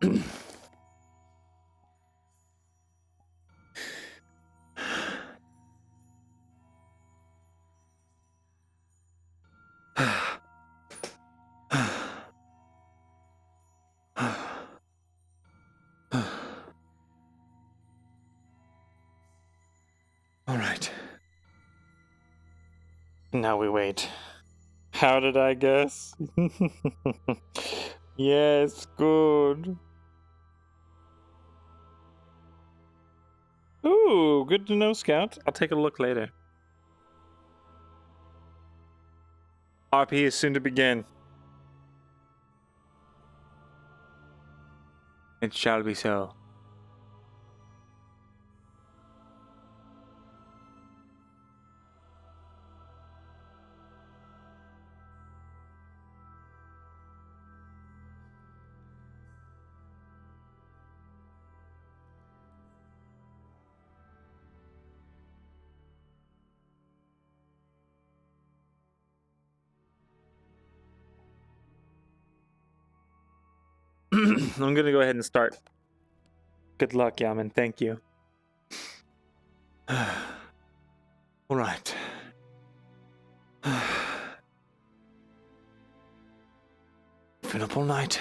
All right. Now we wait. How did I guess? Yes, good. Ooh, good to know, Scout. I'll take a look later. RP is soon to begin. It shall be so. I'm gonna go ahead and start. Good luck, Yaman. Thank you. All right. Been up all night.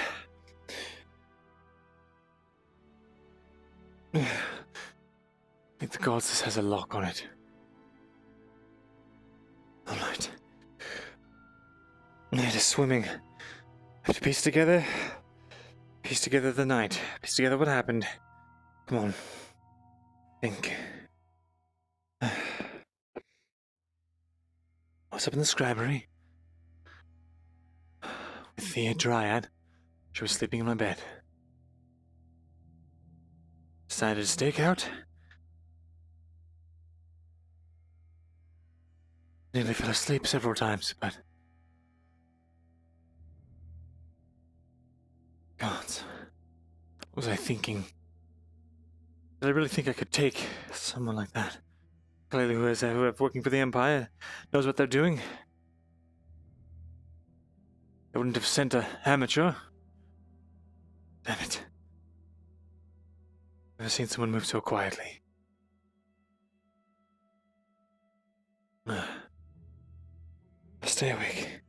I think the gods this has a lock on it. All right. It is swimming. I have to piece together the night. Piece together what happened. Come on. Think. I was up in the scribery with the dryad. She was sleeping in my bed. Decided to stake out. Nearly fell asleep several times, but... Gods. What was I thinking? Did I really think I could take someone like that? Clearly who is working for the Empire knows what they're doing. They wouldn't have sent an amateur. Damn it. Never seen someone move so quietly. Stay awake.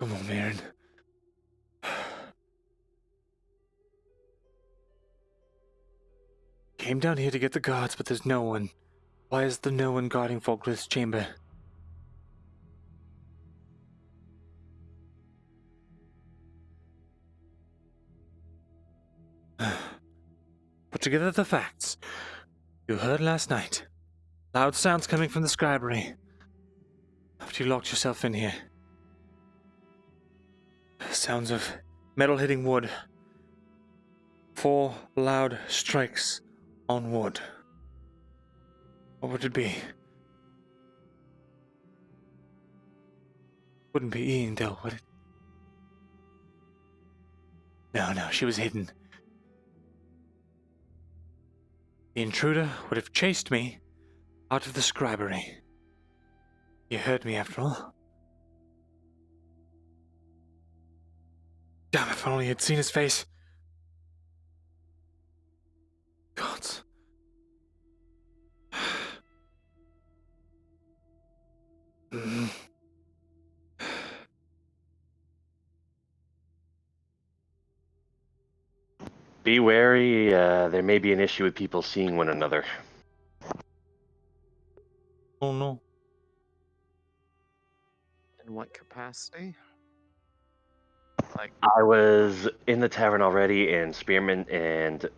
Come on, Myrin. Came down here to get the guards, but there's no one. Why is there no one guarding Falkland's chamber? Put together the facts. You heard last night. Loud sounds coming from the scribery. After you locked yourself in here. Sounds of metal hitting wood. 4 loud strikes on wood. What would it be? Wouldn't be Ian, though, would it? No, she was hidden. The intruder would have chased me out of the scribery. You heard me, after all. Damn, if only had seen his face. Gods. Be wary, there may be an issue with people seeing one another. Oh no. In what capacity? Like, I was in the tavern already, and Spearman and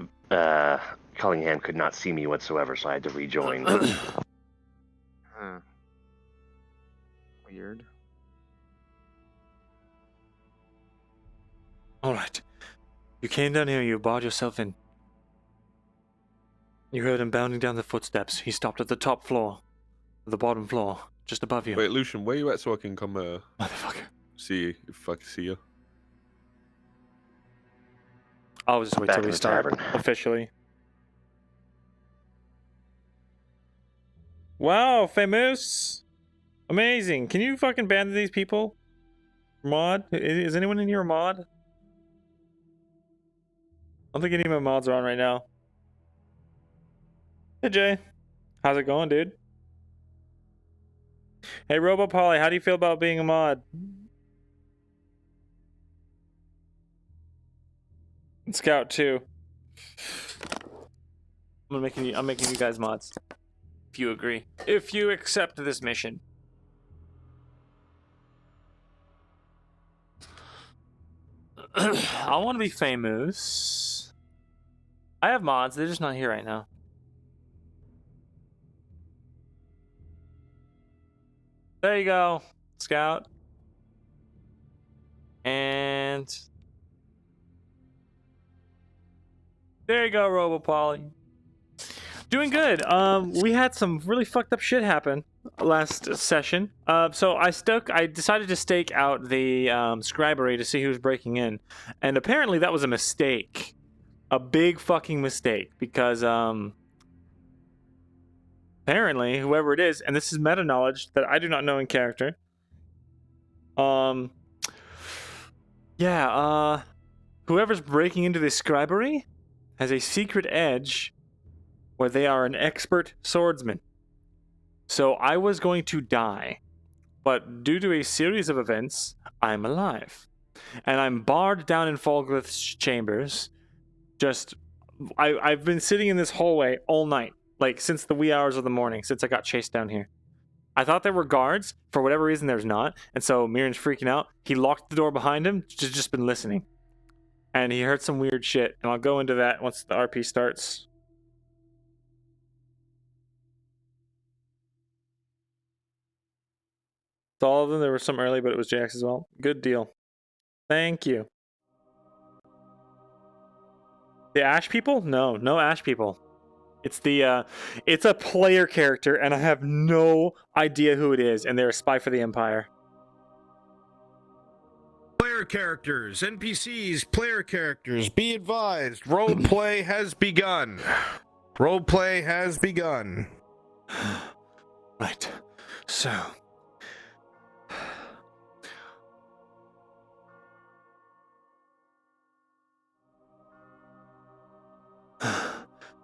Cullingham could not see me whatsoever, so I had to rejoin. huh. Weird. Alright. You came down here, you barred yourself in. You heard him bounding down the footsteps. He stopped at the top floor. The bottom floor. Just above you. Wait, Lucian, where you at so I can come Motherfucker. see you, if I can see you? I'll just wait Back till in we the start tavern. officially. Wow, famous! Amazing. Can you fucking ban these people? Mod? Is anyone in here a mod? I don't think any of my mods are on right now. Hey Jay. How's it going, dude? Hey RoboPoly, how do you feel about being a mod? And Scout too. I'm making you guys mods. If you agree. If you accept this mission. I want to be famous. I have mods, they're just not here right now. There you go, Scout. And there you go, RoboPoly. Doing good. We had some really fucked up shit happen last session. So I decided to stake out the scribery to see who was breaking in, and apparently that was a mistake, a big fucking mistake, because apparently whoever it is, and this is meta knowledge that I do not know in character. Whoever's breaking into the scribery has a secret edge where they are an expert swordsman. So I was going to die, but due to a series of events, I'm alive. And I'm barred down in Falglyth's chambers. I've been sitting in this hallway all night, like since the wee hours of the morning, since I got chased down here. I thought there were guards. For whatever reason, there's not. And so Myrind's freaking out. He locked the door behind him, just been listening. And he heard some weird shit, and I'll go into that once the RP starts. It's all of them. There were some early, but it was Jax as well. Good deal. Thank you. The Ash people? No Ash people. It's it's a player character, and I have no idea who it is, and they're a spy for the Empire. Player characters, NPCs, player characters, be advised, roleplay has begun. Roleplay has begun. Right. So.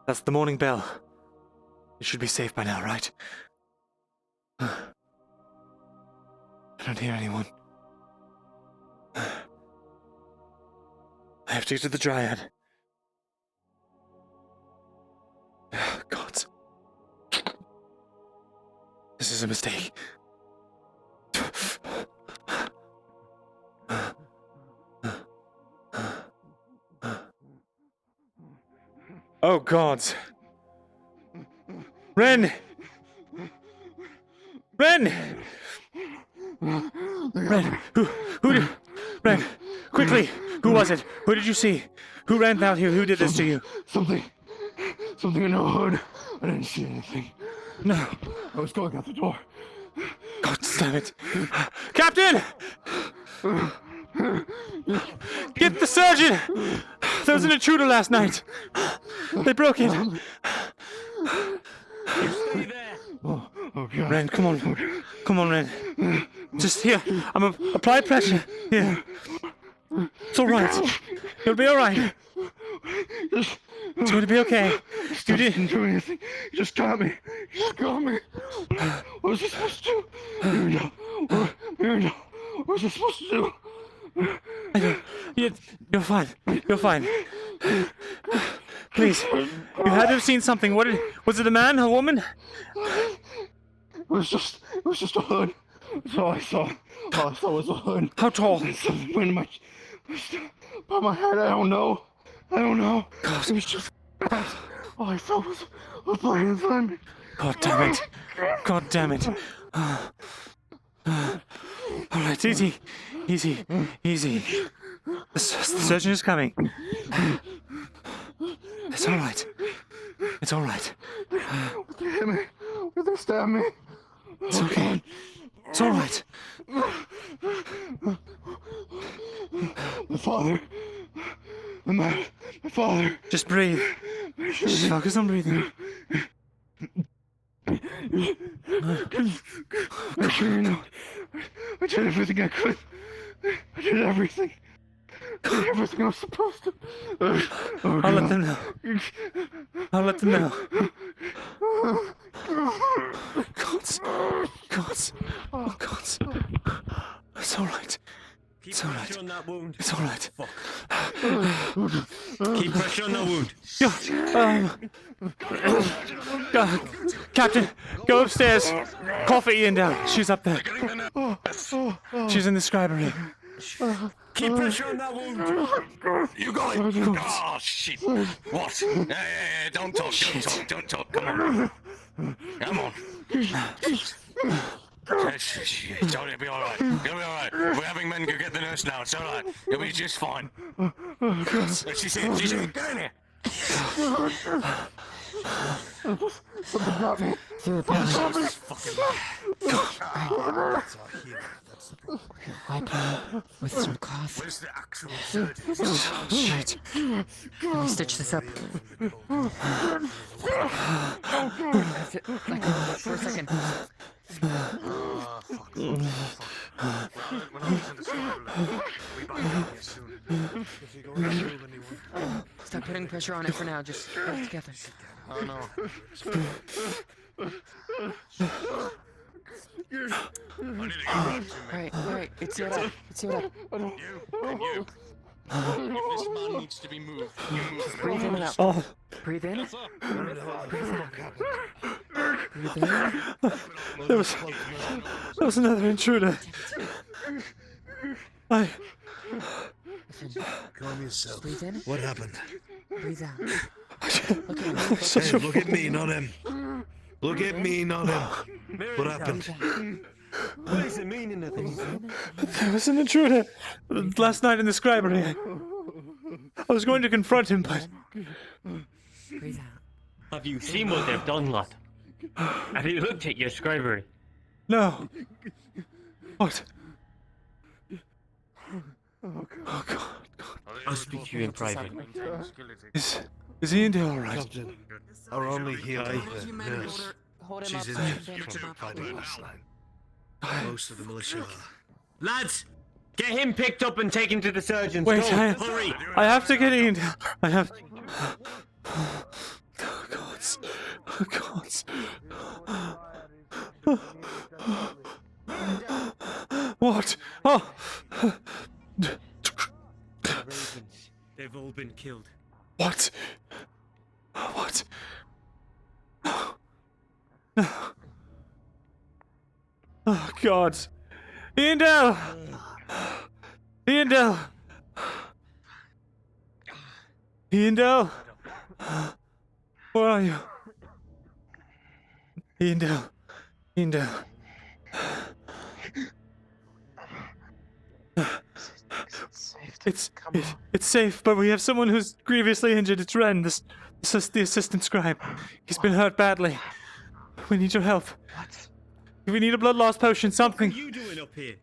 That's the morning bell. You should be safe by now, right? I don't hear anyone. I have to get to the Dryad. God. This is a mistake. Oh God. Ren! Ren! Ren! Ren! Quickly! Who was it? Who did you see? Who ran out here? Who did this to you? Something in the hood. I didn't see anything. No. I was going out the door. God damn it. Captain! Get the surgeon! There was an intruder last night. They broke it. You stay there. Oh God. Ren, come on. Come on, Ren. Just here. Apply pressure. Here. It's alright. You'll be alright. It's going to be okay. You Didn't do anything. You just got me. You just got me. What was I supposed to do? Myrindal. What was I supposed to do? You're fine. You're fine. Please. You had to have seen something. Was it a man? A woman? was just a hood. That's all I saw. All I saw was a hood. How tall? And something went in my, by my head. I don't know. God. It was just all I felt was a blade inside me. God damn it. God damn it. Alright, easy. The surgeon is coming. It's alright. Would they hit me? Would they stab me? It's okay. It's alright. My father. My father. Just breathe. Just focus on breathing. I did everything I could. I did everything. Everything I was supposed to. Oh, I'll let them know. God. Oh, God. It's alright. It's alright. On that wound. It's alright. Keep pressure on that wound. Captain, go upstairs. Call for Ian down. She's up there. She's in the scribery. Keep pressure on that wound. You got it. Oh, shit. What? Hey, don't talk. Come on. It'll be alright. We're having men go get the nurse now. It's alright. You'll be just fine. She's in. Get in here. something got me. Wipe with some cloth. Where's the actual surgeon? Shit. Let me stitch this up. For a second. When I was in the school, we back down here soon. If you go to anyone. Stop putting pressure on it for now. Just get it together. Oh no. I need to get back to me. Alright. It's sealed up. You. If this man needs to be moved, you move. Breathe in and out. Oh, Breathe in. there was another intruder. Calm yourself. Breathe in. What happened? Breathe out. Such a Look at me, not him. Look at me, not him. What happened? What is the meaning of this? There was an intruder last night in the scribery. I was going to confront him, but Breathe out. Have you seen what they've done, lad? Have you looked at your scribery? no. What? Oh God. I'll speak to you in private. Is Ian Dale all right? Captain, our only healer, nurse. Hold him She's up. injured from fighting last night. Most of the militia are. Lads, get him picked up and taken to the surgeon's. Wait, Go, hurry! I have to get Ian Dale. I have. Oh God. What? Oh. They've all been killed. What? What? No. Oh God. Ian Dale! Ian Dale! Where are you? Ian Dale. It's safe, but we have someone who's grievously injured. It's Ren, the assistant scribe. He's been hurt badly. We need your help. We need a blood loss potion, something. What are you doing up here?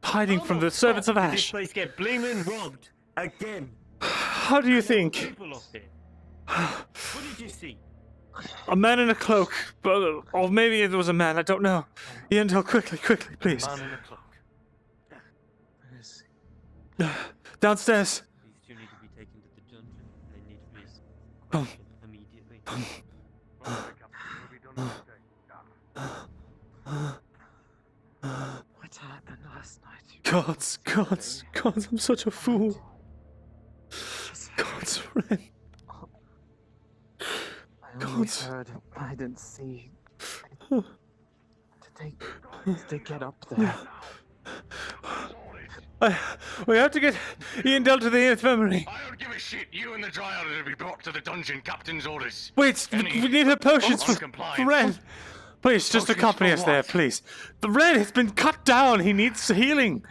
Hiding from the servants of This Ash. place get blaming robbed again. How do you think? People up there. What did you see? A man in a cloak, or maybe it was a man. I don't know. Ian Dale, quickly, please. Man in a cloak. Downstairs. These two need to be taken to the dungeon. They need to be Come. questioned immediately. What happened last night? God, I'm such a fool. God's Ren. I only heard, I didn't see. If they get up there. We have to get Myrindal to the infirmary. I don't give a shit. You and the Dryad are to be brought to the dungeon. Captain's orders. Wait, we need her potions for Non-compliance. Ren. Please, just Potions accompany for us there, what? please. The Ren has been cut down. He needs healing.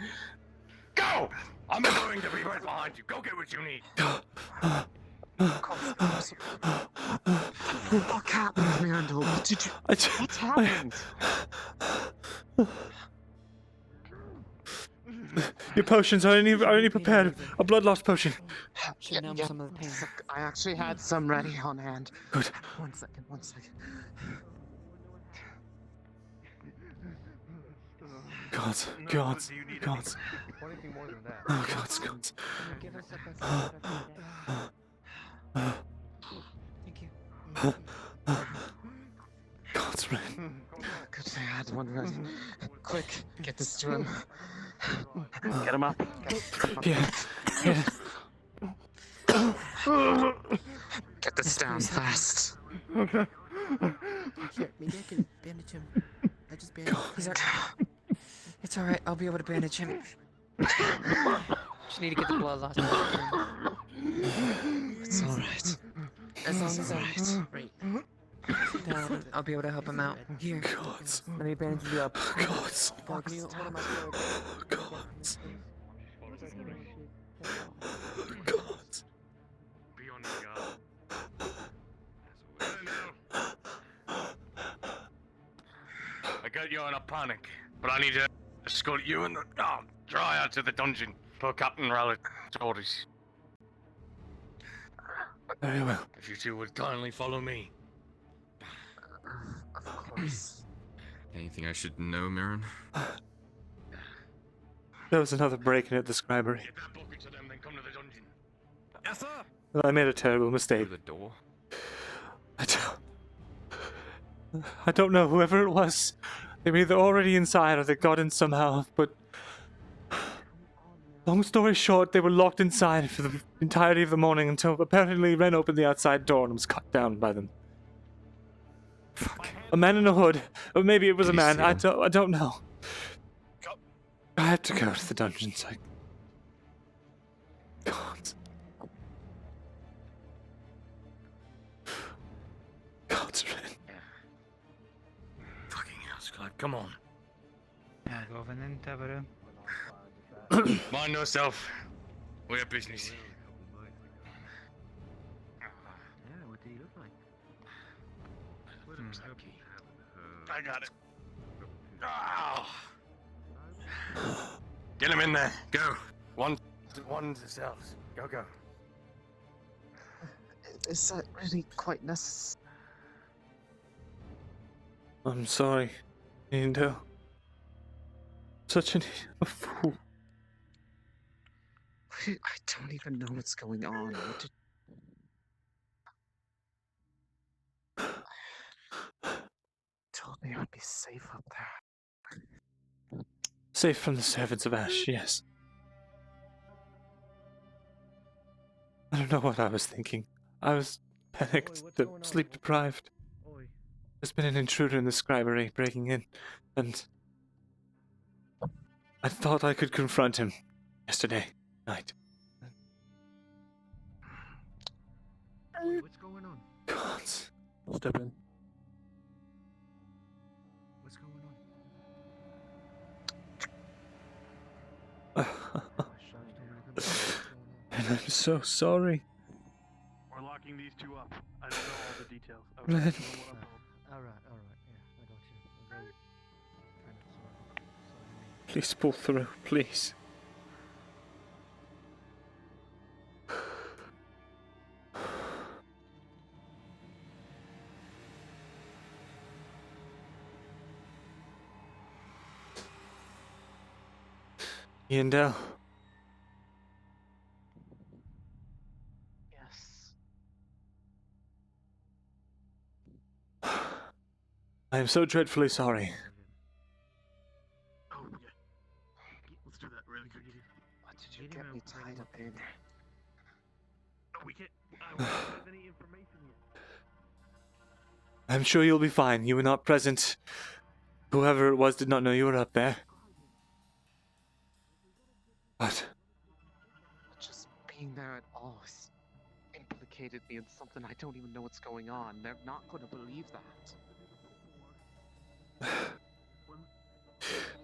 Go! I'm going to be right behind you. Go get what you need. What happened, Myrindal? What did you... What's happened? Your potions are only prepared. A blood loss potion. Should numb some of the pain. I actually had some ready on hand. Good. One second. God. Oh, God. Give us a Thank you. God's Ren. Good thing I had one ready. Quick, get this to him. Get him up. Yeah. Get this down fast. Here, maybe I can bandage him. I just bandage him. It's alright, I'll be able to bandage him. Just need to get the blood loss. It's alright. As long as I'm right. I'll be able to help him out. Here. God. Let me bandage you up. God. Paul, can you hold him up? God. Be on the guard. I got you in a panic, but I need to escort you and the Dryad to the dungeon. For Captain Rallitt's orders. Very well. If you two would kindly follow me. Of course. Anything I should know, Mirren? There was another break-in at the scribery. Get that bucket to them, then come to the dungeon. Yes, sir. I made a terrible mistake. Through the door. I don't know whoever it was. They were either already inside or they got in somehow, but long story short, they were locked inside for the entirety of the morning until apparently Ren opened the outside door and was cut down by them. Fuck. A man in a hood. Or maybe it was a man. I don't know. I had to go to the dungeons. God. God's Ren. Fucking hell, Scribe, come on. Mind yourself. We have business. What do you look like? I got it. Get him in there. Go. One to cells. Go. Is that really quite necessary? I'm sorry, Myrindal. Such a fool. I don't even know what's going on. What did... Told me I would be safe up there. Safe from the servants of Ash, yes. I don't know what I was thinking. I was panicked, sleep deprived. There's been an intruder in the scribery breaking in, and I thought I could confront him yesterday night. What's going on? God. Step in. What's going on? And I'm so sorry. We're locking these two up. I don't know all the details. Man. Alright, yeah, I got you. I'm very kind of sorry. Please pull through, please. Myrindal. Yes. I am so dreadfully sorry. Oh, yeah. Let's do that really quick. What did you get me tied up in? No, we can't. I don't have any information yet. I'm sure you'll be fine. You were not present Whoever it was did not know you were up there. What? Just being there at all has implicated me in something I don't even know what's going on. They're not going to believe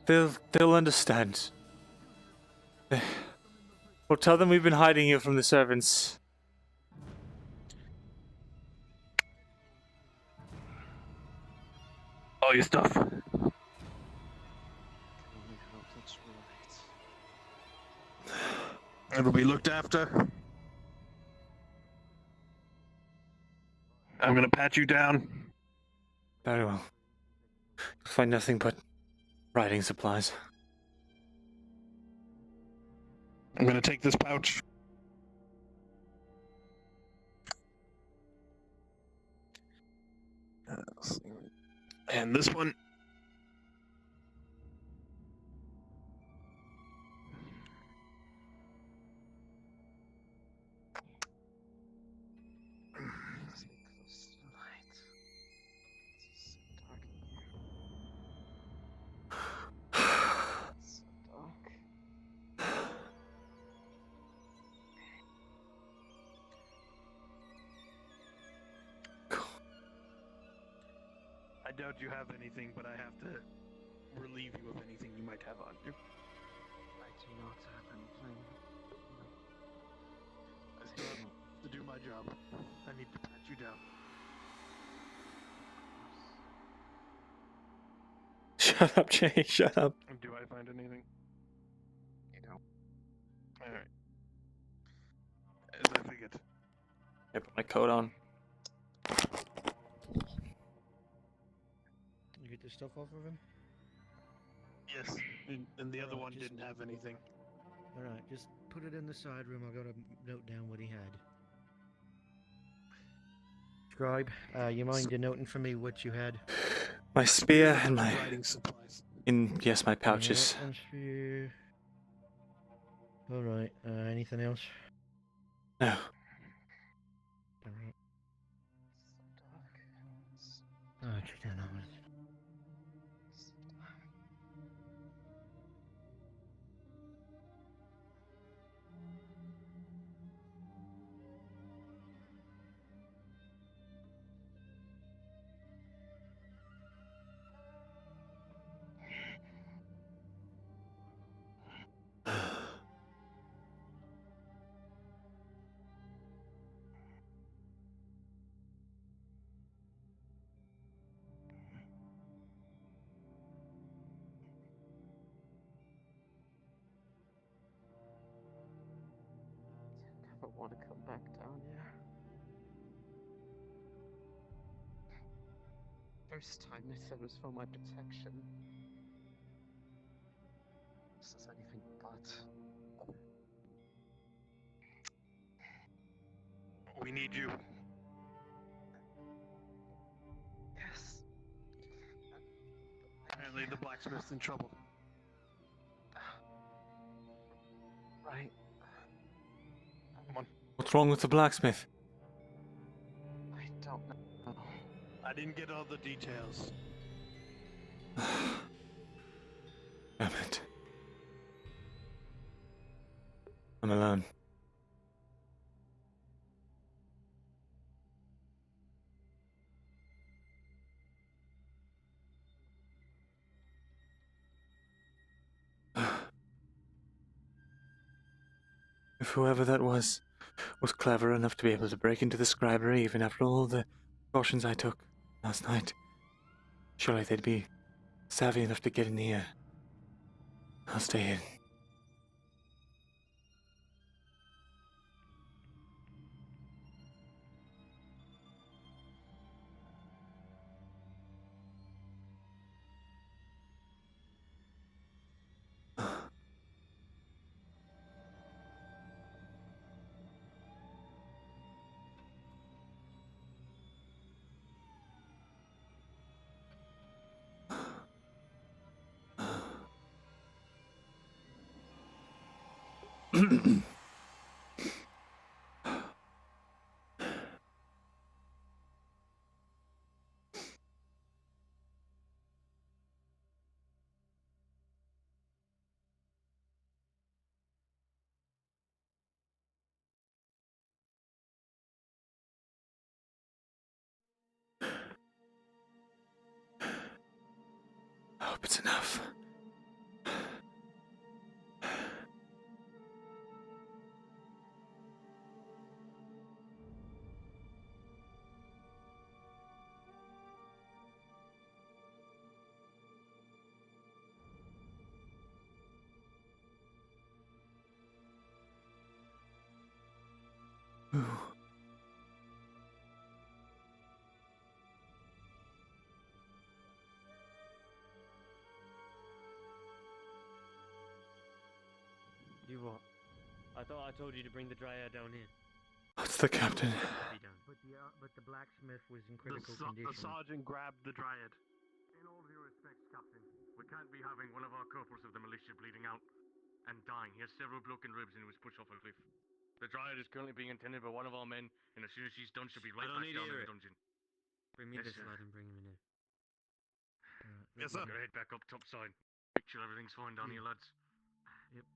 that. They'll understand. Well, tell them we've been hiding you from the servants. All your stuff. I can only hope that's right. It'll be looked after. I'm gonna pat you down. Very well. You'll find nothing but riding supplies. I'm gonna take this pouch. And this one. Let's make close to the light. It's so dark in here. It's so dark. I doubt you have anything, but I have to relieve you of anything you might have on you. I do not have anything. I still have to do my job. I need to pat you down. Shut up, Jay. Shut up. Do I find anything? You know. Alright. As I figured. I put my coat on. You get the stuff off of him? Yes, and the other one just- didn't have anything. Alright, just put it in the side room. I gotta note down what he had. Scribe, you mind denoting for me what you had? My spear and my Writing supplies. yes, my pouches. Yeah, one spear. Alright, anything else? No. Alright. So dark. It's Oh, check that out. never want to come back down here. First time they said it was for my protection. This is anything but. We need you. Yes. Apparently the blacksmith's in trouble. Right. Come on. What's wrong with the blacksmith? I don't know. I didn't get all the details. Damn it. I'm alone. If whoever that was clever enough to be able to break into the scribery even after all the precautions I took last night, surely they'd be savvy enough to get in here. I'll stay in. hope it's enough. Ooh. You what? I thought I told you to bring the dryad down here. What's the captain? But the blacksmith was in critical The condition. sergeant grabbed the dryad. In all due respect, Captain, we can't be having one of our corporals of the militia bleeding out and dying. He has several broken ribs and he was pushed off a cliff. The dryad is currently being attended by one of our men, and as soon as she's done, she'll be right don't back need to down in hear the it. dungeon. Bring me Yes, this sir. lad and bring him in here. Yes, sir. Gotta head back up top side. Make sure everything's fine down here, lads. Yep.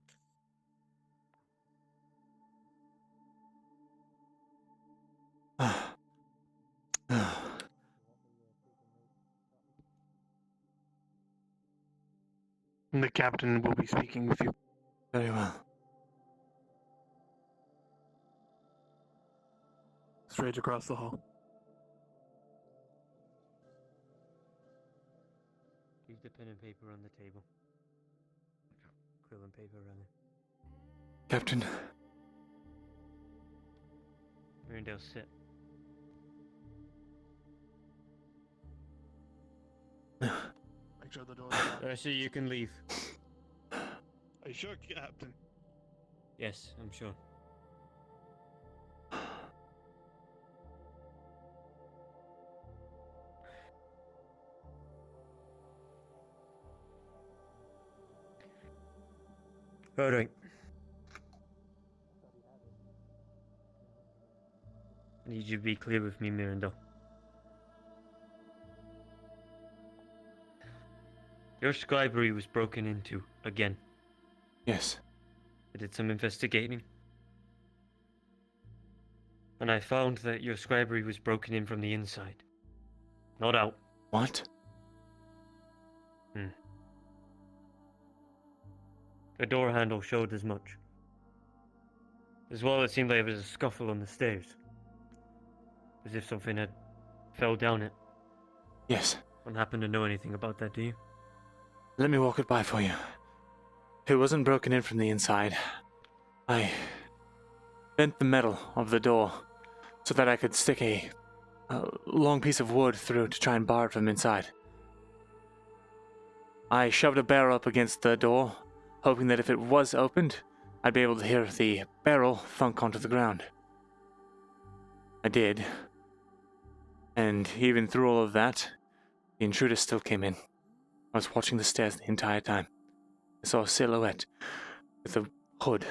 The captain will be speaking with you. Very well. Straight across the hall. Leave the pen and paper on the table. Quill and paper, rather. Captain. Myrindal, sit. Make sure the door's locked. Darcy, you can leave. Are you sure, Captain? Yes, I'm sure. Alright. I need you to be clear with me, Myrindal. Your scribery was broken into again. Yes. I did some investigating. And I found that your scribery was broken in from the inside. Not out. What? The door handle showed as much. As well, it seemed like there was a scuffle on the stairs. As if something had fell down it. Yes. Don't happen to know anything about that, do you? Let me walk it by for you. It wasn't broken in from the inside. I bent the metal of the door so that I could stick a long piece of wood through to try and bar it from inside. I shoved a barrel up against the door, hoping that if it was opened, I'd be able to hear the barrel thunk onto the ground. I did. And even through all of that, the intruder still came in. I was watching the stairs the entire time. I saw a silhouette with a hood.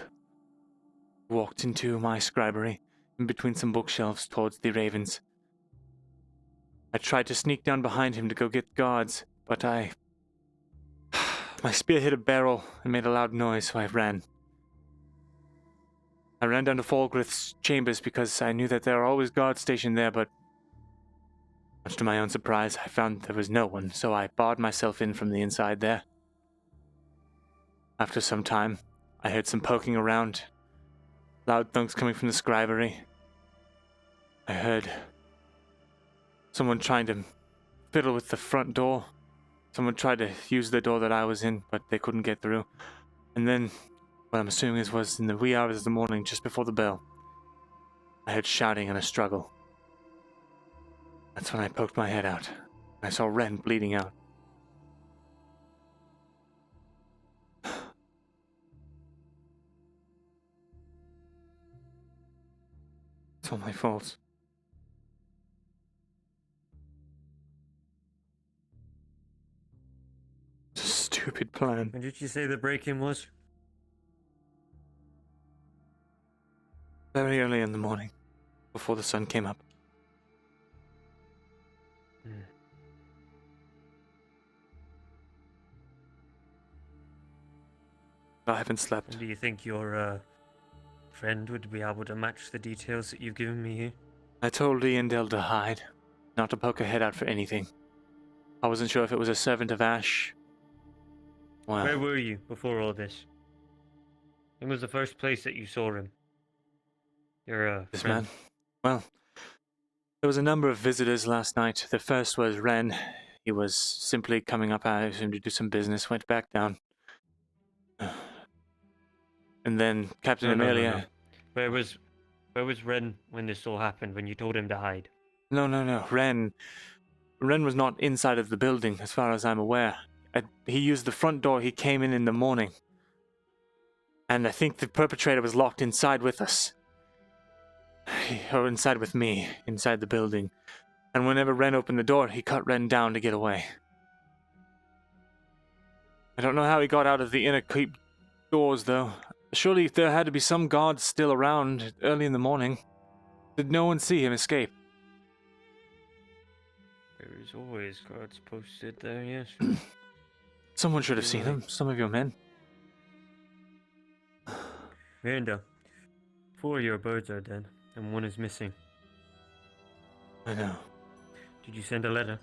Walked into my scribery, in between some bookshelves towards the ravens. I tried to sneak down behind him to go get guards, but my spear hit a barrel and made a loud noise, so I ran. I ran down to Falgrith's chambers because I knew that there are always guards stationed there, but much to my own surprise, I found there was no one, so I barred myself in from the inside there. After some time, I heard some poking around, loud thunks coming from the scribery. I heard someone trying to fiddle with the front door. Someone tried to use the door that I was in, but they couldn't get through. And then, what I'm assuming was in the wee hours of the morning, just before the bell, I heard shouting and a struggle. That's when I poked my head out. I saw Ren bleeding out. It's all my fault. It's a stupid plan. When did you say the break-in was? Very early in the morning, before the sun came up. I haven't slept. And do you think your friend would be able to match the details that you've given me here? I told Myrindal to hide, not to poke her head out for anything. I wasn't sure if it was a servant of Ash, Wow. Where were you before all this? When was the first place that you saw him? Your This friend. man? Well, there was a number of visitors last night. The first was Ren. He was simply coming up, I assumed, to do some business, went back down. And then Captain No. Amelia. Where was Ren when this all happened? When you told him to hide? No. Ren was not inside of the building, as far as I'm aware. He used the front door. He came in the morning. And I think the perpetrator was locked inside with us. Or inside with me, inside the building. And whenever Ren opened the door, he cut Ren down to get away. I don't know how he got out of the inner keep doors, though. Surely there had to be some guards still around early in the morning. Did no one see him escape? There is always guards posted there, yes. Someone should have seen him. Some of your men. Miranda, 4 of your birds are dead, and 1 is missing. I know. Did you send a letter?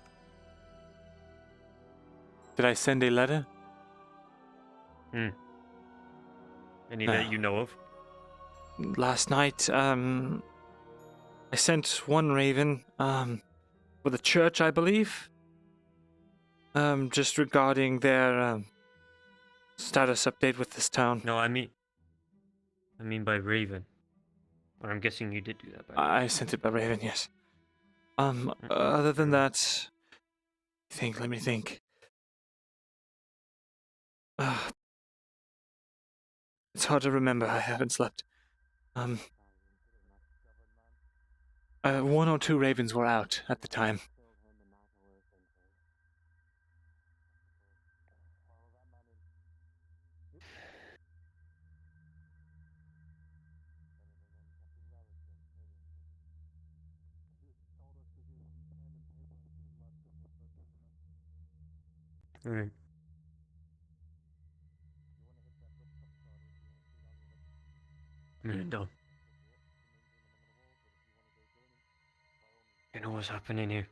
Did I send a letter? Any that you know of? Last night, I sent one raven, for the church, I believe. Just regarding their, status update with this town. No, I mean by Raven. Or I'm guessing you did do that by I sent it by raven, yes. Other than that, let me think. It's hard to remember. I haven't slept. 1 or 2 ravens were out at the time. Alright. Myrindal. You know what's happening here?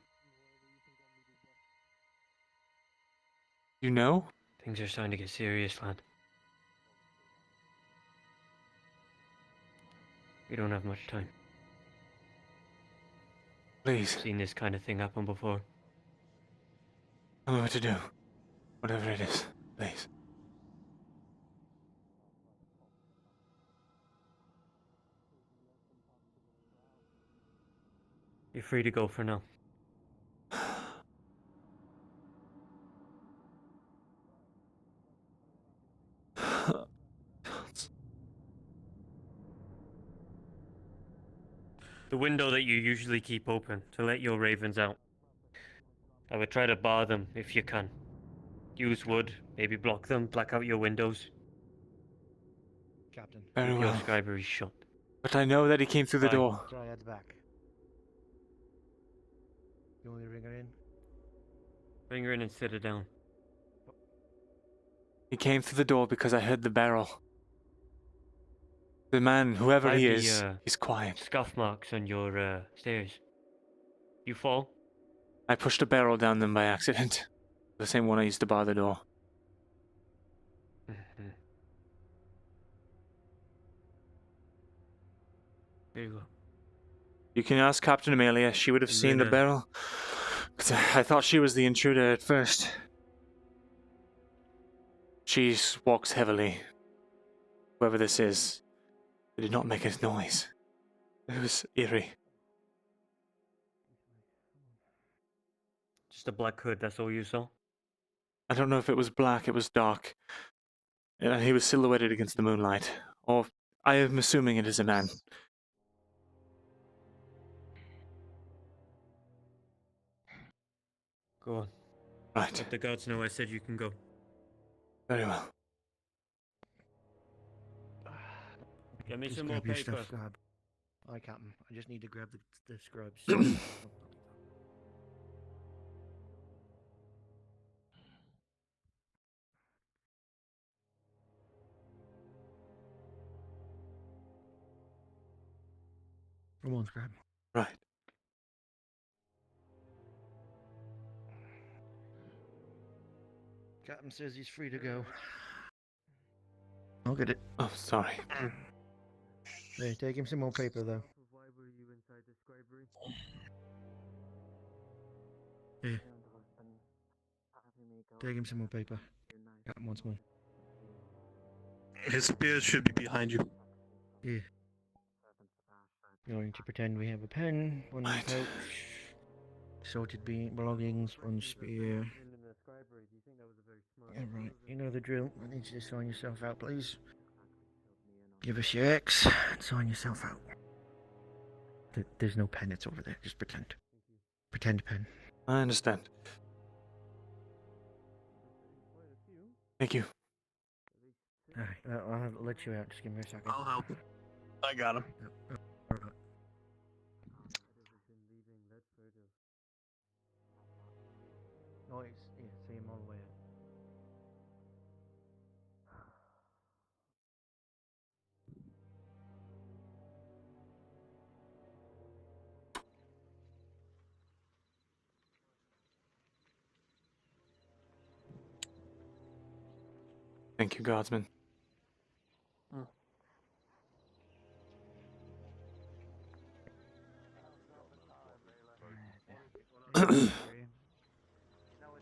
You know? Things are starting to get serious, lad. We don't have much time. Please, I've seen this kind of thing happen before. tell me what to do. Whatever it is, please. You're free to go for now. The window that you usually keep open to let your ravens out. I would try to bar them if you can. Use wood, maybe block them, black out your windows. Captain. Very Keep well. your scribery shut. But I know that he came through the Fine. door. Dryad's back. You want me to ring her in? Bring her in and sit her down. He came through the door because I heard the barrel. The man, whoever he is, he's quiet. Scuff marks on your stairs. You fall? I pushed a barrel down them by accident. The same one I used to bar the door. There you go. You can ask Captain Amelia. She would have seen the barrel. 'Cause I thought she was the intruder at first. She walks heavily. Whoever this is, it did not make a noise. It was eerie. Just a black hood, that's all you saw? I don't know if it was black, it was dark. He was silhouetted against the moonlight. Or, I am assuming it is a man. Go on. Right. Let the guards know I said you can go. Very well. Get me Just some more grab your paper. stuff, Scribe. Aye, Captain. I just need to grab the scribes. Come on, Scribe. Right. Captain says he's free to go. I'll get it. Oh, sorry. Hey, take him some more paper, though. Why were you inside the scribery? Yeah, Husband, having me go take him some more paper. your night. Captain wants more. His spears should be behind you. Yeah. Going to pretend we have a pen, one Right. pouch, sorted belongings, one spear. Yeah, right. You know the drill. I need you to sign yourself out, please. Give us your X and sign yourself out. There's no pen, it's over there. Just pretend. Pretend pen. I understand. Thank you. Alright, I'll let you out. Just give me a second. I'll help. I got him. Alright. Oh, yeah, see him all the way out. Thank you, Guardsman.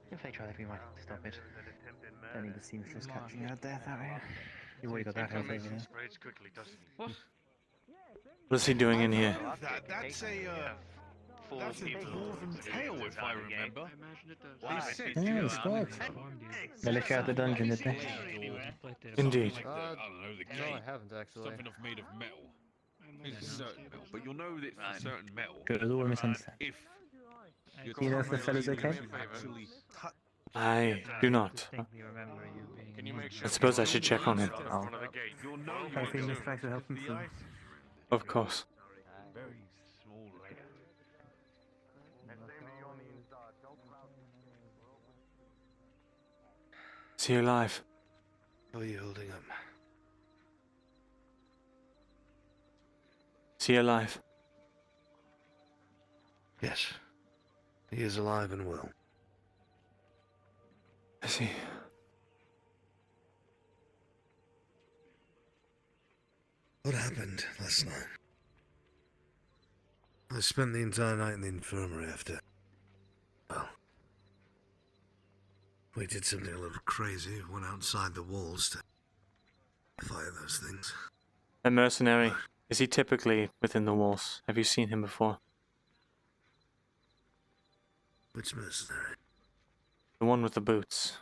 If they try, we might stop it. Don't need the seamstress catching our death out here. You've already got that health over there. What is he doing in here? That's a dwarven tail, if I remember. Yeah, the scribe. They let you out the dungeon, did they? Indeed. I don't know the key. No, I haven't actually. Something made of metal. It's certain metal, but you'll know that it's certain metal. Good, all misunderstand. If You know if the fella's okay? actually touch I do not. I suppose I should check on him. Oh. I think let's try to help him through. Of course. very small layer. Is he alive? How are you holding him? Is he alive? Yes. He is alive and well. I see. What happened last night? I spent the entire night in the infirmary after... Well... We did something a little crazy. Went outside the walls to fire those things. A mercenary. Is he typically within the walls? Have you seen him before? Which mercenary? The one with the boots.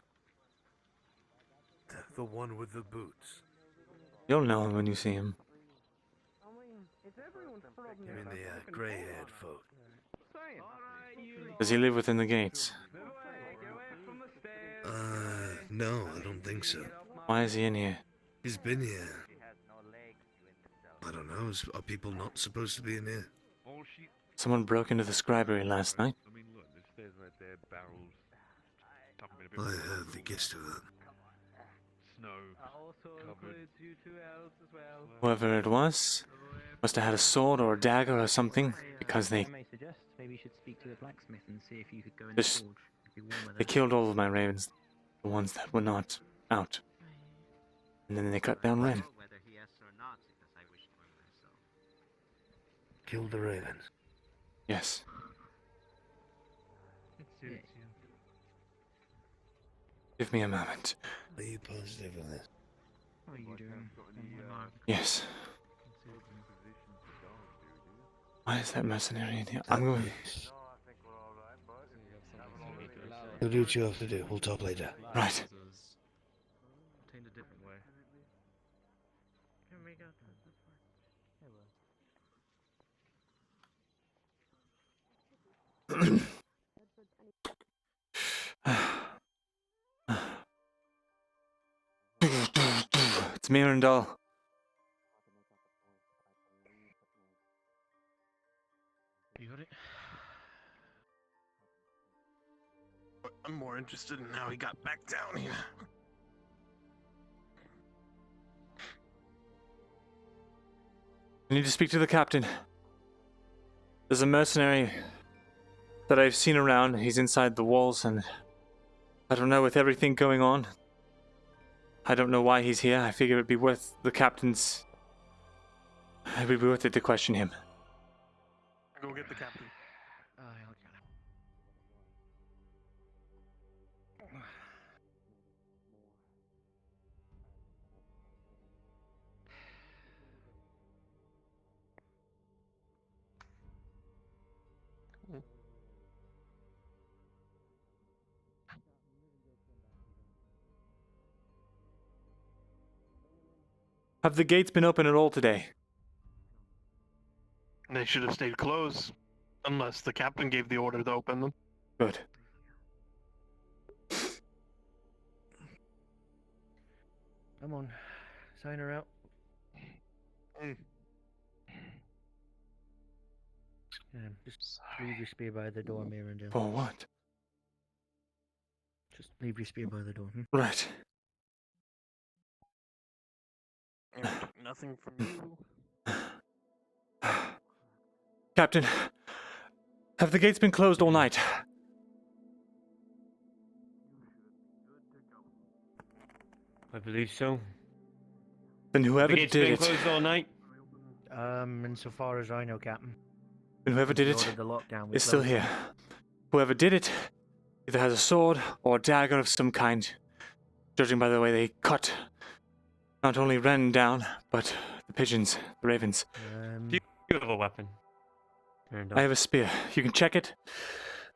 The one with the boots. You'll know him when you see him. You mean the grey-haired folk? Does he live within the gates? No, I don't think so. Why is he in here? He's been here. I don't know, are people not supposed to be in here? Someone broke into the scribery last night. I heard the gist of that. Whoever it was must have had a sword or a dagger or something, because they Maybe you should speak to the blacksmith and see if you could go in This- the forge. If you're warm with they that. killed all of my ravens, the ones that were not out, and then they cut down Ren. Killed the ravens. Yes. Give me a moment. Are you positive of this? What are you doing? Yes. Why is that mercenary in here? I'm going. You'll do what you have to do. We'll talk later. Right. It's Myrindal. You got it? I'm more interested in how he got back down here. I need to speak to the captain. There's a mercenary that I've seen around. He's inside the walls, and I don't know, with everything going on. I don't know why he's here. I figure it'd be worth the captain's... It would be worth it to question him. Go get the captain. I'll get him. Have the gates been open at all today? They should have stayed closed, unless the captain gave the order to open them. Good. Come on. Sign her out. Just leave your spear by the door, Myrindal. For what? Just leave your spear by the door. Right. Nothing from you. Captain, have the gates been closed all night? I believe so. Then whoever The gates did been it, closed all night? Insofar as I know, Captain. then whoever did We it ordered the lockdown, we is still closed here. Whoever did it either has a sword or a dagger of some kind, judging by the way they cut not only Ren down, but the pigeons, the ravens. Do you have a weapon? I have a spear. You can check it.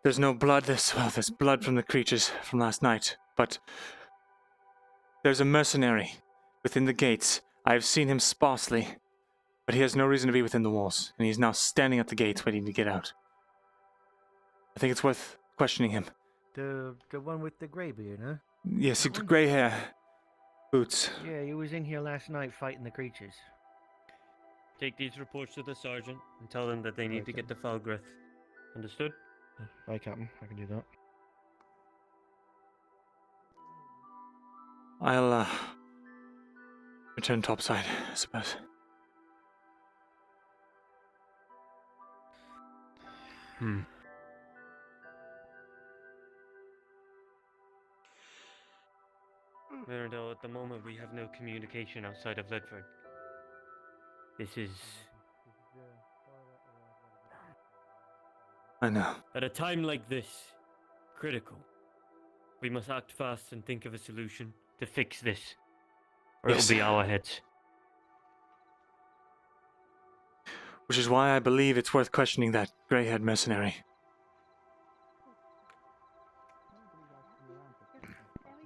There's no blood. There's blood from the creatures from last night, but there's a mercenary within the gates. I have seen him sparsely, but he has no reason to be within the walls, and he's now standing at the gates waiting to get out. I think it's worth questioning him. The one with the grey beard, huh? Yes, grey hair, boots. Yeah, he was in here last night fighting the creatures. Take these reports to the sergeant and tell them that they need to get the Falgrith. Understood? Right, Captain. I can do that. I'll return topside, I suppose. Myrindal, at the moment we have no communication outside of Ledford. This is... I know. At a time like this, critical. We must act fast and think of a solution to fix this, or Yes. it'll be our heads. Which is why I believe it's worth questioning that grey-haired mercenary.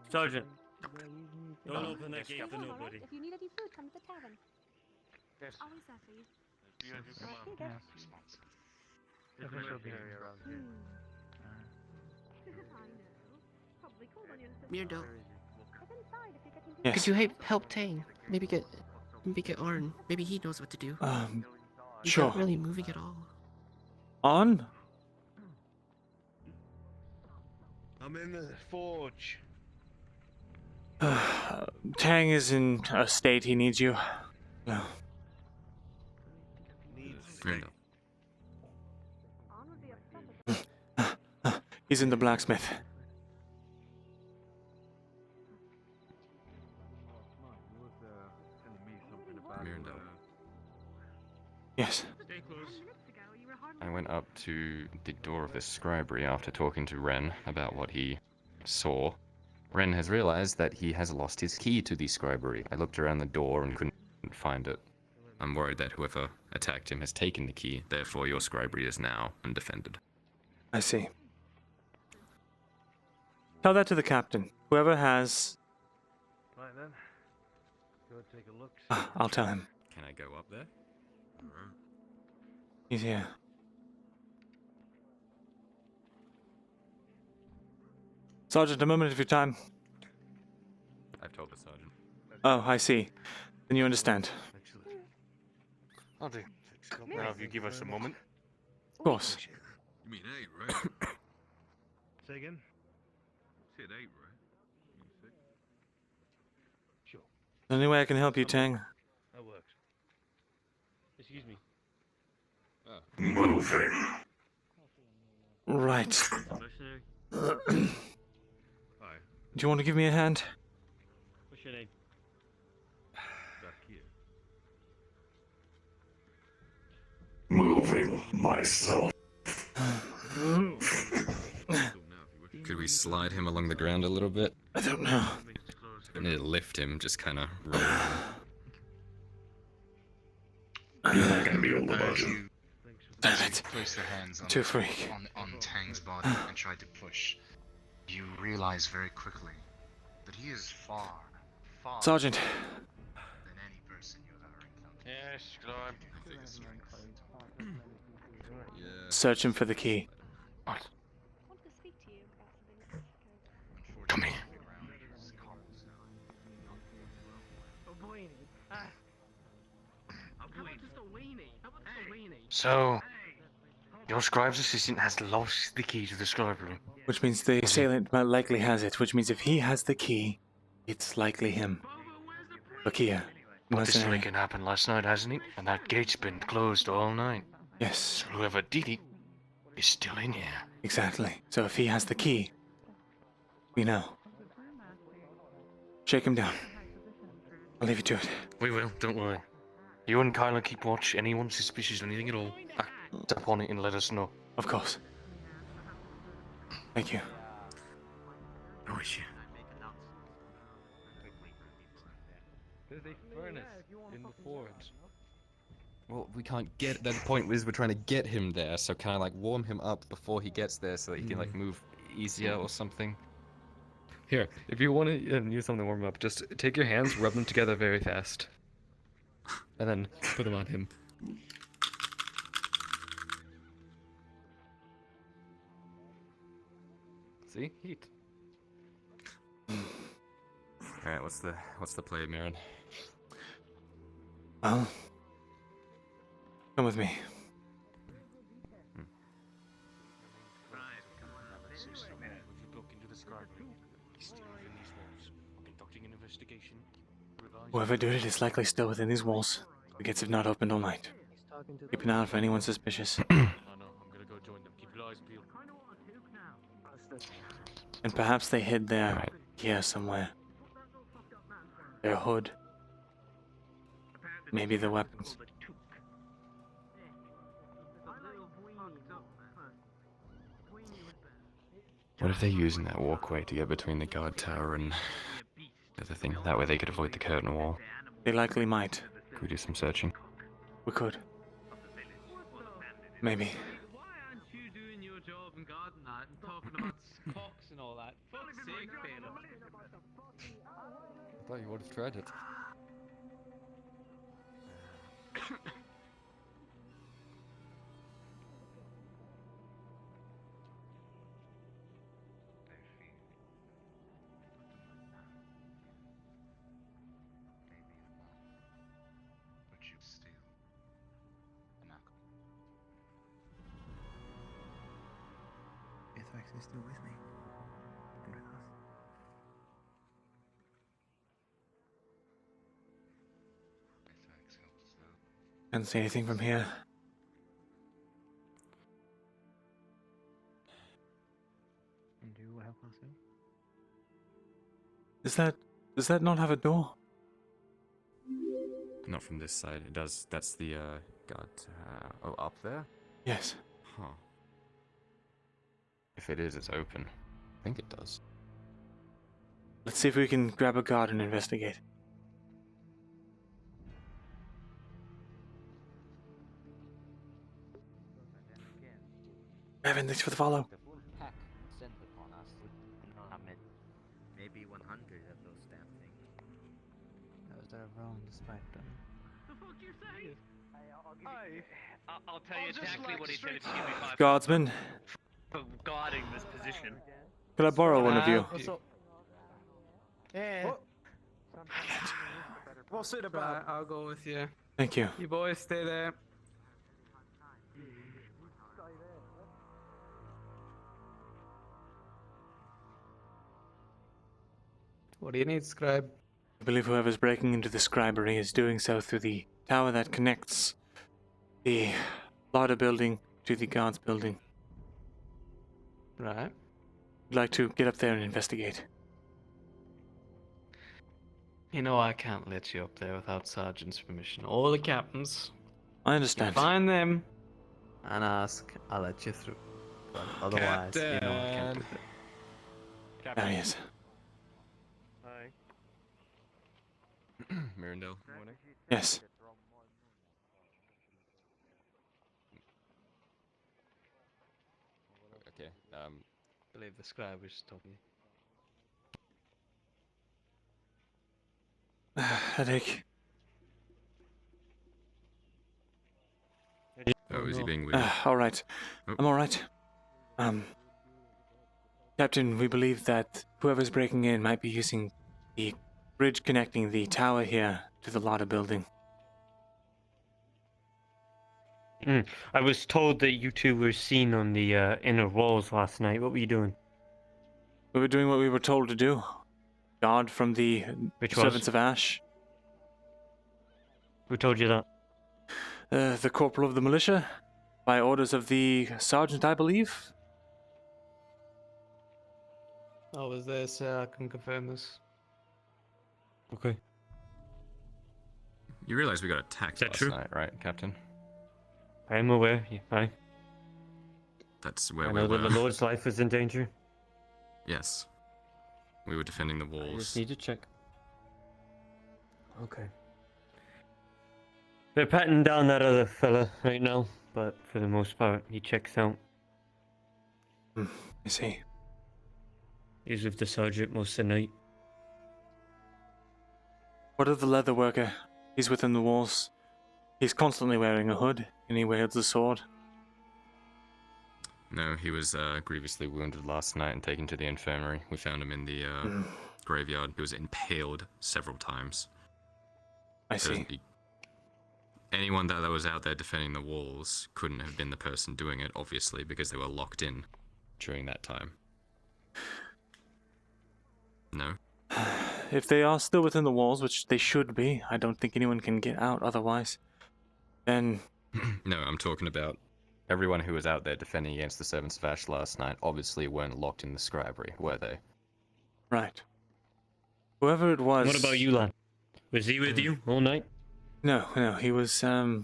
Sergeant, don't open that gate to nobody. If you need any food, come to the tavern. Yes. Always there for you. You guys do come on. Here you go. Myrindal, Yes. could you help Tang? Maybe get Arn. Maybe he knows what to do. He's Sure. not really moving at all. On? I'm in the forge. Tang is in a state he needs you. No. Myrindal. He's in the blacksmith. Myrindal. Yes. I went up to the door of the scribery after talking to Ren about what he saw. Ren has realized that he has lost his key to the scribery. I looked around the door and couldn't find it. I'm worried that whoever attacked him has taken the key, therefore your scribery is now undefended. I see. Tell that to the captain. Whoever has... Right then. Go take a look. I'll tell him. Can I go up there? He's here. Sergeant, a moment of your time. I've told the sergeant. Oh, I see. Then you understand. I'll do. Now, if you give us a moment. Of course. You mean 8, right? Say again? Said 8, right? Sure. Any way I can help you, Tang? That works. Excuse me. Right. Mercenary? Hi. Do you want to give me a hand? What's your name? Moving myself. Could we slide him along the ground a little bit? I don't know. We need to lift him, just kind of roll him. You're not gonna be able to budge him. Damn it. Place your hands on, Too freak. on Tang's body and try to push. You realize very quickly that he is far Sergeant. than any person you've ever encountered. Yes, scribe. Search him for the key. I want to speak to you about something. Come here. So, your scribe's assistant has lost the key to the scribe room. Which means the assailant likely has it, which means if he has the key, it's likely him. Look here. But this mercenary. freaking happened last night, hasn't it? And that gate's been closed all night. Yes, So whoever did it is still in here. exactly. So if he has the key, we know. Shake him down. I'll leave you to it. We will, don't worry. You and Kyla keep watch. Anyone suspicious or anything at all, act upon it and let us know. Of course. Thank you. No issue. There's a furnace in the forge. Well, we can't get. The point is, we're trying to get him there, so kind of like warm him up before he gets there, so that he can like move easier or something. Here, if you want to use something to warm up, just take your hands, rub them together very fast, and then put them on him. See, heat. All right, what's the play, Myrin? Well, come with me. Whoever did it is likely still within these walls. The gates have not opened all night. Keep an eye out for anyone suspicious. And perhaps they hid their gear somewhere. Their hood. Maybe the weapons. What if they're using that walkway to get between the guard tower and the other thing? That way they could avoid the curtain wall. They likely might. Could we do some searching? We could. Maybe. Why aren't you doing your job and guarding that and talking about cocks and all that? Fuck's sake, Bailiff. I thought you would have tried it. But you still an alchemy. E26 is still with me. And with us. Thanks, helps though. Can't see anything from here. And you will help us out? Does that not have a door? Not from this side. It does. That's the guard. Oh, up there? Yes. Huh. If it is, it's open. I think it does. Let's see if we can grab a guard and investigate. Evan, thanks for the follow. Pack sent upon us. Maybe 100 of those damn things. That was our wrong despite them. The fuck you say? I'll tell you exactly what he said if you give me 5 Guardsman, for guarding this position. could I borrow one of you? What's up? Yeah. What's it about? I'll go with you. Thank you. You boys stay there. What do you need, scribe? I believe whoever's breaking into the scribery is doing so through the tower that connects the larder building to the guards building. Right. I'd like to get up there and investigate. You know I can't let you up there without Sergeant's permission, or the captain's. I understand. You find them and ask, I'll let you through. But otherwise, you know I can't do that. There he is. Hi. Myrindal. Morning. Yes. Okay. I believe the scribe was talking. Headache. Oh, is he being weird? All right. Oh. I'm all right. Captain, we believe that whoever's breaking in might be using the bridge connecting the tower here to the Lotta building. I was told that you two were seen on the inner walls last night. What were you doing? We were doing what we were told to do. Guard from the servants of Ash. Who told you that? The corporal of the militia, by orders of the sergeant, I believe. I was there, sir. I can confirm this. Okay. You realize we got attacked last night, right, Captain? I am aware. Aye. That's where I we know were. that the Lord's life is in danger. Yes. We were defending the I walls. just need to check. Okay. They're patting down that other fella right now, but for the most part, he checks out. I see. He's with the sergeant most of the night. What of the leather worker? He's within the walls. He's constantly wearing a hood, and he wields a sword. No, he was grievously wounded last night and taken to the infirmary. We found him in the graveyard. He was impaled several times. I see. Anyone that was out there defending the walls couldn't have been the person doing it, obviously, because they were locked in during that time. No? If they are still within the walls, which they should be, I don't think anyone can get out otherwise. Then... No, I'm talking about everyone who was out there defending against the Servants of Ash last night obviously weren't locked in the scribery, were they? Right. Whoever it was... What about you, lad? Was he with you all night? No, he was, Where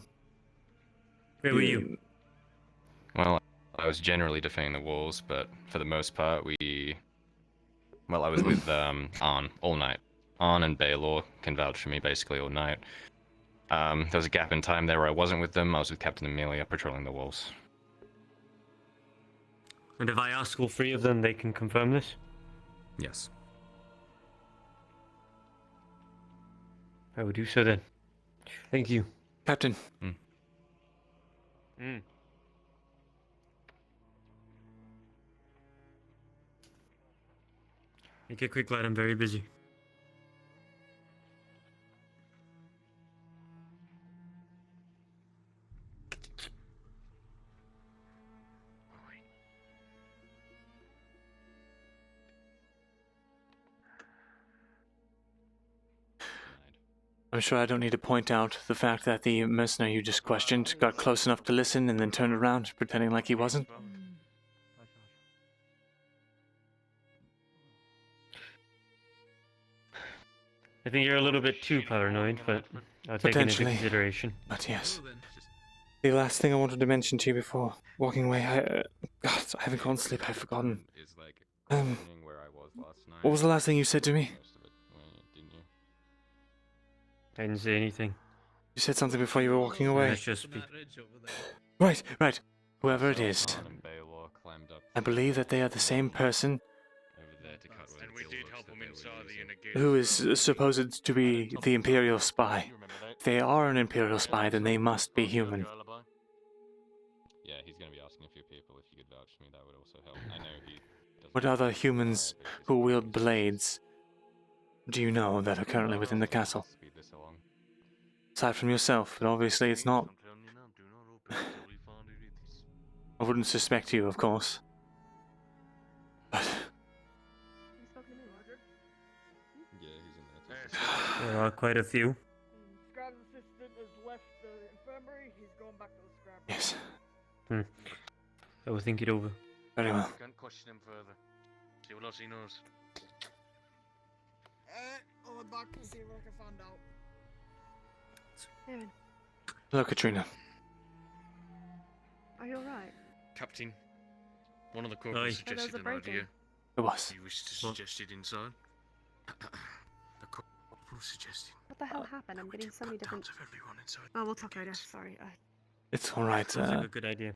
were you? Well, I was generally defending the walls, but for the most part, Well, I was with Arn all night. Arn and Baylor can vouch for me basically all night. There was a gap in time there where I wasn't with them. I was with Captain Amelia patrolling the walls. And if I ask all three of them, they can confirm this? Yes. I will do so then. Thank you. Captain. Make it quick, lad. I'm very busy. I'm sure I don't need to point out the fact that the mercenary you just questioned got close enough to listen and then turned around, pretending like he wasn't. I think you're a little bit too paranoid, but I'll take it into Potentially. consideration. But yes. The last thing I wanted to mention to you before walking away, God, I haven't gone to sleep, I've forgotten. What was the last thing you said to me? I didn't say anything. You said something before you were walking away. Let's just be... Right. Whoever it is. I believe that they are the same person And we did help him inside the inner gate. who is supposed to be the Imperial spy. If they are an Imperial spy, then they must be human. Yeah, he's going to be asking a few people if you could vouch for me. That would also help. I know he doesn't... What other humans who wield blades do you know that are currently within the castle? Speed this along. Aside from yourself, but obviously it's not. I wouldn't suspect you, of course. But Yeah, he's in there too. There are quite a few. Scribe's assistant has left the infirmary. He's going back to the scribe. yes, I will think it over. very well. Can't question him further. See what else he knows. Going back. See if I can find out. Aaron, Hello, Katrina. are you alright? Captain, one of the corporals suggested an idea. It was. Do you wish to suggest it inside? The corporal suggested. What the hell happened? I'm getting so many different. Of everyone inside. Oh, we'll talk later. Sorry. It's all right. Sounds like a good idea.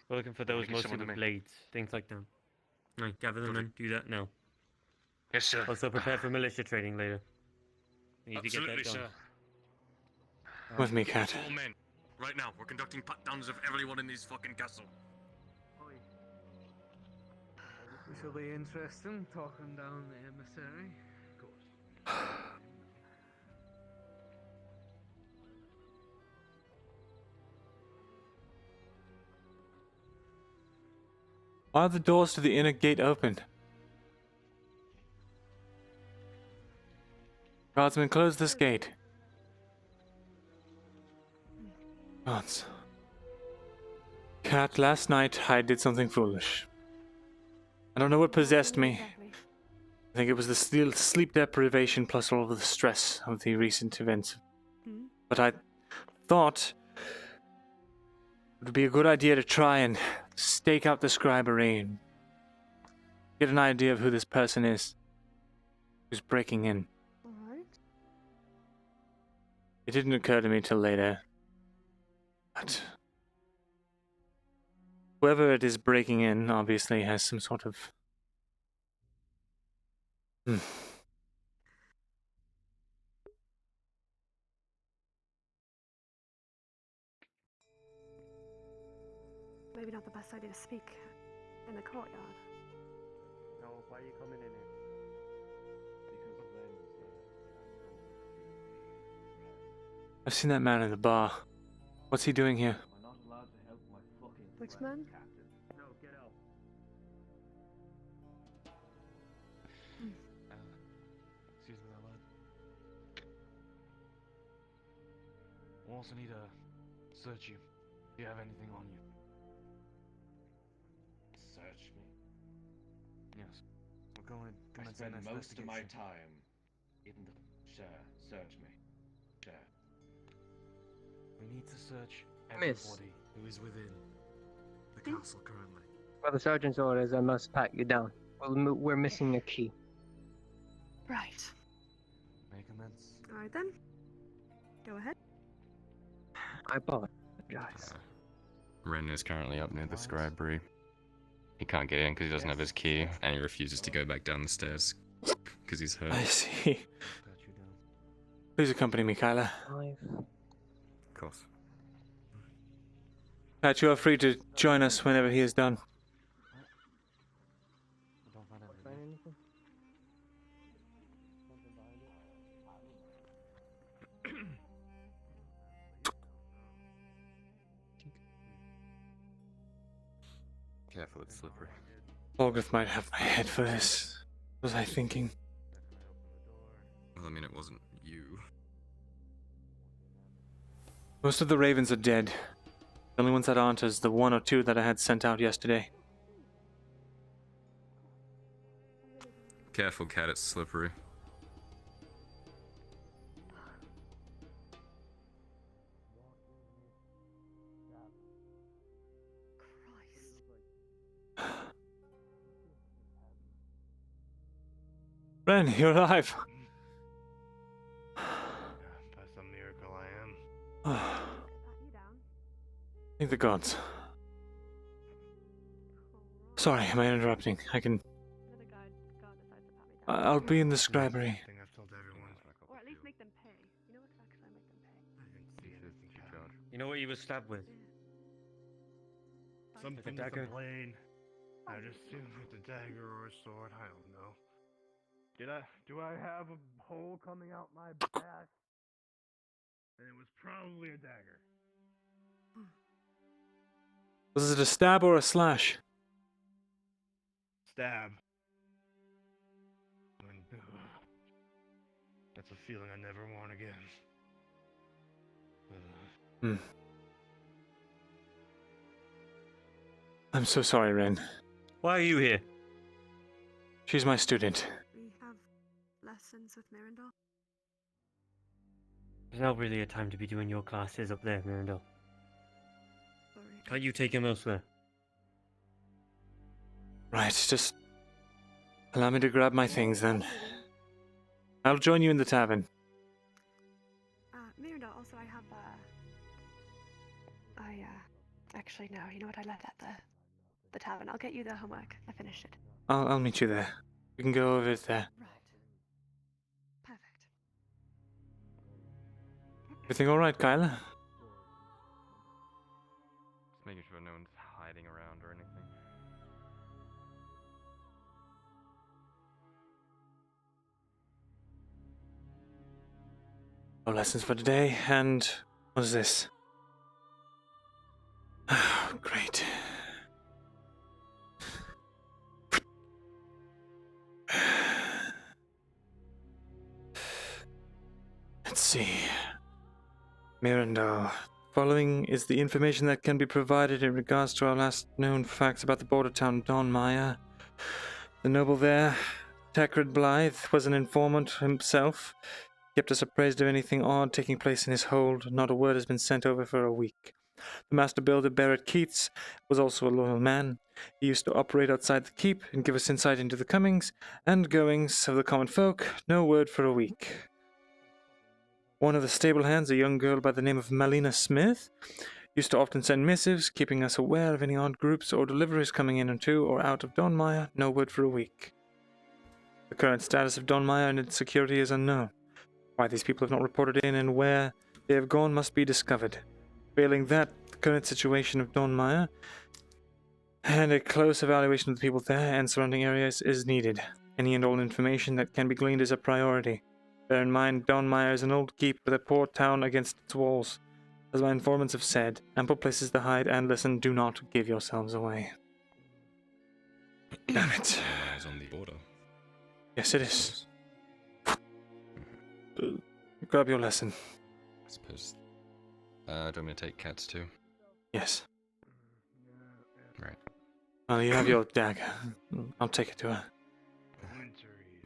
We're looking for those Looking mostly someone with to blades, things like that. Right, gather them and do that now. Yes, sir. Also prepare for militia training later. We need Absolutely, to get that done. sir. With me, Cat. 4 men. Right now, we're conducting pat-downs of everyone in this fucking castle. This will be interesting, talking down the emissary. Good. Why are the doors to the inner gate open? Guardsmen, close this gate. Gods. Cat, last night I did something foolish. I don't know what possessed me. I think it was the sleep deprivation plus all of the stress of the recent events. But I thought it would be a good idea to try and stake out the scribery and get an idea of who this person is who's breaking in. Alright. It didn't occur to me till later. But whoever it is breaking in obviously has some sort of... Maybe not the best idea to speak in the courtyard. No, why are you coming in here? I've seen that man in the bar. What's he doing here? Which man? No, get out. Excuse me, my lad. We also need to search you. Do you have anything on you? Search me? Yes. We're going to I commence spend an most of my investigation. time in the... Sure, search me. Sure. We need to search Miss. everybody who is within the castle currently. By the sergeant's orders, I must pat you down. We're missing a key. Right. Make amends. Alright then. Go ahead. I apologize. Ren is currently up near the scribery. He can't get in because he doesn't have his key, and he refuses to go back down the stairs because he's hurt. I see. Please accompany me, Kyla. Of course. Pat, you are free to join us whenever he is done. Careful, it's slippery. Olgrith might have my head for this. What was I thinking? Well, I mean, it wasn't you. Most of the ravens are dead. The only ones that aren't is the 1 or 2 that I had sent out yesterday. Careful, cat, it's slippery. Ren, you're alive. By some miracle I am. Thank the gods. Sorry, am I interrupting? I can... I'll be in the scribery. Or at least make them pay. You know what? Actually, make them pay. You know what he was stabbed with? Something with dagger. a blade. I'd assume with a dagger or a sword. I don't know. Do I have a hole coming out my back? And it was probably a dagger. Was it a stab or a slash? Stab. That's a feeling I never want again. I'm so sorry, Ren. Why are you here? She's my student. We have less lessons with Myrindal? There's not really a time to be doing your classes up there, Myrindal. Sorry. Can't you take him elsewhere? Right, just allow me to grab my things then. I'll join you in the tavern. Myrindal, also I have, actually no, you know what, I left at the tavern. I'll get you the homework. I finished it. I'll meet you there. We can go over it there. Perfect. Everything all right, Kyla? Just making sure no one's hiding around or anything. No lessons for today, and what is this? Oh, great. Let's see. Myrindal. Following is the information that can be provided in regards to our last known facts about the border town Donmire. The noble there, Takrid Blythe, was an informant himself. Kept us appraised of anything odd taking place in his hold. Not a word has been sent over for a week. The master builder, Barrett Keats, was also a loyal man. He used to operate outside the keep and give us insight into the comings and goings of the common folk. No word for a week. One of the stable hands, a young girl by the name of Malina Smith, used to often send missives, keeping us aware of any odd groups or deliveries coming in into or out of Donmire. No word for a week. The current status of Donmire and its security is unknown. Why these people have not reported in and where they have gone must be discovered. Failing that, the current situation of Donmire and a close evaluation of the people there and surrounding areas is needed. Any and all information that can be gleaned is a priority. Bear in mind, Donmire is an old keep with a poor town against its walls. As my informants have said, ample places to hide and listen. Do not give yourselves away. Damn it. Is on the border. Yes, it is. Grab your lesson. I suppose. Do you want me to take cats too? Yes. Right. Oh, you have your dagger. I'll take it to her.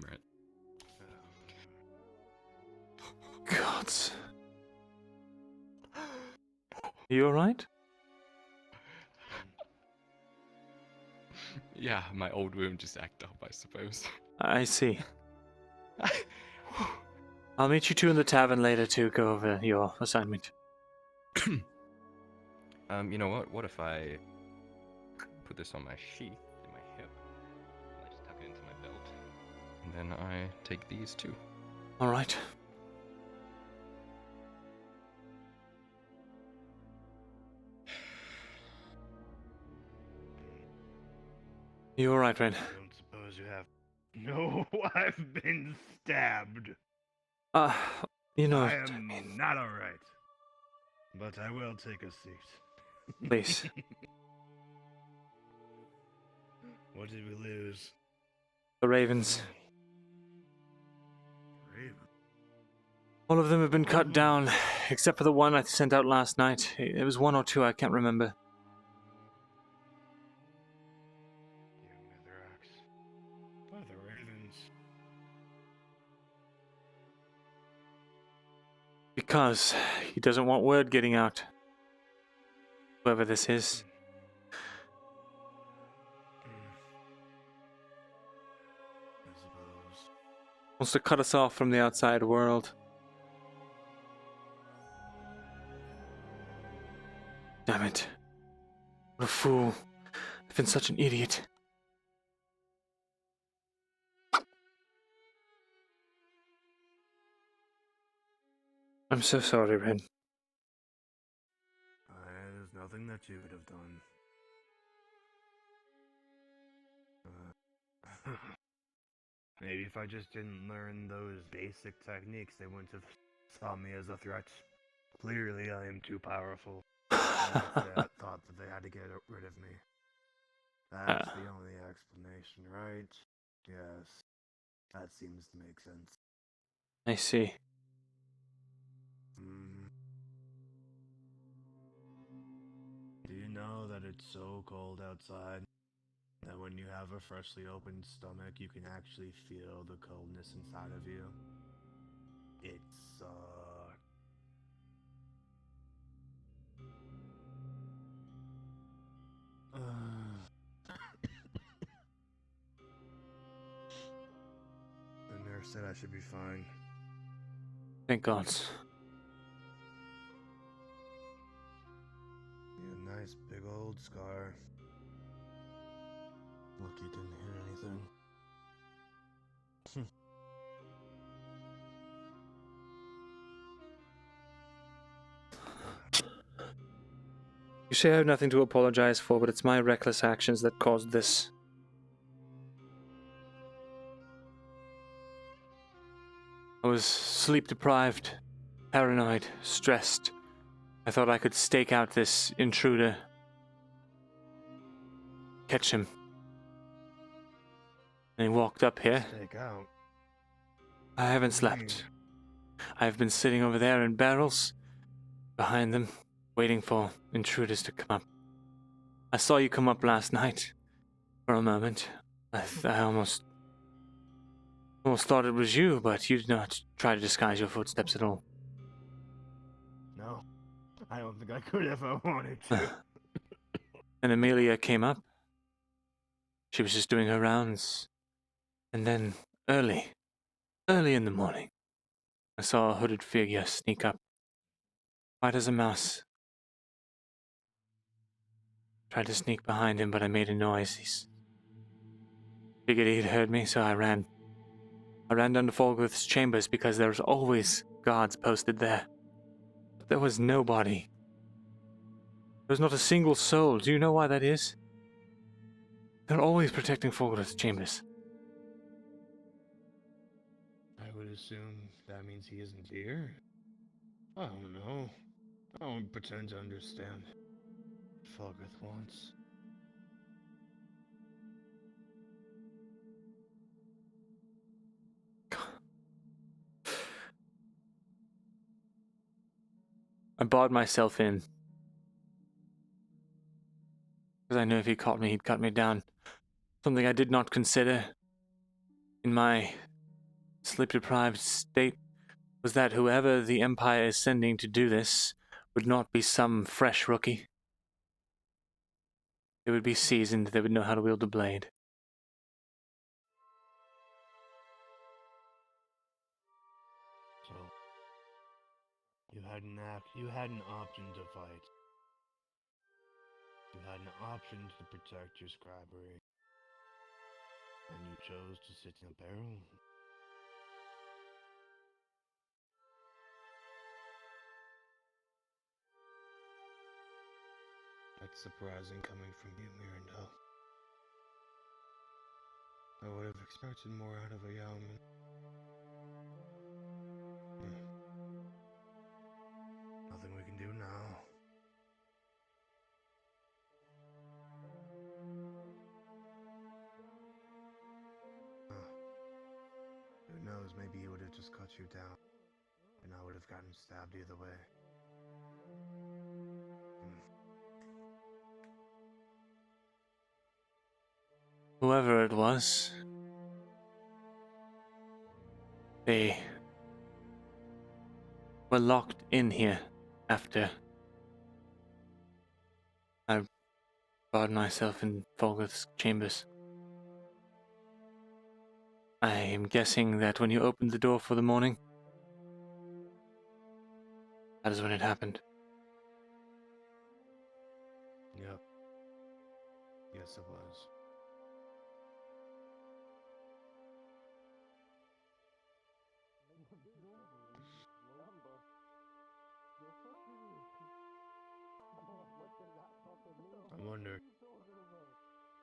Right. Gods. You alright? Yeah, my old wound just acted up, I suppose. I see. I'll meet you two in the tavern later to go over your assignment. You know what? What if I put this on my sheath in my hip? I just tuck it into my belt, and then I take these too. All right. You all right, Ren? I don't suppose you have. No, I've been stabbed. You know. I am not all right, but I will take a seat. Please. What did we lose? The Ravens. Raven. All of them have been cut down, except for the one I sent out last night. It was one or two, I can't remember. Why the Ravens? Because he doesn't want word getting out. Whoever this is. I suppose. Wants to cut us off from the outside world. Damn it. What a fool. I've been such an idiot. I'm so sorry, Ren. There's nothing that you could have done. Maybe if I just didn't learn those basic techniques, they wouldn't have saw me as a threat. Clearly, I am too powerful. And they thought that they had to get rid of me. That's the only explanation, right? Yes. That seems to make sense. I see. Do you know that it's so cold outside? That when you have a freshly opened stomach, you can actually feel the coldness inside of you. It sucks. The nurse said I should be fine. Thank God. A nice big old scar. Lucky didn't hear anything. You say I have nothing to apologize for, but it's my reckless actions that caused this. I was sleep deprived, paranoid, stressed. I thought I could stake out this intruder. Catch him. And he walked up here. Stake out. I haven't slept. I've been sitting over there in barrels, behind them, waiting for intruders to come up. I saw you come up last night, for a moment. I almost thought it was you, but you did not try to disguise your footsteps at all. No, I don't think I could if I wanted to. And Amelia came up. She was just doing her rounds. And then, early in the morning, I saw a hooded figure sneak up, white as a mouse. Tried to sneak behind him, but I made a noise. He figured he'd heard me, so I ran. I ran down to Falgwith's chambers because there's always guards posted there. But there was nobody. There was not a single soul. Do you know why that is? They're always protecting Falgwith's chambers. I would assume that means he isn't here. I don't know. I don't pretend to understand. Falgwith wants. I barred myself in. Because I knew if he caught me, he'd cut me down. Something I did not consider in my sleep-deprived state was that whoever the Empire is sending to do this would not be some fresh rookie. They would be seasoned, they would know how to wield a blade. So, you had an option to fight. You had an option to protect your scribery. And you chose to sit in a barrel. That's surprising coming from you, Myrindal. I would have expected more out of a Yeoman. Nothing we can do now. Who knows, maybe he would have just cut you down, and I would have gotten stabbed either way. Whoever it was, they were locked in here after I barred myself in Falgwith's chambers. I am guessing that when you opened the door for the morning, that is when it happened. Yep. Yes, it was.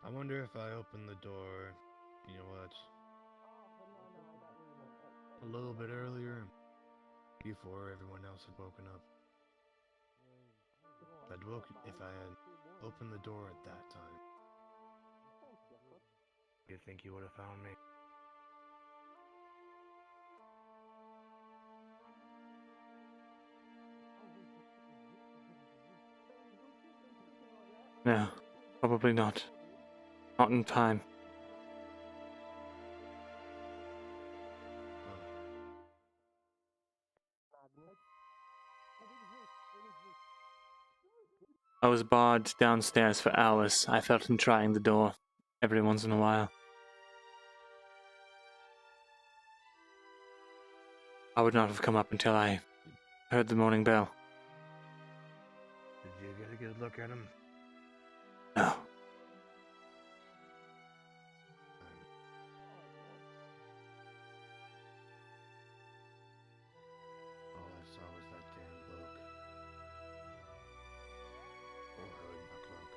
I wonder if I open the door, you know what, a little bit earlier, before everyone else had woken up. If I had opened the door at that time, you think you would have found me? No, probably not. Not in time. I was barred downstairs for hours. I felt him trying the door every once in a while. I would not have come up until I heard the morning bell. Did you get a good look at him? No. All I saw was that damn bloke. Or hood, not cloak.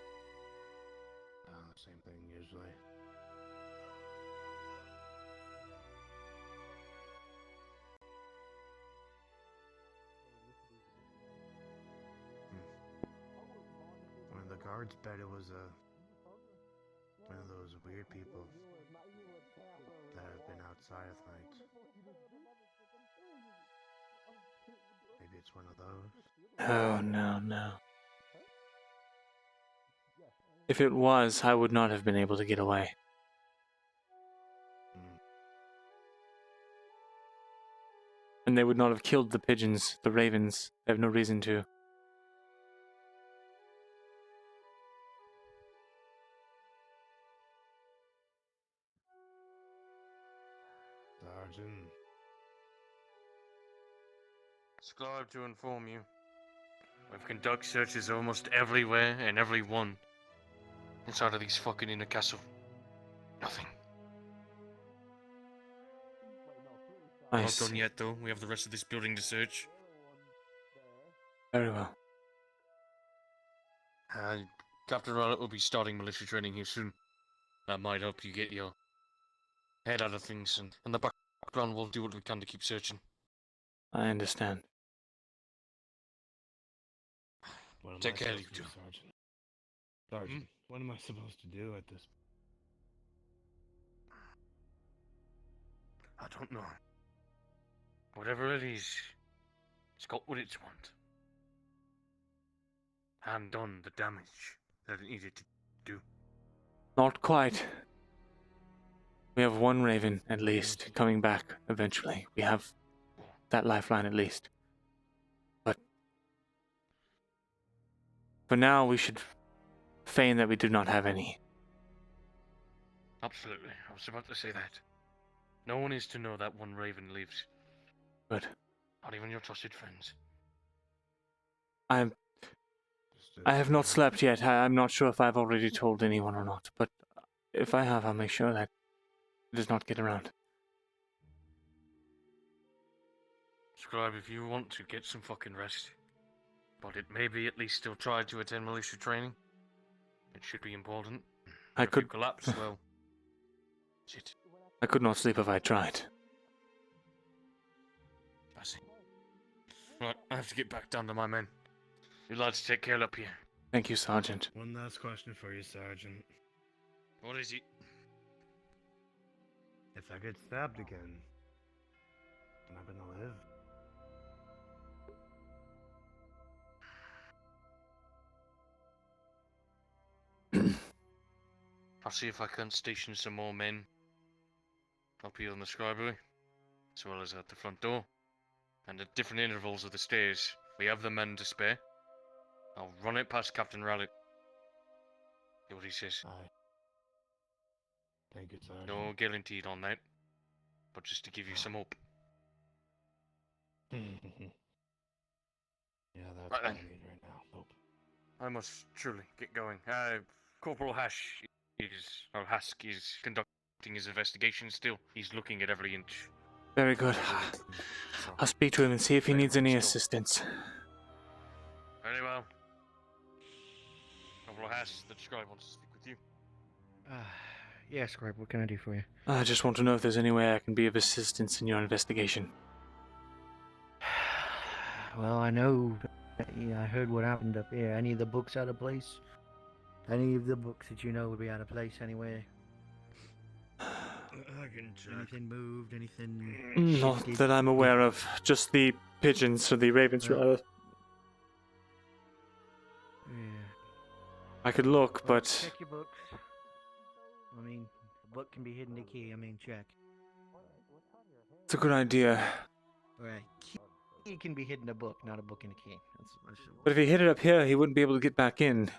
Same thing usually. One of the guards bet it was one of those weird people that have been outside at night. Maybe it's one of those. Oh, no, no. If it was, I would not have been able to get away. And they would not have killed the pigeons, the ravens. They have no reason to. Sergeant. Scribe to inform you. We've conducted searches almost everywhere and everyone inside of these fucking inner castle. Nothing. I Not see. done yet, though. We have the rest of this building to search. Very well. Captain Rowlett will be starting militia training here soon. That might help you get your head out of things, and in the background we'll do what we can to keep searching. I understand. Take care, you two. Sergeant. Sergeant, what am I supposed to do at this? I don't know. Whatever it is, it's got what it's want. And done the damage that it needed to do. Not quite. We have one raven, at least, coming back eventually. We have that lifeline, at least. But for now, we should feign that we do not have any. Absolutely. I was about to say that. No one is to know that one raven lives. Good. Not even your trusted friends. I have not slept yet. I'm not sure if I've already told anyone or not, but if I have, I'll make sure that it does not get around. Scribe, if you want to, get some fucking rest. But it may be at least still try to attend militia training. It should be important. I If could you collapse, well, shit. I could not sleep if I tried. I see. Right, I have to get back down to my men. You lads take care up here. Thank you, Sergeant. One last question for you, Sergeant. What is it? If I get stabbed again, am I gonna live? I'll see if I can station some more men up here in the scribery, as well as at the front door, and at different intervals of the stairs. We have the men to spare. I'll run it past Captain Rowlett. See what he says. Aye. Thank you, Sergeant. No guaranteed on that, but just to give you some hope. Yeah, that's Right what I then. need right now. Hope. I must truly get going. Corporal Hash Hask is conducting his investigation still. He's looking at every inch. Very good. I'll speak to him and see if he needs any assistance. Very well. Corporal Hash, the scribe wants to speak with you. Yeah, Scribe, what can I do for you? I just want to know if there's any way I can be of assistance in your investigation. Well, I know. Yeah, I heard what happened up here. Any of the books out of place? Any of the books that you know would be out of place anyway? I can check. Anything moved? Anything? Not that I'm aware of. Just the pigeons, or the ravens, rather. Yeah. I could look, but Check your books. I mean, a book can be hidden a key. I mean, check. It's a good idea. Right. Key can be hidden a book, not a book in a key. That's But if he hid it up here, he wouldn't be able to get back in.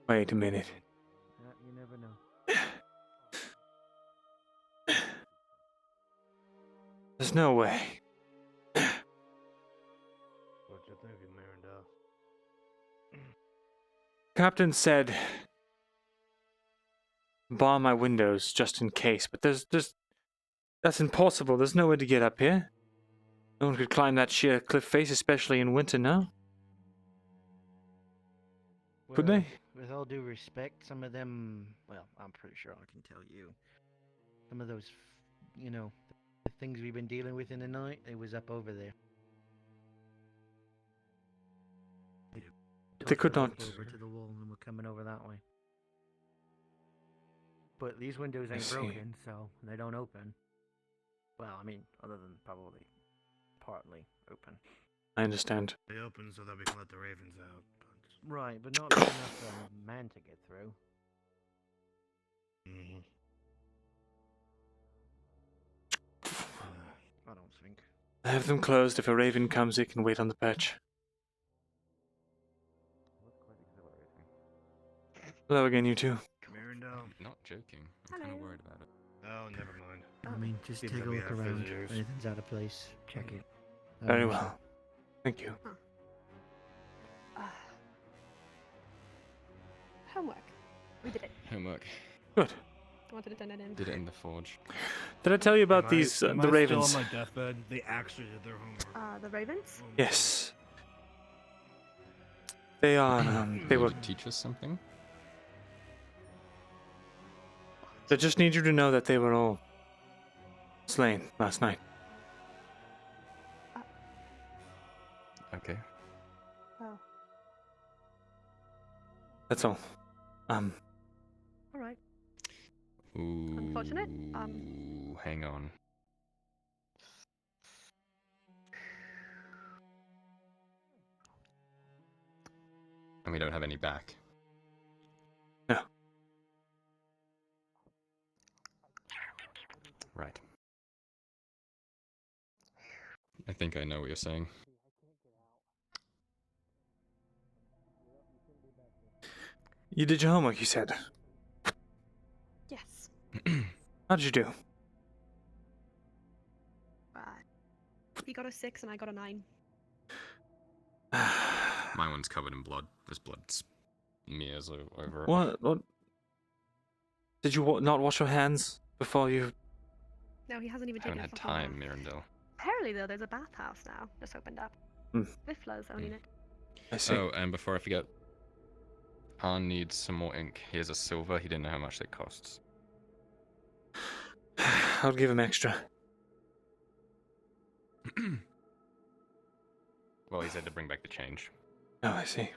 Wait a minute. you never know. There's no way. What you thinking, Myrindal? Captain said, bar my windows just in case, but that's impossible. There's no way to get up here. No one could climb that sheer cliff face, especially in winter, no? Could they? With all due respect, some of them, well, I'm pretty sure I can tell you. Some of those, you know, the things we've been dealing with in the night, it was up over there. They could not. Over to the wall, and we're coming over that way. But these windows I ain't see. broken, so they don't open. Well, I mean, other than probably partly open. I understand. They open so that we can let the ravens out. Right, but not big enough for a man to get through. I don't think. I have them closed. If a raven comes, it can wait on the perch. Hello again, you two. Myrindal? Not joking. I'm kind of worried about it. Oh, never mind. I mean, just Seems take a that we look have around. visitors. If anything's out of place, check it. Very well. Thank you. Homework. We did it. Homework. Good. I wanted to turn it in. Did it in the forge. Did I tell you about Am these, am the I ravens? Still on my deathbed. They actually did their homework. The ravens? Yes. They are, they were... Did it teach us something? I just need you to know that they were all slain last night. Okay. Oh. That's all. All right. Ooh. Unfortunate. Hang on. And we don't have any back. No. Right. I think I know what you're saying. You did your homework, you said. Yes. How did you do? He got a 6 and I got a 9. My one's covered in blood. There's blood smears over it. What? Did you not wash your hands before you... No, he hasn't even I haven't taken had a fucking time, bath. Myrindal. Apparently, though, there's a bathhouse now. Just opened up. With flows owning it. I see. Oh, and before I forget, Han needs some more ink. Here's a silver. He didn't know how much it costs. I'll give him extra. Well, he said to bring back the change. Oh, I see.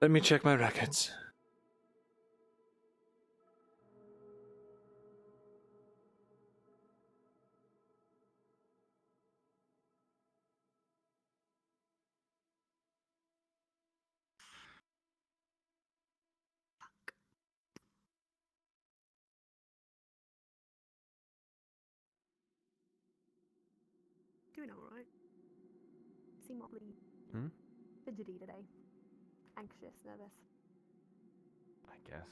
Let me check my records. Doing alright. Seem oddly fidgety today. Anxious, nervous. I guess.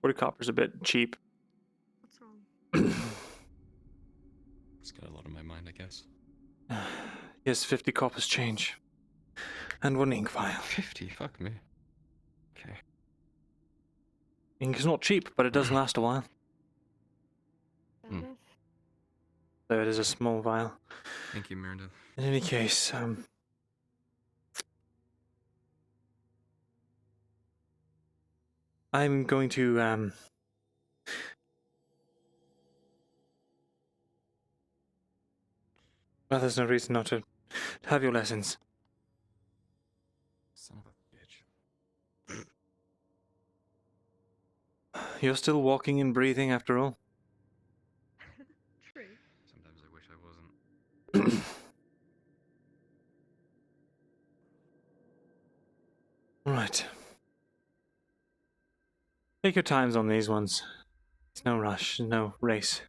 40 copper's a bit cheap. What's wrong? Just got a lot on my mind, I guess. Yes, 50 coppers change. And one ink vial. 50? Fuck me. Okay. Ink is not cheap, but it does last a while. So it is a small vial. Thank you, Myrindal. In any case, I'm going to, well, there's no reason not to have your lessons. Son of a bitch. You're still walking and breathing after all? True. Sometimes I wish I wasn't. Right. Take your times on these ones. It's no rush, no race.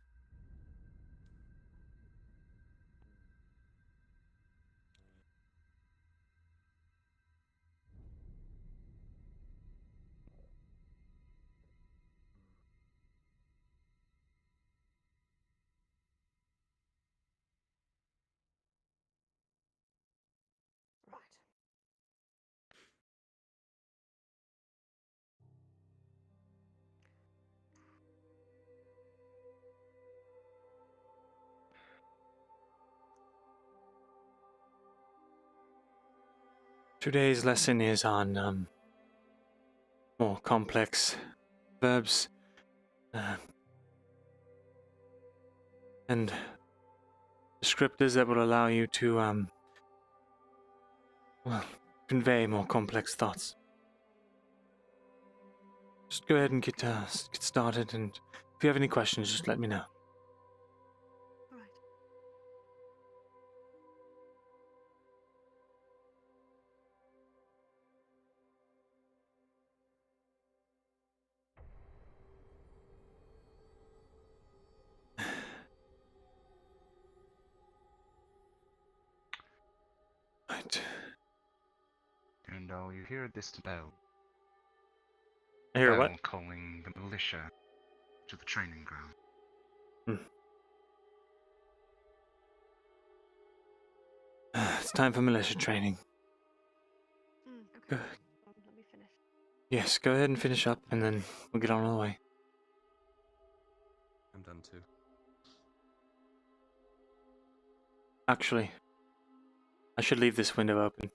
Today's lesson is on more complex verbs and descriptors that will allow you to well, convey more complex thoughts. Just go ahead and get started, and if you have any questions, just let me know. Right. And you hear a distant bell. I hear Bell what? calling the militia to the training ground. It's time for militia training. Okay. Let me finish. Yes, go ahead and finish up, and then we'll get on our way. I'm done too. Actually, I should leave this window open.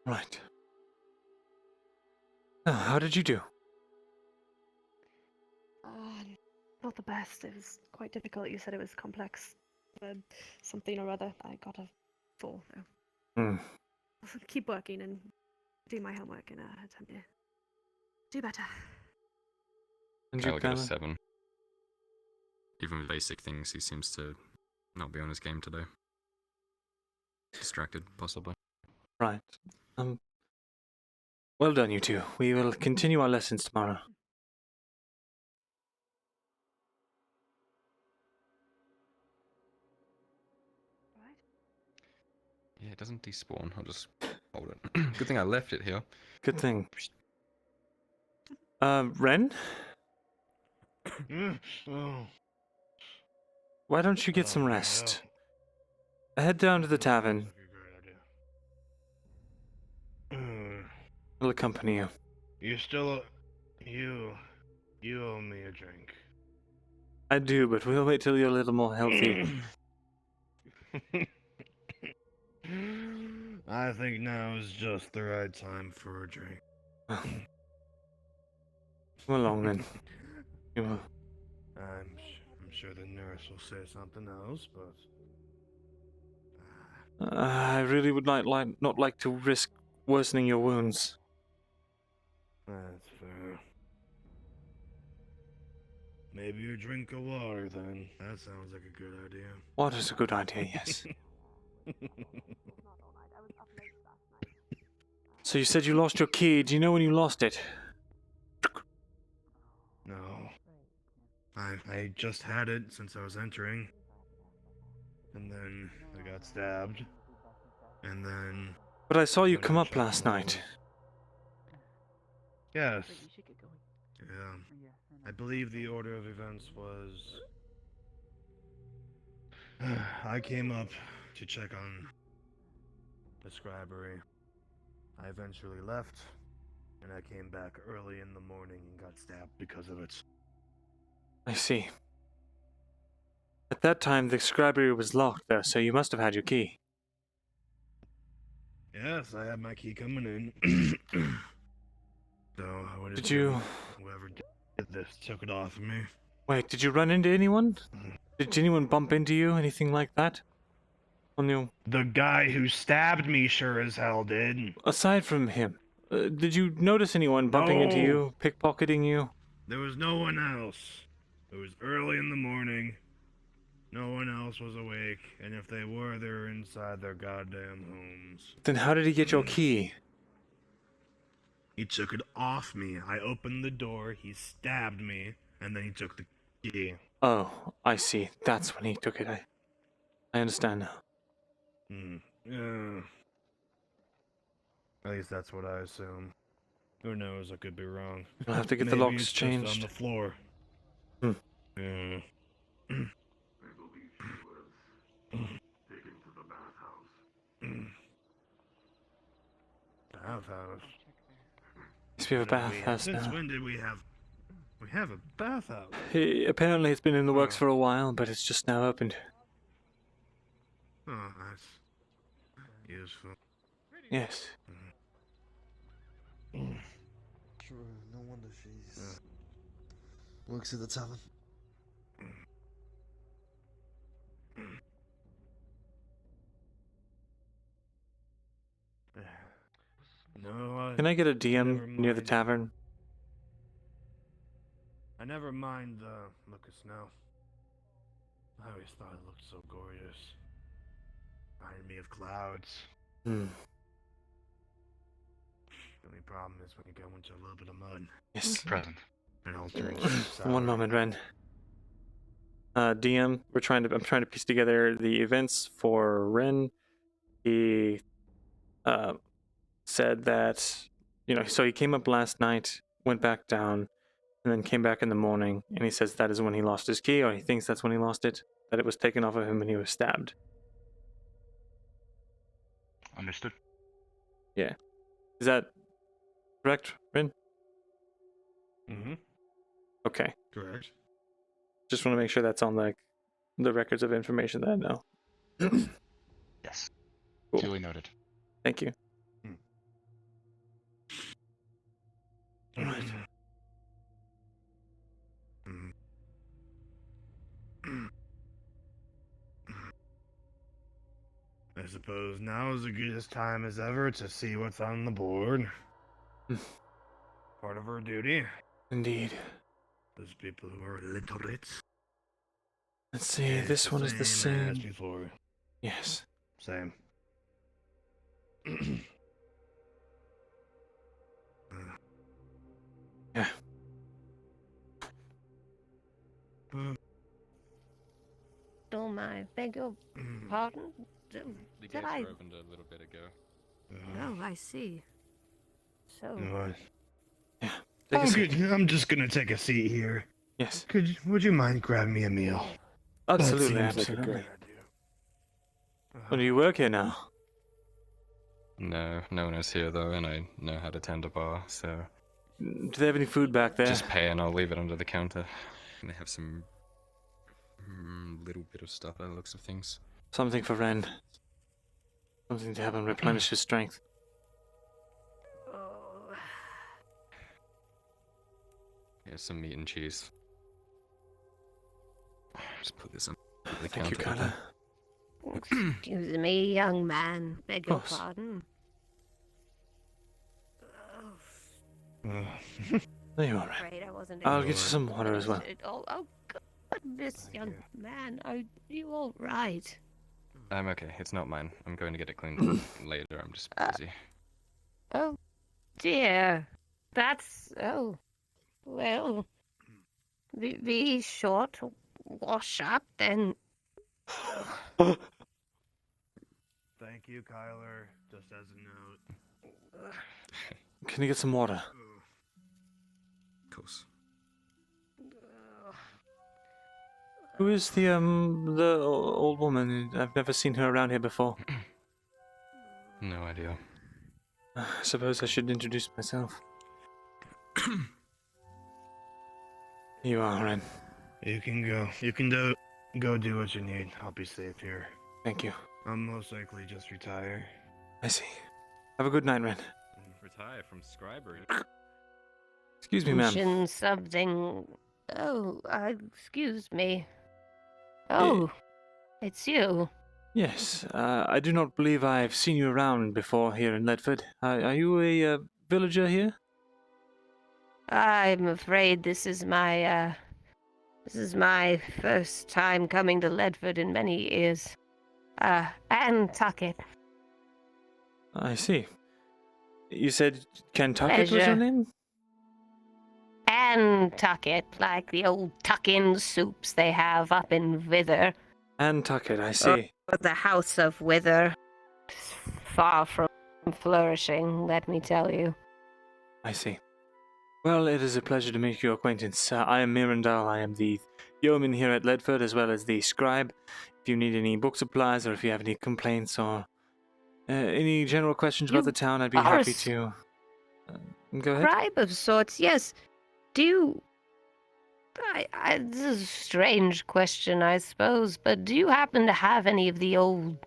Right. Now, how did you do? Not the best. It was quite difficult. You said it was complex. Something or other. I got a 4 though. I'll keep working and do my homework and attempt to do better. And I'll get a 7. Even with basic things, he seems to not be on his game today. Distracted, possibly. Right. Well done, you two. We will continue our lessons tomorrow. Yeah, it doesn't despawn. I'll just hold it. Good thing I left it here. Good thing. Ren? Why don't you get some rest? Head down to the tavern. I'll accompany you. You still, you owe me a drink. I do, but we'll wait till you're a little more healthy. I think now is just the right time for a drink. Come along then. You will. I'm sure the nurse will say something else, but I really would not like to risk worsening your wounds. that's fair. Maybe you drink of water then. That sounds like a good idea. Water's a good idea, yes. So you said you lost your key. Do you know when you lost it? No. I just had it since I was entering. And then I got stabbed. And then... But I saw you come up last night. Yes. Yeah. I believe the order of events was... I came up to check on the scribery. I eventually left, and I came back early in the morning and got stabbed because of it. I see. At that time, the scribery was locked, though, so you must have had your key. Yes, I had my key coming in. So I would Did you... Whoever did this took it off of me. Wait, did you run into anyone? Did anyone bump into you? Anything like that? On your... The guy who stabbed me sure as hell did. Aside from him, did you notice anyone bumping into No. you, pickpocketing you? There was no one else. It was early in the morning. No one else was awake, and if they were, they were inside their goddamn homes. Then how did he get your key? He took it off me. I opened the door, he stabbed me, and then he took the key. Oh, I see. That's when he took it. I understand now. Yeah. At least that's what I assume. Who knows? I could be wrong. I'll have to get the Maybe locks it's just changed. on the floor. Hmm. Yeah. Taken to the bathhouse. Bathhouse. Yes, we have a bathhouse Since now. when did we have? We have a bathhouse. Apparently, it's been in the works for a while, but it's just now opened. Oh, that's useful. Yes. True. No wonder she's works at the tavern. No, Can I get a DM near the tavern? I never mind the look of snow. I always thought it looked so gorgeous. Reminded me of clouds. Hmm. The only problem is when you go into a little bit of mud. Yes. Present. It all turns sour. One moment, Ren. DM, I'm trying to piece together the events for Ren. He said that, so he came up last night, went back down, and then came back in the morning, and he says that is when he lost his key, or he thinks that's when he lost it, that it was taken off of him and he was stabbed. Understood. Yeah. Is that correct, Rin? Mm-hmm. Okay. Correct. Just want to make sure that's on the records of information that I know. Yes. Cool. Duly noted. Thank you. Alright. I suppose now is as good a time as ever to see what's on the board. Part of our duty. Indeed. Those people who are illiterate. Let's see, this one is the As same. before. Yes. Same. Yeah. Oh my, beg your pardon? The Did gates I? were opened a little bit ago. Oh, I see. So. You know what? Yeah. Oh, good. I'm just gonna take a seat here. Yes. Would you mind grabbing me a meal? Absolutely, That seems absolutely. Like a great idea. Well, do you work here now? No, no one is here though, and I know how to tend a bar, so. Do they have any food back there? Just pay and I'll leave it under the counter. And they have some little bit of stuff by the looks of things. Something for Ren. Something to help him replenish his strength. Here's some meat and cheese. Just put this on the Thank you, counter. Carla. Excuse me, young man. Beg your course. pardon. There you are, Ren. Afraid I wasn't I'll able get you to some water as well. finish it all. Oh, goodness, young man. Are you all right? I'm okay, it's not mine. I'm going to get it cleaned later, I'm just busy. Oh, dear. That's... Oh. Well. Be sure to wash up, then. Thank you, Kyler. Just as a note. Can you get some water? Of course. Who is the old woman? I've never seen her around here before. No idea. I suppose I should introduce myself. You are, Ren. You can go. You can go do what you need. I'll be safe here. Thank you. I'll most likely just retire. I see. Have a good night, Ren. Retire from scribery. Excuse me, ma'am. Mention something. Oh, excuse me. Oh, it's you. Yes, I do not believe I've seen you around before here in Ledford. Are you a villager here? I'm afraid this is my This is my first time coming to Ledford in many years. Nantucket. I see. You said Kentucket was your Pleasure. name? Nantucket, like the old tuck-in soups they have up in Wither. Nantucket, I see. The House of Wither. Far from flourishing, let me tell you. I see. Well, it is a pleasure to make your acquaintance. I am Myrindal. I am the yeoman here at Ledford, as well as the scribe. If you need any book supplies, or if you have any complaints, or any general questions about the town, I'd be happy to. Go ahead. Scribe of sorts, yes. Do you... this is a strange question, I suppose, but do you happen to have any of the old...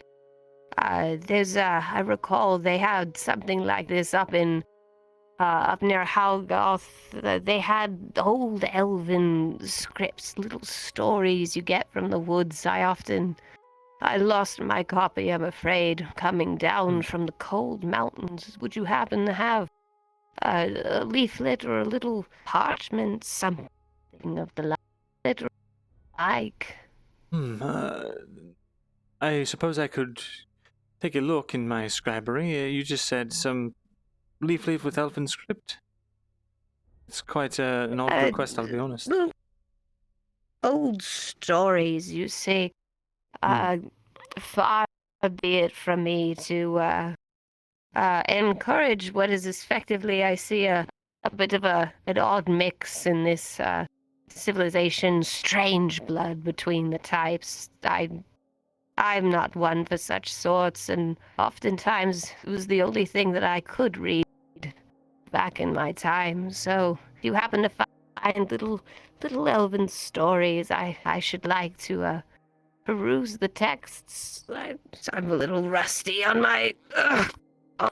I recall they had something like this up near Halgoth. They had old Elven scripts, little stories you get from the woods. I lost my copy, I'm afraid, coming down from the cold mountains. Would you happen to have a leaflet or a little parchment, something of the like? I suppose I could take a look in my scribery. You just said some leaflet with elven script. It's quite an odd request, I'll be honest. Old stories, you see. Far be it from me to encourage what is effectively, I see, a bit of an odd mix in this civilization, strange blood between the types. I'm not one for such sorts, and oftentimes it was the only thing that I could read back in my time. So if you happen to find little elven stories, I should like to peruse the texts. I'm a little rusty on my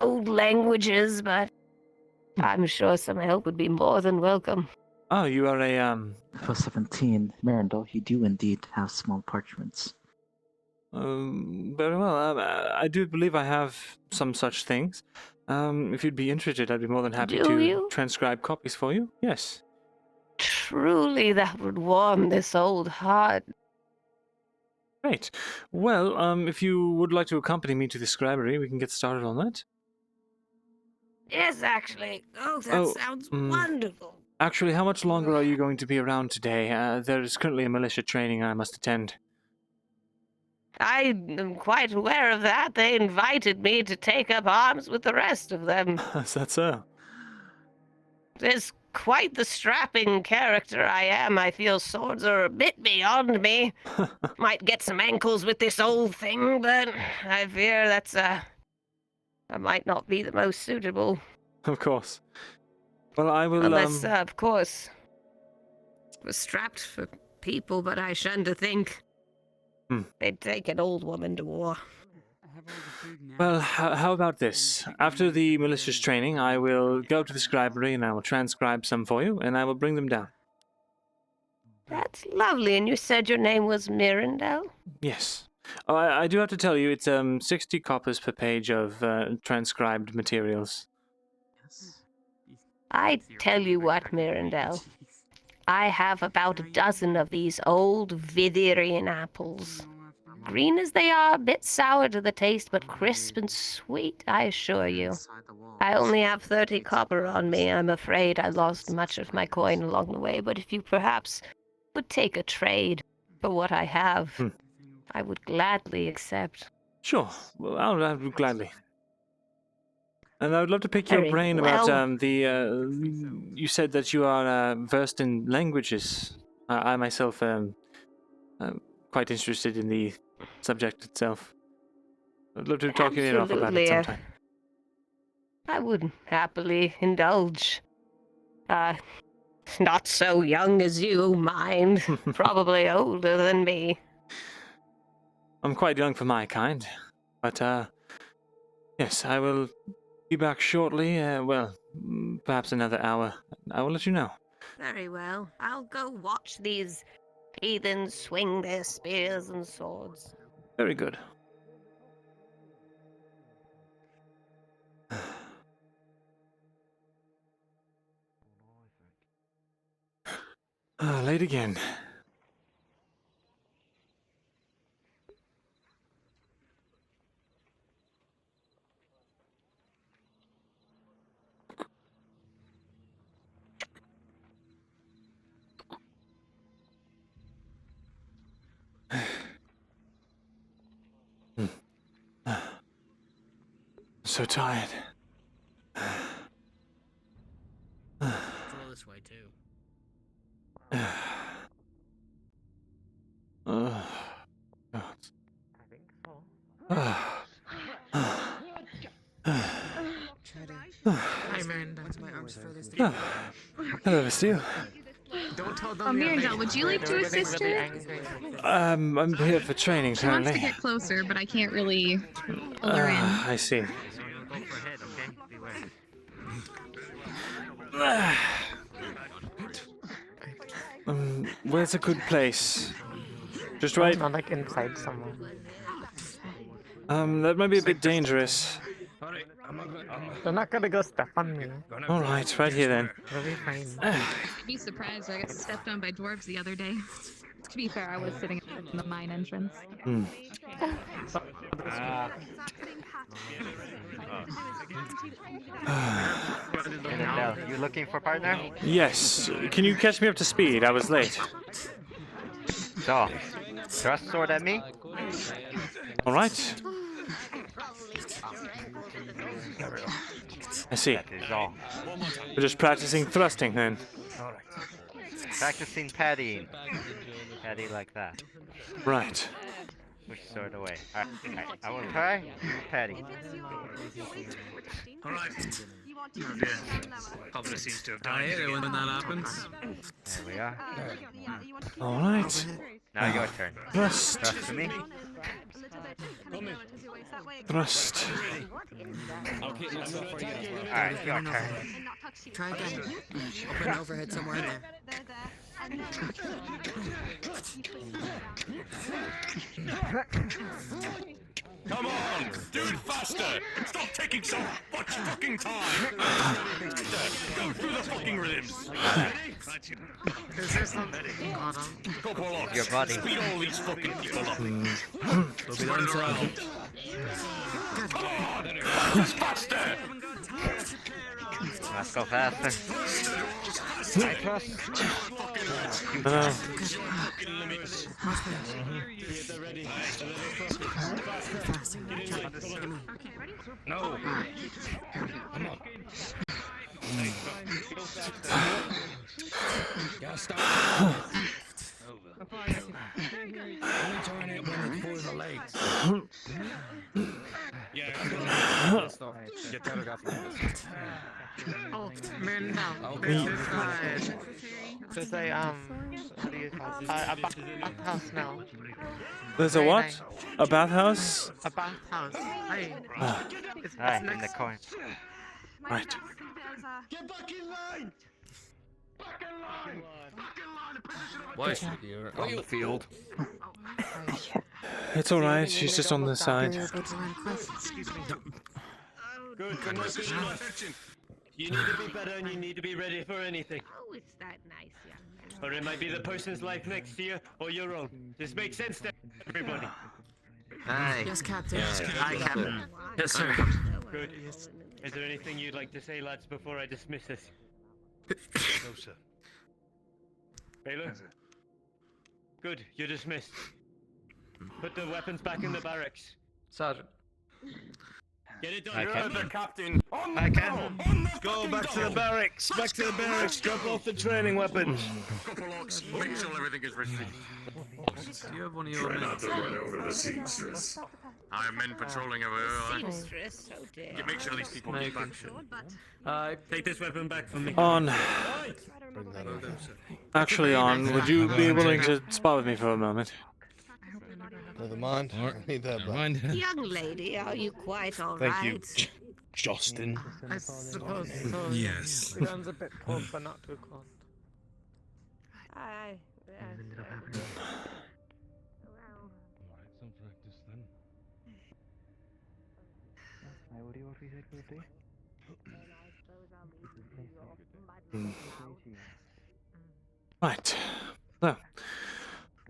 old languages, but I'm sure some help would be more than welcome. Oh, you are a For 17, Myrindal, you do indeed have small parchments. Very well. I do believe I have some such things. If you'd be interested, I'd be more than happy to transcribe copies for you. Yes. Truly, that would warm this old heart. Great. Well, if you would like to accompany me to the scribery, we can get started on that. Yes, actually. Oh, that sounds wonderful. Actually, how much longer are you going to be around today? There is currently a militia training I must attend. I am quite aware of that. They invited me to take up arms with the rest of them. Is that so? There's quite the strapping character I am. I feel swords are a bit beyond me. Might get some ankles with this old thing, but I fear that might not be the most suitable. Of course. Well, I will... Unless, of course, it was strapped for people, but I shun to think they'd take an old woman to war. Well, how about this? After the militia's training, I will go to the scribery and I will transcribe some for you, and I will bring them down. That's lovely, and you said your name was Myrindal? Yes. Oh, I do have to tell you, it's 60 coppers per page of transcribed materials. I tell you what, Myrindal. I have about a dozen of these old Vidirian apples. Green as they are, a bit sour to the taste, but crisp and sweet, I assure you. I only have 30 copper on me. I'm afraid I lost much of my coin along the way, but if you perhaps would take a trade for what I have, I would gladly accept. Sure, well, I'll gladly. And I would love to pick your brain about you said that you are versed in languages. I myself am quite interested in the subject itself. I'd love to talk your ear off about it sometime. I would happily indulge. Not so young as you, mind. Probably older than me. I'm quite young for my kind. But, yes, I will be back shortly. Well, perhaps another hour. I will let you know. Very well. I'll go watch these heathens swing their spears and swords. Very good. Late again. so tired. Control this way too. God. Hi, Myrindal. My arms furthest away. Hello, Steel. Don't tell them. Oh, Myrindal, would you like to assist her? I'm here for training She wants to currently. get closer, but I can't really pull her in. I see. Where's a good place? Just right. Not like inside somewhere. That might be a bit dangerous. They're not gonna go step on me. All right, right here then. We'll be fine. I'd be surprised. I got stepped on by dwarves the other day. To be fair, I was sitting in the mine entrance. Myrindal, you looking for partner? Yes. Can you catch me up to speed? I was late. So, thrust sword at me. All right. I see. That is all. We're just practicing thrusting then. Alright. Practicing paddying. Paddy like that. Right. Push sword away. Alright, I will try. Paddy. Alright. Probably seems to have I died. hate it when that happens. There we are. All right. Now your turn. Thrust. Thrust to me. Thrust. Alright, your turn. Try again. Open an overhead somewhere in there. Come on, do it faster! Stop taking so much fucking time! Go through the fucking rhythms! Is there something? Couple off. Your body. Speed all these fucking people up. Spread around. Come on! Just faster! Let's go faster. I trust. No. Come on. Gotta stop. Only turn it when it's pulling the legs. Yeah. Get that off. Oh, Myrindal. Okay. There's a what do you call it? A bathhouse now. There's a Very what? nice. A bathhouse? A bathhouse. Hey. It's Alright, in next. the corner. Right. Get back in line! Back in line! Back in line! Why is she here on the field? It's all right. She's just on the side. Good, good enough. You need to be better and you need to be ready for anything. Oh, it's that nice, young man. Or it might be the person's life next to you or your own. This makes sense to everybody. Aye. Yes, Captain. Aye, Captain. Yes, sir. Good. Is there anything you'd like to say, lads, before I dismiss this? No, sir. Baylor? Good, you're dismissed. Put the weapons back in the barracks. Sergeant. Get it done. I You're can. the captain. On the I go! can. On the Go fucking back to go! the barracks. Back to the barracks. Drop off the training weapons. Couple locks. Make sure everything is ready. Do you have one of your men? I have men patrolling over here. Seamstress, oh dear. You make sure these people get back. Take this weapon back from me. On. Actually, on. Would you be willing to spar with me for a moment? Never mind. I need that back. Young lady, are you quite all Thank right? you, Justin. I suppose so. Yes. The gun's a bit cold, but not too cold. Aye. Right. So,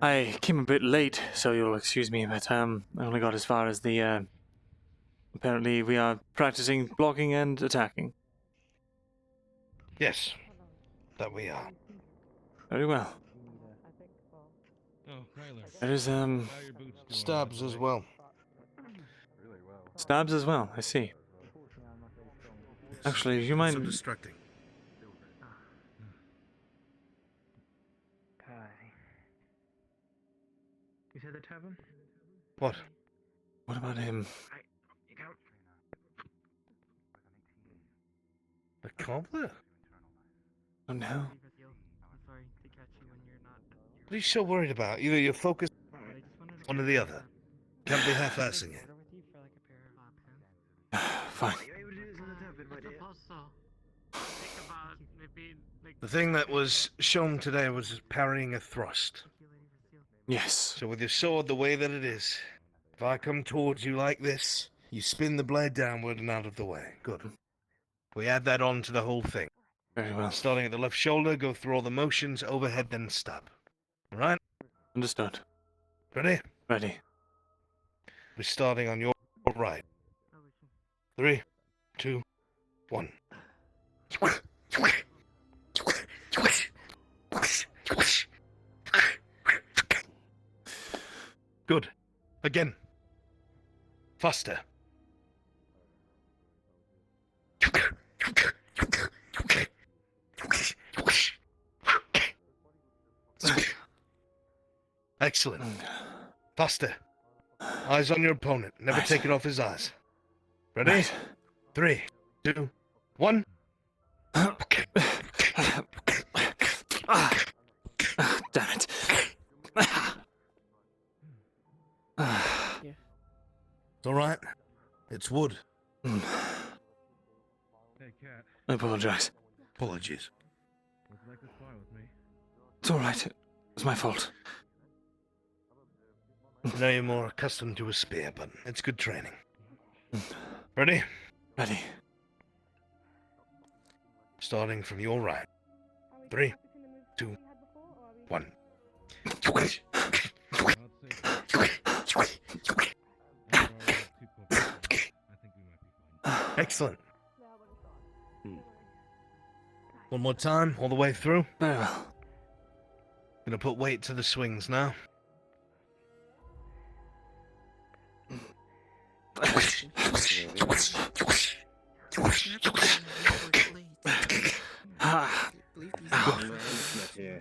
I came a bit late, so you'll excuse me, but I only got as far as the. Apparently, we are practicing blocking and attacking. Yes, that we are. Very well. There is Stabs as well. stabs as well. I see. Actually, do you So mind? distracting. You said the tavern? What? What about him? You go. The cobbler? Oh no. I'm sorry to catch you when you're not. What are you so worried about? Either you're focused one or the other. Can't be half-assing it. Fine. The thing that was shown today was parrying a thrust. Yes. So with your sword the way that it is, if I come towards you like this, you spin the blade downward and out of the way. Good. We add that on to the whole thing. Very well. Starting at the left shoulder, go through all the motions, overhead, then stab. Alright? Understood. Ready? Ready. We're starting on your right. 3, 2, 1. Good. Again. Faster. Excellent. Faster. Eyes on your opponent. Never take it off his eyes. Ready? Right. 3, 2, 1. Damn it. It's alright. It's wood. Hey, cat. I apologize. Apologies. Would you like to spar with me? It's alright. It was my fault. Now you're more accustomed to a spear, but it's good training. Ready? Ready. Starting from your right. 3, 2, 1. Excellent. One more time, all the way through. Very well. Gonna put weight to the swings now.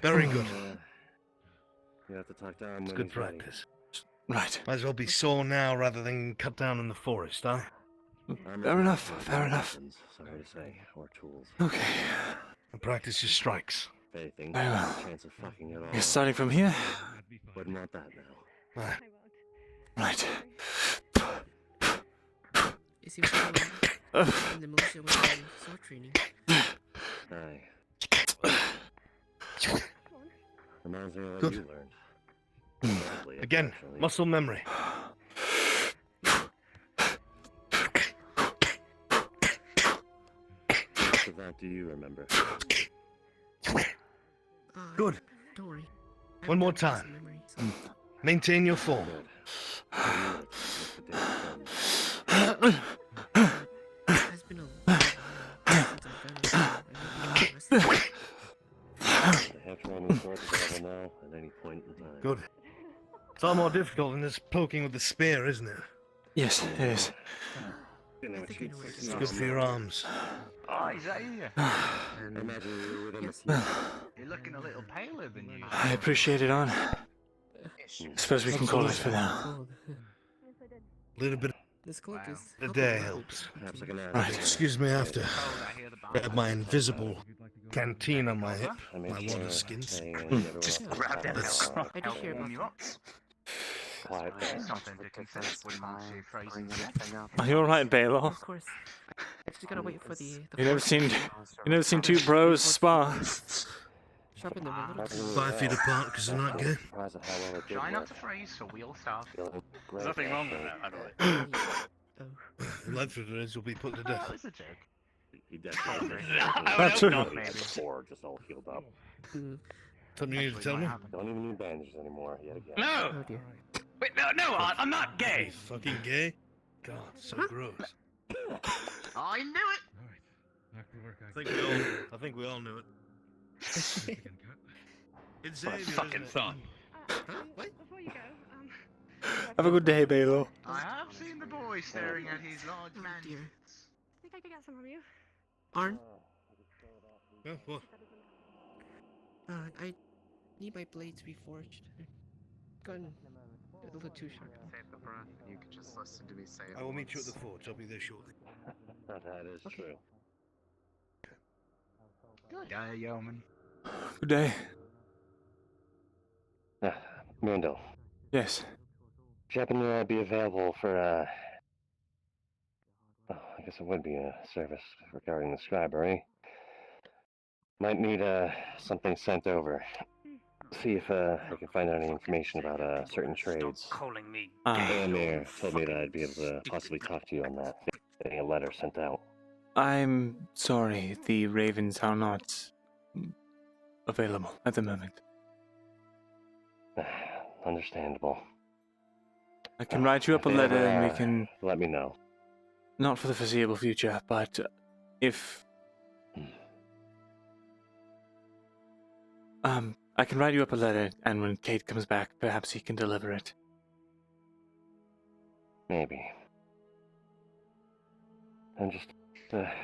Very good. You have to talk down. It's good practice. Right. Might as well be sore now rather than cut down in the forest, huh? Fair enough. Fair enough. Sorry to say, or tools. Okay. And practice your strikes. Anything, Very well. chance of fucking it all. You're starting from here? Wouldn't want that now. Right. It seems in the militia was doing sword training. Aye. Reminds me of what Good. you learned. Badly, Again, unfortunately. muscle memory. How much of that do you remember? Good. Don't worry. One more time. Maintain your form. It's been a while since I've done it. I have training swords available now at any point in time. Good. It's a lot more difficult than just poking with the spear, isn't it? Yes, it is. It's good for your arms. Oh, is that you? Imagine you were within a few. You're looking a little paler than usual. I appreciate it, On. I suppose we can call it for now. A little bit This cloak is a day helps. Perhaps I can add. Right. Excuse me after. I have my invisible canteen on my hip. I My made sure water skins. saying anything everyone Just else grab that was little I did hear about that. quiet. Something Dickie said when you phrasing Are you alright, Baylor? Of course. Just gotta wait for the You never seen two bros spar. sharpen them a little. 5 feet apart because they're not good. Surprised at how well it did Try not work. to freeze, so we'll start. Feeling great, There's nothing wrong with actually. that, by the way. Leatherheads will be put to Oh, death. it's a joke. He definitely Not true. before, just all healed up. Something you need to tell me? Don't even need bandages anymore yet again. No! Oh dear. Wait, no, I'm not gay! You fucking gay? God, so gross. I knew it! Back to work, I think we all knew it. It's Xavier, Fucking isn't it? thought. What? Before you go, Have a good day, Baylor. I have seen the boy staring at his large man. Dear. I think I could get some from you. Arn? Yeah, what? I need my blade to be forged. Gotten a little too sharp. Save the breath. You can just listen to me say it. I will meet you at the forge. I'll be there shortly. That is true. Yeah, yeoman. Good day. Myrindal. Yes. Would you happen to be available for, I guess it would be a service regarding the scribery. Might need, something sent over. See if, I can find out any information about, certain trades. Calling me Amir told me that I'd be able to possibly talk to you on that. Getting a letter sent out. I'm sorry, the ravens are not available at the moment. Understandable. I can write you up a If they letter ever, and we can... Let me know. Not for the foreseeable future, but if... I can write you up a letter, and when Kate comes back, perhaps he can deliver it. Maybe. I'm just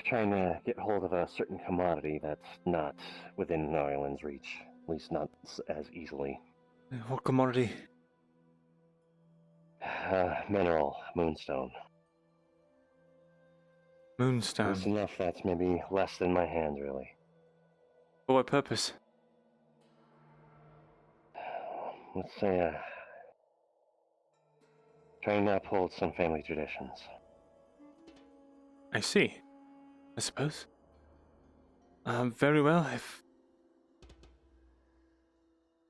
trying to get hold of a certain commodity that's not within Ireland's reach. At least not as easily. What commodity? Mineral, moonstone. Moonstone. It's enough that's maybe less than my hand, really. For what purpose? Let's say, trying to uphold some family traditions. I see. I suppose. Very well, if...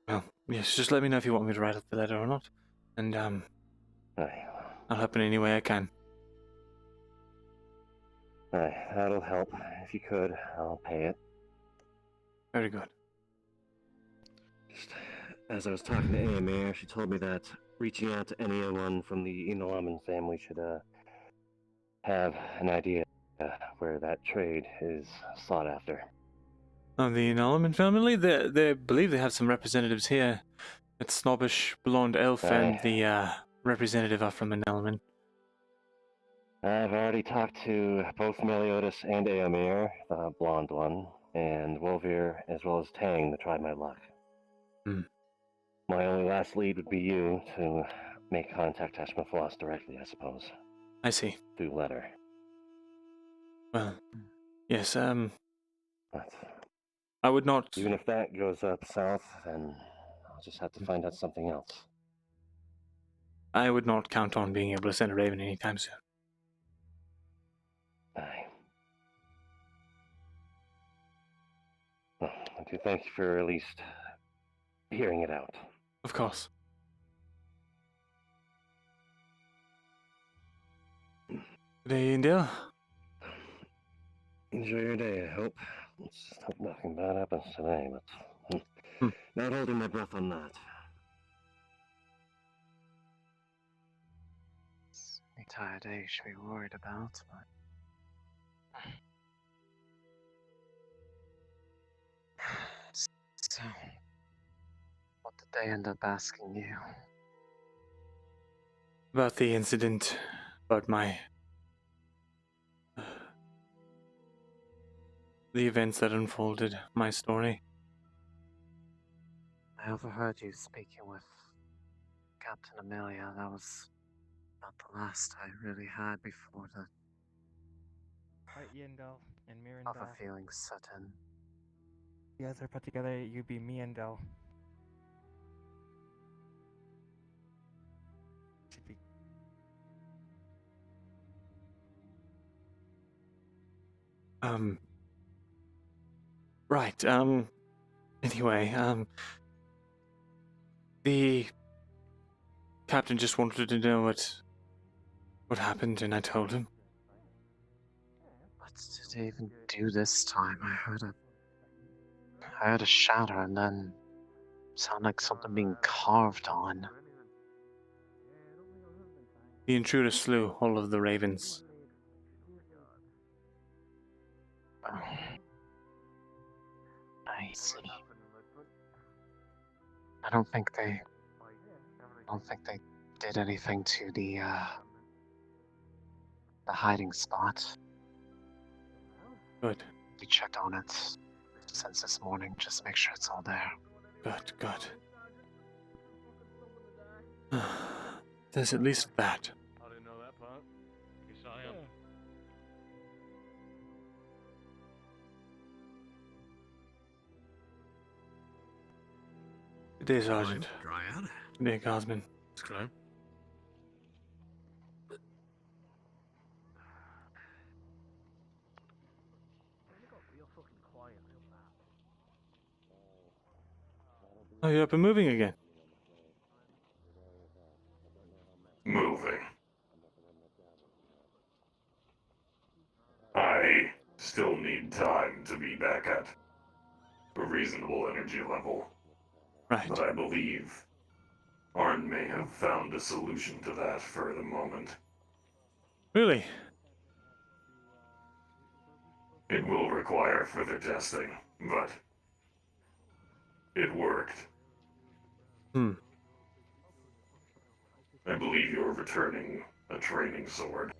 Well, yes, just let me know if you want me to write up the letter or not. And, I'll help in any way I can. That'll help. If you could, I'll pay it. Very good. Just as I was talking to Amir, she told me that reaching out to anyone from the Elven family should, have an idea where that trade is sought after. Oh, the Elven family? They believe they have some representatives here. That snobbish blonde elf and the representative are from an Elven. I've already talked to both Meliodas and Eomir, the blonde one, and Wolvir, as well as Tang, to try my luck. My only last lead would be you to make contact Eshma Thalas directly, I suppose. I see. Through letter. Well, yes, I would not... Even if that goes up south, then I'll just have to find out something else. I would not count on being able to send a raven anytime soon. Well, I do thank you for at least hearing it out. Of course. Good day, Indale. Enjoy your day, I hope. Let's just hope nothing bad happens today, but not holding my breath on that. The entire day should be worried about, but... So, what did they end up asking you? About the incident, about the events that unfolded, my story. I overheard you speaking with Captain Amelia. That was not the last I really had before the Right, Yendel and other Myrindal. feelings set in. You guys are put together, you be me and Del. Should be. Right, anyway, the captain just wanted to know what happened, and I told him. What did he even do this time? I heard a shatter and then sound like something being carved on. The intruder slew all of the ravens. I see. I don't think they did anything to the hiding spot. Good. We checked on it since this morning, just to make sure it's all there. Good, good. There's at least that. I didn't know that part. Yes, I am. Good day, Sergeant. Dryad. Good day, Cosman. Scribe. Oh, you're up and moving again. Moving. I still need time to be back at a reasonable energy level. Right. But I believe Arn may have found a solution to that for the moment. Really? It will require further testing, but it worked. I believe you're returning a training sword.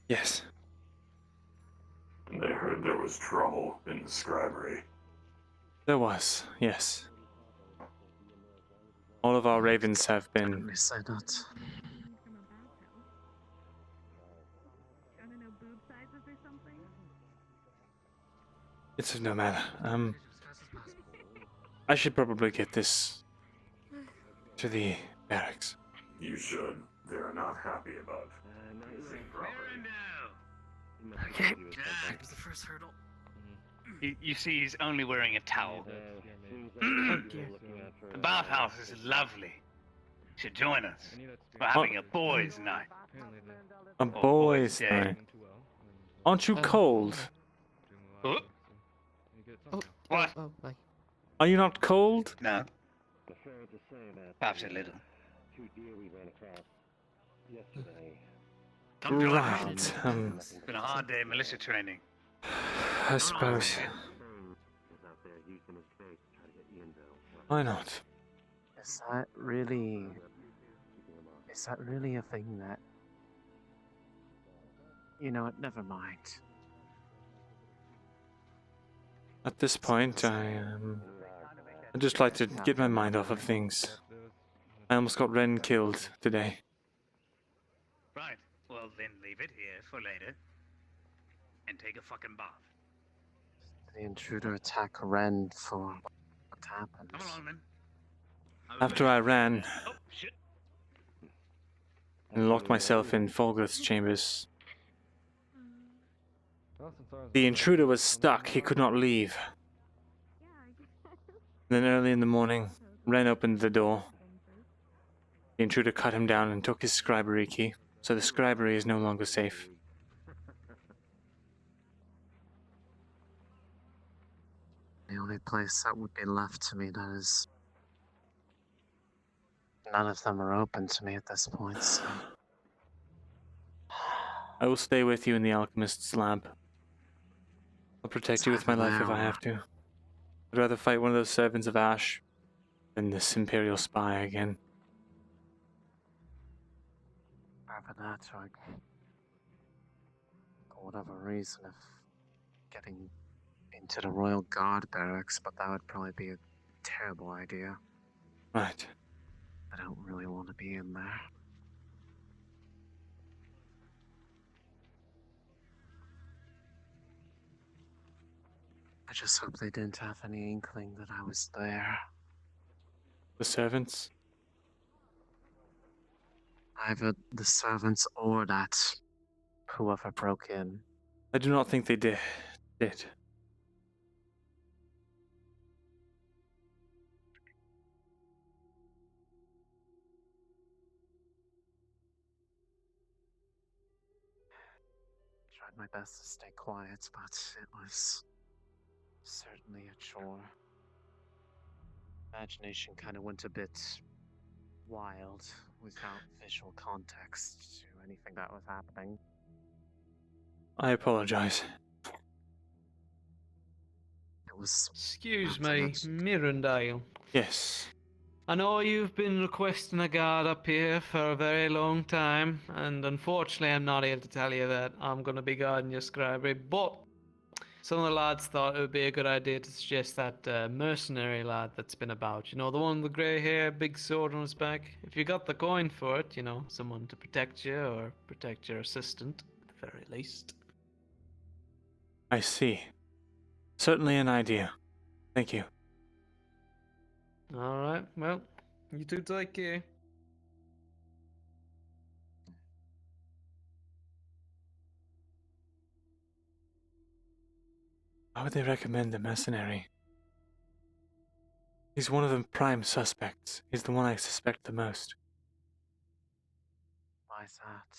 Yes. And I heard there was trouble in the scribery. There was, yes. All of our ravens have been... We say that. It's of no matter. I should probably get this to the barracks. You should. They're not happy about using property. Okay, that was the first hurdle. You see, he's only wearing a towel. Oh dear. The bathhouse is lovely. You should join us. We're having a boys' night. A boys' day. night. Aren't you cold? Oh. What? Oh, my. Are you not cold? No. Perhaps a little. Come join us. Right. It's been a hard day of militia training. I suppose. Why not? Is that really a thing that... You know what, never mind. At this point, I'd just like to get my mind off of things. I almost got Ren killed today. Right. Well, then leave it here for later. And take a fucking bath. The intruder attack Ren for what happened. Come along, then. After I ran Oh, shit. and locked myself in Folgeth's chambers, the intruder was stuck. He could not leave. Then early in the morning, Ren opened the door. The intruder cut him down and took his scribery key, so the scribery is no longer safe. The only place that would be left to me that is... None of them are open to me at this point, so... I will stay with you in the alchemist's lab. I'll protect you with my life if I have to. I'd rather fight one of those servants of Ash than this Imperial spy again. Rather that, or for whatever reason, if getting into the Royal Guard barracks, but that would probably be a terrible idea. Right. I don't really want to be in there. I just hope they didn't have any inkling that I was there. The servants? Either the servants or that whoever broke in. I do not think they did. Tried my best to stay quiet, but it was certainly a chore. Imagination kind of went a bit wild without visual context to anything that was happening. I apologize. It was... Excuse me, Myrindal. Yes. I know you've been requesting a guard up here for a very long time, and unfortunately I'm not able to tell you that I'm going to be guarding your scribery, but some of the lads thought it would be a good idea to suggest that mercenary lad that's been about. You know, the one with the grey hair, big sword on his back. If you got the coin for it, you know, someone to protect you or protect your assistant, at the very least. I see. Certainly an idea. Thank you. Alright, well, you two take care. Why would they recommend the mercenary? He's one of the prime suspects. He's the one I suspect the most. Why's that?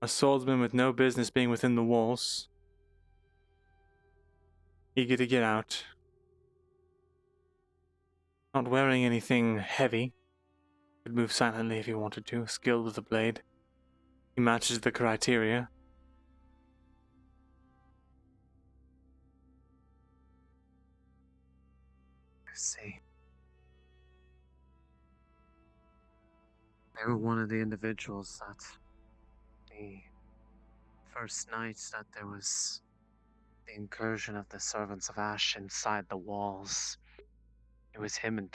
A swordsman with no business being within the walls. Eager to get out. Not wearing anything heavy. Could move silently if he wanted to. Skilled with the blade. He matches the criteria. I see. They were one of the individuals that the first night that there was the incursion of the servants of Ash inside the walls. It was him and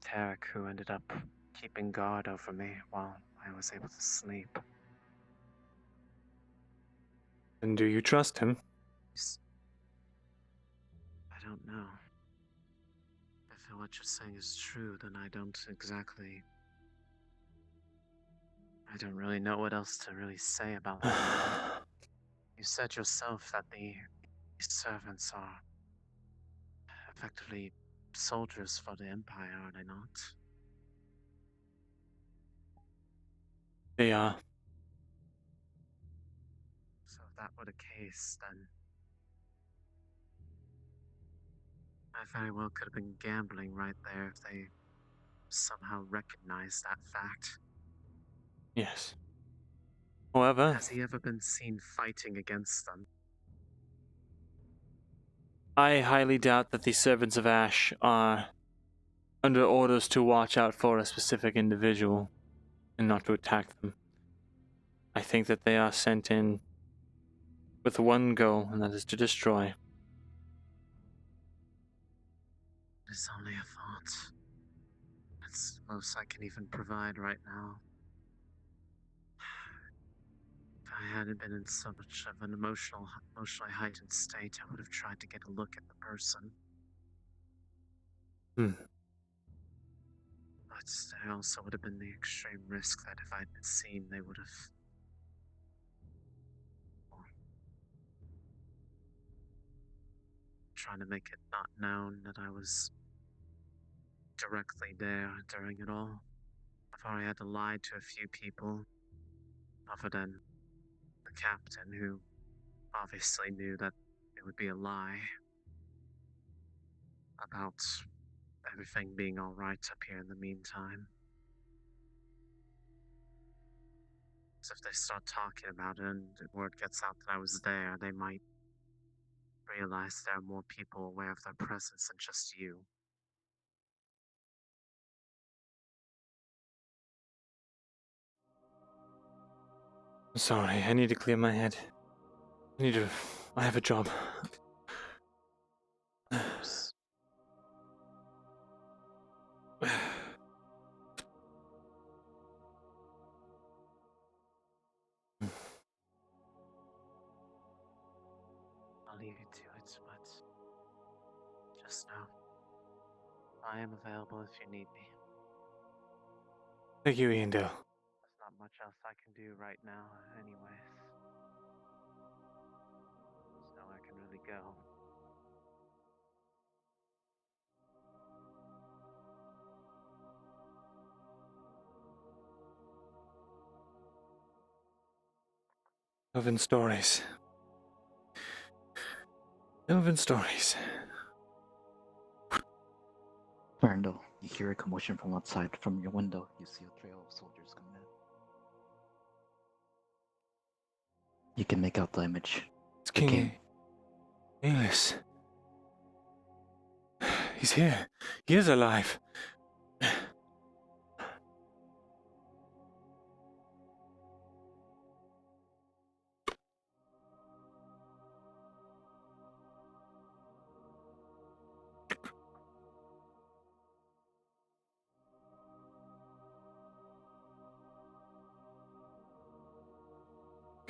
Tarek who ended up keeping guard over me while I was able to sleep. And do you trust him? I don't know. If what you're saying is true, then I don't really know what else to really say about that. You said yourself that these servants are effectively soldiers for the Empire, are they not? They are. So if that were the case, then I very well could have been gambling right there if they somehow recognized that fact. Yes. However, Has he ever been seen fighting against them? I highly doubt that the servants of Ash are under orders to watch out for a specific individual and not to attack them. I think that they are sent in with one goal, and that is to destroy. It's only a thought. It's the most I can even provide right now. If I hadn't been in so much of an emotionally heightened state, I would have tried to get a look at the person. But there also would have been the extreme risk that if I'd been seen, they would have... trying to make it not known that I was directly there during it all. I've already had to lie to a few people, other than the captain, who obviously knew that it would be a lie about everything being alright up here in the meantime. So if they start talking about it and the word gets out that I was there, they might realize there are more people aware of their presence than just you. I'm sorry, I need to clear my head. I have a job. I'll leave you to it, but just know I am available if you need me. Thank you, Iandale. There's not much else I can do right now, anyways. So I can really go. Elven stories. Elven stories. Myrindal, you hear a commotion from outside. From your window, you see a trail of soldiers coming in. You can make out the image. It's King Aelis. He's here. He is alive.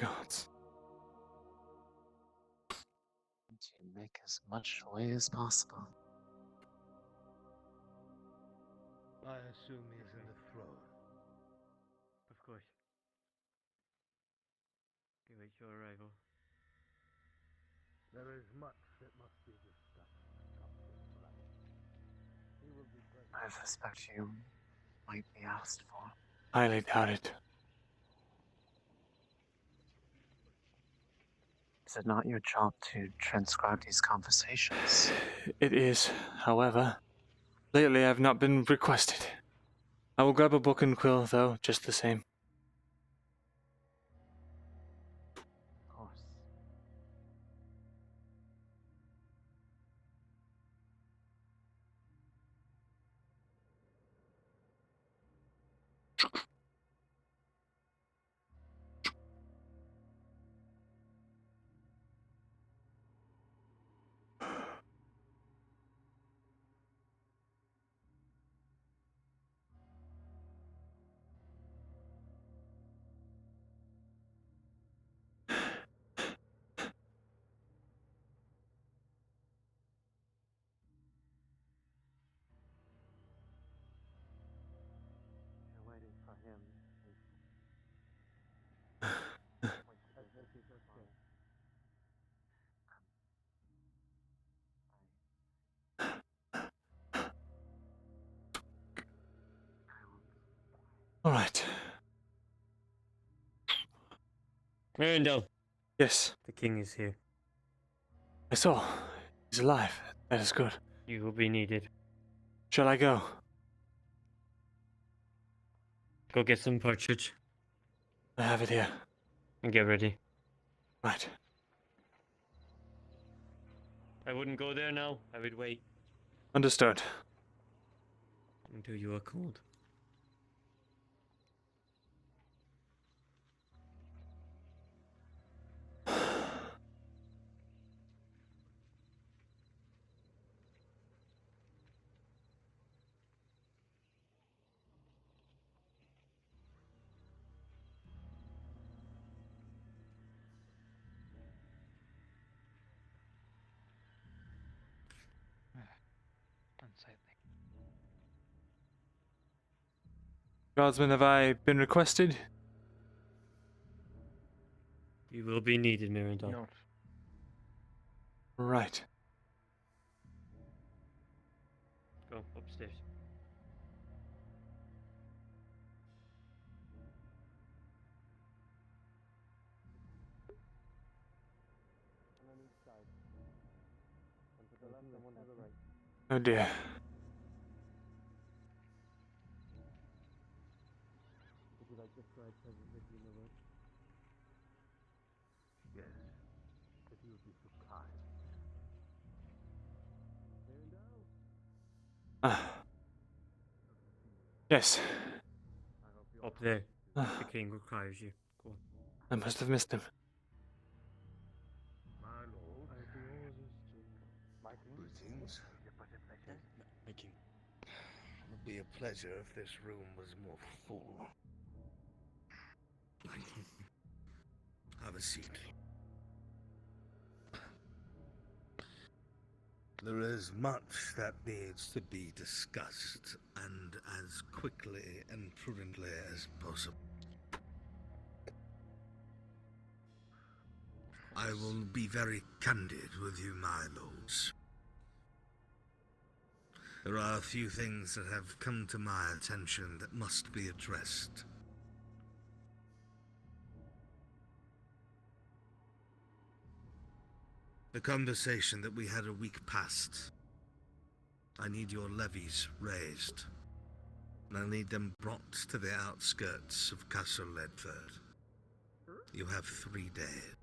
Gods. To make as much way as possible. I assume he's in the throne. Of course. Await your arrival. There is much that must be discussed, Captain Black. He will be present. I suspect you might be asked for. Highly doubt it. Is it not your job to transcribe these conversations? It is, however. Lately I've not been requested. I will grab a book and quill, though, just the same. Of course. You're waiting for him. All right. Myrindal. Yes. The king is here. I saw. He's alive. That is good. You will be needed. Shall I go? Go get some partridge. I have it here. And get ready. Right. I wouldn't go there now. I would wait. Understood. Until you are cold. Unsightly. Guardsman, have I been requested? You will be needed, Myrindal. No. Right. Go upstairs. Oh dear. Would you like the scribe present with you, my lord? Yes, if you would be so kind. Ah. Yes. Up there. The king requires you. Go on. I must have missed him. My lord. My greetings. My king. It would be a pleasure if this room was more full. Have a seat. There is much that needs to be discussed, and as quickly and prudently as possible. I will be very candid with you, my lords. There are a few things that have come to my attention that must be addressed. The conversation that we had a week past. I need your levies raised. And I need them brought to the outskirts of Castle Ledford. You have 3 days.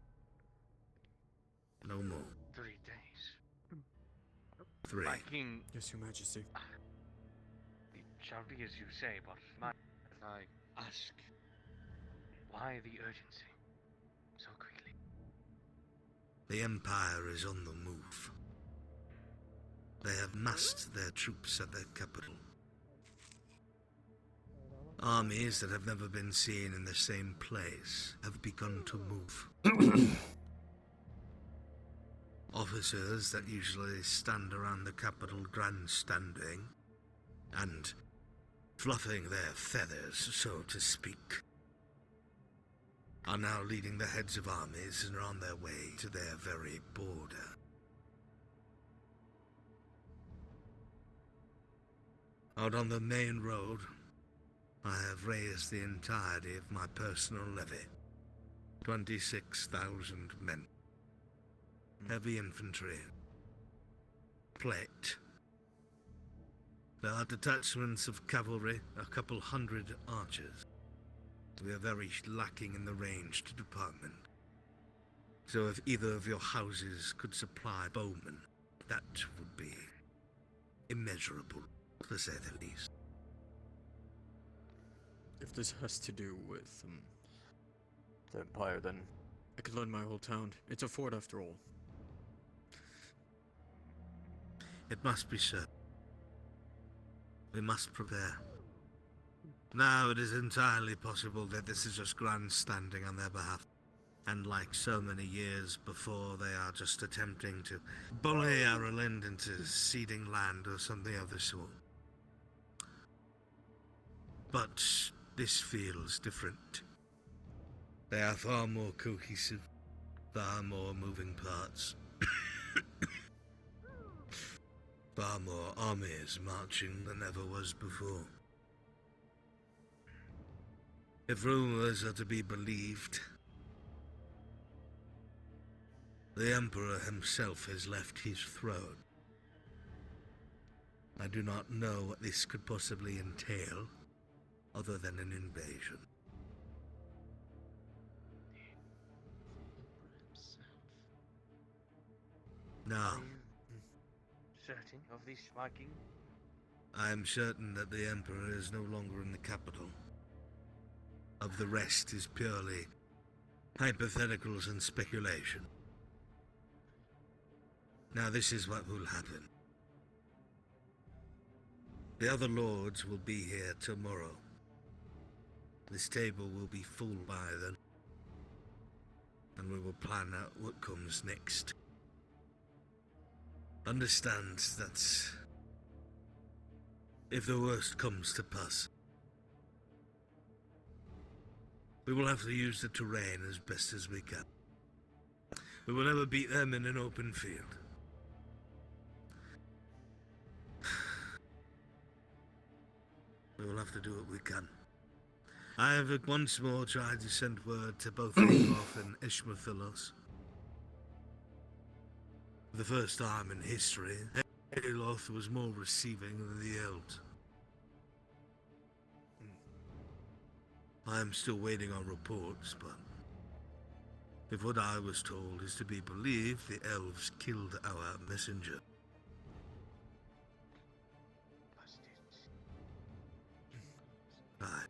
No more. 3 days. 3. My king, Yes, Your Majesty. it shall be as you say, but I ask, why the urgency so quickly? The Empire is on the move. They have massed their troops at their capital. Armies that have never been seen in the same place have begun to move. Officers that usually stand around the capital grandstanding and fluffing their feathers, so to speak, are now leading the heads of armies and are on their way to their very border. Out on the main road, I have raised the entirety of my personal levy. 26,000 men. Heavy infantry. Plate. There are detachments of cavalry, a couple hundred archers. We are very lacking in the ranged department. So if either of your houses could supply bowmen, that would be immeasurable, to say the least. If this has to do with the Empire, then I could lend my whole town. It's a fort after all. It must be so. We must prepare. Now it is entirely possible that this is just grandstanding on their behalf. And like so many years before, they are just attempting to bully Ireland into ceding land or something of the sort. But this feels different. They are far more cohesive, far more moving parts. Far more armies marching than ever was before. If rumors are to be believed, the Emperor himself has left his throne. I do not know what this could possibly entail, other than an invasion. Now, Certain of this, my king? I am certain that the Emperor is no longer in the capital. Of the rest is purely hypotheticals and speculation. Now this is what will happen. The other lords will be here tomorrow. This table will be full by then, and we will plan out what comes next. Understand that if the worst comes to pass, we will have to use the terrain as best as we can. We will never beat them in an open field. We will have to do what we can. I have once more tried to send word to both Olof and Eshma Thalas. For the first time in history, Olof was more receiving than the elves. I am still waiting on reports, but if what I was told is to be believed, the elves killed our messenger. Aye.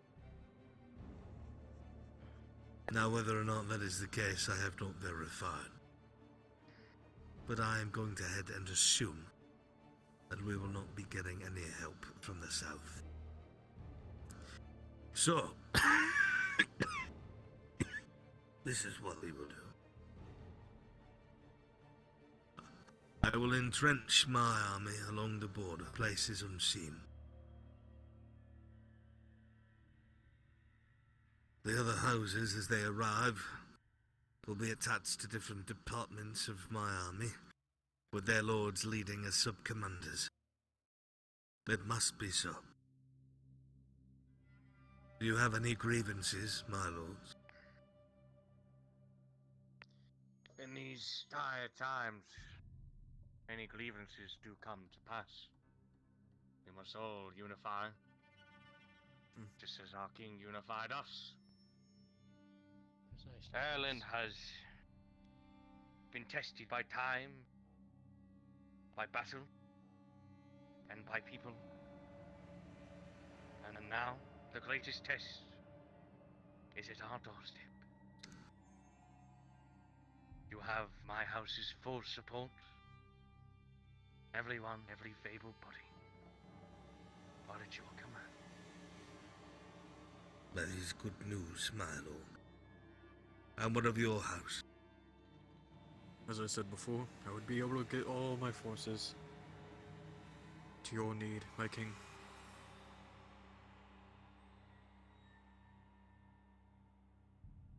Now, whether or not that is the case, I have not verified. But I am going to head and assume that we will not be getting any help from the south. So, this is what we will do. I will entrench my army along the border, places unseen. The other houses, as they arrive, will be attached to different departments of my army, with their lords leading as sub-commanders. It must be so. Do you have any grievances, my lords? In these dire times, many grievances do come to pass. We must all unify, just as our king unified us. Ireland has been tested by time, by battle, and by people. And now, the greatest test is at our doorstep. You have my house's full support. Everyone, every able body, are at your command. That is good news, my lord. And what of your house? As I said before, I would be able to get all my forces to your need, my king.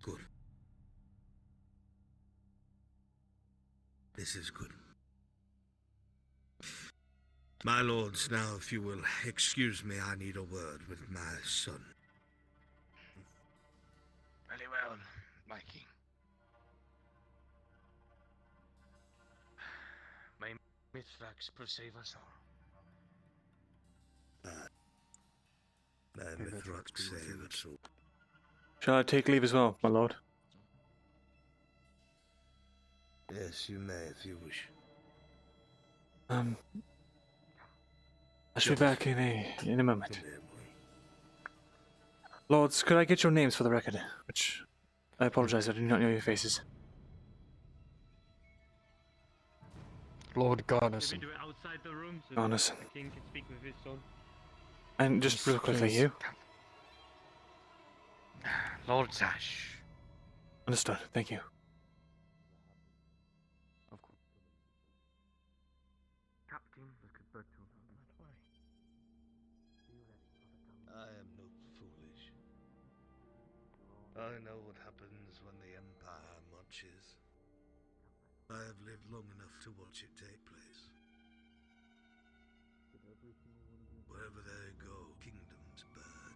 Good. This is good. My lords, now if you will excuse me, I need a word with my son. Very well, my king. May Mithrax preserve us all. May Mithrax save us all. Shall I take leave as well, my lord? Yes, you may if you wish. I shall be back in a moment. Lords, could I get your names for the record? Which I apologize, I do not know your faces. Lord Garnison. Maybe do it outside the room so Garnison. the king can speak with his son. And just real quickly, please. you? Lord Zash. Understood, thank you. Captain, look at Berto. I am not foolish. I know what happens when the Empire marches. I have lived long enough to watch it take place. Wherever they go, kingdoms burn.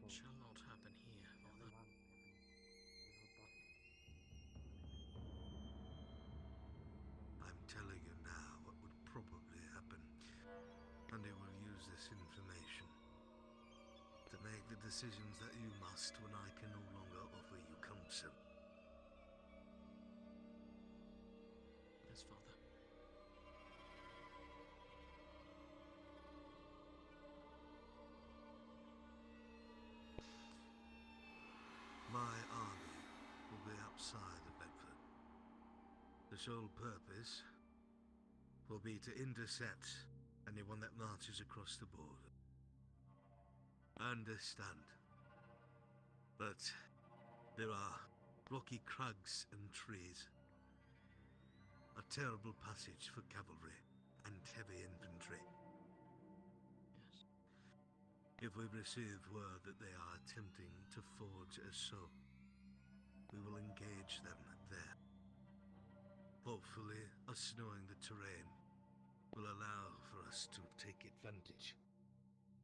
It shall not happen here, father. I'm telling you now what would probably happen, and he will use this information to make the decisions that you must when I can no longer offer you counsel. Yes, father. My army will be outside of Bedford. The sole purpose will be to intercept anyone that marches across the border. I understand, but there are rocky crags and trees, a terrible passage for cavalry and heavy infantry. If we receive word that they are attempting to forge us so, we will engage them there. Hopefully, us knowing the terrain will allow for us to take advantage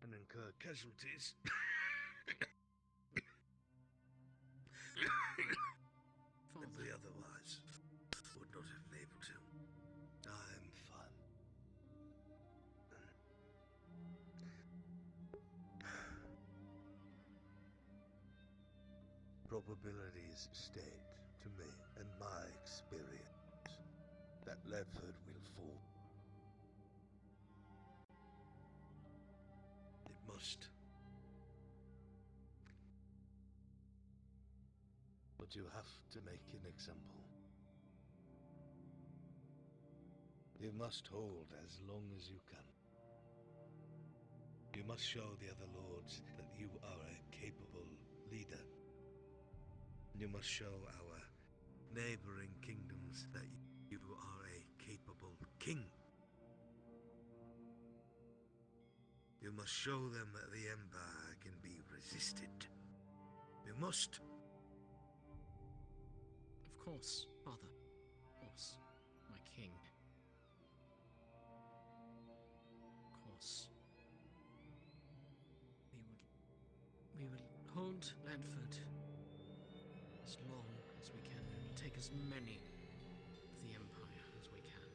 and incur casualties. If we otherwise would not have been able to. I am fine. Probabilities state to me, and my experience, that Ledford will fall. It must. But you have to make an example. You must hold as long as you can. You must show the other lords that you are a capable leader. You must show our neighboring kingdoms that you are a capable king. You must show them that the Empire can be resisted. You must. Of course, father. Of course, my king. Of course. We will hold Ledford as long as we can and take as many of the Empire as we can.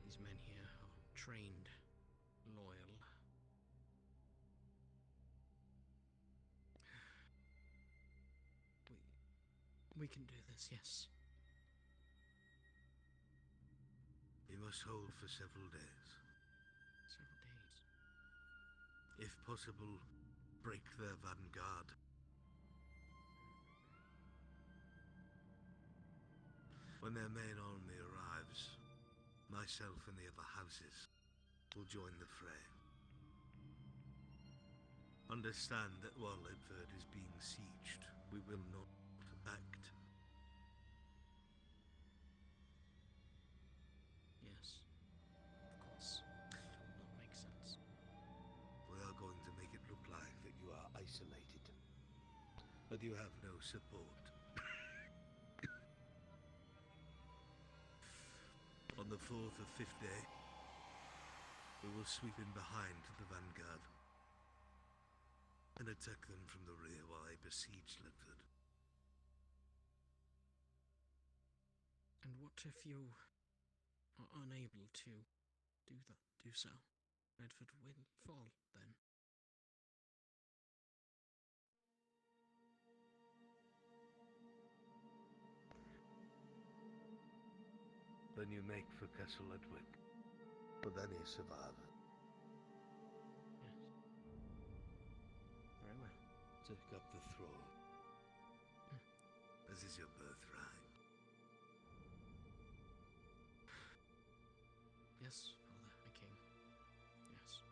These men here are trained, loyal. We can do this, yes. You must hold for several days. Several days. If possible, break their vanguard. When their main army arrives, myself and the other houses will join the fray. Understand that while Ledford is being sieged, we will not act. Yes, of course. That makes sense. We are going to make it look like that you are isolated, that you have no support. On the 4th or 5th day, we will sweep in behind the vanguard and attack them from the rear while they besiege Ledford. And what if you are unable to do so? Redford will fall then. Then you make for Castle Edwick, with any survivor. Yes. Very well. Take up the throne. This is your birthright. Yes, Father, my king. Yes.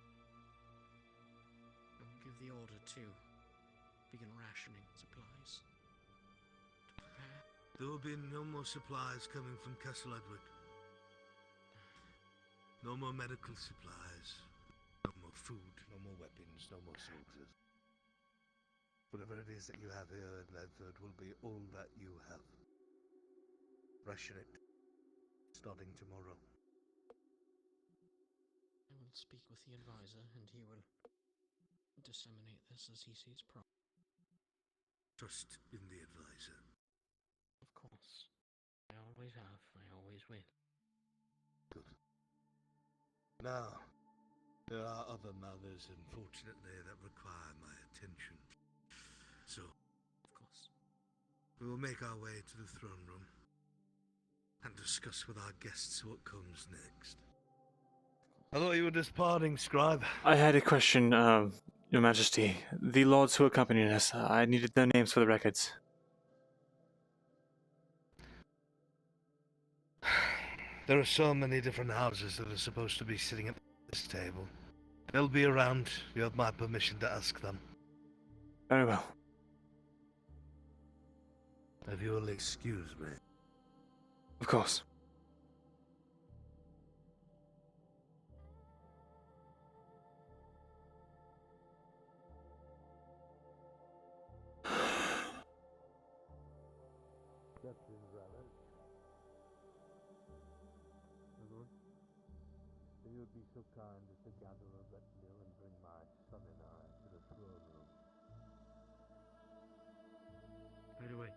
I will give the order to begin rationing supplies. To prepare. There will be no more supplies coming from Castle Edward. No more medical supplies. No more food, no more weapons, no more soldiers. Whatever it is that you have here in Ledford will be all that you have. Ration it. Starting tomorrow. I will speak with the advisor and he will disseminate this as he sees proper. Trust in the advisor. Of course. I always have. I always will. Good. Now, there are other matters, unfortunately, that require my attention. So, of course, we will make our way to the throne room and discuss with our guests what comes next. I thought you were departing, scribe. I had a question, Your Majesty. The lords who accompanied us, I needed their names for the records. There are so many different houses that are supposed to be sitting at this table. They'll be around. You have my permission to ask them. Very well. If you will excuse me. Of course. Captain Raleigh. My lord, if you would be so kind as to gather a retinue and bring my son and I to the throne room. Right away.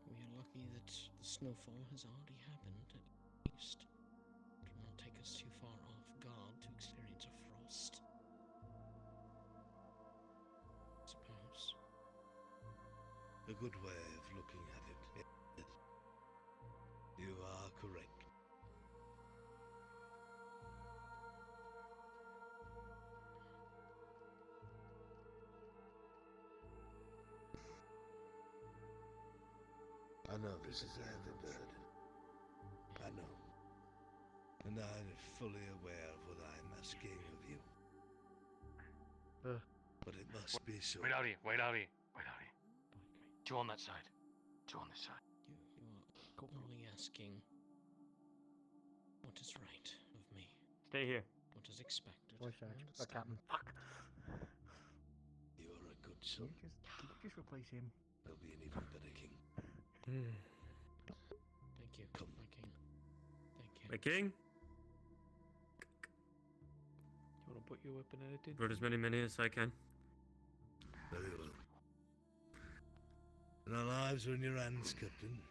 We are lucky that the snowfall has already happened, at least. It will not take us too far off guard to experience a frost. I suppose. A good way of looking at it. Yes. You are correct. I know this is a heavy burden. I know. And I'm fully aware of what I'm asking of you. But it must be so. Wait out here, wait out here, wait out here. Two on that side. Two on this side. You are only asking what is right of me. Stay here. What is expected. Voice I actor. understand. Captain. Fuck. You are a good son. Just replace him. There'll be an even better king. Thank you, Come. my king. Thank you. My king? You want to put your weapon in it, dude? Brought as many men here as I can. Very well. And our lives are in your hands, Captain.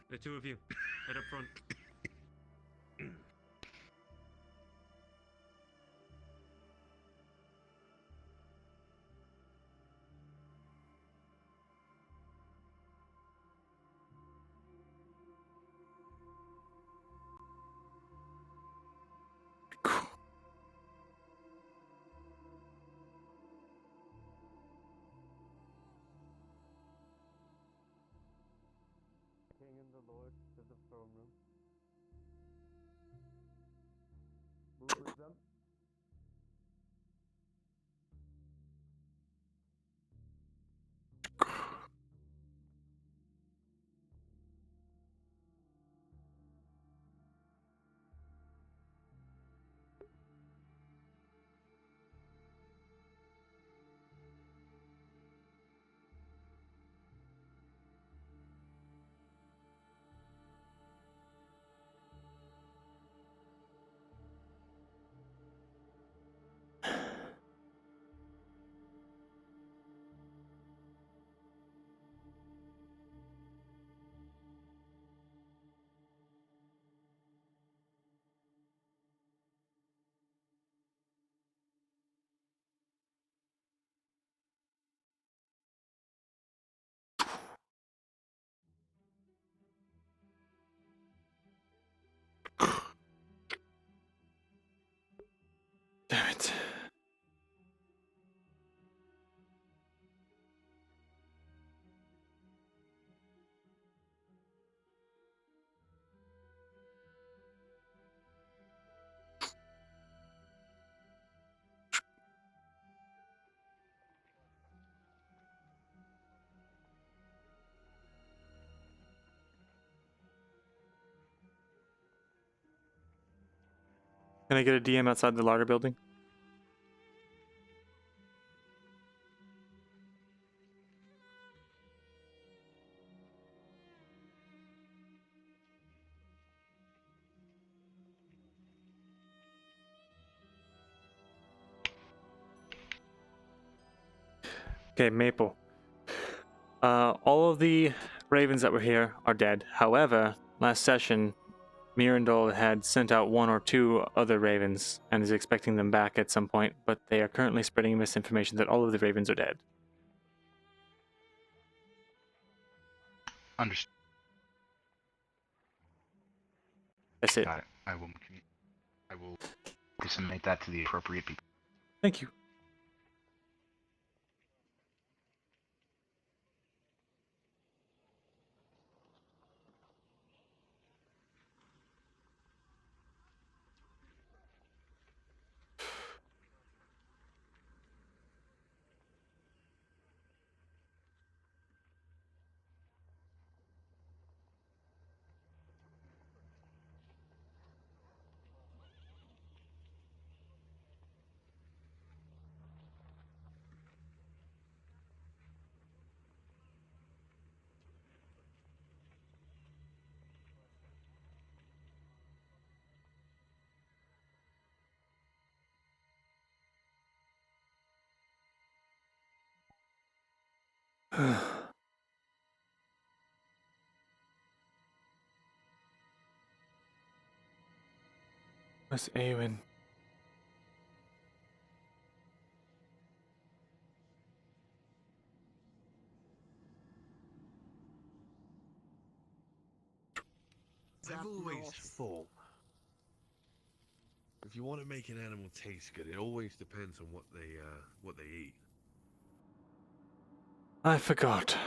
The two of you. Head up front. the Lord to the throne room. Move with them. Damn it. Can I get a DM outside the larder building? Okay, Maple. All of the ravens that were here are dead. However, last session, Myrindal had sent out 1 or 2 other ravens and is expecting them back at some point, but they are currently spreading misinformation that all of the ravens are dead. Understood. That's it. Got it. I will disseminate that to the appropriate people. Thank you. Where's Awen? I've always thought if you want to make an animal taste good, it always depends on what they eat. I forgot.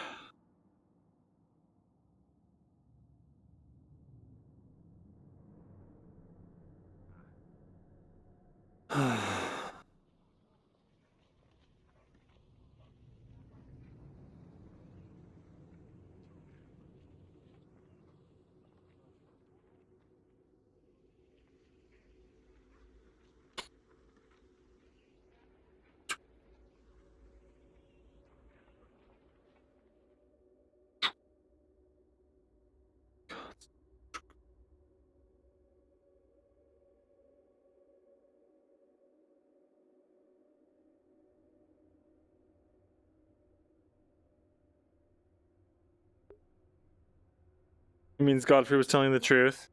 It means Godfrey was telling the truth.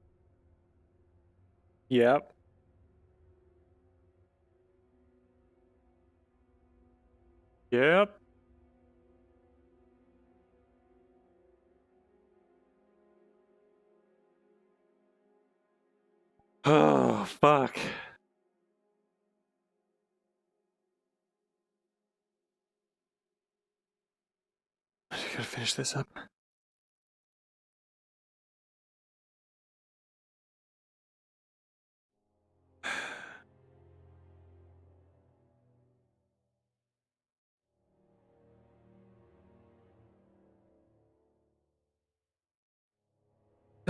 Yep. Yep. Oh, fuck. I gotta finish this up.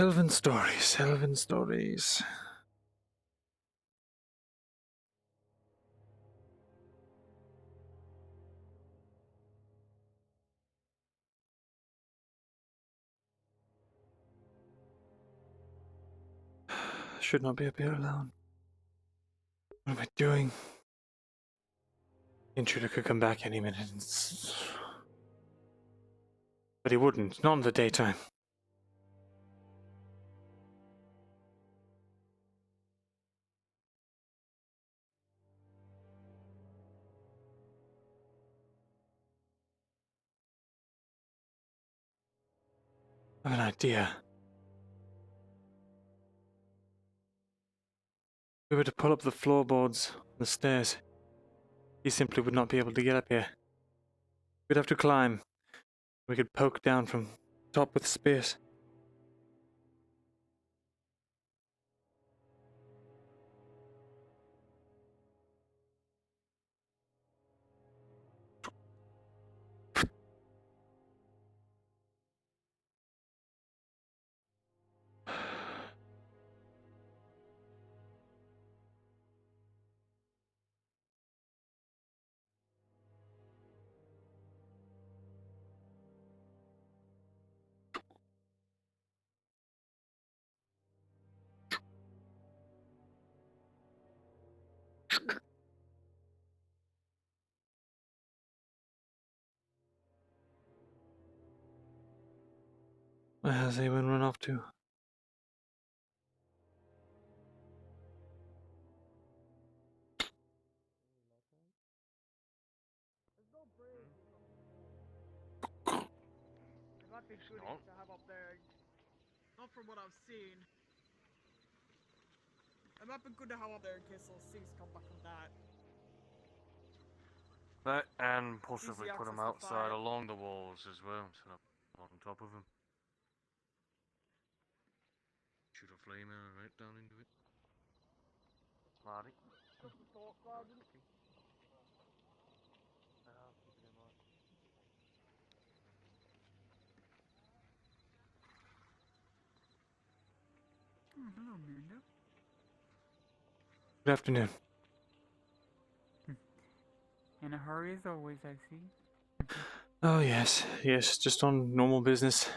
Elven stories, elven stories. I should not be up here alone. What am I doing? The intruder could come back any minute. But he wouldn't, not in the daytime. I have an idea. If we were to pull up the floorboards on the stairs, he simply would not be able to get up here. We'd have to climb. We could poke down from top with spears. Where has anyone run off to? It might be good to have up there. Not from what I've seen. It might be good to have up there in case those things come back from that. That and possibly Easy put them access to outside fire. along the walls as well, so not on top of them. Shoot a flame arrow right down into it. Smarty. Just a thought, Sergeant. Oh, hello, Myrindal. Good afternoon. In a hurry as always, I see. Oh yes, yes, just on normal business.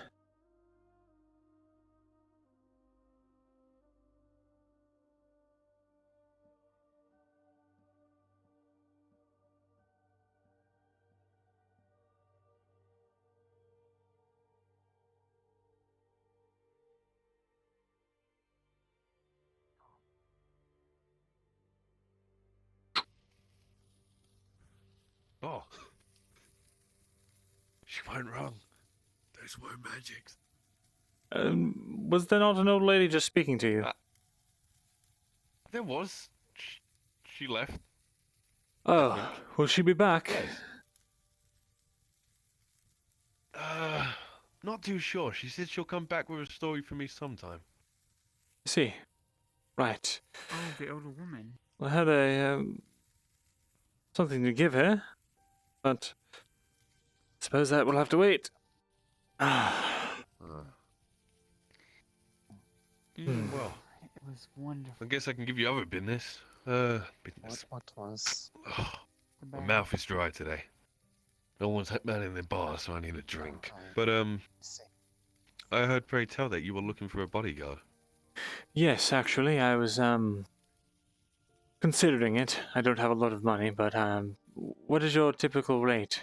Oh. She went wrong. Those were magics. Was there not an old lady just speaking to you? There was. She left. Oh, will she be back? Not too sure. She said she'll come back with a story for me sometime. I see. Right. Oh, the older woman. I had a something to give her, but I suppose that will have to wait. Well, It was wonderful. I guess I can give you other business. Business. What was? My mouth is dry today. No one's manning the bar, so I need a drink. But I heard pray tell that you were looking for a bodyguard. Yes, actually, I was considering it. I don't have a lot of money, but what is your typical rate?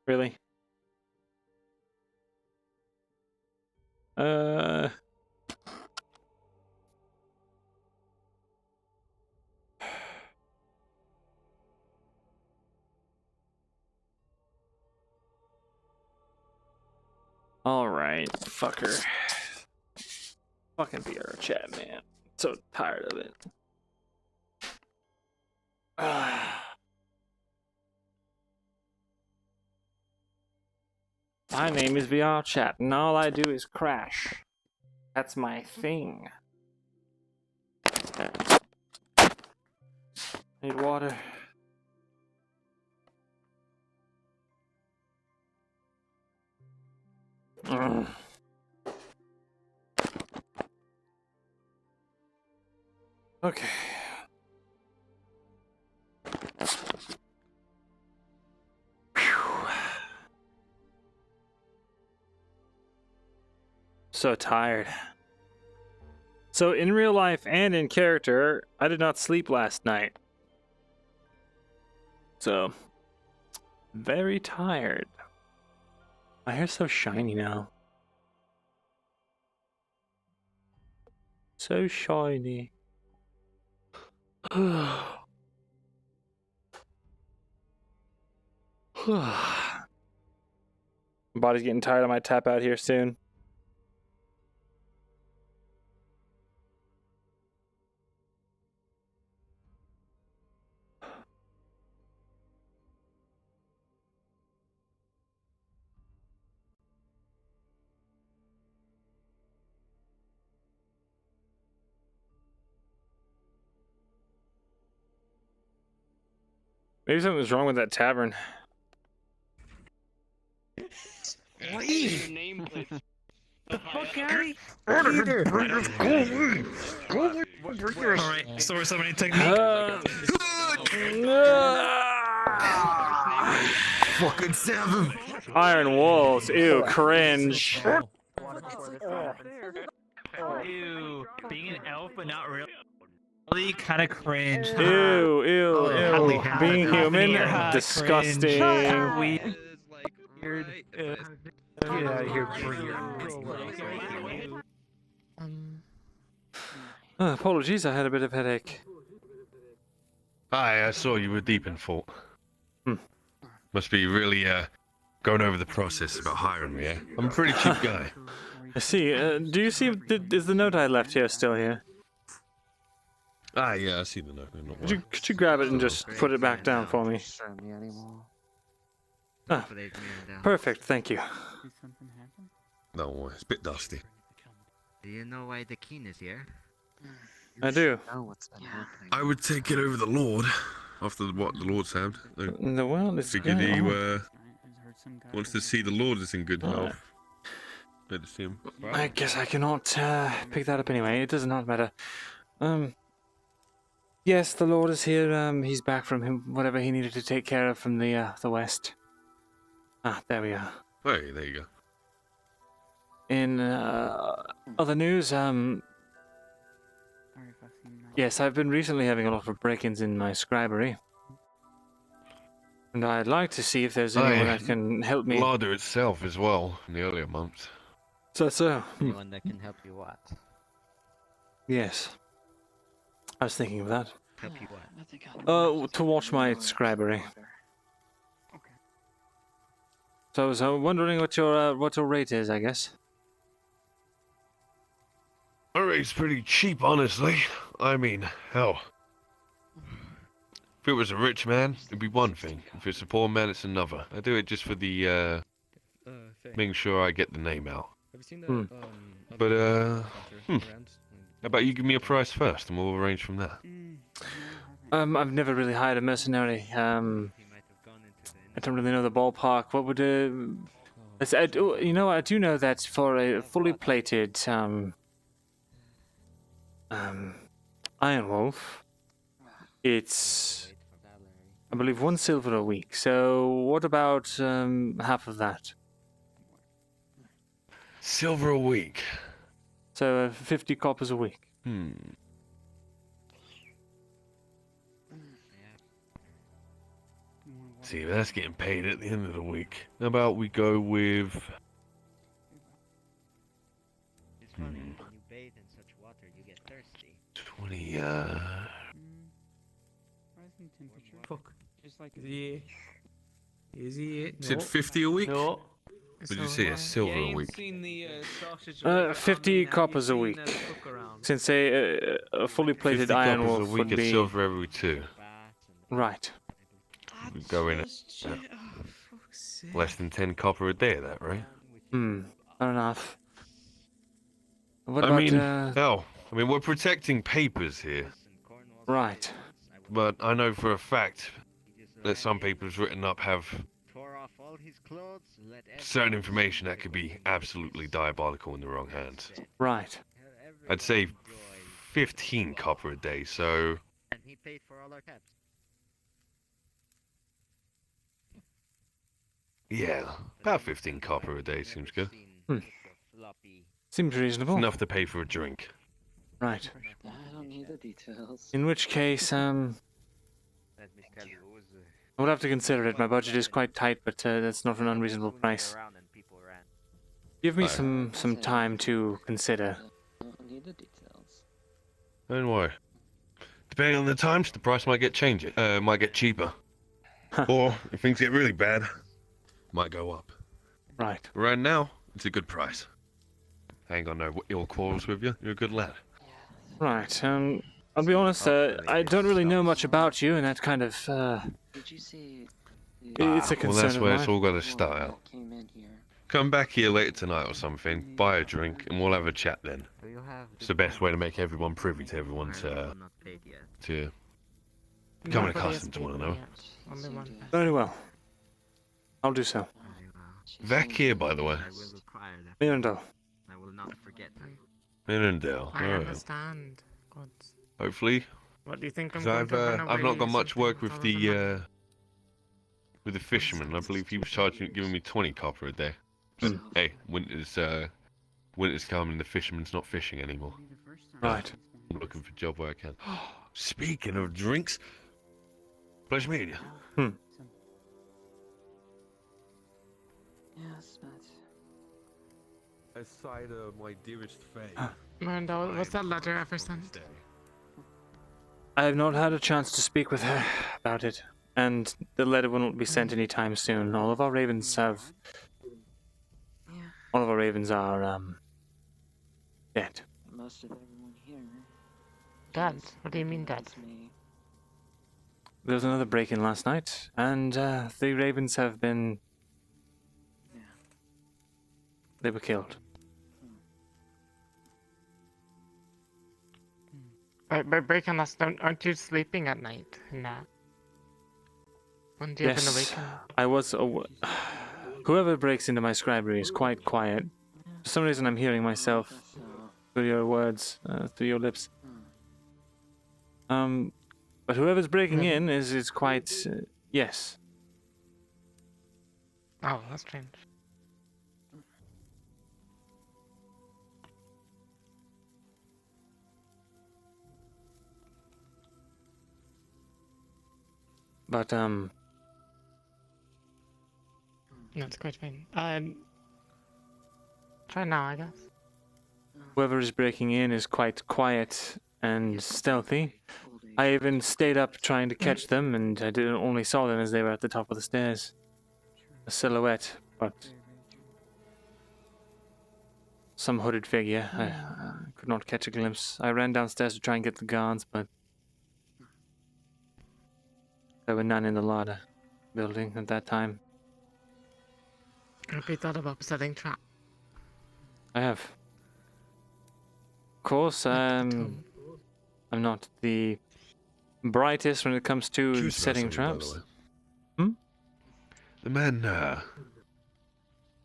Really? Alright, fucker. Fucking VRChat, man. So tired of it. My name is VRChat, and all I do is crash. That's my thing. Need water. Okay. So tired. So in real life and in character, I did not sleep last night. So, very tired. My hair's so shiny now. So shiny. Body's getting tired. I might tap out here soon. Maybe something was wrong with that tavern. Leave! Nameplate. The fuck out of here! Alright, so so many techniques. Fucking seven. Iron walls. Ew, cringe. Ew, being an elf but not really kind of cringe. Ew, ew. Being human, disgusting. Weird. Get out of here, Apologies, I had a bit of headache. Hi, I saw you were deep in thought. Must be really going over the process about hiring me, eh? I'm a pretty cheap guy. I see. Do you see? Is the note I left here still here? Ah, yeah, I see the note. Could you grab it and just put it back down for me? Ah, perfect. Thank you. Did something happen? No, it's a bit dusty. Do you know why the king is here? I do. I would take it over the Lord after what the Lord said. The world is figured he good. wants to see the Lord is in good health. Good to see him. I guess I cannot pick that up anyway. It does not matter. Yes, the Lord is here. He's back from whatever he needed to take care of from the west. Ah, there we are. Hey, there you go. In other news, yes, I've been recently having a lot of break-ins in my scribery. And I'd like to see if there's anyone that can help me. Larder itself as well in the earlier months. So. Anyone that can help you what? Yes. I was thinking of that. Help you what? To watch my scribery. So I was wondering what your rate is, I guess. My rate's pretty cheap, honestly. I mean, hell. If it was a rich man, it'd be one thing. If it's a poor man, it's another. I do it just for the, making sure I get the name out. Have you seen the, But, how about you give me a price first, and we'll arrange from there. I've never really hired a mercenary. I don't really know the ballpark. What would you know, I do know that for a fully plated Iron Wolf, it's, I believe, 1 silver a week. So what about half of that? Silver a week. So 50 coppers a week. See, that's getting paid at the end of the week. How about we go with... It's funny, when you bathe in such water, you get thirsty. 20, Rising temperature. Fuck. Just like Yeah. Is he it? Said 50 a week? No. What did you say? A silver a week? 50 coppers a week. Since a fully plated 50 Iron coppers Wolf a week would at be... silver every 2. Right. We go in at less than 10 copper a day of that, right? Fair enough. What I about, mean, hell, I mean, we're protecting papers here. Right. But I know for a fact that some papers written up have all his clothes, let certain information that could be absolutely diabolical in the wrong hands. Right. I'd say 15 copper a day, so And he paid for all our cabs. yeah, about 15 copper a day seems good. Seems It's reasonable. enough to pay for a drink. Right. I don't need the details. In which case, I would have to consider it. My budget is quite tight, but that's not an unreasonable price. Give me some time to consider. I don't need the details. Don't worry. Depending on the times, the price might get might get cheaper. Or if things get really bad, might go up. Right. Right now, it's a good price. I ain't got no ill quarrels with you. You're a good lad. Right. I'll be honest. I don't really know much about you, and that kind of. Did you see? It's a concern well, that's of where mine. it's all got to start out. Came in here. Come back here later tonight or something, buy a drink, and we'll have a chat then. It's the best way to make everyone privy to everyone's, to becoming accustomed to one another. Very well. I'll do so. Back here, by the way. Myrindal. I will not forget. Myrindal. I Alright. understand. God. Hopefully. What do you think I'm 'Cause going I've to run I've not away got or much work something with with all of the fisherman. I believe he was giving me 20 copper a day. But hey, winter's coming and the fisherman's not fishing anymore. Right. I'm looking for a job where I can. Speaking of drinks, pleasure meeting you. Yes, but Aside of my dearest Faye. Myrindal, what's that letter I ever sent? I have not had a chance to speak with her about it, and the letter will not be sent anytime soon. All of our ravens have. All of our ravens are dead. most of everyone here. Dead? What do you mean dead? There was another break-in last night, and the ravens have been. They were killed. By breaking last night, aren't you sleeping at night? Nah. When do you have been Yes, awakened? I was. Whoever breaks into my scribery is quite quiet. For some reason, I'm hearing myself through your words, through your lips. But whoever's breaking in is quite. Yes. Oh, that's strange. But That's quite fine. Try now, I guess. whoever is breaking in is quite quiet and stealthy. I even stayed up trying to catch them, and I only saw them as they were at the top of the stairs. A silhouette, but some hooded figure. I could not catch a glimpse. I ran downstairs to try and get the guards, but there were none in the larder building at that time. Have you thought about setting trap? I have. Of course, I'm not the brightest when it comes to Curious about setting something, by the traps. way. The man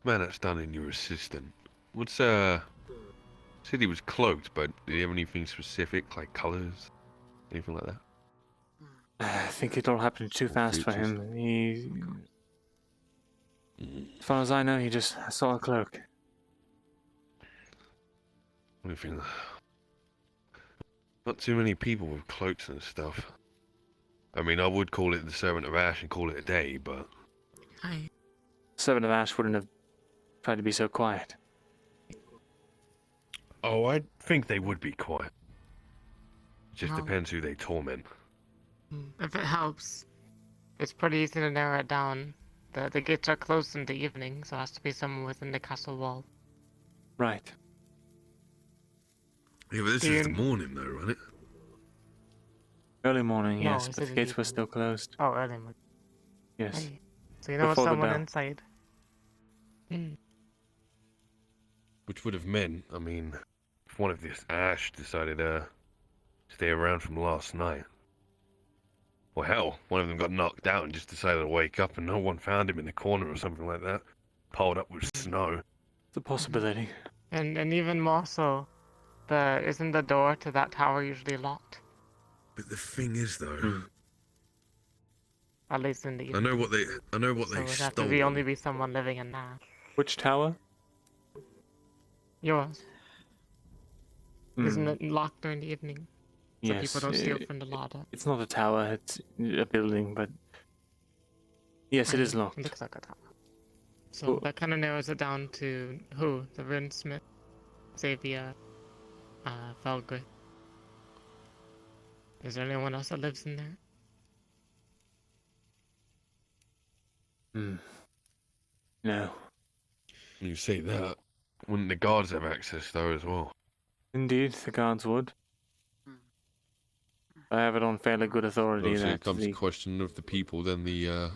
that's done in your assistant. What's said he was cloaked, but did he have anything specific, like colors, anything like that? I think it all happened too fast for him. As far as I know, he just saw a cloak. Anything? Not too many people with cloaks and stuff. I mean, I would call it the Servant of Ash and call it a day, but Hi. Servant of Ash wouldn't have tried to be so quiet. oh, I think they would be quiet. Just Well- depends who they torment. If it helps, it's pretty easy to narrow it down. The gates are closed in the evening, so it has to be someone within the castle wall. Right. Yeah, but this Do is the you- morning, though, right? Early morning, No, yes, it's but in the the gates were still closed. Oh, early morning. Yes. Hey. So you know Before the someone bell. inside. Which would have meant, I mean, if one of this Ash decided to stay around from last night, Or hell, one of them got knocked out and just decided to wake up and no one found him in the corner or something like that. Piled up with snow. It's a possibility. And even more so, isn't the door to that tower usually locked? But the thing is, though, At least in the I know what they so it would have to be only be someone living in there. Which tower? Yours. Isn't it locked during the evening? So Yes. people don't steal from the larder. It's not a tower, it's a building, but yes, it is locked. Looks like a tower. So that kind of narrows it down to who? The runesmith, Xavier, Felgrid. Is there anyone else that lives in there? No. You say that. Wouldn't the guards have access, though, as well? Indeed, the guards would. I have it on fairly good authority Obviously, that it comes to the question of the people, then the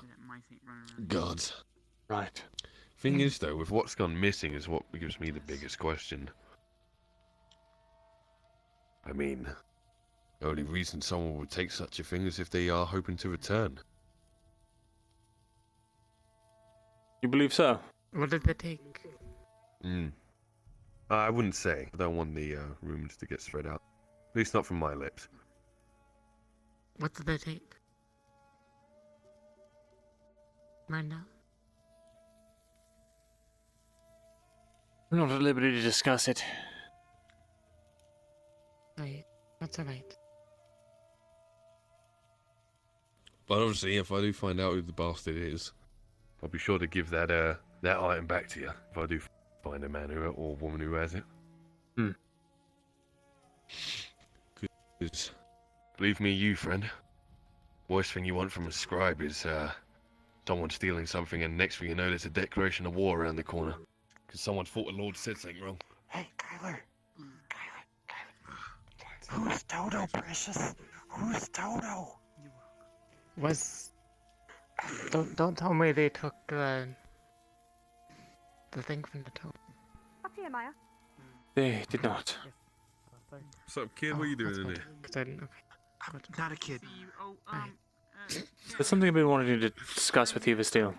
guards. Right. Thing is, though, with what's gone missing is what gives me the biggest question. I mean, the only reason someone would take such a thing is if they are hoping to return. You believe so? What did they take? I wouldn't say. I don't want the rumors to get spread out. At least not from my lips. What did they take? Myrindal? I'm not at liberty to discuss it. Right. That's alright. But obviously, if I do find out who the bastard is, I'll be sure to give that that item back to you. If I do find a man or woman who has it. Because, believe me, you friend, worst thing you want from a scribe is someone stealing something, and next thing you know, there's a declaration of war around the corner because someone thought the Lord said something wrong. Hey, Kyler. Who's Toto, precious? Who's Toto? Was... Don't tell me they took the thing from the toe. Up here, Maya. They did not. What's up, kid? What are you doing in here? I'm not a kid. There's something I've been wanting to discuss with you, Vastil.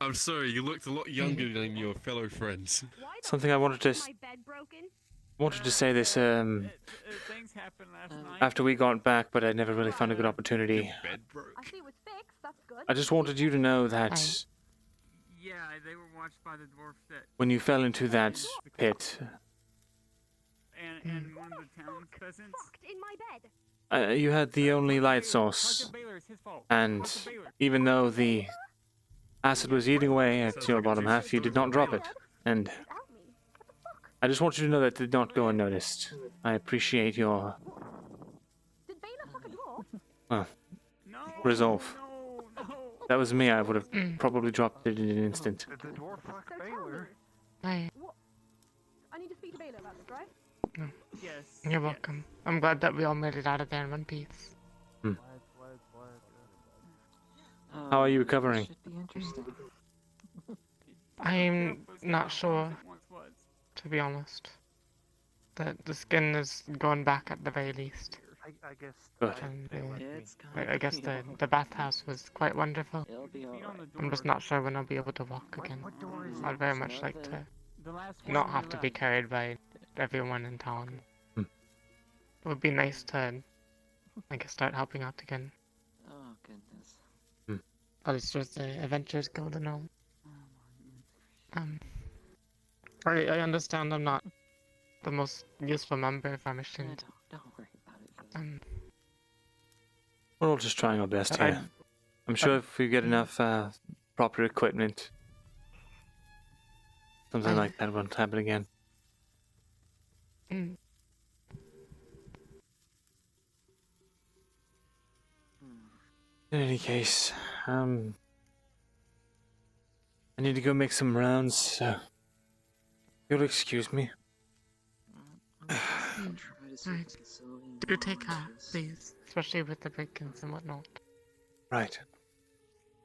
I'm sorry, you looked a lot younger than your fellow friends. Something I wanted to say this Things happened last night. after we got back, but I never really found a good opportunity. I see it was fixed. That's good. I just wanted you to know that Yeah, they were watched by the dwarf that. when you fell into that pit, And one of the town cousins. In my bed. you had the only light source, and even though the acid was eating away at your bottom half, you did not drop it. And I just want you to know that did not go unnoticed. I appreciate your resolve. That was me. I would have probably dropped it in an instant. Did the dwarf fuck Baylor? Hi. I need to speak to Baylor about this, right? Yes. You're welcome. I'm glad that we all made it out of there in one piece. How are you recovering? Should be interesting. I'm not sure, to be honest. The skin is going back at the very least. I guess. Good. And, I guess the bathhouse was quite wonderful. I'm just not sure when I'll be able to walk again. I'd very much like to not have to be carried by everyone in town. It would be nice to, I guess, start helping out again. Oh, goodness. At least there's the Adventures Guild and all. I understand I'm not the most useful member of our mission. Don't worry about it. We're all just trying our best here. I'm sure if we get enough proper equipment, something like that won't happen again. Mm. In any case, I need to go make some rounds, so you'll excuse me. Right. Do take care, please. Especially with the break-ins and whatnot. Right.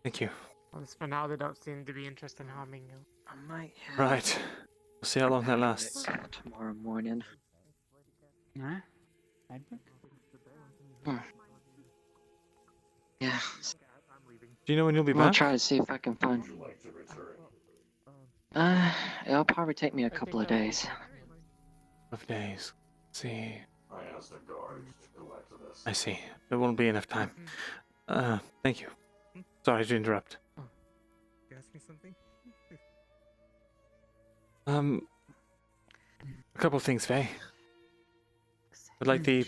Thank you. Well, for now, they don't seem to be interested in harming you. I might have Right. We'll see how long that lasts. tomorrow morning. Huh? Yeah, Yeah. Do you know when you'll be I'll back? try to see if I can find. It'll probably take me a couple of days. Of days. Let's see. I asked the guards to go after this. I see. There won't be enough time. Thank you. Sorry to interrupt. You ask me something? A couple of things, Faye. I'd like the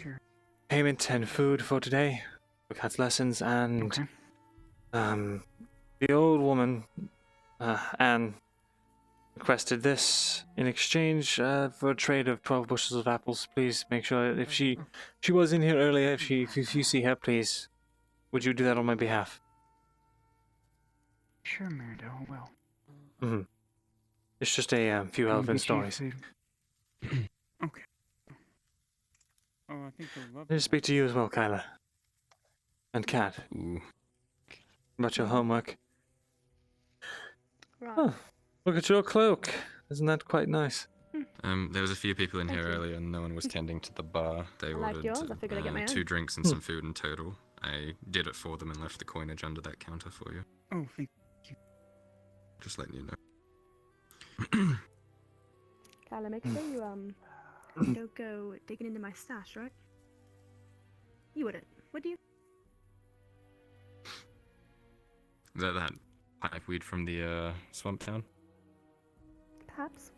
payment and food for today, for Kat's lessons, and the old woman, Anne, requested this in exchange for a trade of 12 bushels of apples. Please make sure if she was in here earlier, if you see her, please, would you do that on my behalf? Sure, Myrindal, well. Mm-hmm. It's just a few I'll Elven get you stories. food. Okay. Oh, I think they'll love I need to speak to you as well, Kyla. And Kat. About your homework. Right. Oh, look at your cloak. Isn't that quite nice? There was a few people in here earlier and no one was tending to the bar. They like ordered yours, I figured I'd get my 2 own. drinks and some food in total. I did it for them and left the coinage under that counter for you. Oh, thank you. Just letting you know. Kyla, make sure you don't go digging into my stash, right? You wouldn't, would you? Is that pipeweed from the swamp town? Perhaps.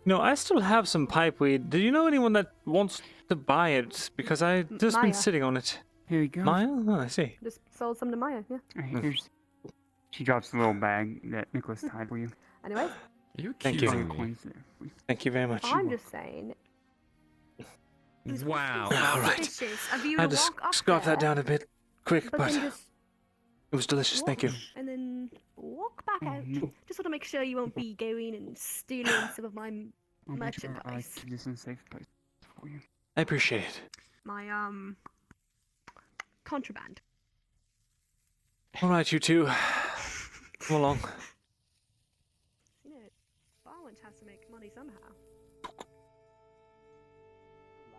No, I still have some pipeweed. Do you know anyone that wants to buy it? Because I've just been Maya. sitting on it. Here you go. Maya? Oh, I see. Just sold some to Maya, yeah. Here's. She drops a little bag that Nicholas tied for you. Anyway, Are you Thank you. accusing me? Coins there, please. Thank you very much. I'm just saying. Wow. All right. Delicious of you I had to to walk up scarf that there, down a bit quick, but but then just it was delicious. Thank you. and then walk back out. Just want to make sure you won't be going and stealing some of my I'll make sure I merchandise. keep this in a safe place for you. I appreciate it. My contraband. All right, you two. Come along. You know, Barwent has to make money somehow.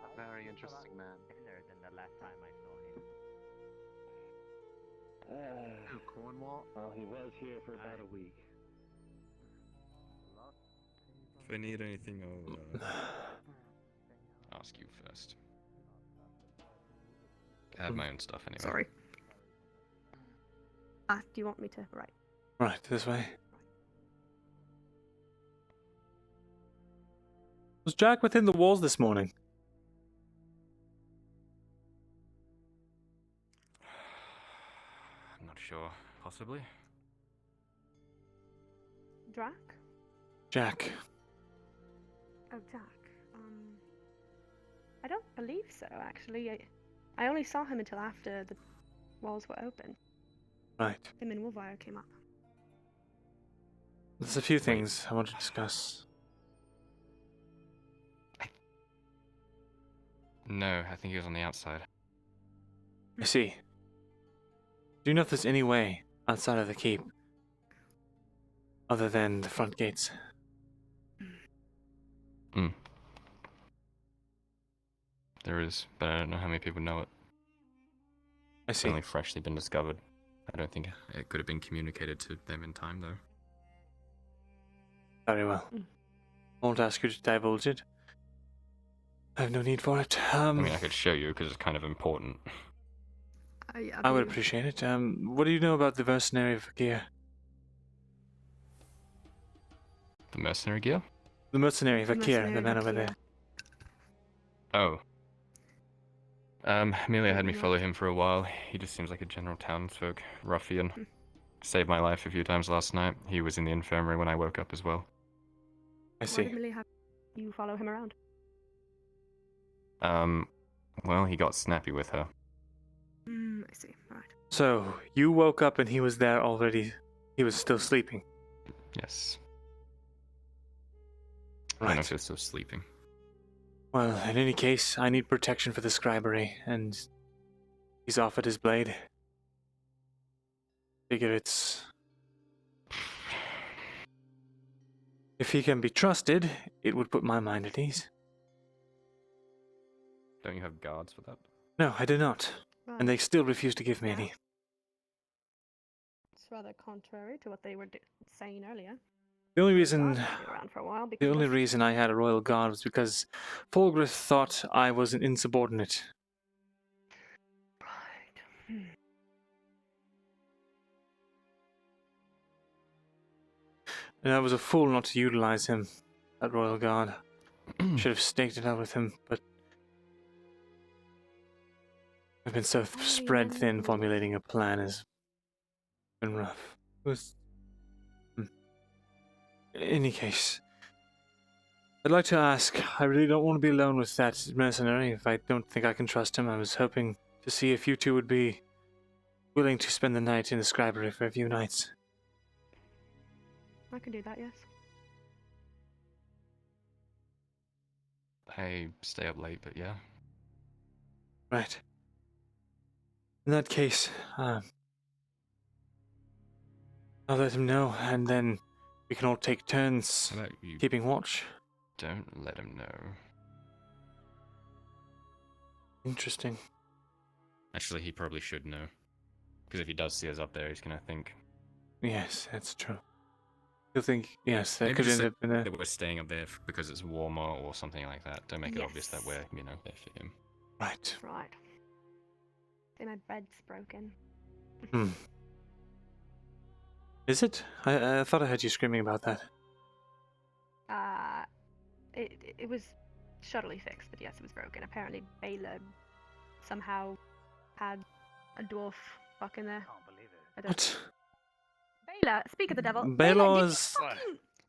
A very interesting man. Thinner than the last time I saw him. Who, Cornwall? Well, he was here for about a week. If I need anything, I'll ask you first. I have my own stuff anyway. Sorry. Do you want me to? Right. Right, this way. Was Jack within the walls this morning? I'm not sure. Possibly. Drac? Jack. Oh, Jack. I don't believe so, actually. I only saw him until after the walls were open. Right. Him and Wolvire came up. There's a few things I want to discuss. No, I think he was on the outside. I see. Do you know if there's any way outside of the keep other than the front gates? There is, but I don't know how many people know it. I It's see. only freshly been discovered. I don't think it could have been communicated to them in time, though. Very well. I won't ask you to divulge it. I have no need for it. I mean, I could show you because it's kind of important. I would appreciate it. What do you know about the mercenary gear? The mercenary gear? The mercenary Vakir, the mercenary man over Vakir. there. Oh. Amelia had me follow him for a while. He just seems like a general townsfolk ruffian. Saved my life a few times last night. He was in the infirmary when I woke up as well. I Why see. did Millie have you follow him around? Well, he got snappy with her. I see. Right. So, you woke up and he was there already. He was still sleeping. Yes. I don't know Right. if he was still sleeping. Well, in any case, I need protection for the scribery, and he's offered his blade. Figure it's... If he can be trusted, it would put my mind at ease. Don't you have guards for that? No, I do not. Right. and they still refuse to give me any. It's rather contrary to what they were saying earlier. The only Guards reason, won't be around for a while the because only of- reason I had a royal guard was because Fulgrith thought I was an insubordinate. Hmm. And I was a fool not to utilize him, that royal guard. Should have staked it out with him, but I've been so spread thin. Formulating a plan has been rough. It was. In any case, I'd like to ask. I really don't want to be alone with that mercenary. If I don't think I can trust him, I was hoping to see if you two would be willing to spend the night in the scribery for a few nights. I can do that, yes. I stay up late, but yeah. Right. In that case, I'll let him know, and then we can all take turns How about you keeping watch. don't let him know? Interesting. Actually, he probably should know. Because if he does see us up there, he's gonna think. Yes, that's true. You'll think, yes, that Maybe could just end say up in a... that we're staying up there because it's warmer or something like that. Don't make it obvious that we're, you know, there for him. Right. Right. Say my bed's broken. Hmm. Is it? I thought I heard you screaming about that. It was shoddily fixed, but yes, it was broken. Apparently, Baylor somehow had a dwarf fuck in there. I don't What? Baylor, speak of the devil. Baylor's...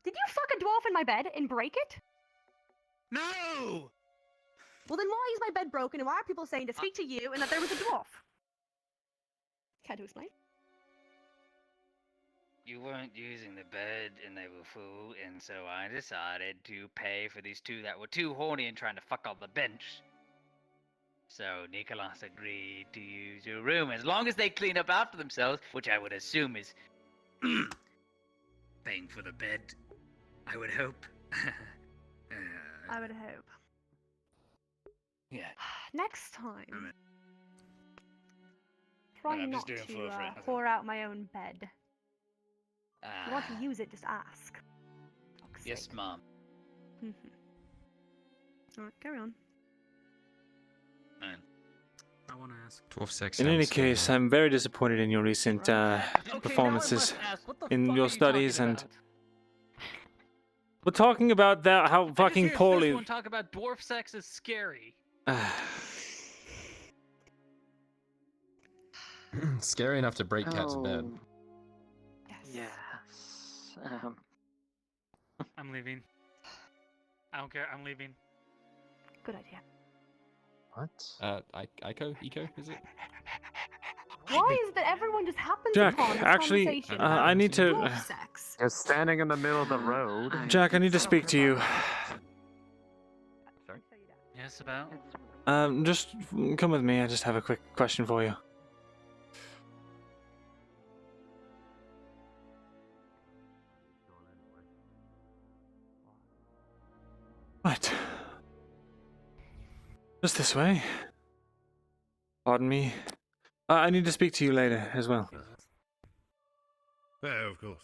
Did you fuck a dwarf in my bed and break it? No! Well, then why is my bed broken and why are people saying to speak to you and that there was a dwarf? Care to explain? You weren't using the bed and they were full, and so I decided to pay for these two that were too horny and trying to fuck on the bench. So Nicholas agreed to use your room as long as they clean up after themselves, which I would assume is paying for the bed. I would hope. I would hope. Yeah. Next time, Well, try I'm not just to doing for a friend. whore out my own bed. If you want to use it, just ask. Yes, Mom. Alright, carry on. I want to ask. Dwarf sex. In any sounds case, scary. I'm very disappointed in your recent performances in your studies, and we're talking about that how fucking poorly. Everyone talk about dwarf sex is scary. Scary enough to break Cat's bed. Yes. I'm leaving. I don't care. I'm leaving. Good idea. What? Eco, is it? Why is it that everyone just happens Jack, upon this actually, conversation I need to. dwarf sex? You're standing in the middle of the road. Jack, I need to speak to you. Sorry? Yes, about? Just come with me. I just have a quick question for you. Right. Just this way. Pardon me. I need to speak to you later as well. Yeah, of course.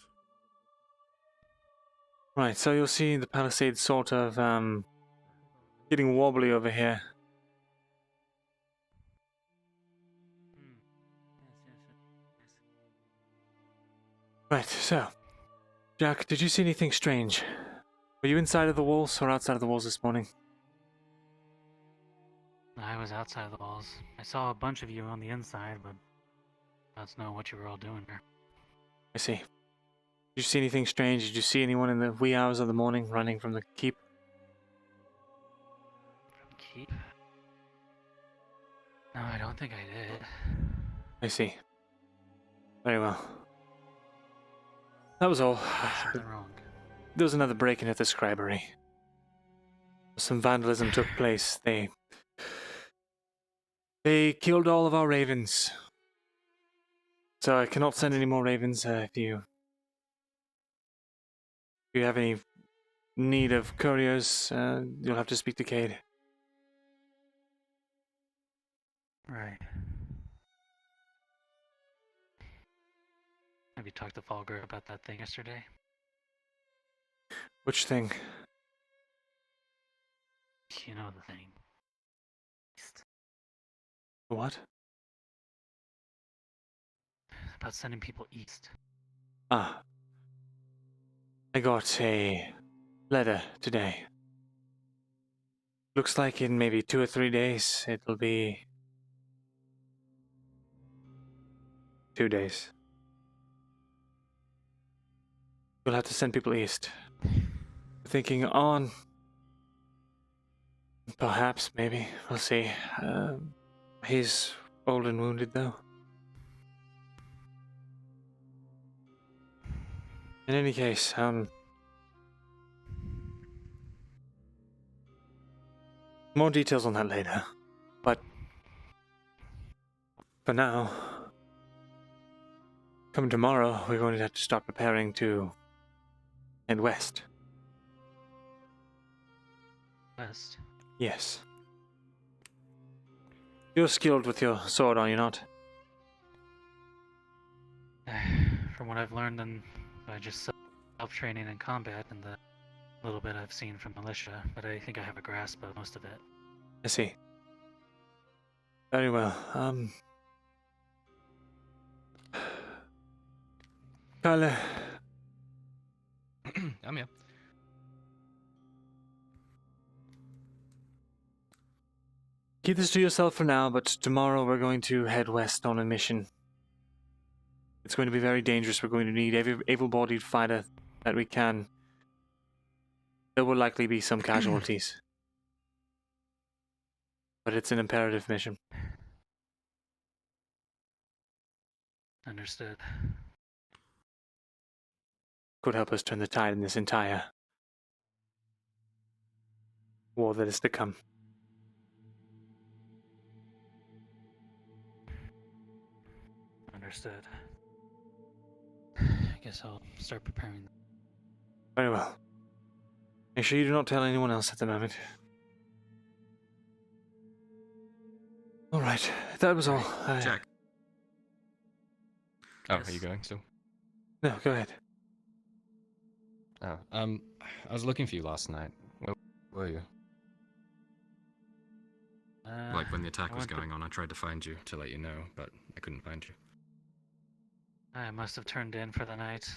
Right, so you'll see the palisade sort of getting wobbly over here. Right, so Jack, did you see anything strange? Were you inside of the walls or outside of the walls this morning? I was outside the walls. I saw a bunch of you on the inside, but that's not what you were all doing here. I see. Did you see anything strange? Did you see anyone in the wee hours of the morning running from the keep? Keep? No, I don't think I did. I see. Very well. That was all. Something wrong. There was another break-in at the scribery. Some vandalism took place. They killed all of our ravens. So I cannot send any more ravens. If you have any need of couriers, you'll have to speak to Cade. Right. Have you talked to Fulgur about that thing yesterday? Which thing? You know the thing. What? About sending people east. Ah. I got a letter today. Looks like in maybe 2 or 3 days it'll be 2 days. We'll have to send people east. Thinking on. Perhaps, maybe. We'll see. He's old and wounded, though. In any case, more details on that later. But for now, come tomorrow, we're going to have to start preparing to head west. West? Yes. You're skilled with your sword, are you not? From what I've learned by just self-training in combat and the little bit I've seen from militia, but I think I have a grasp of most of it. I see. Very well. Kyle. I'm here. Keep this to yourself for now, but tomorrow we're going to head west on a mission. It's going to be very dangerous. We're going to need every able-bodied fighter that we can. There will likely be some casualties. But it's an imperative mission. Understood. Could help us turn the tide in this entire war that is to come. Understood. I guess I'll start preparing. Very well. Make sure you do not tell anyone else at the moment. Alright, that was all. Jack. Oh, are you going still? No, go ahead. Oh, I was looking for you last night. Where were you? Like when the attack was going on, I tried to find you to let you know, but I couldn't find you. I must have turned in for the night.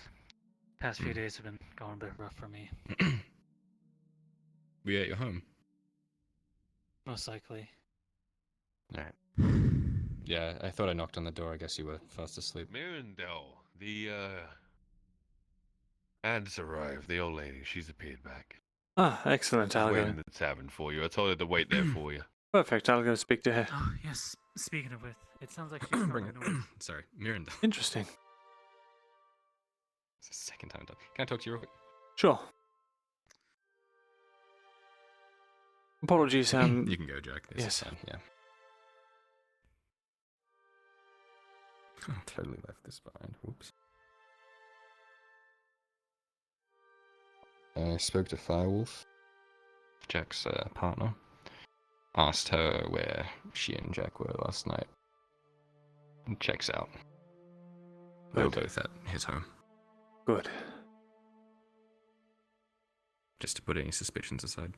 Past few days have been going a bit rough for me. Were you at your home? Most likely. Alright. Yeah, I thought I knocked on the door. I guess you were fast asleep. Myrindal, the aunt's arrived. The old lady, she's appeared back. Ah, excellent. She's I'll waiting go. in the tavern for you. I told her to wait there for you. Perfect. I'll go speak to her. Oh, yes. Speaking of which, it sounds like she's Bring starting it. Sorry, Myrindal. Interesting. It's the second time. Can I talk to you real quick? Sure. Apologies. You can go, Jack. This yes. is fine. Yeah. I totally left this behind. Whoops. I spoke to Firewolf, Jack's partner. Asked her where she and Jack were last night. And checks out. They were both at his home. Good. Just to put any suspicions aside.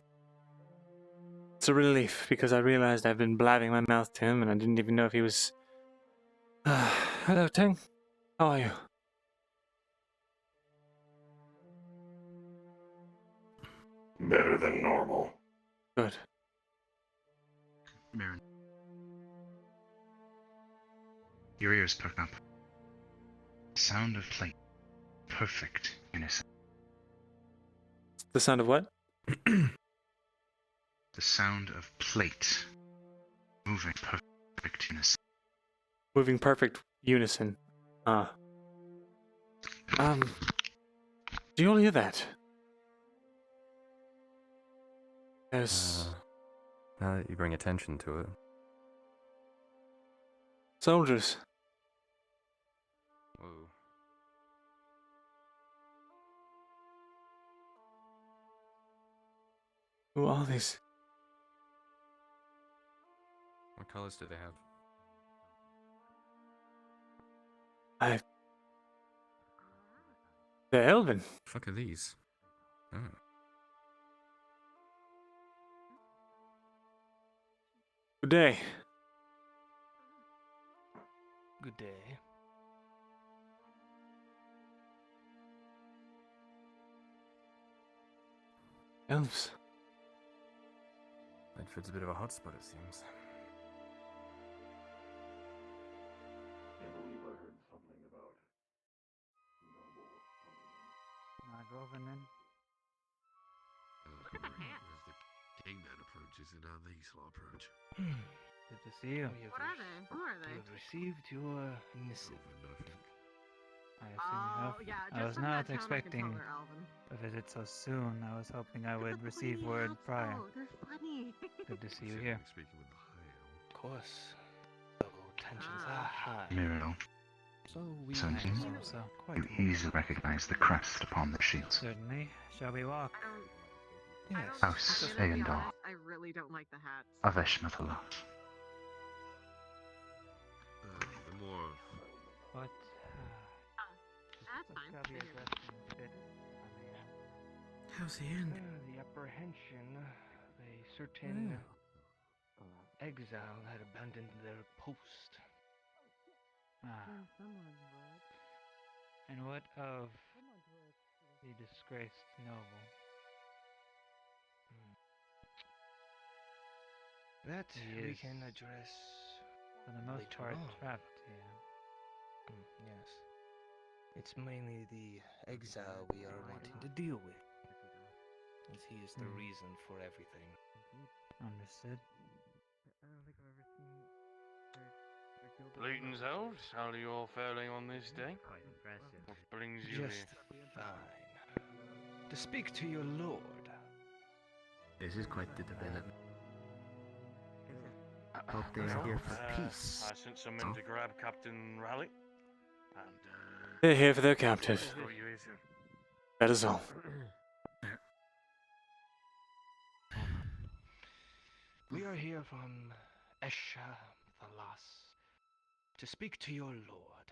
It's a relief, because I realized I've been blabbing my mouth to him, and I didn't even know if he was... Hello, Ting. How are you? Better than normal. Good. Mirren. Your ears perk up. Sound of plate. Perfect unison. The sound of what? The sound of plate. Moving perfect unison. Moving perfect unison. Ah. Do you all hear that? There's... Now that you bring attention to it. soldiers. Whoa. Who are these? What colors do they have? The Elven. Fuck are these? Oh. Good day. Good day. Elves. Medford's a bit of a hotspot, it seems. I believe I heard something about noble. Can I go over then? Look at the hat. As the caveman approaches and now the Thesalor approach. Good to see you. What are they? Who are they? You have received your missive. I assume Oh, you yeah, have. I just was from not that tone, I can tell expecting they're Elven. a visit so soon. I was hoping I Look at would the receive pointy word hats, prior. though. They're funny. Good to see you here. Speaking with the high elf. Of course. So tensions are high. Myrindal, So we Something. so quite you easily recognize the crest upon the shields. certainly. Shall we walk? I Yes. House I'm gonna be Myrindal honest, I really don't like the hats. of Eshma Thalas. The more What? That's fine. Shall be They hear me. addressing a bit, if I may ask. How's the end? The apprehension of a certain exile had abandoned their post. And what of the disgraced noble? That He we is, can address for the most later part, on. trapped here. Yes. It's mainly the exile we are wanting to deal with, as he is the reason for everything. Understood. I don't think I've ever seen their Greetings, elves. How are you all faring on this day? Quite impressive. What brings you Just here? fine. To speak to your lord. This is quite the development. Hope they are here for peace. I sent some men to grab Captain Raleigh, and They're here for their captive. brought you here, sir. That is all. We are here from Eshma Thalas to speak to your lord.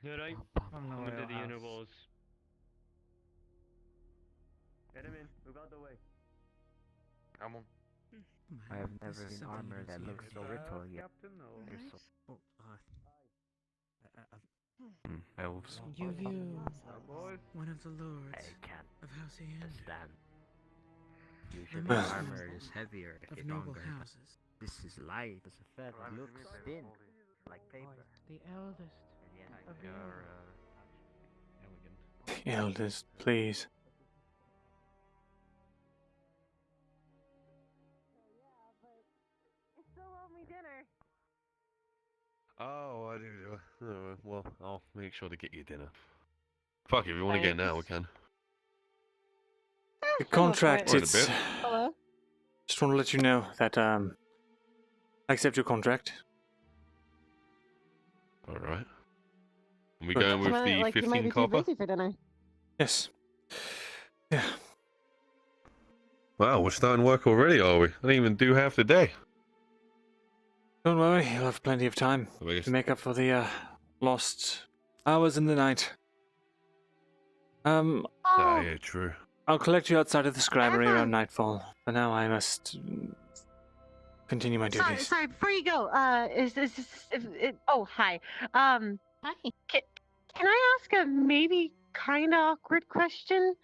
You alright? From the Come into the inner wheelhouse. walls. Get him in. Move out the way. Come on. I have never seen armor that looks so ritual yet. Oh, Elves. you, one of the lords I can't of House Ian. understand. The Usually most armor is heavier, of stronger. noble but houses. This is light. The feather looks thin, like paper. The eldest of you. Eldest, please. You still owe me dinner. Oh, I do. Well, I'll make sure to get you dinner. Fuck, if you want to get now, we can. The contract, Quite a it's... bit. Hello? Just want to let you know that, I accept your contract. Alright. And we Good. going with the you might 15 be too copper? busy for dinner. Yes. Yeah. Wow, we're starting work already, are we? I didn't even do half the day. Don't worry, you'll have plenty of time So I guess- to make up for the, lost hours in the night. Yeah, true. I'll collect you outside of the scribery around nightfall. For now, I must continue my duties. Sorry, before you go, oh, hi. Hi. Can I ask a maybe kind of awkward question?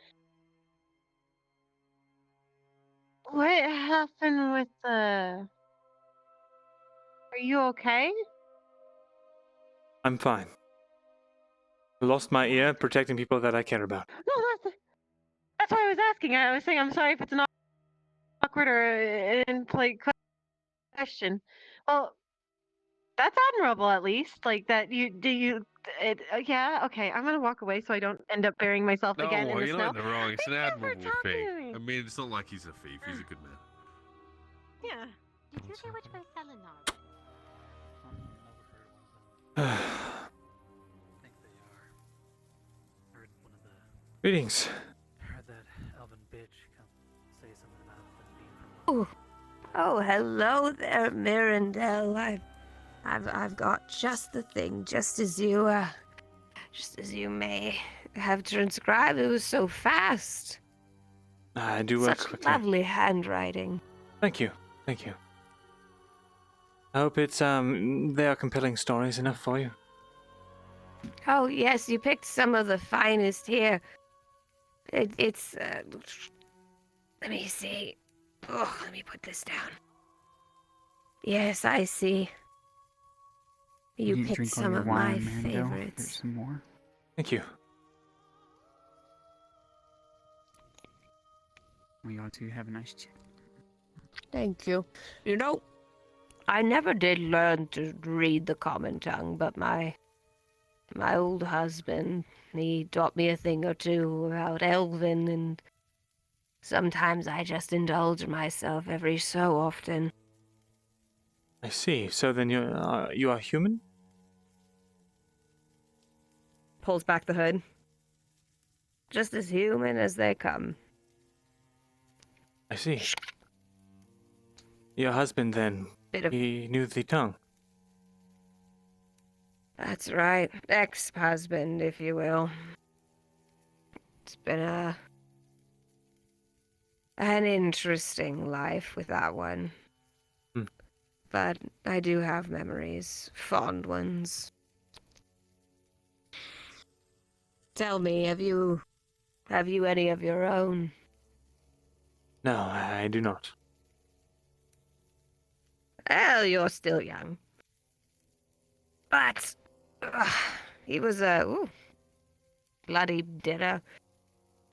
What happened with the... Are you okay? I'm fine. I lost my ear protecting people that I care about. No, that's why I was asking. I was saying I'm sorry if it's an awkward or impolite question. Well, that's admirable at least. Like that yeah, okay. I'm gonna walk away so I don't end up burying myself again in the you're snow. not in the wrong. It's an admirable talking to thing. me. I mean, it's not like he's a thief. He's a good man. Yeah. Did you say which way Helen Greetings. Heard that Elven bitch come say something about them being from Oh, hello there, Myrindal. I've got just the thing, just as you may have transcribed. It was so fast. I do work Such quickly. lovely handwriting. Thank you. Thank you. I hope it's they are compelling stories enough for you. Oh yes, you picked some of the finest here. It's let me see. Oh, let me put this down. Yes, I see. You picked drink all some your of my wine, Mando. favorites. There's some more. Thank you. We ought to have a nice chat. Thank you. You know, I never did learn to read the common tongue, but my old husband, he taught me a thing or two about Elven, and sometimes I just indulge myself every so often. I see. So then you are human? Pulls back the hood. Just as human as they come. I see. Your husband then, he knew the tongue. That's right. Ex-husband, if you will. It's been an interesting life with that one. But I do have memories, fond ones. Tell me, have you any of your own? No, I do not. Well, you're still young. But he was a bloody dinner.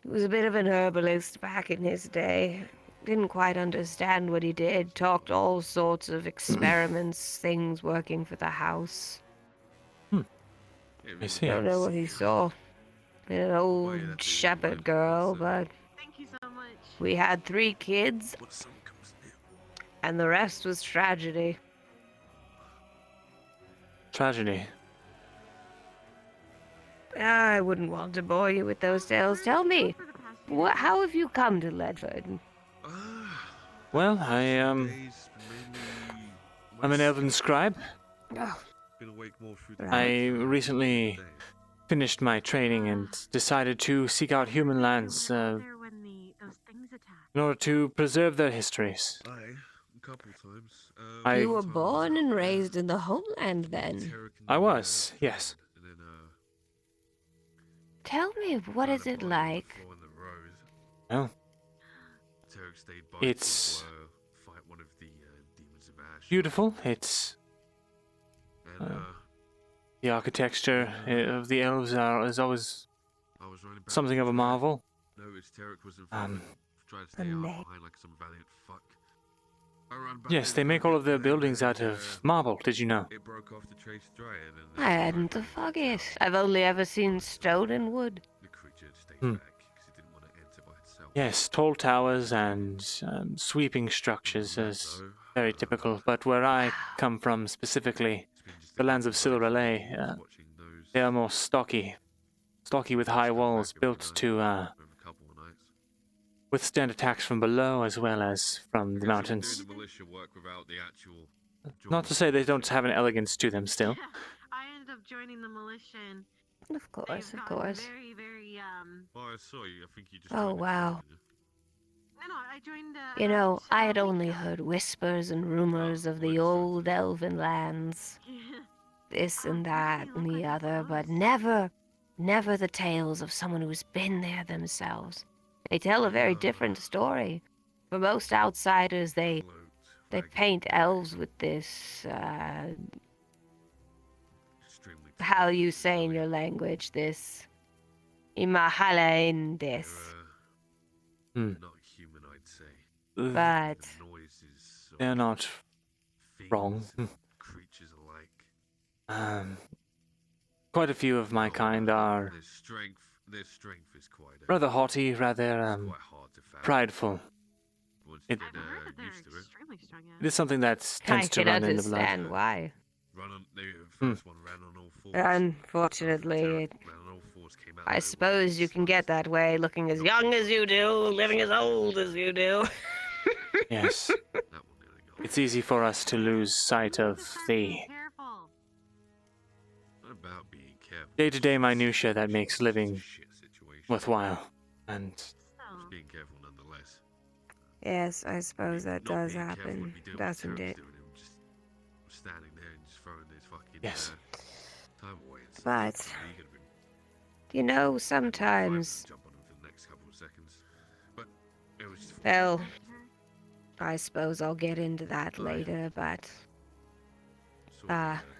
He was a bit of an herbalist back in his day. Didn't quite understand what he did. Talked all sorts of experiments, things working for the house. I see. Don't know what he saw in an old shepherd girl, but Thank you so much. we had 3 kids, and the rest was tragedy. Tragedy. I wouldn't want to bore you with those tales. Tell me, how have you come to Ledford? Well, I'm an Elven scribe. Oh. I recently finished my training and decided to seek out human lands in order to preserve their histories. You were born and raised in the homeland, then? I was, yes. Tell me, what is it like? Well, it's beautiful. It's the architecture of the elves is always something of a marvel. Yes, they make all of their buildings out of marble. Did you know? I hadn't the foggiest. I've only ever seen stone and wood. Yes, tall towers and sweeping structures is very typical. But where I come from, specifically, the lands of Silver they are more stocky with high walls built to withstand attacks from below as well as from the mountains. Not to say they don't have an elegance to them still. I ended up joining the militia, and of course. Very, very Oh, I saw you. I think you just. Oh, wow. No, I joined. You know, I had only heard whispers and rumors of the old elven lands. This and that and the other, but never the tales of someone who's been there themselves. They tell a very different story. For most outsiders, they paint elves with this, how you say in your language, this imahala in this. Not human, I'd say. But they're not wrong. Creatures alike. Quite a few of my kind are Their strength is quite rather haughty, rather prideful. It is something that tends to run in the blood. I can understand why. The first one ran on all fours. Unfortunately, I suppose you can get that way looking as young as you do, living as old as you do. Yes. it's easy for us to lose sight of the Careful. What about being careful? day-to-day minutia that makes living Shit situation. worthwhile. And Just being careful nonetheless. Yes, I suppose that Not does being careful happen, would be doing what doesn't Terry's it? doing. It would just standing there and just throwing this fucking yes, time away. And stuff. But, He could have been you know, fine sometimes, to jump on him for the next couple of seconds. But it was just well, I suppose I'll get into that later, but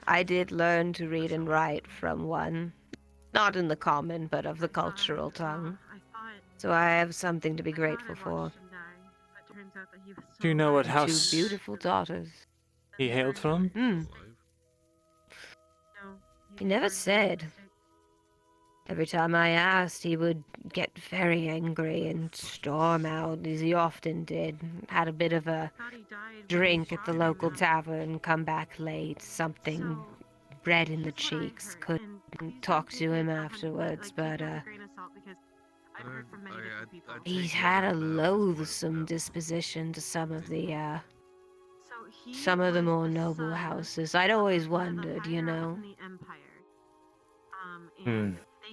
I did learn to read and write from one, not in the common, but of the cultural tongue. So I have something to be grateful for. do you know what Two house beautiful daughters. he hailed from? He never said. Every time I asked, he would get very angry and storm out, as he often did. Had a bit of a drink at the local tavern, come back late, something red in the cheeks. Couldn't talk to him afterwards, but he had a loathsome disposition to some of the more noble houses. I'd always wondered, you know.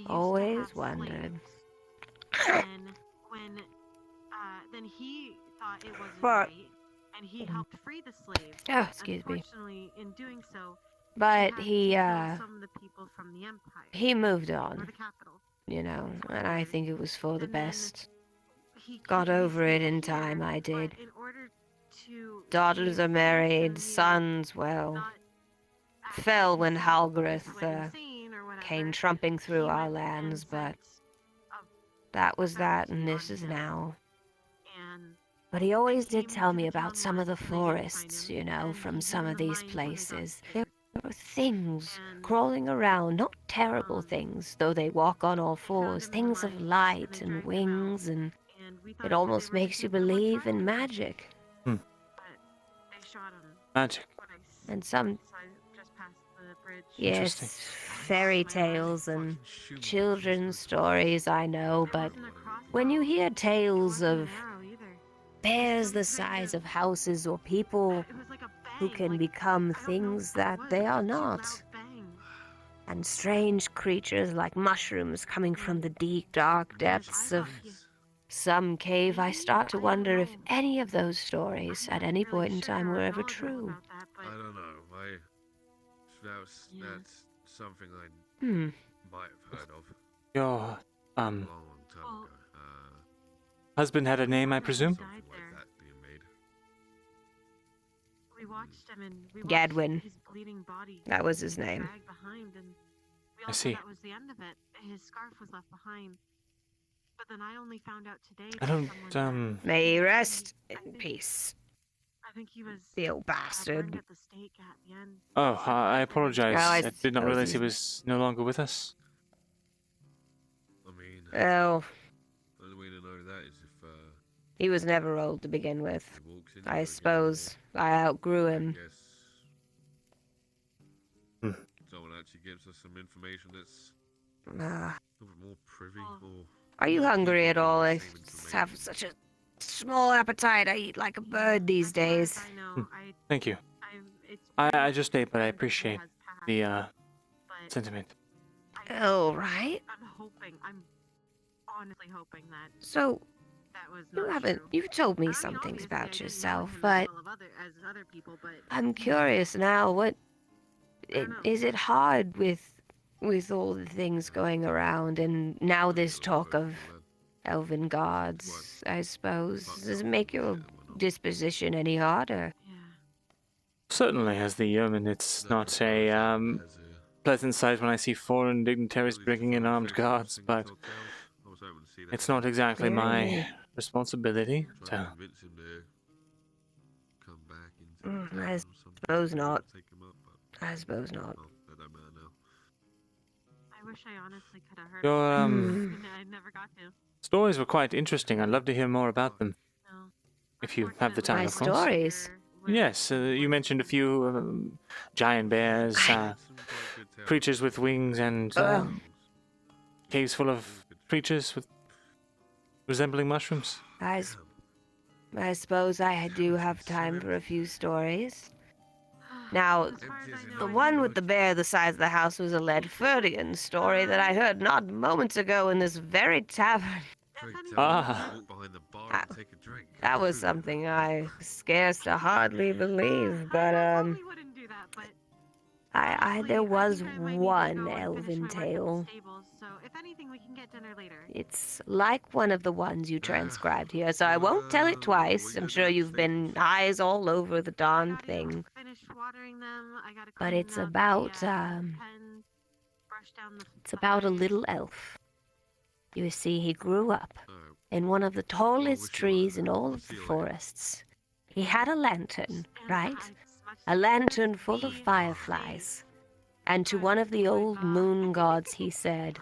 Always wondered. Then he thought it wasn't But- right, and he helped free the slaves. Oh, excuse me. Unfortunately, in doing so, But he had to kill some of the people from the empire. he moved Or on, the capital. you know, and I think it was for the And then best. He Got he's over it still in here, time, I but did. in order to Daughters save are married, him, he sons, well, not act fell when like Halgrith he went insane or whatever. came trumping through He our went and lands, but sent that was that, bounty and this on is him. now. And But he always did came tell to me the about town some of the once, and they didn't find forests, him, you know, and from he some hid of in the these mines when they got places. bigger. There were things And, crawling around, not terrible things, though they walk on all fours, him in the things of mines, light they and dragged him out, wings, and and we thought it they almost were makes just you gonna kill one believe in child, magic. but they shot him Magic. twice. And some, So I just passed the bridge. Interesting. yes, fairy tales and children's stories, I know, but when you hear tales of bears the size of houses or people who can become things that they are not, and strange creatures like mushrooms coming from the deep, dark depths of some cave, I start to wonder if any of those stories at any point in time were ever true. I don't know. That's something I might have heard of Your a long time ago. husband had a name, I presume? Something like that being made. We watched him and we watched Gadwin. his bleeding body That was his name. dragged behind, and we I all see. thought that was the end of it. His scarf was left behind. But then I only found out today I that don't, someone May he rest in peace. I think he was The old bastard. burned at the stake at the end. Oh, I apologize. Oh, I I did not suppose realize he he's- was no longer with us. I mean, Oh, the only way to know that is if he was never old to begin with. he walks into I it again, suppose I outgrew or him. I guess someone actually gives us some information that's Ah, a little bit more privy or are you hungry at all? I same have such a small appetite. I eat like a bird these days. I know. Thank you. It's I just ate, but I been appreciate has passed, the but sentiment. Oh, right. I'm honestly hoping that So, that was you not haven't. true. You've told me I mean, some things obviously, I about didn't know yourself, him as but well as other people, but I'm curious now. What is it hard with all the things going around, and now this talk of elven gods? I suppose does it make your disposition any harder? Certainly, as the yeoman, it's not a pleasant sight when I see foreign dignitaries bringing in armed guards, but it's not exactly my responsibility to. convince him to come back into the town I or something. suppose not. Take him up, but I suppose not. that don't matter now. I wish I honestly could have heard. Your it. I never got to. stories were quite interesting. I'd love to hear more about them. If you have the time, My of course. stories. Yes, you mentioned a few giant bears, creatures with wings, and caves full of creatures with resembling mushrooms. I suppose I do have time for a few stories. Now, the one with the bear the size of the house was a Ledfordian story that I heard not moments ago in this very tavern. Behind the bar and take a drink. That was something I scarce to hardly believe, but, there was one elven tale. So if anything, we can get dinner later. It's like one of the ones you transcribed here, so I won't tell it twice. I'm sure you've been eyes all over the darn thing. Finish watering them. I gotta But clean it's up about, the, pen, brush down the it's about a little elf. You see, he grew up in one of the tallest trees in all of the forests. He had a lantern, right? A lantern full of fireflies. And to one of the old moon gods he said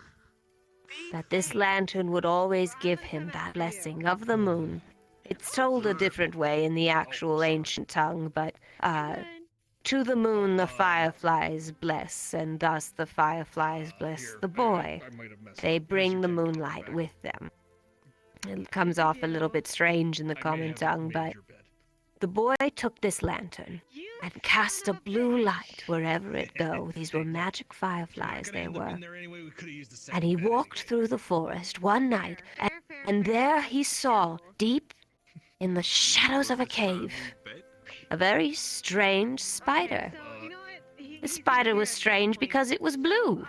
that this lantern would always give him that blessing of the moon. It's told a different way in the actual ancient tongue, but, to the moon the fireflies bless, and thus the fireflies bless the boy. They bring the moonlight with them. It comes off a little bit strange in the common tongue, but the boy took this lantern and cast a blue light wherever it go. These were magic fireflies they were. And he walked through the forest one night, and there he saw, deep in the shadows of a cave, a very strange spider. The spider was strange because it was blue.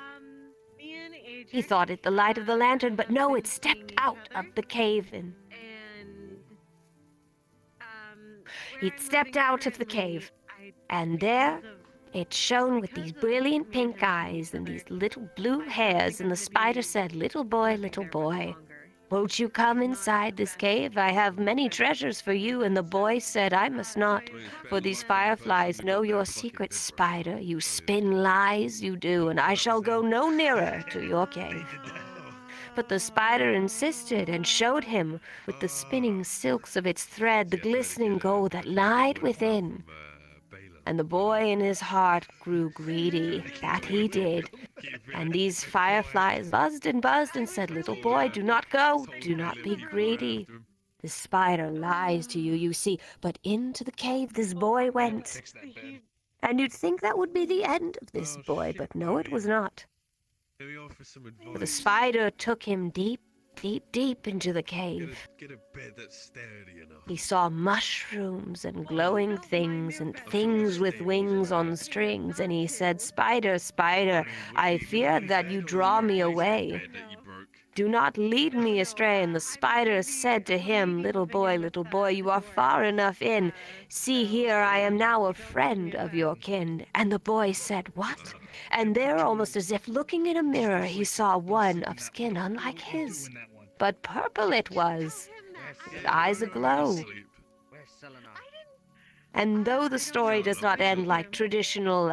He thought it the light of the lantern, but no, it stepped out of the cave and it stepped out of the cave, and there it shone with these brilliant pink eyes and these little blue hairs, and the spider said, little boy, won't you come inside this cave? I have many treasures for you." And the boy said, "I must not, for these fireflies know your secret, spider. You spin lies, you do, and I shall go no nearer to your cave." But the spider insisted and showed him with the spinning silks of its thread the glistening gold that lied within. And the boy in his heart grew greedy, that he did. And these fireflies buzzed and said, "Little boy, do not go, do not be greedy. The spider lies to you, you see." But into the cave this boy went. And you'd think that would be the end of this boy, but no, it was not. For the spider took him deep, deep, deep into the cave. He saw mushrooms and glowing things and things with wings on strings, and he said, "Spider, spider, I fear that you draw me away. Do not lead me astray." And the spider said to him, little boy, you are far enough in. See here, I am now a friend of your kin." And the boy said, "What?" And there, almost as if looking in a mirror, he saw one of skin unlike his, but purple it was, with eyes aglow. And though the story does not end like traditional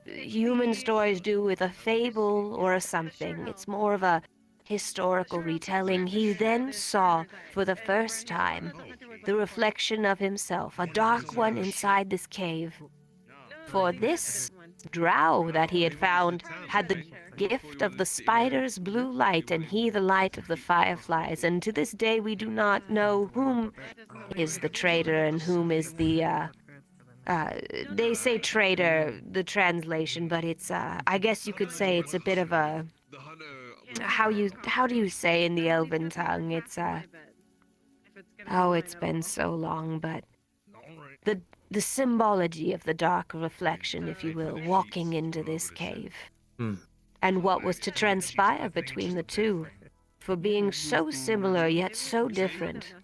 human stories do with a fable or a something, it's more of a historical retelling. He then saw for the first time the reflection of himself, a dark one inside this cave. For this drow that he had found had the gift of the spider's blue light, and he the light of the fireflies. And to this day we do not know whom is the traitor and whom is the they say traitor, the translation, but it's I guess you could say it's a bit of a how do you say in the Elven tongue? It's oh, it's been so long, but the symbology of the dark reflection, if you will, walking into this cave. And what was to transpire between the two, for being so similar yet so different,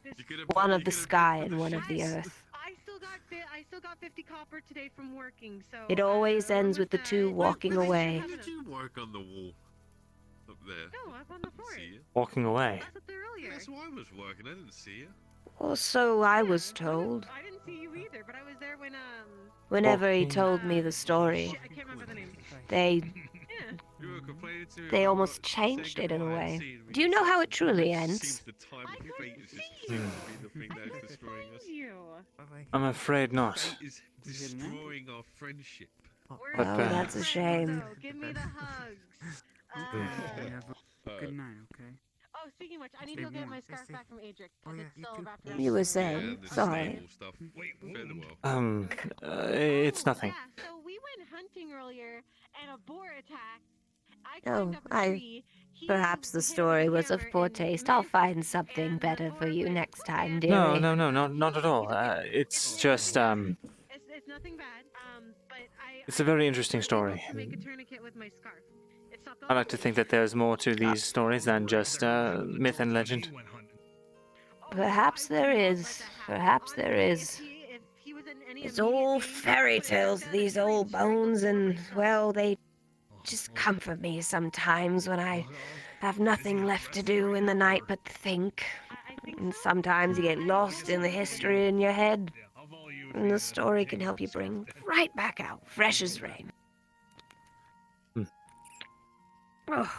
one of the sky and one of the earth. I still got 50 copper today from working, so It always ends with the two walking away. How did you work on the wall up there? No, up on the forest. Walking away. I was up there earlier. That's why I was working. I didn't see you. Well, so I was told. I didn't see you either, but I was there when Whenever he told me the story, I can't remember the name. they almost changed it in a way. Do you know how it truly ends? I'm afraid not. Is destroying our friendship. Oh, that's a shame. Give me the hugs. Good night, okay? Oh Oh, speaking of which, I need to go get my scarf back from Adric. It's still wrapped around You were his finger. saying, sorry. It's nothing. Yeah, so we went hunting earlier, and a boar attacked. I Oh, climbed up a tree. perhaps the story was of poor taste. I'll find something better for you next time, dearie. No, not at all. It's just It's nothing bad. But it's a very interesting story. to make a tourniquet with my scarf. It stopped all I like to think that there's more to these stories than just myth and legend. Perhaps there is. Perhaps there is. It's all fairy tales, these old bones, and, well, they just comfort me sometimes when I have nothing left to do in the night but think. And sometimes you get lost in the history in your head, and the story can help you bring right back out, fresh as rain. Oh.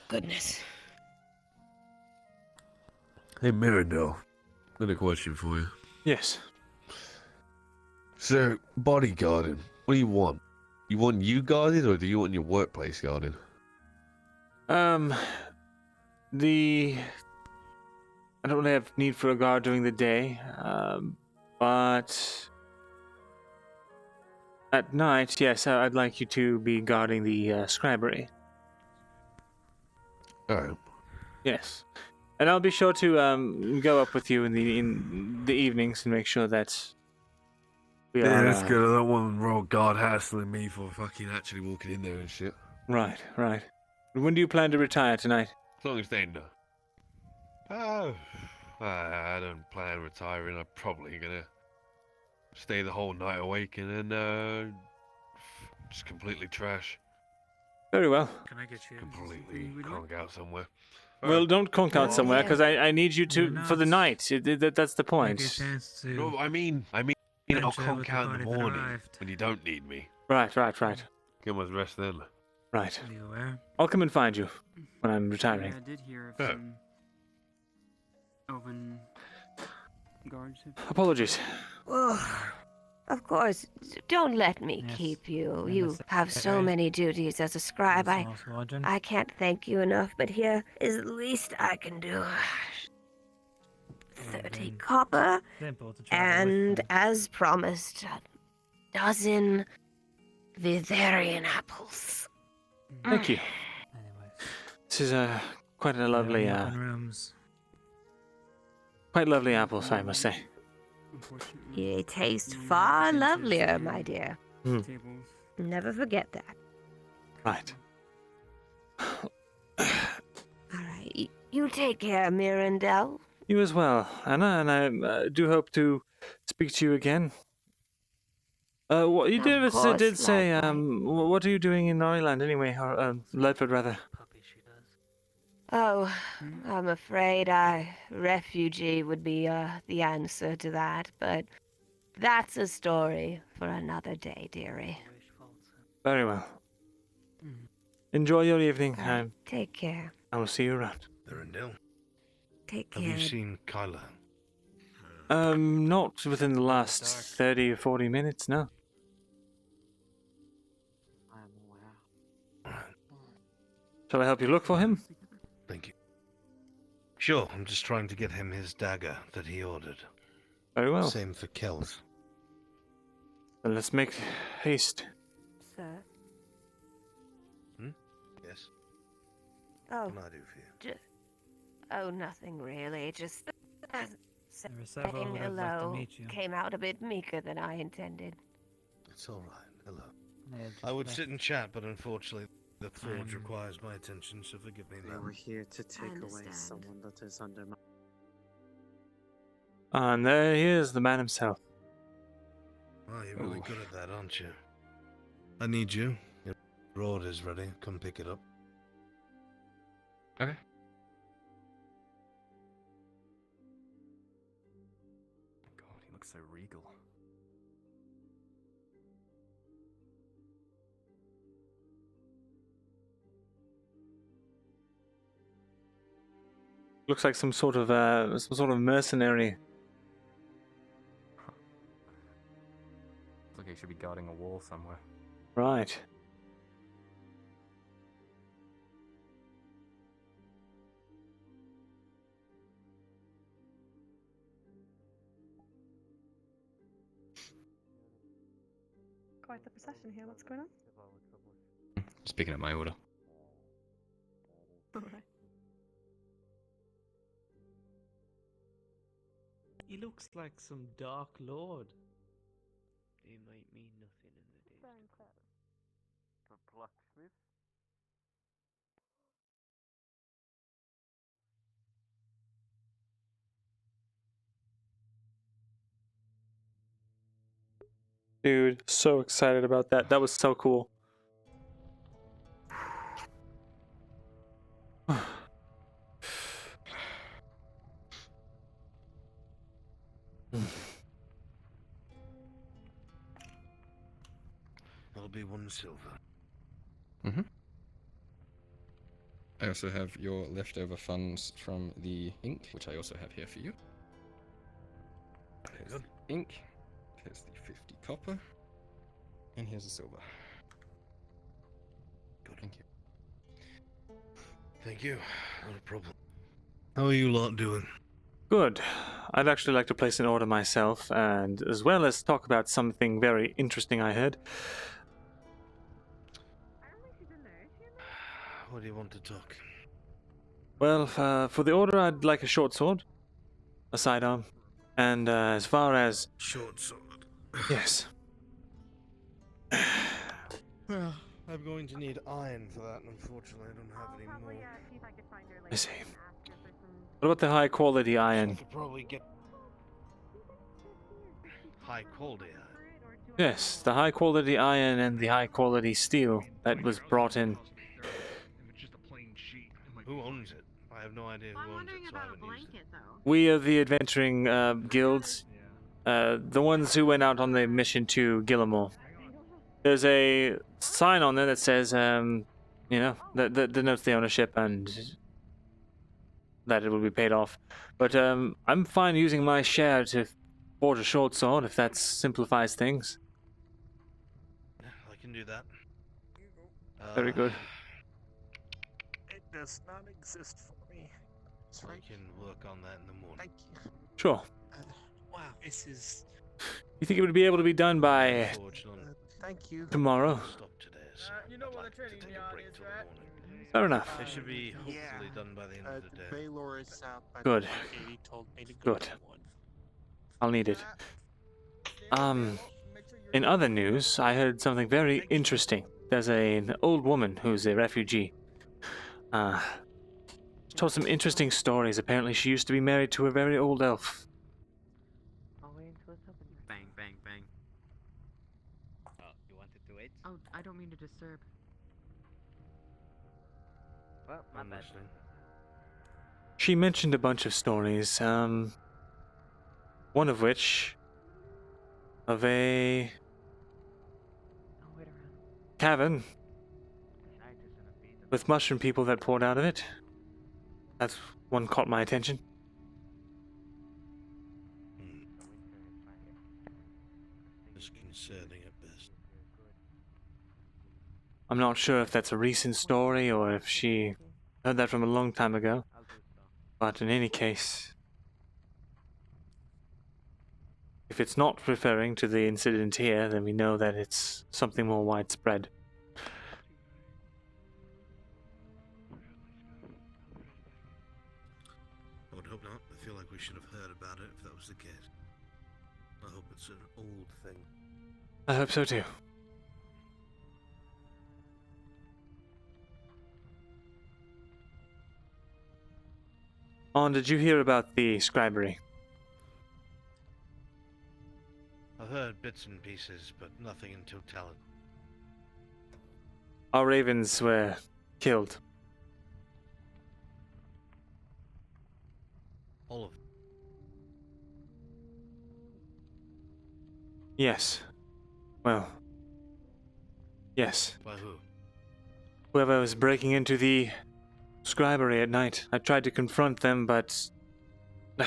Goodness. Hey, Myrindal. Got a question for you. Yes. So, bodyguarding. What do you want? You want you guarded, or do you want your workplace guarded? I don't really have need for a guard during the day, but at night, yes, I'd like you to be guarding the scribery. Alright. Yes, and I'll be sure to go up with you in the evenings and make sure that we are. Yeah, that's good. I don't want royal guard hassling me for fucking actually walking in there and shit. Right. When do you plan to retire tonight? As long as they know. Oh, I don't plan on retiring. I'm probably gonna stay the whole night awake and then just completely trash. Very well. Can I get you Completely conk out somewhere. Well, don't conk out somewhere, because I need you to for the night. That's the point. No, I mean, I'll conk out in the morning when you don't need me. Right. Get my rest then. Right. Are you aware? I'll come and find you when I'm retiring. Yeah, I did hear of some Elven guards. Apologies. Oh, of course, don't let me keep you. You have so many duties as a scribe. I can't thank you enough, but here is the least I can do. 30 copper, and as promised, a dozen Vivarian apples. Thank you. This is quite a lovely, quite lovely apples, I must say. They taste far lovelier, my dear. Never forget that. Right. All right, you take care, Myrindal. You as well, Anna, and I do hope to speak to you again. What you did say, what are you doing in Norryland anyway, or Ledford rather? Oh, I'm afraid refugee would be the answer to that, but that's a story for another day, dearie. Very well. Enjoy your evening. Take care. I will see you around. Myrindal, Take care. have you seen Kyla? Not within the last 30 or 40 minutes, no. Shall I help you look for him? Thank you. Sure, I'm just trying to get him his dagger that he ordered. Very well. Same for Kells. Then let's make haste. Sir? Yes? Oh. What can I do for you? Oh, nothing really. Just saying would have liked to hello meet you. came out a bit meeker than I intended. It's all right. Hello. I would sit and chat, but unfortunately, the forge requires my attention, so forgive me, They ma'am. were here to take away understand. someone that is under my... And there he is, the man himself. Oh, you're really good at that, aren't you? I need you. Your order's ready. Come pick it up. Okay. God, he looks so regal. Looks like some sort of mercenary. Looks like he should be guarding a wall somewhere. Right. quite the procession here. What's going on? Just picking up my order. Alright. He looks like some dark lord. It might mean nothing in the day. The blacksmith? Dude, so excited about that. That was so cool. That'll be 1 silver. Mm-hmm. I also have your leftover funds from the ink, which I also have here for you. Here's the ink. Here's the 50 copper. And here's the silver. Good. Thank you. Thank you. Not a problem. How are you lot doing? Good. I'd actually like to place an order myself, and as well as talk about something very interesting I heard. What do you want to talk? Well, for the order, I'd like a short sword, a sidearm, and as far as... Short sword? Yes. Well, I'm going to need iron for that, and unfortunately I don't have any more. I see. What about the high-quality iron? I could probably get high quality iron. Yes, the high-quality iron and the high-quality steel that was brought in. Who owns it? I have no idea who owns it, so I haven't used it. We are the adventuring guilds, the ones who went out on the mission to Gillimore. There's a sign on there that says, you know, that denotes the ownership and that it will be paid off. But I'm fine using my share to forge a short sword if that simplifies things. Yeah, I can do that. Very good. It does not exist for me. I can work on that in the morning. Thank you. Sure. Wow, this is... You think it would be able to be done by thank you. tomorrow? Stop today, so You know what the training yard is, right? Fair enough. It should be hopefully done by the end of the day. Baylor is out by Good. the market. He told me to go Good. to one. I'll need it. In other news, I heard something very interesting. There's an old woman who's a refugee. She told some interesting stories. Apparently, she used to be married to a very old elf. Bang, bang, bang. Oh, you wanted to wait? Oh, I don't mean to disturb. Well, my I'm bad. listening. She mentioned a bunch of stories, one of which of a cavern with mushroom people that poured out of it. That's one caught my attention. Disconcerting at best. I'm not sure if that's a recent story or if she heard that from a long time ago. But in any case, if it's not referring to the incident here, then we know that it's something more widespread. I would hope not. I feel like we should have heard about it if that was the case. I hope it's an old thing. I hope so too. Did you hear about the scribery? I've heard bits and pieces, but nothing in totality. Our ravens were killed. All of them. Yes. Well. Yes. By who? Whoever was breaking into the scribery at night. I tried to confront them, but I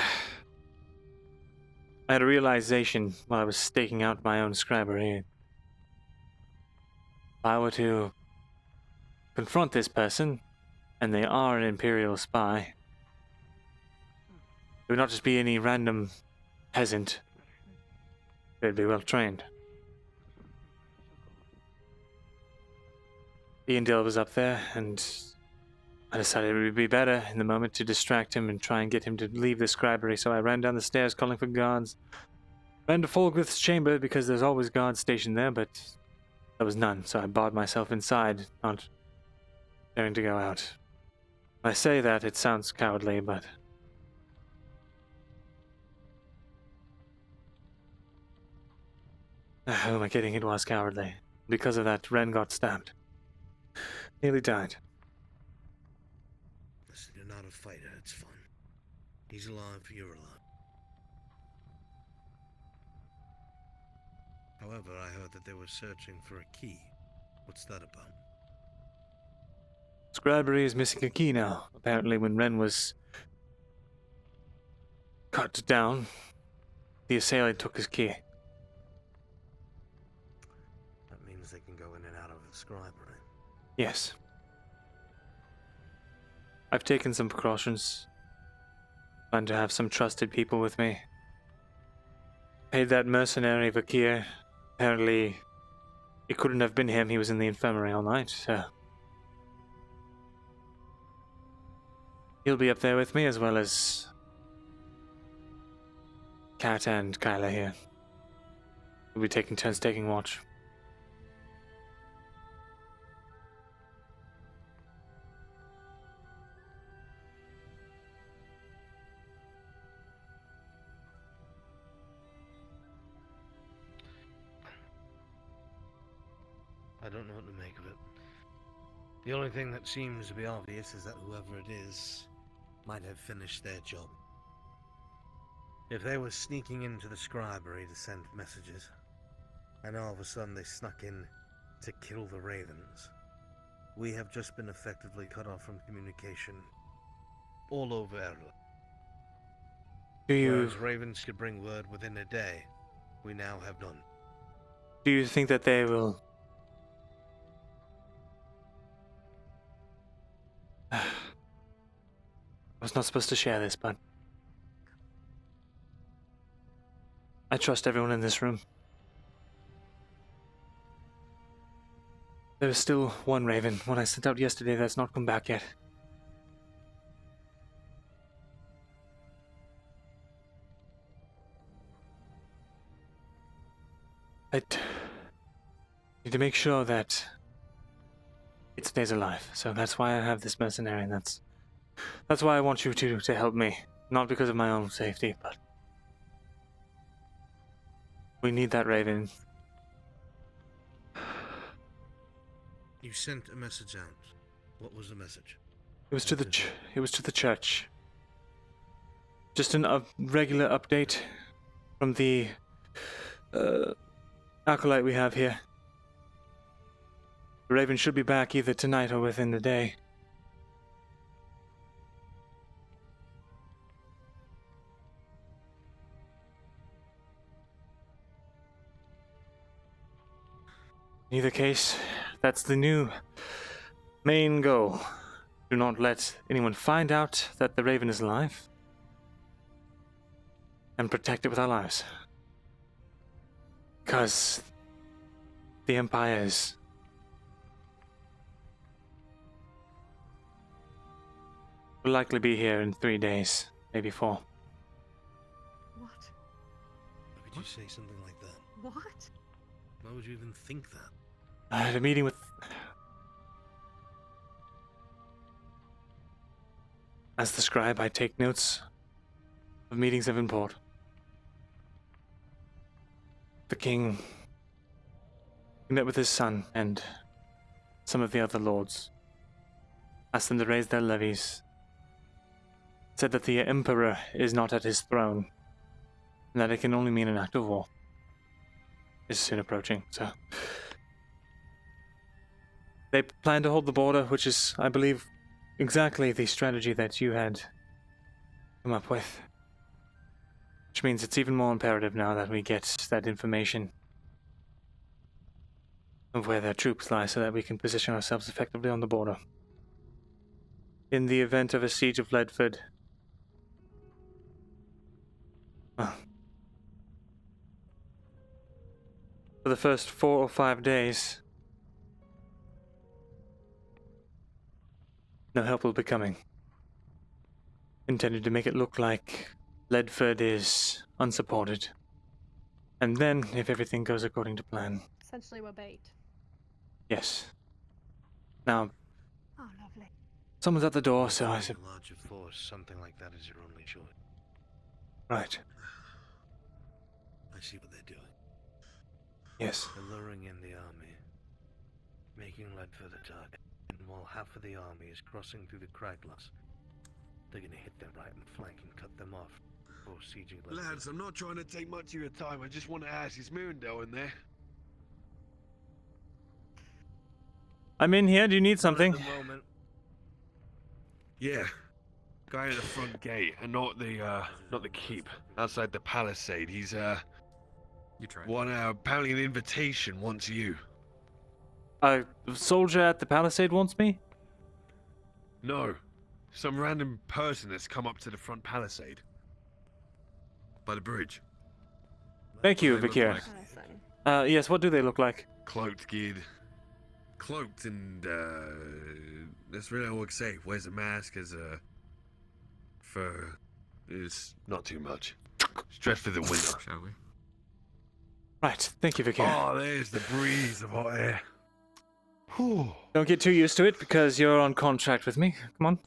had a realization while I was staking out my own scribery. If I were to confront this person, and they are an Imperial spy, it would not just be any random peasant. They'd be well trained. Iandil was up there, and I decided it would be better in the moment to distract him and try and get him to leave the scribery, so I ran down the stairs calling for guards. Ran to Folgwith's chamber because there's always guards stationed there, but there was none, so I barred myself inside, not daring to go out. When I say that, it sounds cowardly, but... who am I kidding? It was cowardly. Because of that, Ren got stabbed. Nearly died. Listen, you're not a fighter, it's fun. He's alive, you're alive. However, I heard that they were searching for a key. What's that about? Scribery is missing a key now. Apparently when Ren was cut down, the assailant took his key. That means they can go in and out of the scribery. Yes. I've taken some precautions. Planned to have some trusted people with me. Paid that mercenary Vakir. Apparently, it couldn't have been him. He was in the infirmary all night, so... He'll be up there with me, as well as... Kat and Kyla here. We'll be taking turns taking watch. I don't know what to make of it. The only thing that seems to be obvious is that whoever it is might have finished their job. If they were sneaking into the scribery to send messages, and all of a sudden they snuck in to kill the ravens, we have just been effectively cut off from communication all over Erla. Whereas ravens could bring word within a day, we now have none. Do you think that they will... I was not supposed to share this, but... I trust everyone in this room. There is still one raven, one I sent out yesterday that's not come back yet. I need to make sure that it stays alive, so that's why I have this mercenary, and that's why I want you to help me. Not because of my own safety, but we need that raven. You sent a message out. What was the message? It was to the church. Just a regular update from the acolyte we have here. The raven should be back either tonight or within the day. In either case, that's the new main goal. Do not let anyone find out that the raven is alive, and protect it with our lives. Because the Empire is... will likely be here in 3 days, maybe 4. What? Why would you say something like that? What? Why would you even think that? I had a meeting with... As the scribe, I take notes of meetings of import. The king... he met with his son and some of the other lords. Asked them to raise their levies. Said that the emperor is not at his throne, and that it can only mean an act of war. Is soon approaching, so... They plan to hold the border, which is, I believe, exactly the strategy that you had come up with. Which means it's even more imperative now that we get that information of where their troops lie so that we can position ourselves effectively on the border. In the event of a siege of Ledford, for the first 4 or 5 days, No help will be coming. Intended to make it look like Ledford is unsupported. And then, if everything goes according to plan. Essentially, we're bait. Yes. Now, Oh, lovely. someone's at the door, so I said... A larger force, something like that is your only choice. Right. I see what they're doing. Yes. They're luring in the army, making Ledford the target, and while half of the army is crossing through the craglass, they're gonna hit their right and flank and cut them off before sieging Ledford. Lads, I'm not trying to take much of your time. I just want to ask, is Myrindal in there? I'm in here. Do you need something? At the moment. Yeah. Guy at the front gate, and not the keep. Outside the palisade. He's You try. Apparently an invitation wants you. A soldier at the palisade wants me? No. Some random person that's come up to the front palisade. By the bridge. Thank you, What do they Vikir. look like? Yes, what do they look like? Cloaked, kid. Cloaked and, that's really all I can say. Wears a mask, has a fur. Is not too much. It's dressed for the winter. Shall we? Right, thank you, Vikir. Oh, there's the breeze of hot air. Whew. Don't get too used to it, because you're on contract with me. Come on.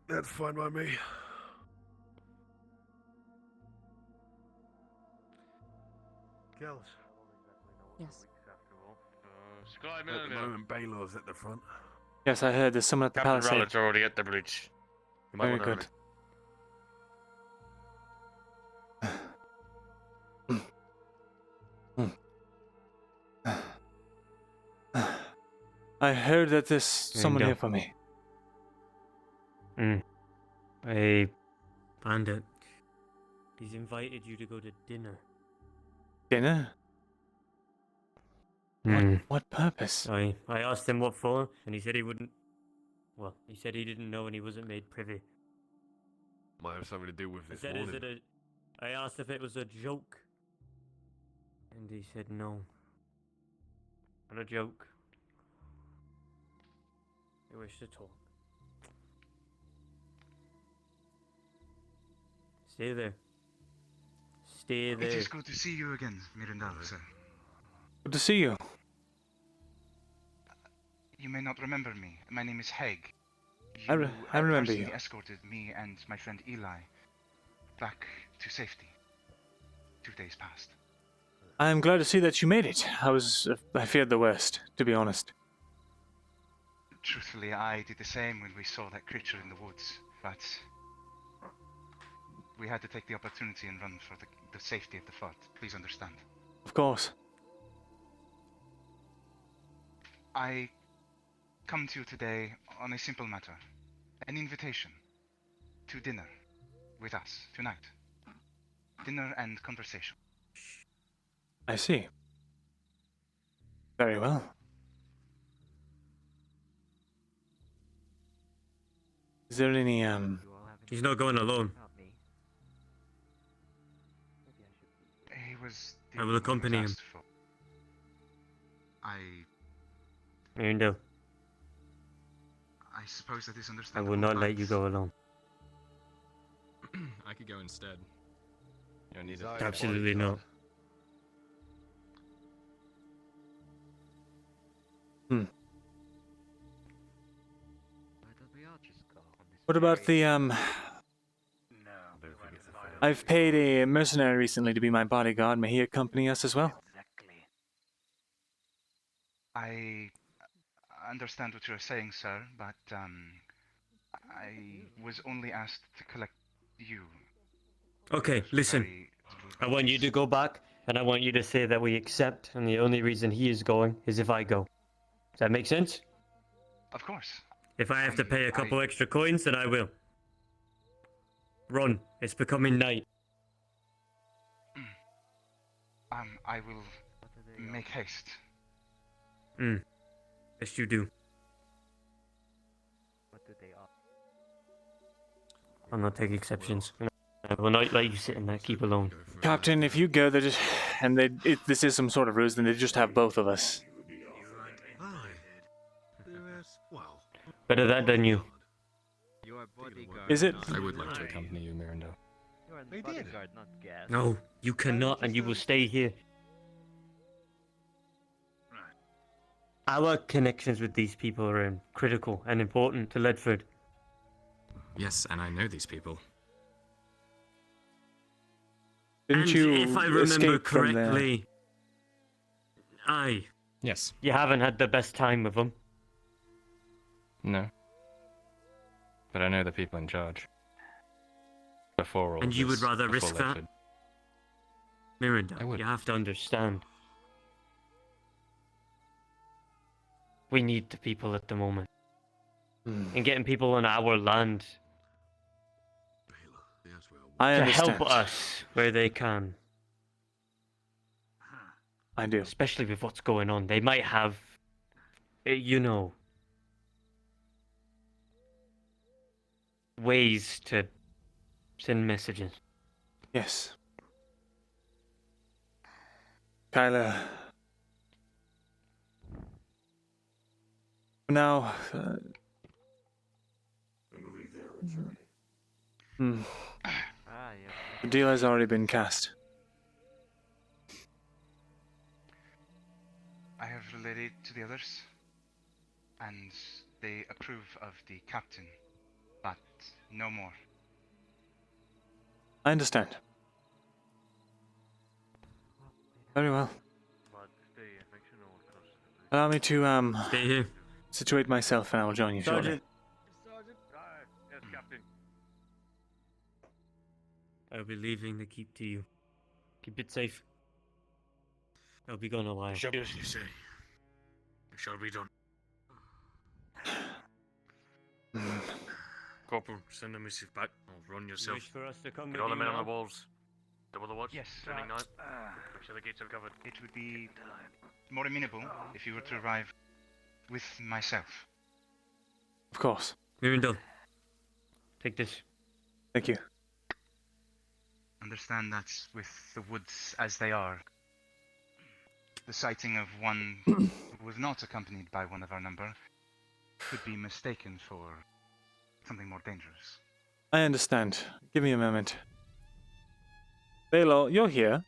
That's fine by me. Girls. Yes. Scribe, At the moment, Baylor's at the front. Yes, I heard there's someone at the Captain palisade. Rollett's already at the bridge. You might Very wanna good. I heard that there's someone go. here for me. I Bandit. He's invited you to go to dinner. Dinner? What purpose? I asked him what for, and he said he wouldn't. Well, he said he didn't know and he wasn't made privy. Might have something to do with I this said, morning. is it I asked if it was a joke, and he said no. Not a joke. I wish to talk. Stay there. Stay there. It is good to see you again, Myrindal, sir. Good to see you. You may not remember me. My name is Haig. I remember personally you. escorted me and my friend Eli back to safety 2 days past. I'm glad to see that you made it. I feared the worst, to be honest. Truthfully, I did the same when we saw that creature in the woods, but we had to take the opportunity and run for the safety of the fort. Please understand. Of course. I come to you today on a simple matter. An invitation to dinner with us tonight. Dinner and conversation. I see. Very well. Is there any, He's not going alone. He was I will accompany him. asked for. Myrindal, I suppose that is I understandable. will not but let you go alone. I could go instead. You don't need Desire it. Absolutely not. what about the, I've paid a mercenary recently to be my bodyguard. May he accompany us as well? I understand what you're saying, sir, but I was only asked to collect you. Okay, listen. Very- I want you to go back, and I want you to say that we accept, and the only reason he is going is if I go. Does that make sense? Of course. If I have to pay a couple extra coins, then I will. Run. It's becoming night. I will make haste. Yes, you do. I'll not take exceptions. I will not let you sit in that keep alone. Captain, if you go, this is some sort of ruse, then they just have both of us. Aye. Well, Better that than you. Your bodyguard. Is it? I would like to accompany you, Myrindal. You're the bodyguard, not guest. No, you cannot, and you will stay here. Our connections with these people are critical and important to Ledford. Yes, and I know these people. Didn't And you if I remember escape from there? correctly, aye. Yes. You haven't had the best time with them. No. But I know the people in charge. Before all And you would this, rather before risk that? Ledford. Myrindal, I would. you have to understand. We need the people at the moment. And getting people on our land I to understand. help us where they can. I do. Especially with what's going on. They might have, you know, ways to send messages. Yes. Kyla. Now. The deal has already been cast. I have relayed to the others, and they approve of the captain, but no more. I understand. Very well. Allow me to Stay here. situate myself, and I will join you shortly. Sergeant. Sergeant? Yes, Captain. I'll be leaving the keep to you. Keep it safe. I'll be gone a while. As you say. It shall be done. Corporal, send a missive back. I'll run yourself. Wish for us to come Get with all the you men on now? the walls. Double the watch. Yes. Turning night. Make sure the gates are covered. It would be more amenable if you were to arrive with myself. Of course. Myrindal, take this. Thank you. Understand that with the woods as they are, the sighting of one who was not accompanied by one of our number could be mistaken for something more dangerous. I understand. Give me a moment. Thesalor, you're here.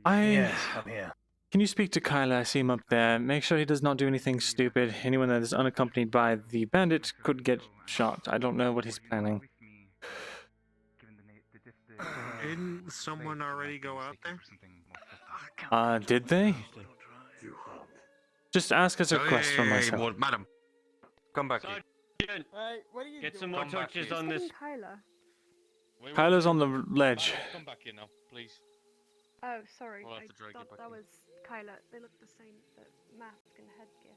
Yes, I'm here. Can you speak to Kyla? I see him up there. Make sure he does not do anything stupid. Anyone that is unaccompanied by the bandit could get shot. I don't know what he's planning. Didn't someone already go out there? Did they? Just ask as a request from myself. Well, madam, come back here. Sergeant, What are you get doing? some more Come back torches here. on this. Kyla. Kyla's on the ledge. Come back here now, please. Oh, sorry. We'll have I to drag you thought back that in. was Kyla. They look the same. The mask and headgear.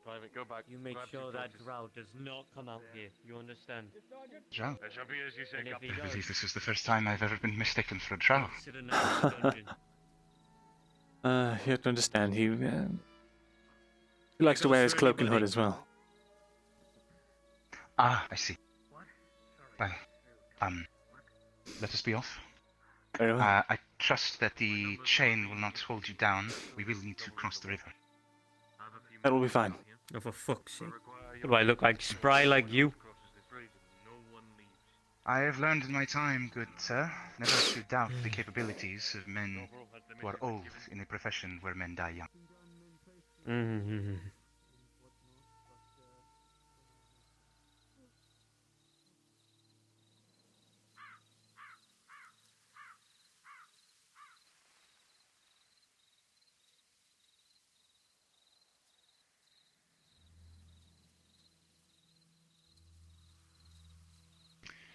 Private, go back. You make grab sure your that torches. Drow does not come out here. You understand? Drow? It shall be as you say, And if Captain. he I does, believe this is the first time I've ever been mistaken for a drow. sit in a dungeon. You have to understand, he likes to wear his cloak and hood as well. Ah, I see. Well, let us be off. Very well. I trust that the chain will not hold you down. We will need to cross the river. That will be fine. Oh, for fuck's sake. What do I look like? Spry like you? I have learned in my time, good sir, never to doubt the capabilities of men who are old in a profession where men die young. Mm-hmm.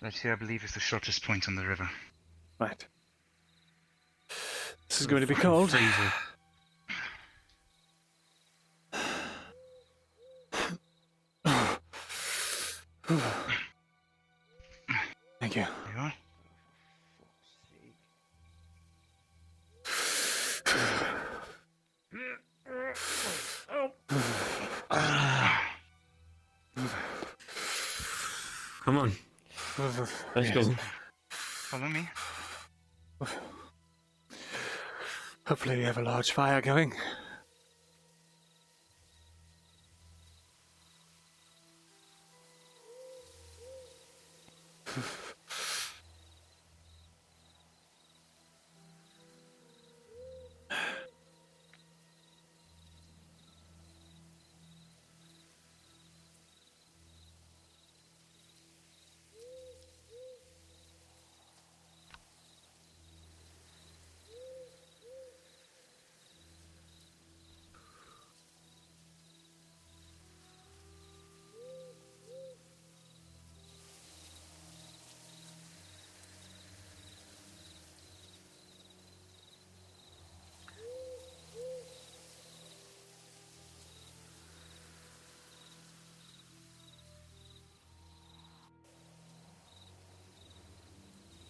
That here, I believe, is the shortest point on the river. Right. This is going to be cold. Freezing. Thank you. There you are. Come on. Let's go. Follow me. Hopefully we have a large fire going.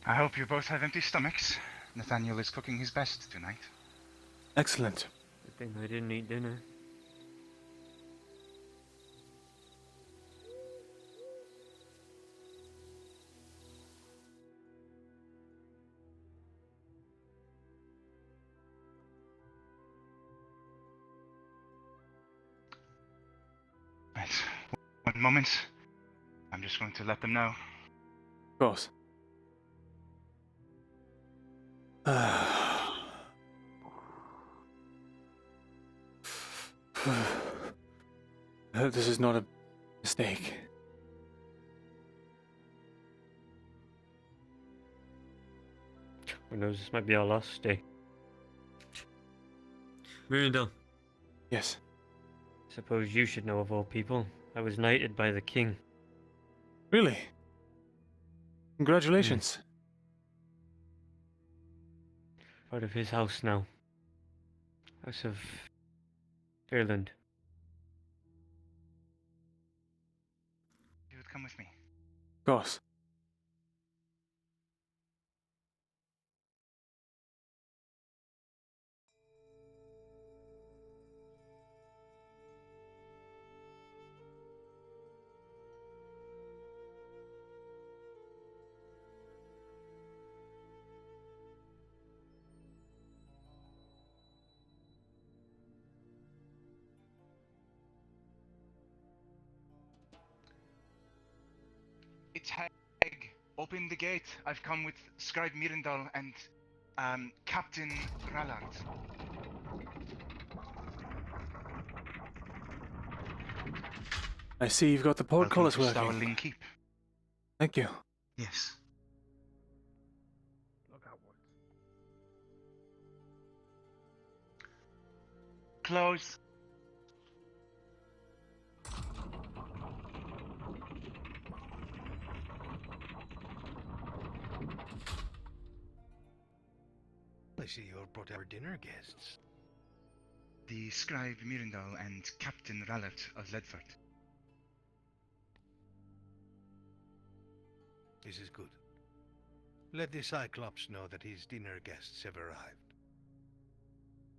I hope you both have empty stomachs. Nathaniel is cooking his best tonight. Excellent. Good thing I didn't eat dinner. Right. One moment. I'm just going to let them know. Of course. This is not a mistake. Who knows, this might be our last day. Myrindal. Yes. Suppose you should know of all people. I was knighted by the king. Really? Congratulations. Part of his house now. House of Fairland. You would come with me. Of course. It's Hag. Open the gate. I've come with Scribe Myrindal and Captain Rallard. I see you've got the portcullis working. Stourling Keep. Thank you. Yes. Look outwards. Close. I see you've brought our dinner guests. The Scribe Myrindal and Captain Rallard of Ledford. This is good. Let the Cyclops know that his dinner guests have arrived.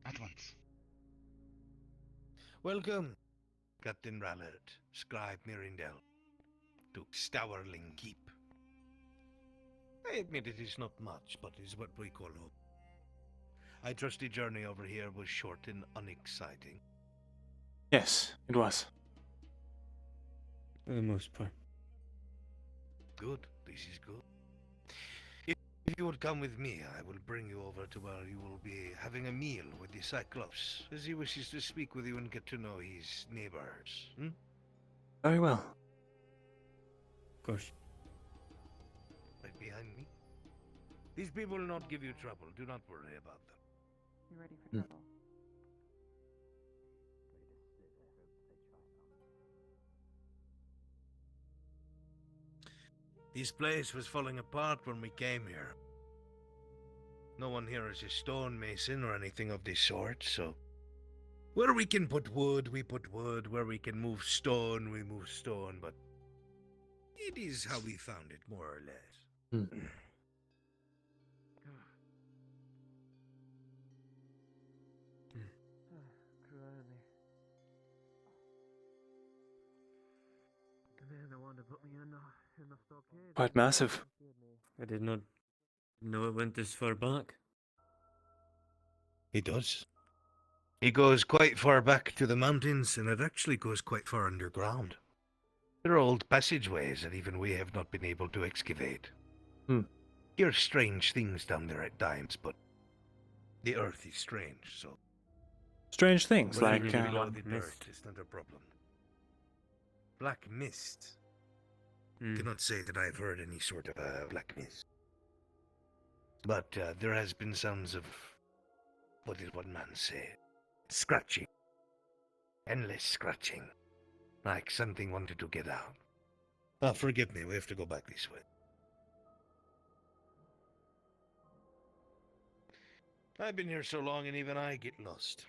At once. Welcome, Captain Rallard, Scribe Myrindal, to Stourling Keep. I admit it is not much, but it is what we call home. I trust the journey over here was short and unexciting. Yes, it was. For the most part. Good, this is good. If you would come with me, I will bring you over to where you will be having a meal with the Cyclops, as he wishes to speak with you and get to know his neighbors. Very well. Of course. Right behind me. These people will not give you trouble. Do not worry about them. You ready for trouble? This place was falling apart when we came here. No one here is a stonemason or anything of this sort, so... Where we can put wood, we put wood. Where we can move stone, we move stone, but... It is how we found it, more or less. Quite massive. I did not know it went this far back. It does. It goes quite far back to the mountains, and it actually goes quite far underground. There are old passageways that even we have not been able to excavate. Hear strange things down there at times, but the earth is strange, so... Strange things, Whatever like... is below the dirt is not a problem. Black mist? Cannot say that I've heard any sort of black mist. But there has been sounds of... what did one man say? Scratching. Endless scratching. Like something wanted to get out. Oh, forgive me, we have to go back this way. I've been here so long and even I get lost.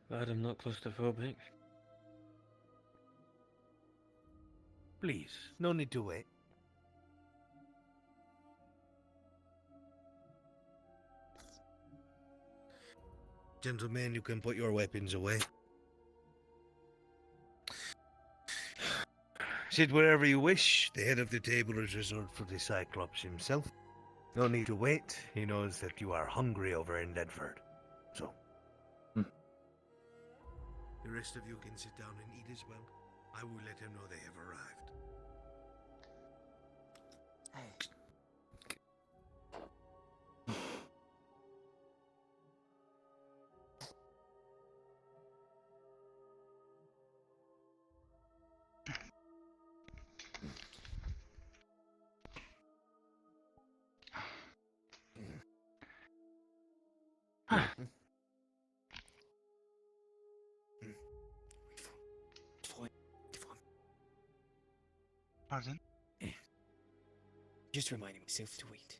Glad I'm not claustrophobic. Please, no need to wait. Gentlemen, you can put your weapons away. Sit wherever you wish. The head of the table is reserved for the Cyclops himself. No need to wait. He knows that you are hungry over in Deadford. So. The rest of you can sit down and eat as well. I will let him know they have arrived. Pardon? Just reminding myself to wait.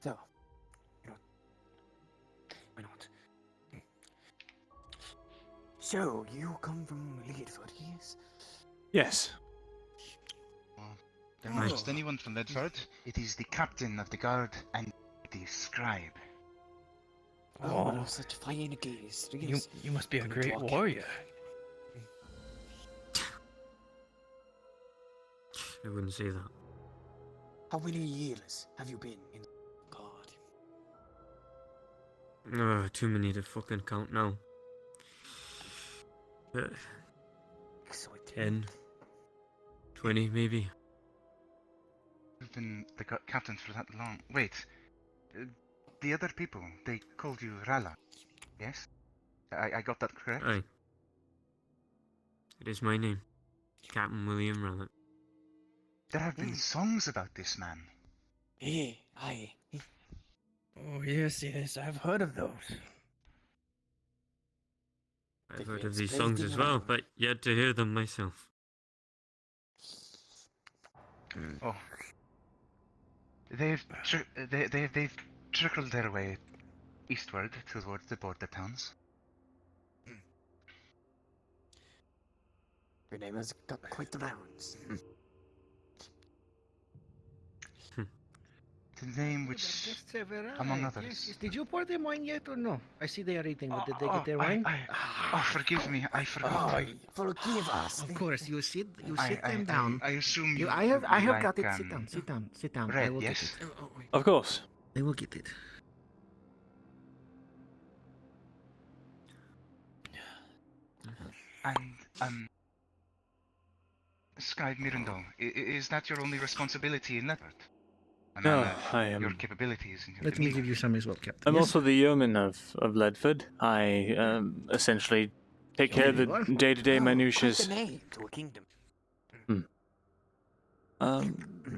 So, why not? So, you come from Leadford, yes? Yes. They're not just anyone from Ledford. It is the captain of the guard and the scribe. Oh, such fine gaze. You must be a great warrior. I wouldn't say that. How many years have you been in the guard? Oh, too many to fucking count now. 10, 20 maybe. You've been the captain for that long. Wait, the other people, they called you Rala, yes? I got that correct? Aye. It is my name. Captain William Rallet. There have been songs about this man. Aye. Oh, yes, I've heard of those. I've heard of these songs as well, but yet to hear them myself. Oh. They've trickled their way eastward towards the border towns. Your name has got quite the rounds. The name which, among others... Yes. Did you pour them wine yet or no? I see they are eating, but did they get their wine? forgive me, I forgot. Oh, forgive us. Of course, you sit them down. I assume you... I have got it. Sit down. Red, I will yes? get it. Of course. I will get it. And, Scribe Myrindal, is that your only responsibility in Leopard? No, I am... Your capabilities in your Let me demeanor. give you some as well, Captain. I'm Yes? also the yeoman of Ledford. I essentially take care of the day-to-day minutiae. Quite the name to a kingdom.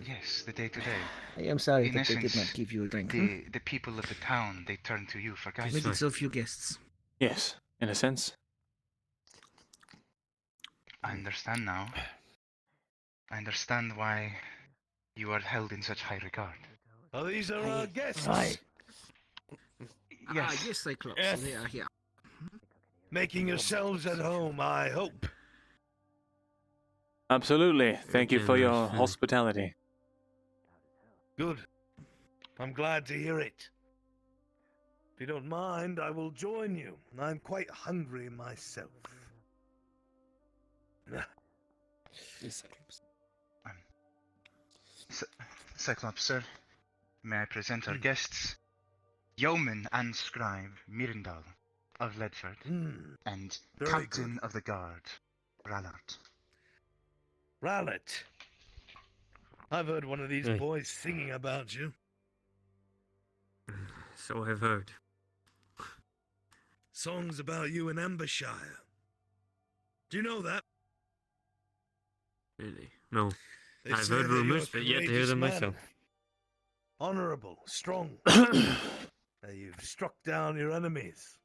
Yes, the day-to-day. I am sorry In that they did essence, not give you a drink. The people of the town, they turn to you for We guidance. did so few guests. Yes, in a sense. I understand now. I understand why you are held in such high regard. Oh, these are our guests. Aye. Yes. Yes, Cyclops. Yes. They are here. Making yourselves at home, I hope. Absolutely. Thank you for your generous, yeah. hospitality. Good. I'm glad to hear it. If you don't mind, I will join you. I'm quite hungry myself. Cyclops, sir, may I present our guests? Yeoman and scribe Myrindal of Ledford, and Very Captain good. of the Guard, Rallart. Rallet. I've heard one of these Hey. boys singing about you. So I've heard. Songs about you in Ambershire. Do you know that? Really? No. They I've say heard that you're rumours, a but yet to hear courageous them man. myself. Honourable, strong. That you've struck down your enemies.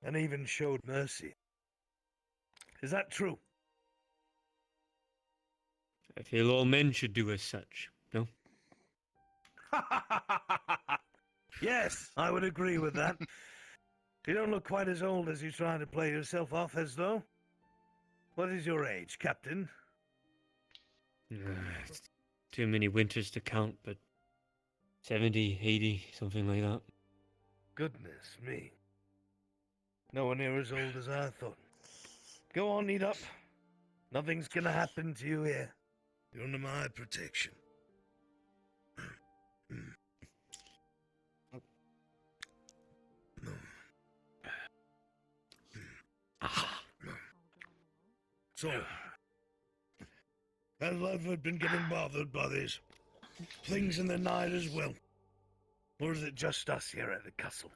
And even showed mercy. Is that true? I feel all men should do as such. No? Yes, I would agree with that. You don't look quite as old as you try to play yourself off as, though. What is your age, Captain? Too many winters to count, but 70, 80, something like that. Goodness me. No one near as old as I thought. Go on, eat up. Nothing's gonna happen to you here. You're under my protection. So, has Ledford been getting bothered by these things in the night as well? Or is it just us here at the castle?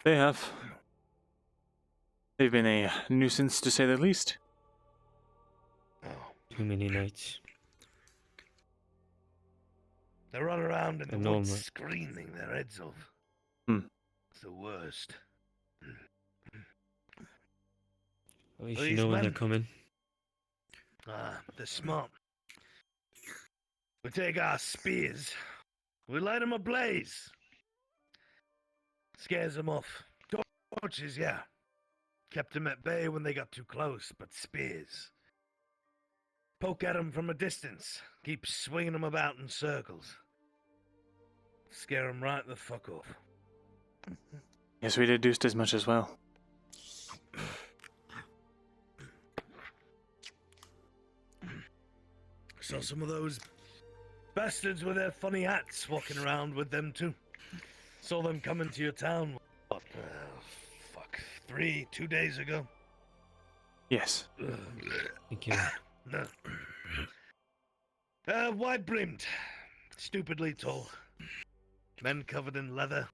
They have. They've been a nuisance, to say the least. Too many nights. They run around in the Enormous. woods screaming their heads off. It's the worst. At least These you know when they're men- coming. They're smart. We take our spears. We light them ablaze. Scares them off. Torches, yeah. Kept them at bay when they got too close, but spears. Poke at them from a distance. Keep swinging them about in circles. Scare them right the fuck off. Yes, we deduced as much as well. Saw some of those bastards with their funny hats walking around with them too. Saw them coming to your town, what, 2 days ago? Yes. Thank you. No. Wide-brimmed. Stupidly tall. Men covered in leather.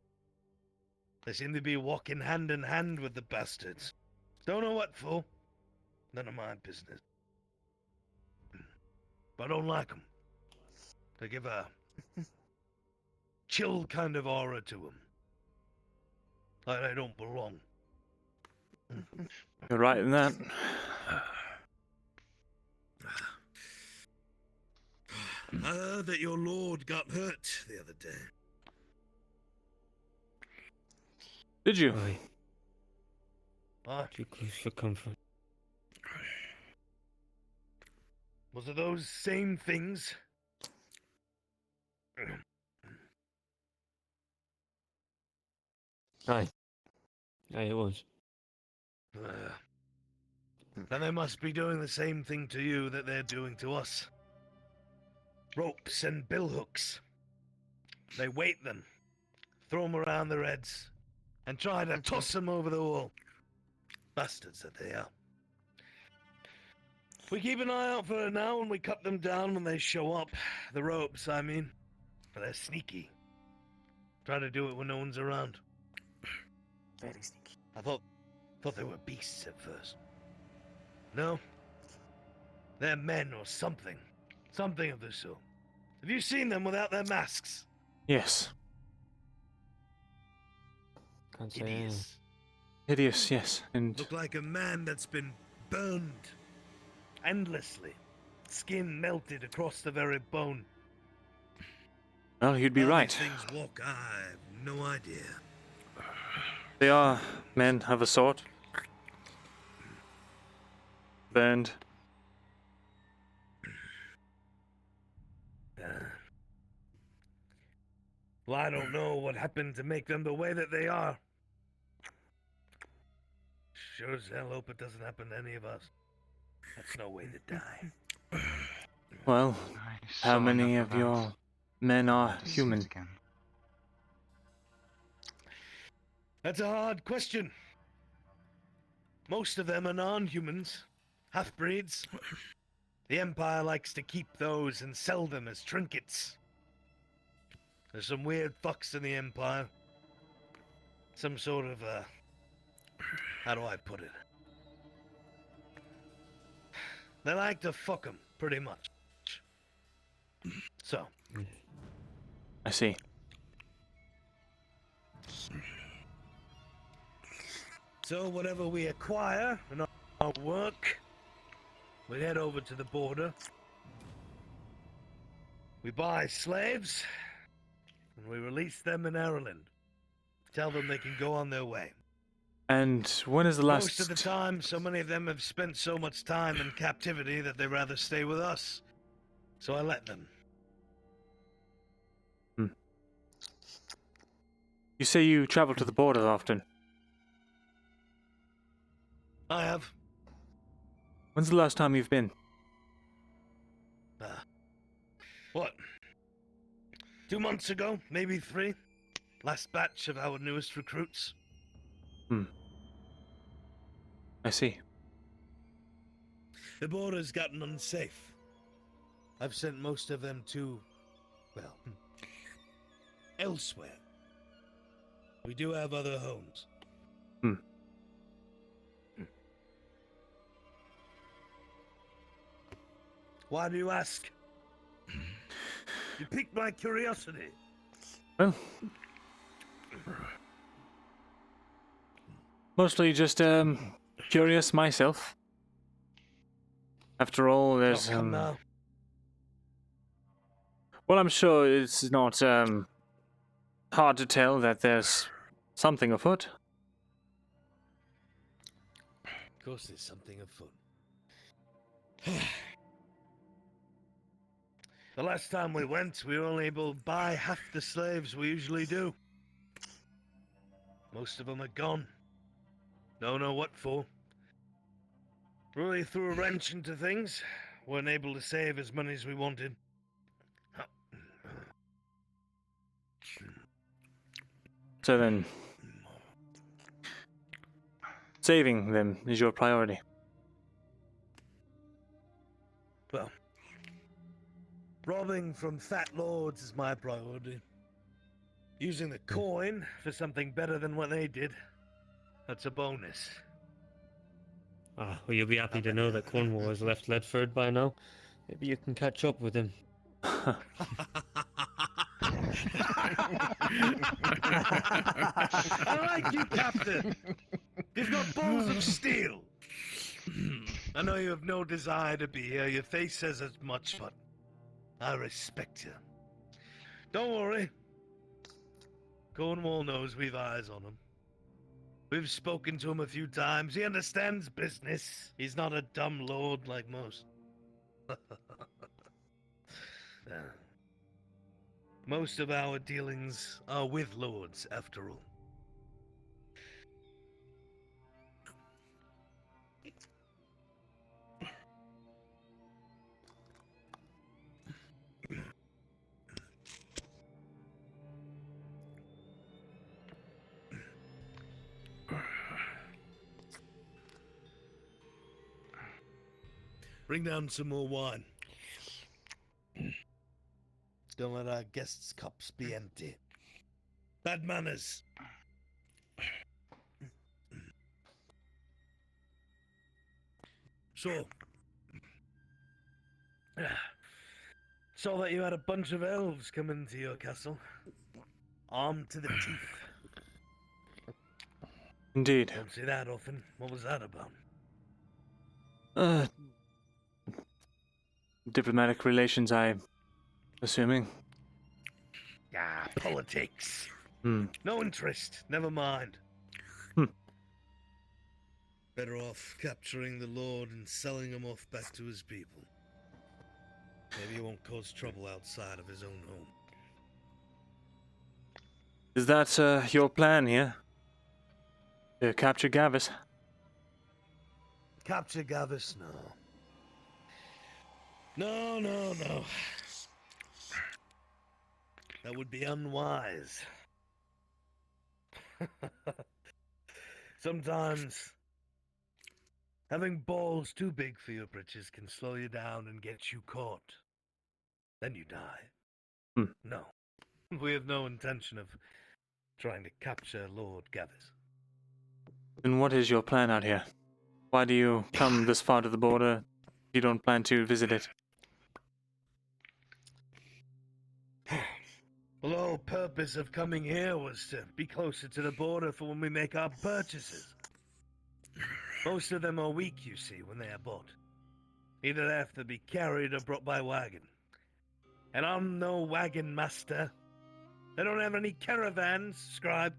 They seem to be walking hand in hand with the bastards. Don't know what for. None of my business. But I don't like them. They give a chill kind of aura to them. Like they don't belong. You're right in that. I heard that your lord got hurt the other day. Did you? Aye. What? Too close for comfort. Was it those same things? Aye. Aye, it was. Then they must be doing the same thing to you that they're doing to us. Ropes and billhooks. They weight them, throw them around their heads, and try to toss them over the wall. Bastards that they are. We keep an eye out for it now and we cut them down when they show up. The ropes, I mean. But they're sneaky. Try to do it when no one's around. Very sneaky. I thought they were beasts at first. No. They're men or something. Something of the sort. Have you seen them without their masks? Yes. Can't say Hideous. Hideous, yes. And Look like a man that's been burned. Endlessly. Skin melted across the very bone. well, you'd be How right. these things walk, I have no idea. They are men of a sort. Burned. Well, I don't know what happened to make them the way that they are. Sure as hell hope it doesn't happen to any of us. That's no way to die. Well, how saw many enough of that your men are to see it human? again. That's a hard question. Most of them are non-humans, half-breeds. The Empire likes to keep those and sell them as trinkets. There's some weird fucks in the Empire. Some sort of, how do I put it? They like to fuck them, pretty much. So. I see. So whatever we acquire in our work, we head over to the border. We buy slaves, and we release them in Ireland. Tell them they can go on their way. And when is the last... Most of the time, so many of them have spent so much time in captivity that they rather stay with us. So I let them. You say you travel to the border often. I have. When's the last time you've been? What? 2 months ago, maybe 3. Last batch of our newest recruits. I see. The border's gotten unsafe. I've sent most of them to, well, elsewhere. We do have other homes. Why do you ask? You piqued my curiosity. Well, mostly just curious myself. After all, there's come now. well, I'm sure it's not hard to tell that there's something afoot. Of course, there's something afoot. The last time we went, we were only able to buy half the slaves we usually do. Most of them are gone. Don't know what for. Really threw a wrench into things. Weren't able to save as many as we wanted. So then, saving them is your priority. Well, robbing from fat lords is my priority. Using the coin for something better than what they did, that's a bonus. Ah, well, you'll be happy to know that Cornwall has left Ledford by now. Maybe you can catch up with him. I like you, Captain. You've got balls of steel. I know you have no desire to be here. Your face says as much, but I respect you. Don't worry. Cornwall knows we've eyes on him. We've spoken to him a few times. He understands business. He's not a dumb lord like most. Most of our dealings are with lords, after all. Bring down some more wine. Don't let our guests' cups be empty. Bad manners. So, saw that you had a bunch of elves come into your castle, armed to the teeth. Indeed. Don't see that often. What was that about? Diplomatic relations, I'm assuming. Ah, politics. Hmm. No interest. Never mind. Better off capturing the Lord and selling him off back to his people. Maybe he won't cause trouble outside of his own home. Is that your plan here? To capture Gavis? Capture Gavis? No. No, no, no. That would be unwise. Sometimes having balls too big for your britches can slow you down and get you caught. Then you die. No. We have no intention of trying to capture Lord Gavis. Then what is your plan out here? Why do you come this far to the border if you don't plan to visit it? Well, the whole purpose of coming here was to be closer to the border for when we make our purchases. Most of them are weak, you see, when they are bought. Either they have to be carried or brought by wagon. And I'm no wagon master. They don't have any caravans, scribe.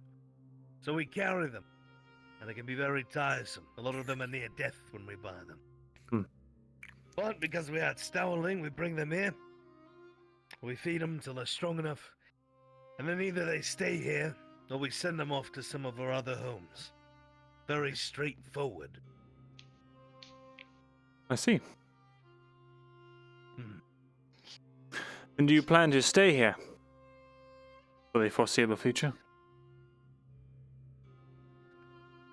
So we carry them. And they can be very tiresome. A lot of them are near death when we buy them. But because we are Stowling, we bring them here. We feed them till they're strong enough. And then either they stay here, or we send them off to some of our other homes. Very straightforward. I see. And do you plan to stay here for the foreseeable future?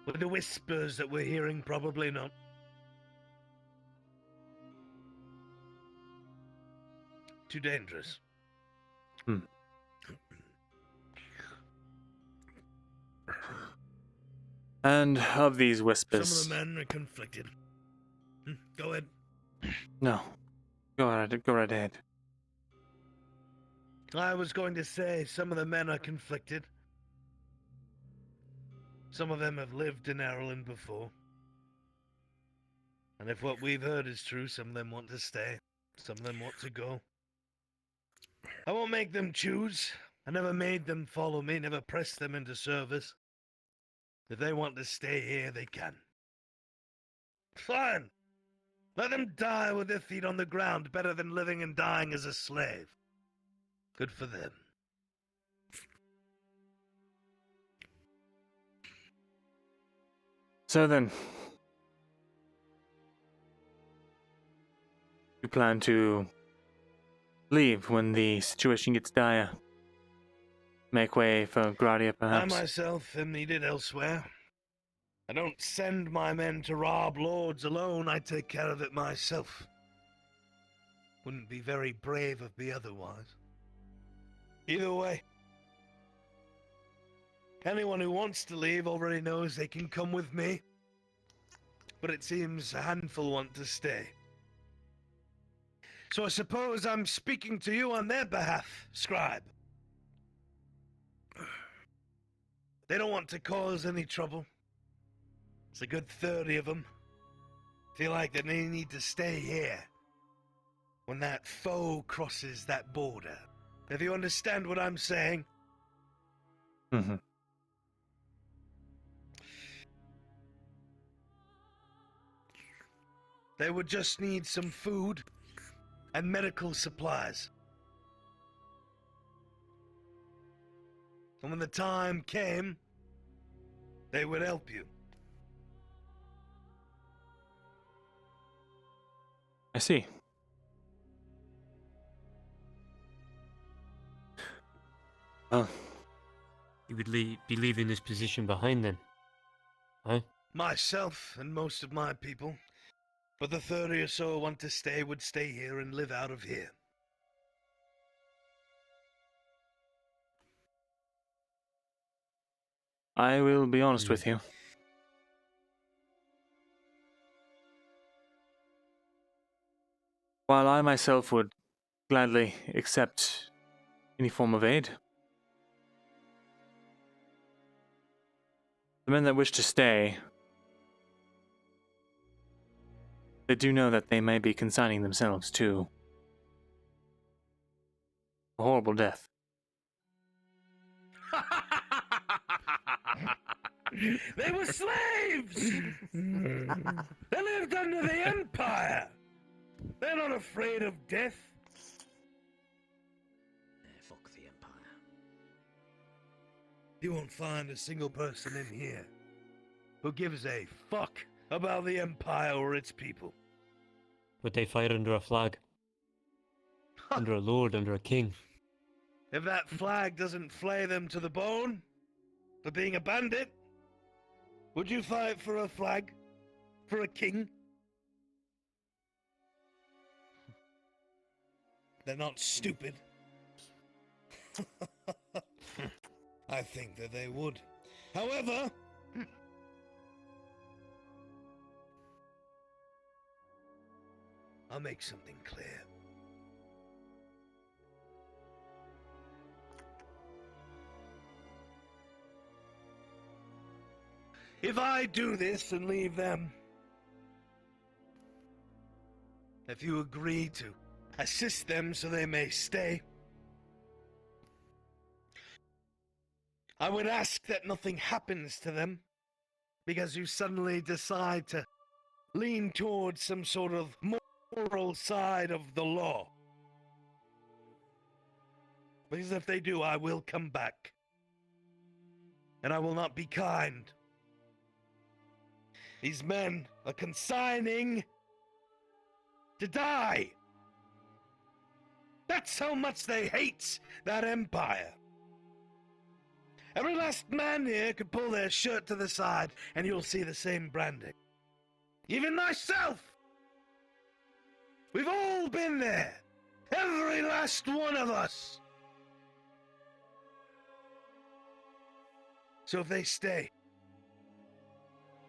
With the whispers that we're hearing, probably not. Too dangerous. And of these whispers... Some of the men are conflicted. Go ahead. No. Go right ahead. I was going to say, some of the men are conflicted. Some of them have lived in Ireland before. And if what we've heard is true, some of them want to stay. Some of them want to go. I won't make them choose. I never made them follow me, never pressed them into service. If they want to stay here, they can. Fine. Let them die with their feet on the ground, better than living and dying as a slave. Good for them. So then, you plan to leave when the situation gets dire? Make way for Gradia, perhaps? I myself am needed elsewhere. I don't send my men to rob lords alone, I take care of it myself. Wouldn't be very brave of me otherwise. Either way, anyone who wants to leave already knows they can come with me. But it seems a handful want to stay. So I suppose I'm speaking to you on their behalf, scribe. They don't want to cause any trouble. It's a good 30 of them. Feel like that they need to stay here when that foe crosses that border. If you understand what I'm saying. Mm-hmm. They would just need some food and medical supplies. And when the time came, they would help you. I see. Well, you would be leaving this position behind then, huh? Myself and most of my people, but the 30 or so who want to stay would stay here and live out of here. I will be honest with you. While I myself would gladly accept any form of aid, the men that wish to stay, they do know that they may be consigning themselves to a horrible death. They were slaves! They lived under the Empire! They're not afraid of death. Fuck the Empire. You won't find a single person in here who gives a fuck about the Empire or its people. Would they fight under a flag? Under a lord, under a king. If that flag doesn't flay them to the bone for being a bandit, would you fight for a flag? For a king? They're not stupid. I think that they would. However, I'll make something clear. If I do this and leave them, if you agree to assist them so they may stay, I would ask that nothing happens to them because you suddenly decide to lean towards some sort of moral side of the law. Because if they do, I will come back. And I will not be kind. These men are consigning to die. That's how much they hate that empire. Every last man here could pull their shirt to the side and you'll see the same branding. Even myself! We've all been there. Every last one of us. So if they stay,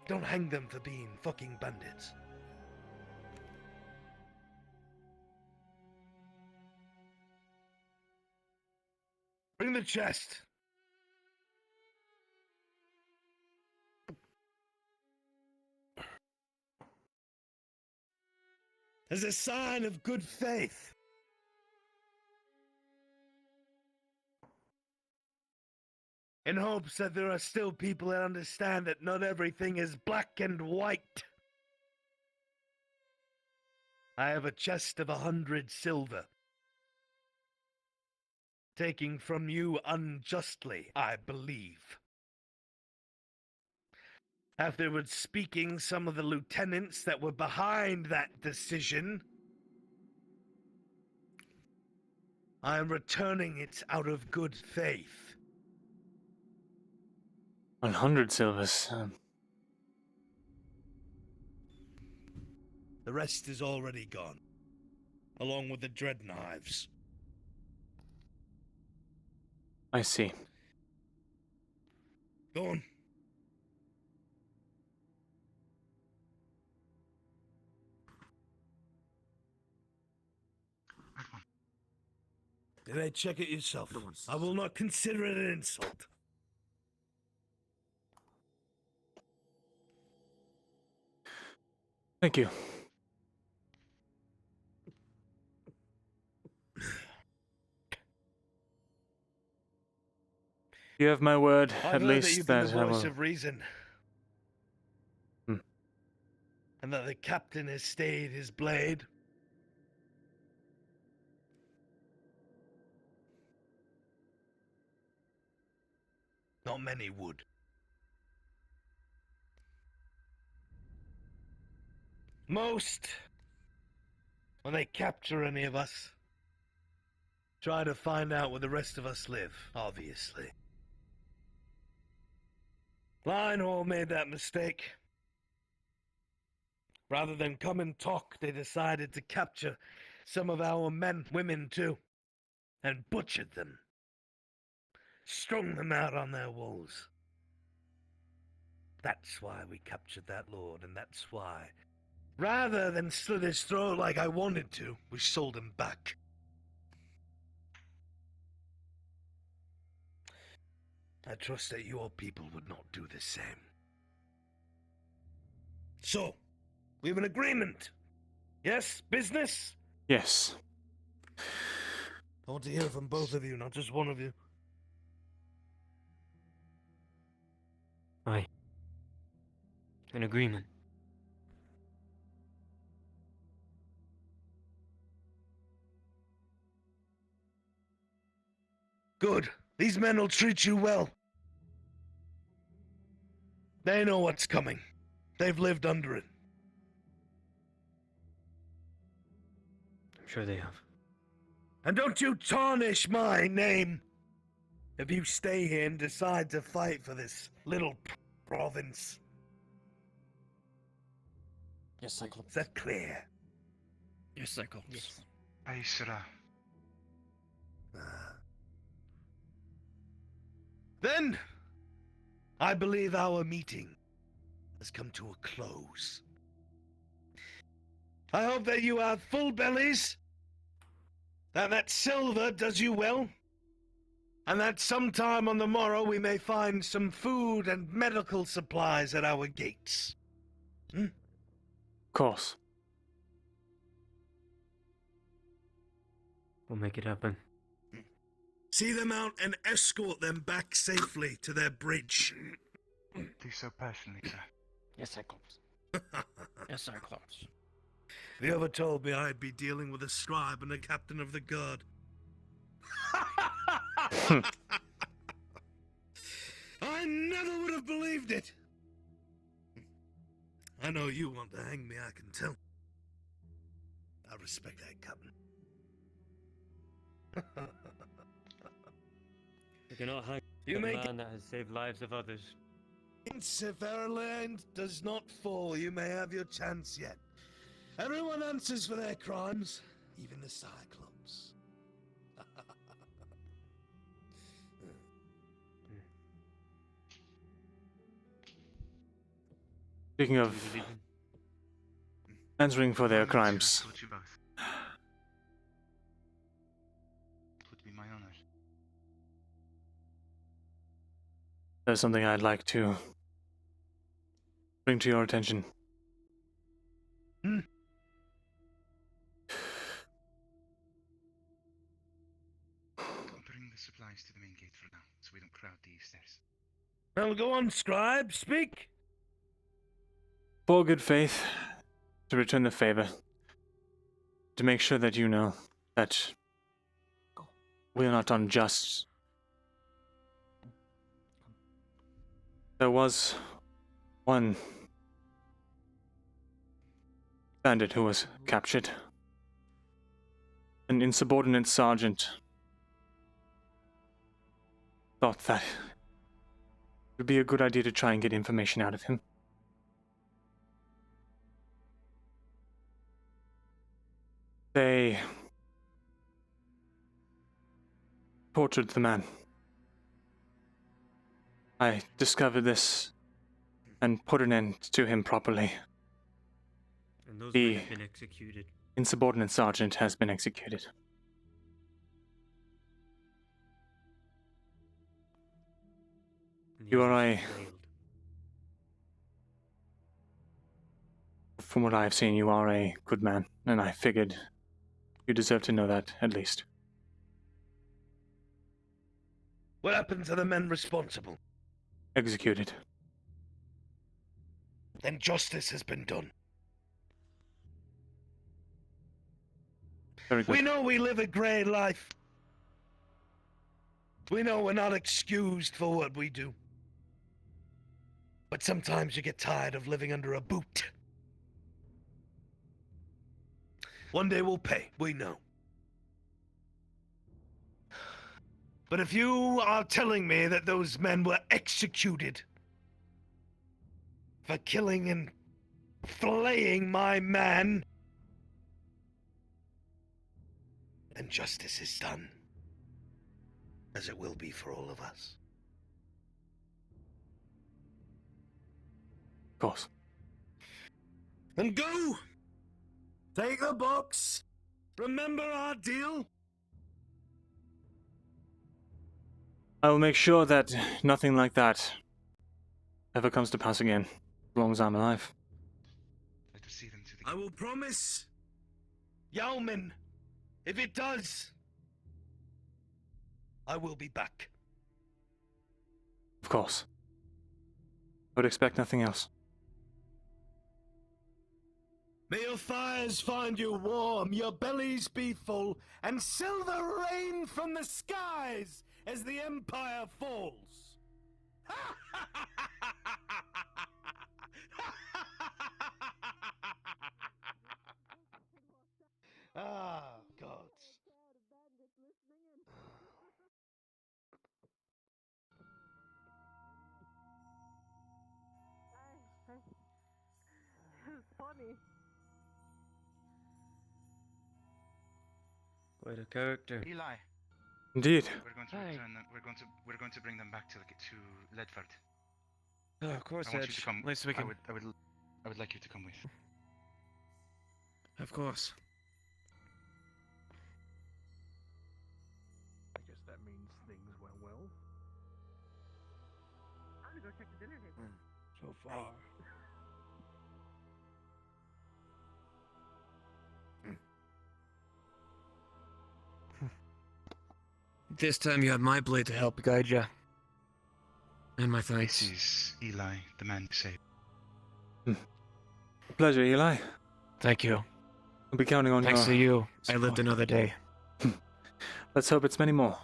don't hang them for being fucking bandits. Bring the chest. As a sign of good faith. In hopes that there are still people that understand that not everything is black and white. I have a chest of 100 silver. Taking from you unjustly, I believe. Afterwards speaking some of the lieutenants that were behind that decision, I am returning it out of good faith. 100 silvers. The rest is already gone, along with the dread knives. I see. Go on. Did I check it yourself? I will not consider it an insult. Thank you. You have my word, I've at heard least that you've been that the I voice will. of reason. And that the captain has stayed his blade. Not many would. Most, when they capture any of us, try to find out where the rest of us live, obviously. Lionel made that mistake. Rather than come and talk, they decided to capture some of our men, women too, and butchered them. Strung them out on their walls. That's why we captured that lord, and that's why, rather than slit his throat like I wanted to, we sold him back. I trust that your people would not do the same. So, we have an agreement. Yes? Business? Yes. I want to hear from both of you, not just one of you. Aye. An agreement. Good. These men will treat you well. They know what's coming. They've lived under it. I'm sure they have. And don't you tarnish my name if you stay here and decide to fight for this little province. Yes, Cyclops. Is that clear? Yes, Cyclops. Yes. Auzera. Then, I believe our meeting has come to a close. I hope that you have full bellies, that silver does you well, and that sometime on the morrow we may find some food and medical supplies at our gates. Of course. We'll make it happen. See them out and escort them back safely to their bridge. Do so personally, sir. Yes, Cyclops. Yes, Cyclops. If you ever told me I'd be dealing with a scribe and a captain of the guard. I never would have believed it. I know you want to hang me, I can tell. I respect that, Captain. You cannot hang You a may man that has saved lives of others. If our land does not fall, you may have your chance yet. Everyone answers for their crimes, even the Cyclops. Speaking of answering for their crimes, Would be my honor. there's something I'd like to bring to your attention. Bring the supplies to the main gate for now, so we don't crowd the stairs. Well, go on, scribe, speak. For good faith, to return the favor, to make sure that you know that we are not unjust. There was one bandit who was captured, an insubordinate sergeant. Thought that it would be a good idea to try and get information out of him. They tortured the man. I discovered this and put an end to him properly. And those The men have been executed. insubordinate sergeant has been executed. And the You are others a... failed. From what I have seen, you are a good man, and I figured you deserve to know that, at least. What happened to the men responsible? Executed. Then justice has been done. Very good. We know we live a grey life. We know we're not excused for what we do. But sometimes you get tired of living under a boot. One day we'll pay, we know. But if you are telling me that those men were executed for killing and flaying my man, then justice is done, as it will be for all of us. Of course. Then go! Take the box! Remember our deal? I will make sure that nothing like that ever comes to pass again, as long as I'm alive. I will promise, Yeoman, if it does, I will be back. Of course. I would expect nothing else. May your fires find you warm, your bellies be full, and silver rain from the skies as the Empire falls. Ah, gods. funny. Quite a character. Eli. Indeed. We're going to return them. We're going to bring them back to Ledford. Oh, of course, I want you Edge. to come. Nice we can... I would like you to come with. Of course. I guess that means things went well. I'm gonna go check the dinner table. So far. This time you have my blade to help guide you. And my thanks. This is Eli, the man you saved. Pleasure, Eli. Thank you. I'll be counting on Thanks your to you, I support. lived another day. Let's hope it's many more.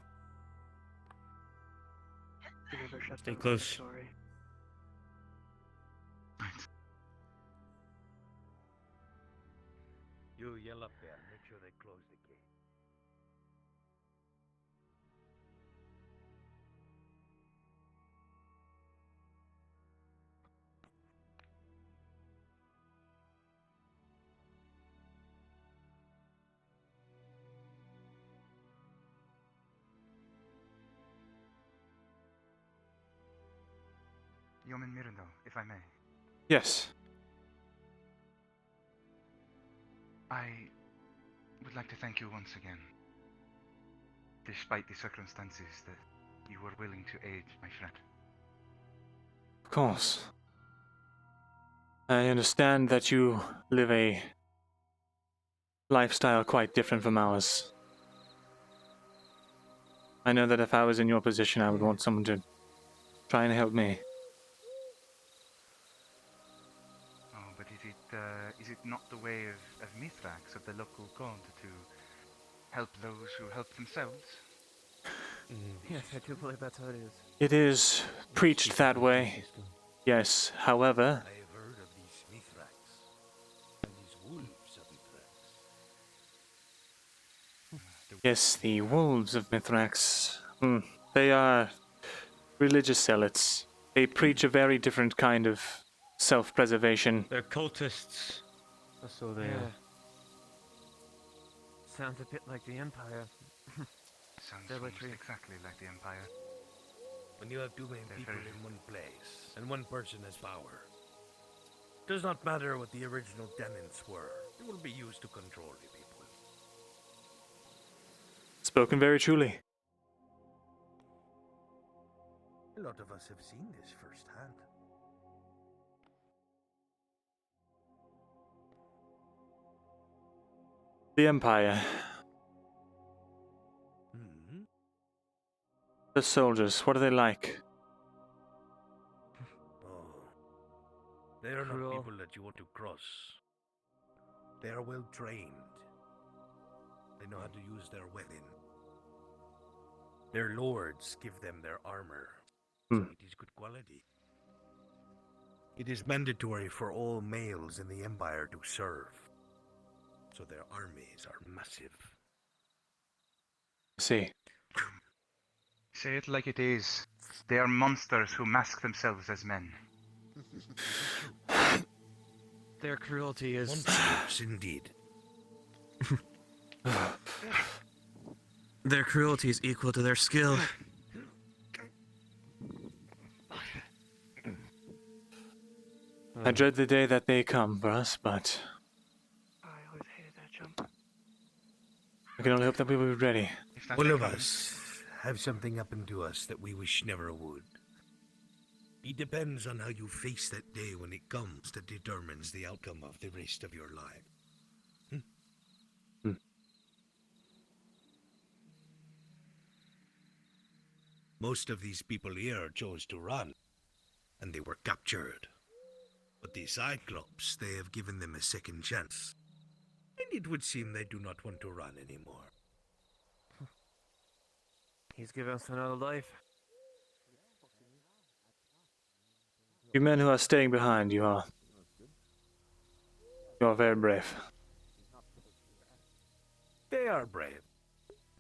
Stay close. You yell up there. Make sure they close the gate. Yeoman Myrindal, if I may. Yes. I would like to thank you once again. Despite the circumstances that you were willing to aid my friend. Of course. I understand that you live a lifestyle quite different from ours. I know that if I was in your position, I would want someone to try and help me. Oh, but is it not the way of Mithrax, of the local god, to help those who help themselves? Yes, I do believe that's how it is. It is preached that way. Yes, however, I have heard of these Mithrax and these wolves of Mithrax. yes, the wolves of Mithrax. They are religious zealots. They preach a very different kind of self-preservation. They're cultists. So they Sounds a bit like the Empire. Sounds almost exactly like the Empire. When you have too many They're people very- in one place, and one person has power, it does not matter what the original tenets were. It will be used to control the people. Spoken very truly. A lot of us have seen this firsthand. The Empire. The soldiers, what are they like? Oh. They are not Cruel. people that you want to cross. They are well trained. They know how to use their weapon. Their lords give them their armor. So it is good quality. It is mandatory for all males in the Empire to serve. So their armies are massive. See. Say it like it is. They are monsters who mask themselves as men. Their cruelty is... Monsters, indeed. Their cruelty is equal to their skill. I dread the day that they come for us, but I always hated that jump. I can only hope that we will be ready. All of us have something happen to us that we wish never would. It depends on how you face that day when it comes that determines the outcome of the rest of your life. Most of these people here chose to run, and they were captured. But the Cyclops, they have given them a second chance. And it would seem they do not want to run anymore. He's given us another life. You men who are staying behind, you are very brave. They are brave.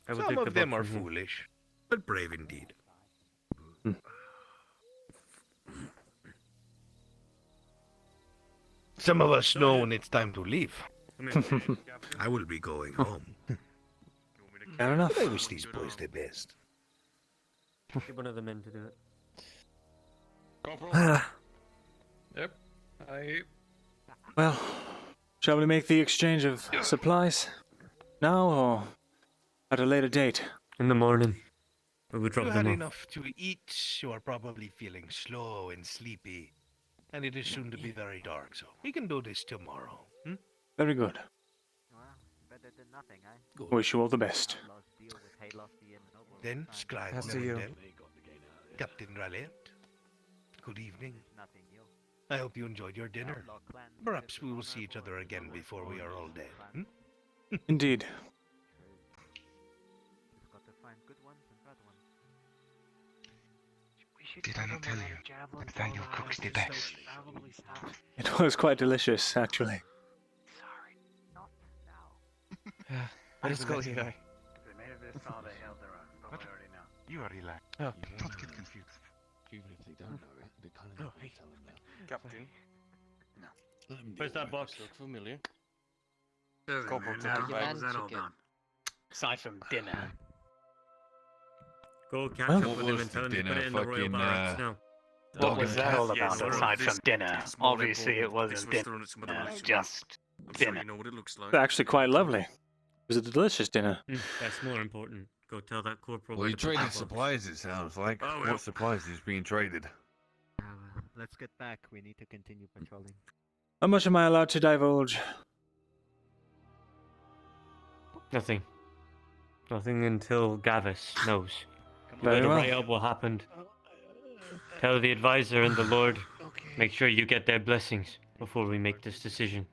I would Some take the of them buck are from him. foolish, but brave indeed. Some of us know when it's time to leave. I will be going home. Fair enough. I wish these boys the best. Get one of the men to do it. Yep. Well, shall we make the exchange of supplies now or at a later date? In the morning. We would You drop had them off. enough to eat. You are probably feeling slow and sleepy. And it is soon to be very dark, so we can do this tomorrow. Hmm? Very good. Better than nothing, eh? Wish you all the best. Then, Scribe As do you. Myrindal, Captain Raleigh, good evening. I hope you enjoyed your dinner. Perhaps we will see each other again before we are all dead. Hmm? Indeed. Did I not tell you that Daniel cooks the best? It was quite delicious, actually. Let us go, you guy. What? You are relaxed. Oh. Don't get confused. Even if they don't know it, they kind of tell them that. Captain. Where's that box? Look familiar. Corporal Aside from dinner. Go catch Well, up what with him was and tell the him to put dinner? it in the royal Fucking, barracks now. What was and that cat? all about Yeah, aside from dinner? Obviously it This wasn't was dinner. thrown at some of the militia. Just I'm sure dinner. you know what it looks like. It's actually quite lovely. It was a delicious dinner. That's more important. Go tell that corporal. Well, where you to put that traded box. supplies, it sounds like. Oh, well. What supplies is being traded? Let's get back. We need to continue patrolling. How much am I allowed to divulge? Nothing. Nothing until Gavis knows. Very Let well. write up what happened. Tell the advisor and the lord. Make sure you get their blessings before we make this decision.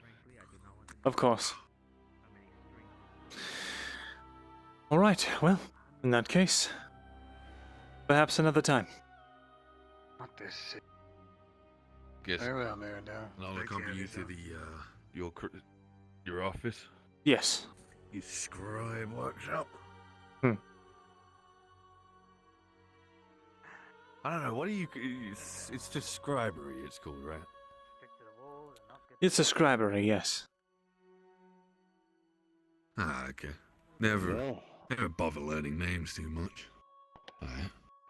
Of course. All right. Well, in that case, perhaps another time. Not this. Guess. Very well, Myrindal. And I'll accompany you to the your office. Yes. Your scribe workshop. I don't know. What do you? It's just scribery. It's called, right? It's a scribery, yes. Ah, okay. Never bother learning names too much.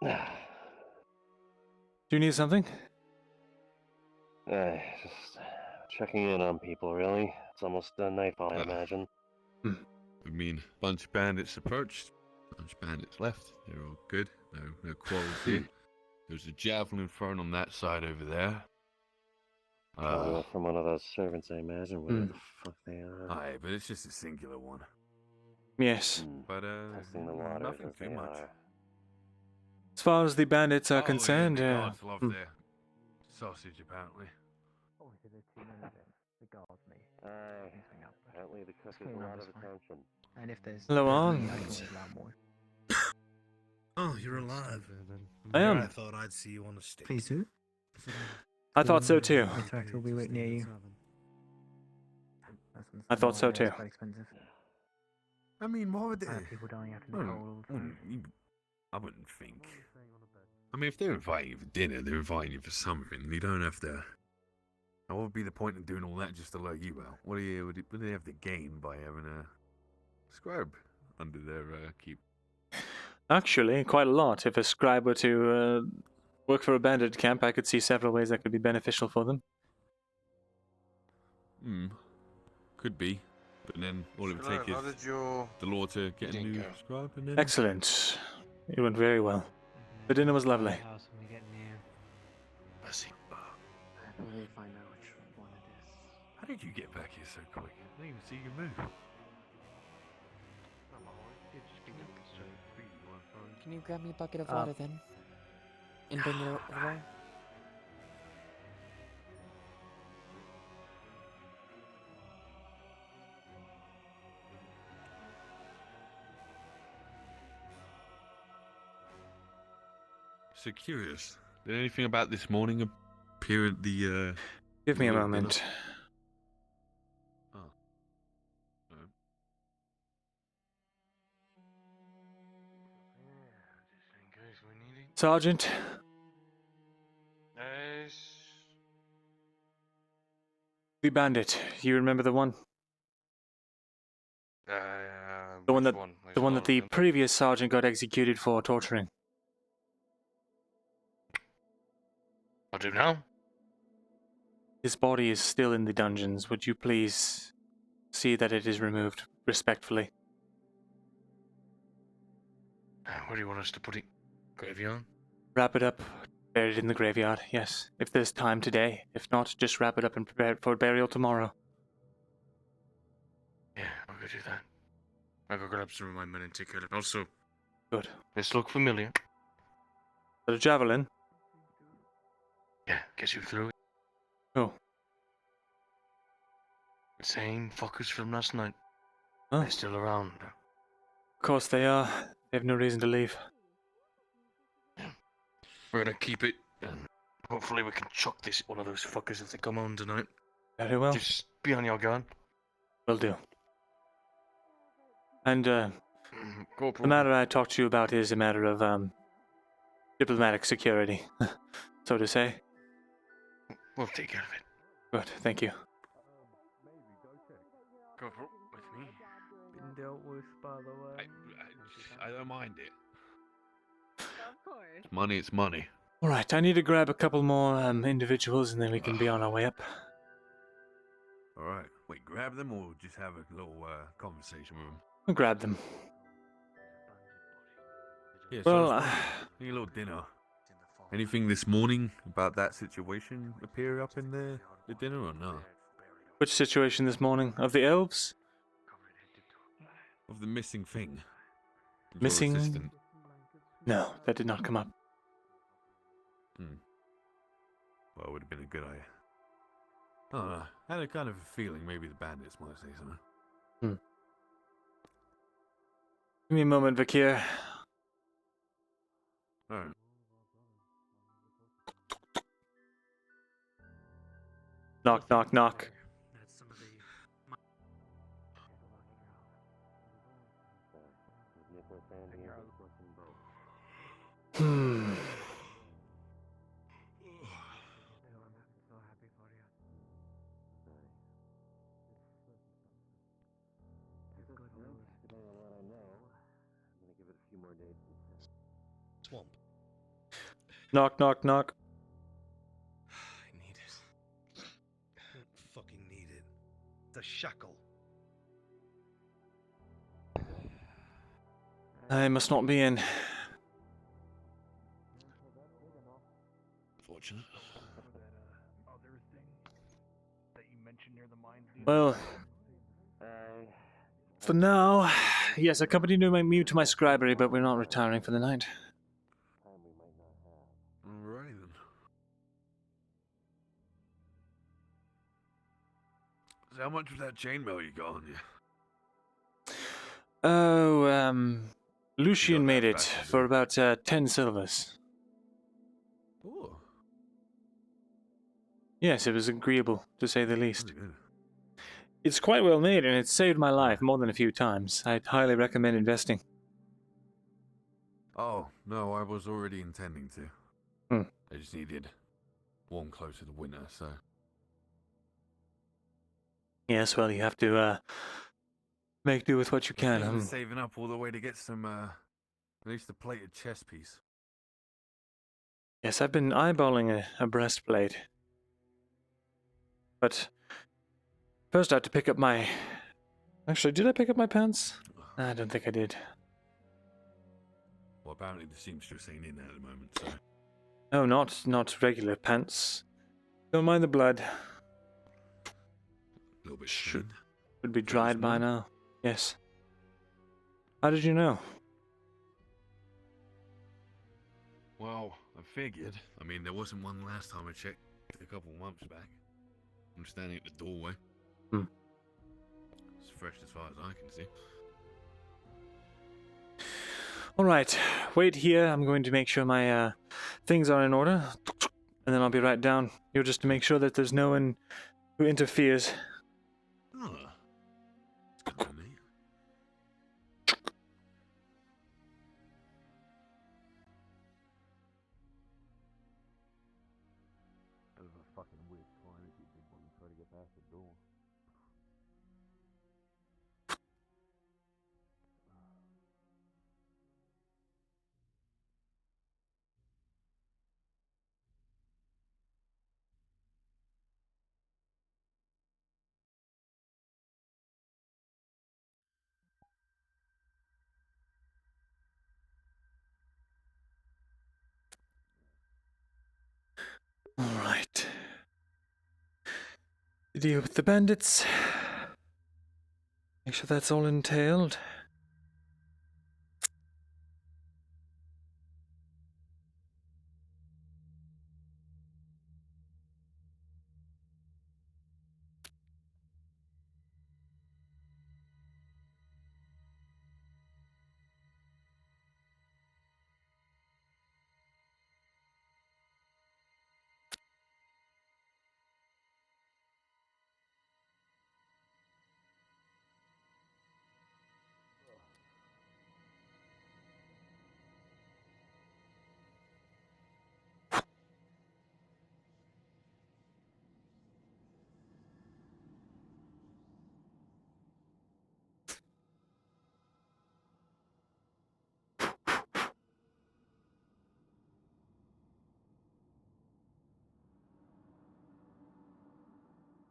Alright. Do you need something? Just checking in on people, really. It's almost nightfall, I imagine. I mean, bunch of bandits approached, bunch of bandits left. They're all good. No quarrels here. There's a javelin thrown on that side over there. From one of those servants, I imagine. Whatever the fuck they are. Aye, but it's just a singular one. Yes. But Testing the waters nothing as too they much. are. As far as the bandits are concerned, the guards love their sausage, apparently. Apparently the cook has a lot of attention. And if there's Hello, I on. can always allow more. Oh, you're alive. I am. I thought I'd see you on a stick. Please do. I thought so too. My tractor will be waiting near you. I thought so too. It's quite expensive. I mean, what would they? People dying out in the cold. I wouldn't think. I mean, if they're inviting you for dinner, they're inviting you for something. You don't have to. What would be the point of doing all that just to let you out? What do they have to gain by having a scribe under their keep? Actually, quite a lot. If a scribe were to work for a bandit camp, I could see several ways that could be beneficial for them. Could be. But then all it would take How is did your the law to get a new scribe and then... Excellent. It went very well. The dinner was lovely. How did you get back here so quick? I didn't even see you move. Can you grab me a bucket of water then? And bring it over? So curious. Did anything about this morning appear at the Give me a royal moment. dinner? Oh. No. In case we need it. Sergeant, Yes. The bandit. You remember the one? The one which that one? There's the a one lot that the of them. previous sergeant got executed for torturing. I'll do now. His body is still in the dungeons. Would you please see that it is removed respectfully? Where do you want us to put it? Graveyard? Wrap it up, bury it in the graveyard, yes. If there's time today. If not, just wrap it up and prepare it for burial tomorrow. Yeah, I'll go do that. I'll go grab some of my men and take care of it. Also, Good. this look familiar. The javelin? Yeah, guess who threw it? Oh. The same fuckers from last night. Oh. They're still around. Of course they are. They have no reason to leave. We're gonna keep it, and hopefully we can chuck this at one of those fuckers if they come on tonight. Very well. Just be on your guard. Will do. And, the Corporal. matter I talked to you about is a matter of, diplomatic security, so to say. We'll take care of it. Good, thank you. Corporal, with me. Been dealt with, by the way. I don't mind it. Of course. It's money, it's money. Alright, I need to grab a couple more, individuals and then we can be on our way up. Alright. Wait, grab them or just have a little conversation with them? I'll grab them. Yeah, Well, so I need a little dinner. Anything this morning about that situation appear up in the dinner or no? Which situation this morning? Of the elves? Of the missing thing. Your Missing? assistant. No, that did not come up. Well, it would have been a good idea. I don't know. I had a kind of a feeling maybe the bandits might say something. Give me a moment, Vakir. Alright. Knock, knock, knock. Hmm. Swamp. Knock, knock, knock. I need it. I don't fucking need it. It's a shackle. I must not be in. Fortunate. Well, for now, yes, accompany me to my scribery, but we're not retiring for the night. Alrighty then. So how much was that chainmail you got on you? Oh, Lucian made it for about 10 silvers. Ooh. Yes, it was agreeable, to say the least. It's quite well made, and it saved my life more than a few times. I'd highly recommend investing. Oh, no, I was already intending to. I just needed warm clothes for the winter, so... Yes, well, you have to, make do with what you can. I was saving up all the way to get some, at least a plated chest piece. Yes, I've been eyeballing a breastplate. But first I had to pick up my... Actually, did I pick up my pants? I don't think I did. Well, apparently the seamstress ain't in there at the moment, so... No, not regular pants. Don't mind the blood. A little bit stained. Should be dried by now. Yes. How did you know? Well, I figured. I mean, there wasn't one last time I checked a couple months back. I'm standing at the doorway. It's fresh as far as I can see. Alright, wait here. I'm going to make sure my things are in order. And then I'll be right down here just to make sure that there's no one who interferes. Oh. It's good to me. That was a fucking weird climate you did when you tried to get past the door. Alright. Deal with the bandits. Make sure that's all entailed.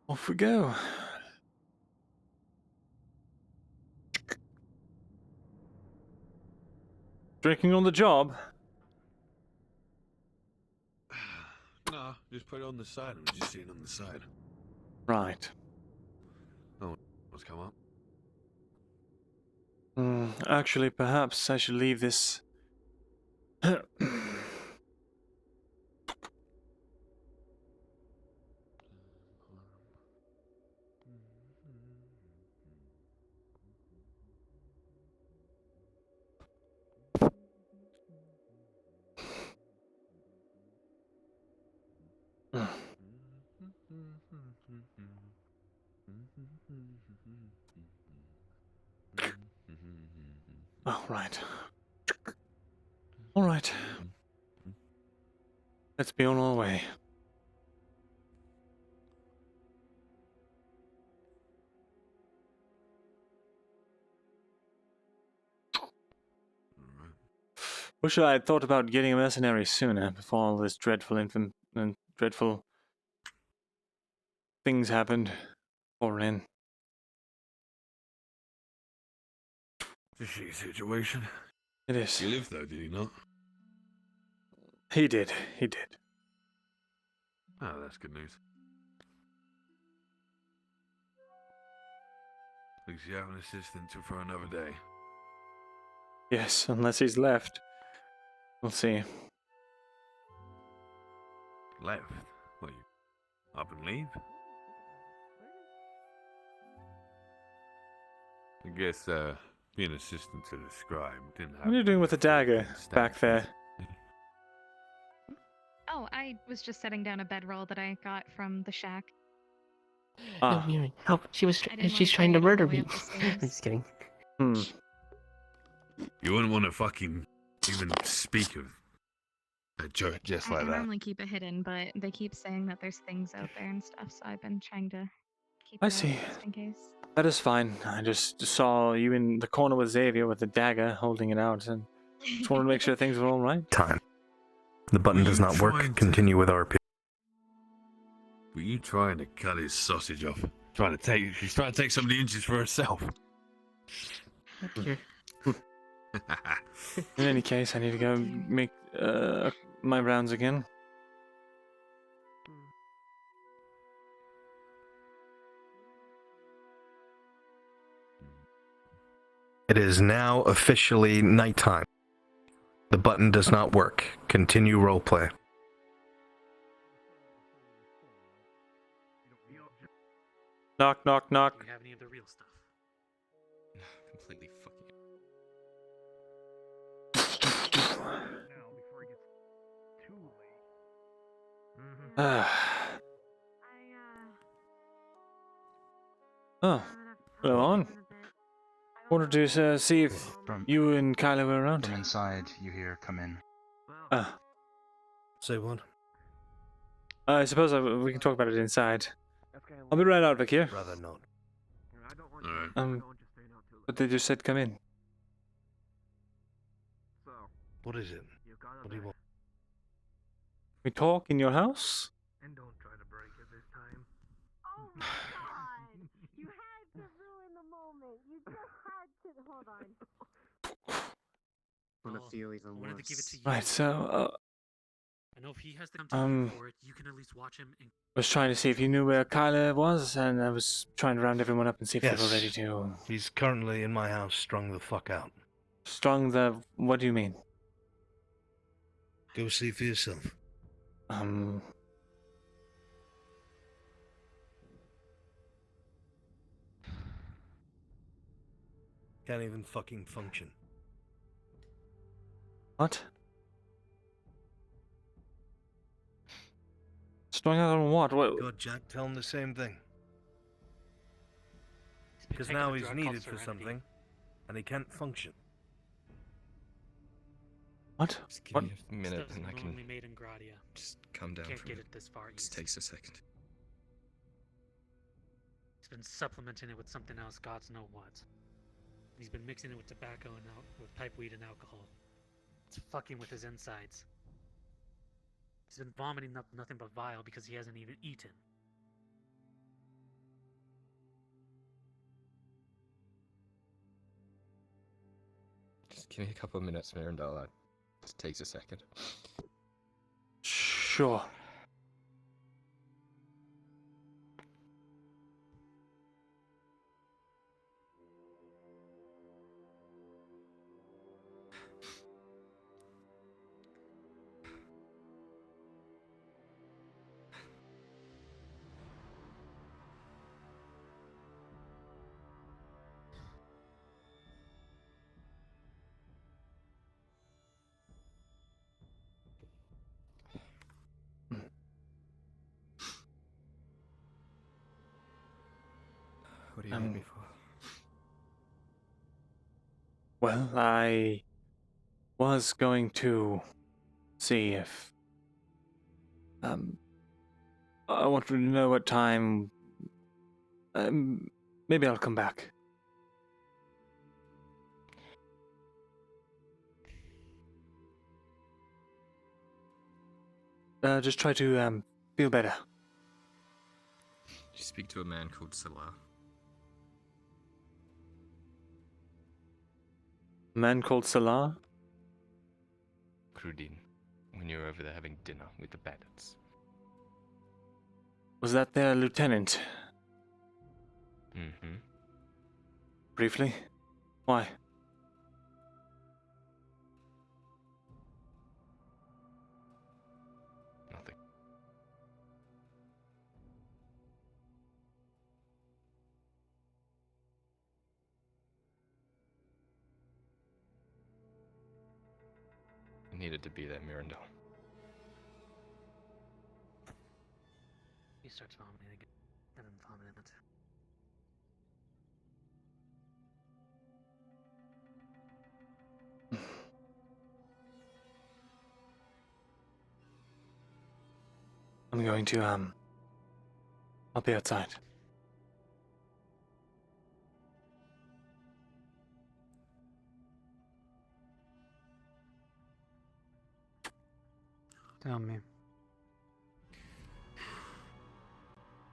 Off we go. Drinking on the job? No, just put it on the side. I'm just sitting on the side. Right. Oh, what's come up? Actually, perhaps I should leave this. Oh, right. All right. Let's be on our way. Wish I had thought about getting a mercenary sooner, before all this dreadful dreadful things happened. Or in. It's a shitty situation. It is. He lived though, did he not? He did. He did. Oh, that's good news. At least you have an assistant for another day. Yes, unless he's left. We'll see. Left? What, you up and leave? I guess, being assistant to the scribe didn't have... What are you doing with the dagger back there? Oh, I was just setting down a bedroll that I got from the shack. No, Miri, help. She's trying to murder me. I'm just kidding. You wouldn't want to fucking even speak of a joke just like I that. normally keep it hidden, but they keep saying that there's things out there and stuff, so I've been trying to keep I it see. out just in case. That is fine. I just saw you in the corner with Xavier with the dagger, holding it out, and just wanted to make sure things were all right. Time. The button does not work. Continue with RP. Were you trying to cut his sausage off? She's trying to take some of the inches for herself. In any case, I need to go make my rounds again. It is now officially nighttime. The button does not work. Continue roleplay. Knock, knock, knock. Do you have any of the real stuff? Completely fucking. Oh, hello on. Wanted to see if you and Kyla were around. From inside, you hear, "Come in." Say what? I suppose we can talk about it inside. I'll be right out, Vakir. Rather not. But they just said come in. What is it? What do you want? We talk in your house? And don't try to break it this time. Oh my god! You had to ruin the moment. You just had to. Hold on. One of Theory's on wanted to give it to you. Right, so I know if he has to come to you Um, for it, you can at least watch him and was trying to see if you knew where Kyla was, and I was trying to round everyone up and see if they were ready Yes. to. He's currently in my house, strung the fuck out. Strong the. What do you mean? Go see for yourself. Can't even fucking function. What? Strung out on what? What? God, Jack, tell him the same thing. Because taking now a he's drug called needed for Serenity. something, and he can't function. What? Just give What? me a minute Stuff's and I can only made in Gradia. just come down Can't from get it. it this far Just east. takes a second. He's been supplementing it with something else, gods know what. He's been mixing it with tobacco and with pipeweed and alcohol. It's fucking with his insides. He's been vomiting up nothing but bile because he hasn't even eaten. Just give me a couple of minutes, Myrindal. It just takes a second. Sure. What do you need me for? Well, I was going to see if. I wanted to know what time. Maybe I'll come back. Just try to feel better. You speak to a man called Salah. A man called Salah? Crudin, when you were over there having dinner with the bandits. Was that their lieutenant? Mm-hmm. Briefly? Why? Nothing. You needed to be there, Myrindal. He starts vomiting again. And then vomiting it. I'm going to, I'll be outside. Tell me.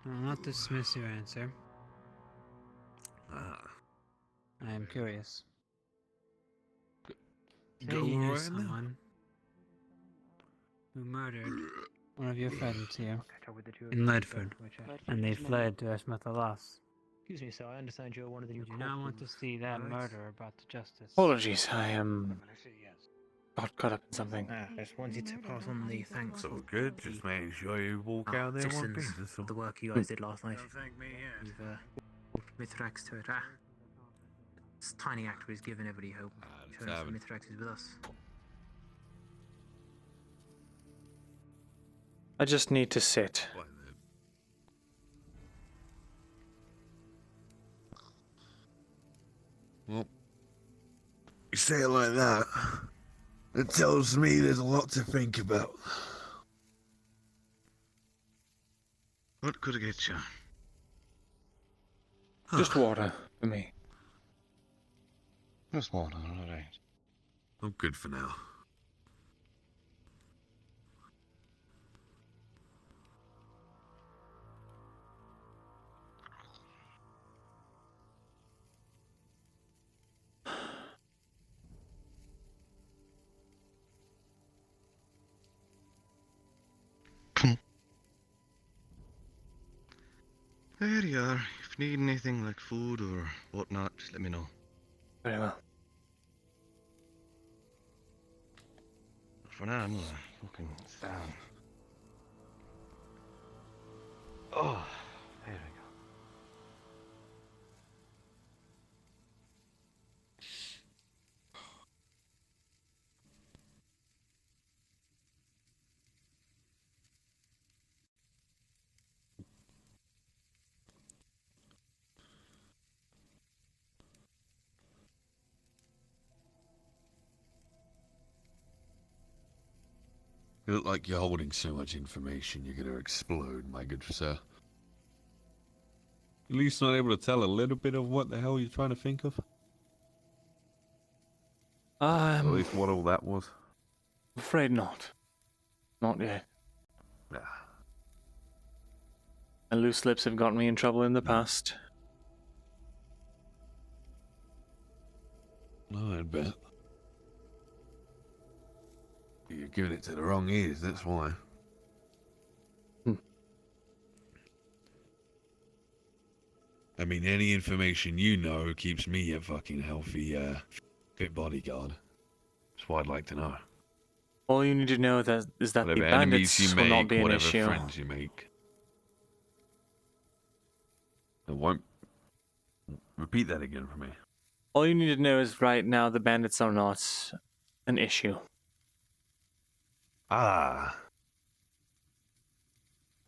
I'll not dismiss your answer. I am curious. Say Go you knew right now. someone who murdered one of your friends here in Ledford, and they fled to Eshma Thalas. Excuse me, sir, I understand you're one of the new Would you not want to corporals. see that murderer brought to justice? Apologies, I got caught up in something. I just wanted to pass on the thanks So for good, just make sure you walk out there in one piece. That's all. the work you guys did last night. You've Mithrax to it. It's a tiny act, but he's given everybody hope. Showing us that Mithrax is with us. I just need to sit. Well, you say it like that. It tells me there's a lot to think about. What could I get you? Just water for me. Just water, alright. I'm good for now. There you are. If you need anything like food or whatnot, just let me know. Very well. For now, I'm gonna fucking sit down. Oh, there we go. You look like you're holding so much information you're gonna explode, my good sir. At least not able to tell a little bit of what the hell you're trying to think of? At least what all that was? Afraid not. Not yet. Nah. And loose lips have gotten me in trouble in the past. No, I bet. You're giving it to the wrong ears, that's why. I mean, any information you know keeps me a fucking healthy, fit bodyguard. That's what I'd like to know. All you need to know is that Whatever the enemies you bandits will make, not be an whatever issue. friends you make. It won't... Repeat that again for me. All you need to know is right now the bandits are not an issue. Ah.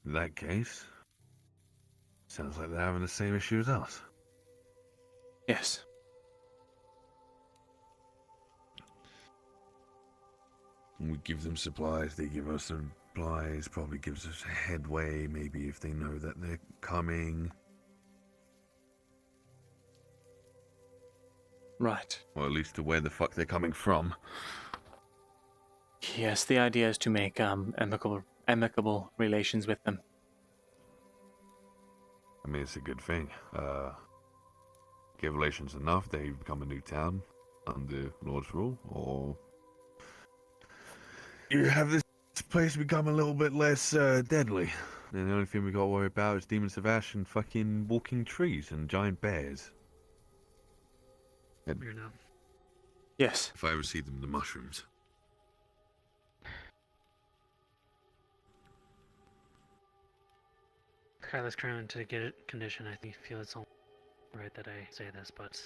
In that case, sounds like they're having the same issue as us. Yes. We give them supplies, they give us supplies, probably gives us a headway, maybe if they know that they're coming. Right. Or at least to where the fuck they're coming from. Yes, the idea is to make amicable relations with them. I mean, it's a good thing. Give relations enough, they become a new town under Lord's rule, or you have this place become a little bit less deadly. And the only thing we gotta worry about is demons of ash and fucking walking trees and giant bears. Here now. Yes. If I ever see them, the mushrooms. Kyla's trying to get it condition. I think feel it's all right that I say this, but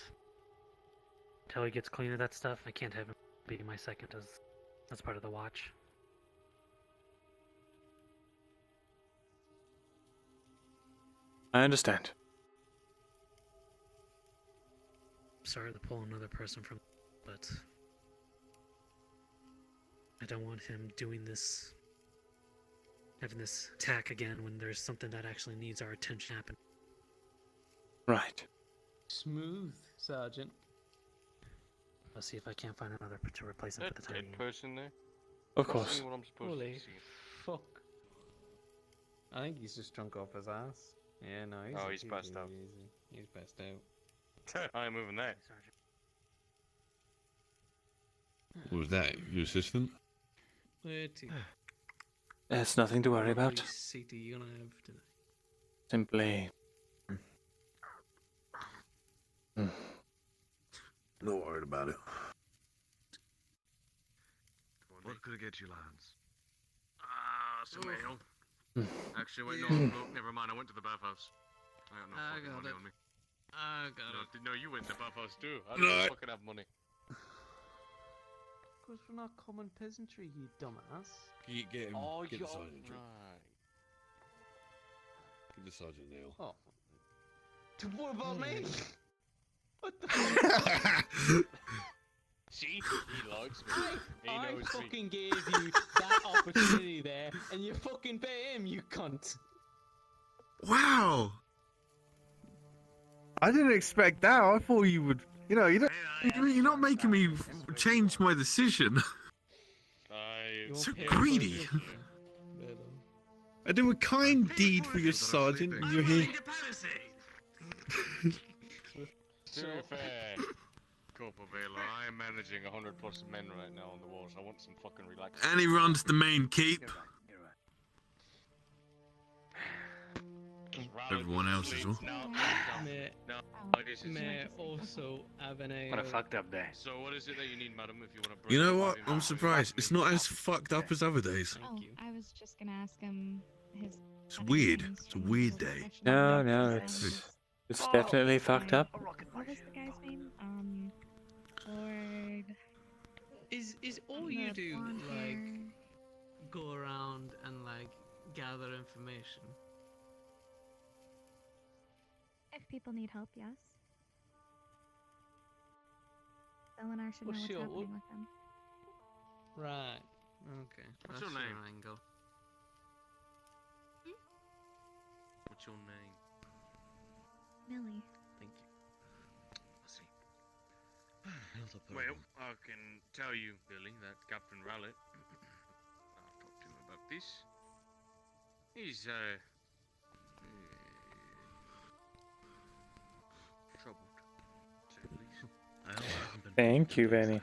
until he gets clean of that stuff, I can't have him be my second as part of the watch. I understand. Sorry to pull another person from, but I don't want him doing this, having this attack again when there's something that actually needs our attention happen. Right. Smooth, Sergeant. I'll see if I can't find another to replace him for the time Dead being. person there. Of course. Seeing what I'm supposed Holy to see. fuck. I think he's just drunk off his ass. Yeah, no, he's passed out. He's passed out. I ain't moving that. What was that? Your assistant? It's nothing to worry about. Seat are you gonna have today? Simply. Not worried about it. What could I get you, lads? Some Hmm. ale. Actually, wait, no, never mind. I went to the bathhouse. I got no fucking money on me. I got it. No, you went to the bathhouse too. I No. don't fucking have money. Because we're not common peasantry, you dumbass. Get him. Oh, Get the you're sergeant drink. Get the sergeant ale. Oh. What about me? What the fuck? See? He likes me. I fucking gave you that opportunity there, and you fucking pay him, you cunt. Wow! I didn't expect that. I thought you would. You know, you're not making me change my decision. So greedy. I do a kind deed for your sergeant, and you're here. To be fair, Corporal Baylor, I am managing 100+ men right now on the walls. I want some fucking relaxation. And he runs the main keep. everyone else as well. May also have an What a fucked up day. So what is it that you need, madam, if you want to You know what? I'm surprised. It's not as fucked up as other days. Oh, I was just gonna ask him his. It's weird. It's a weird day. No, it's definitely fucked up. What was the guy's name? Lord. Is all you do like go around and like gather information? If people need help, yes. Eleanor should know what's happening with them. Right. Okay. What's That's your name? angle. What's your name? Millie. Thank you. I see. Well, I can tell you, Billy, that Captain Rowlett, I've talked to him about this. He's, troubled, to say the least. Thank you, Benny.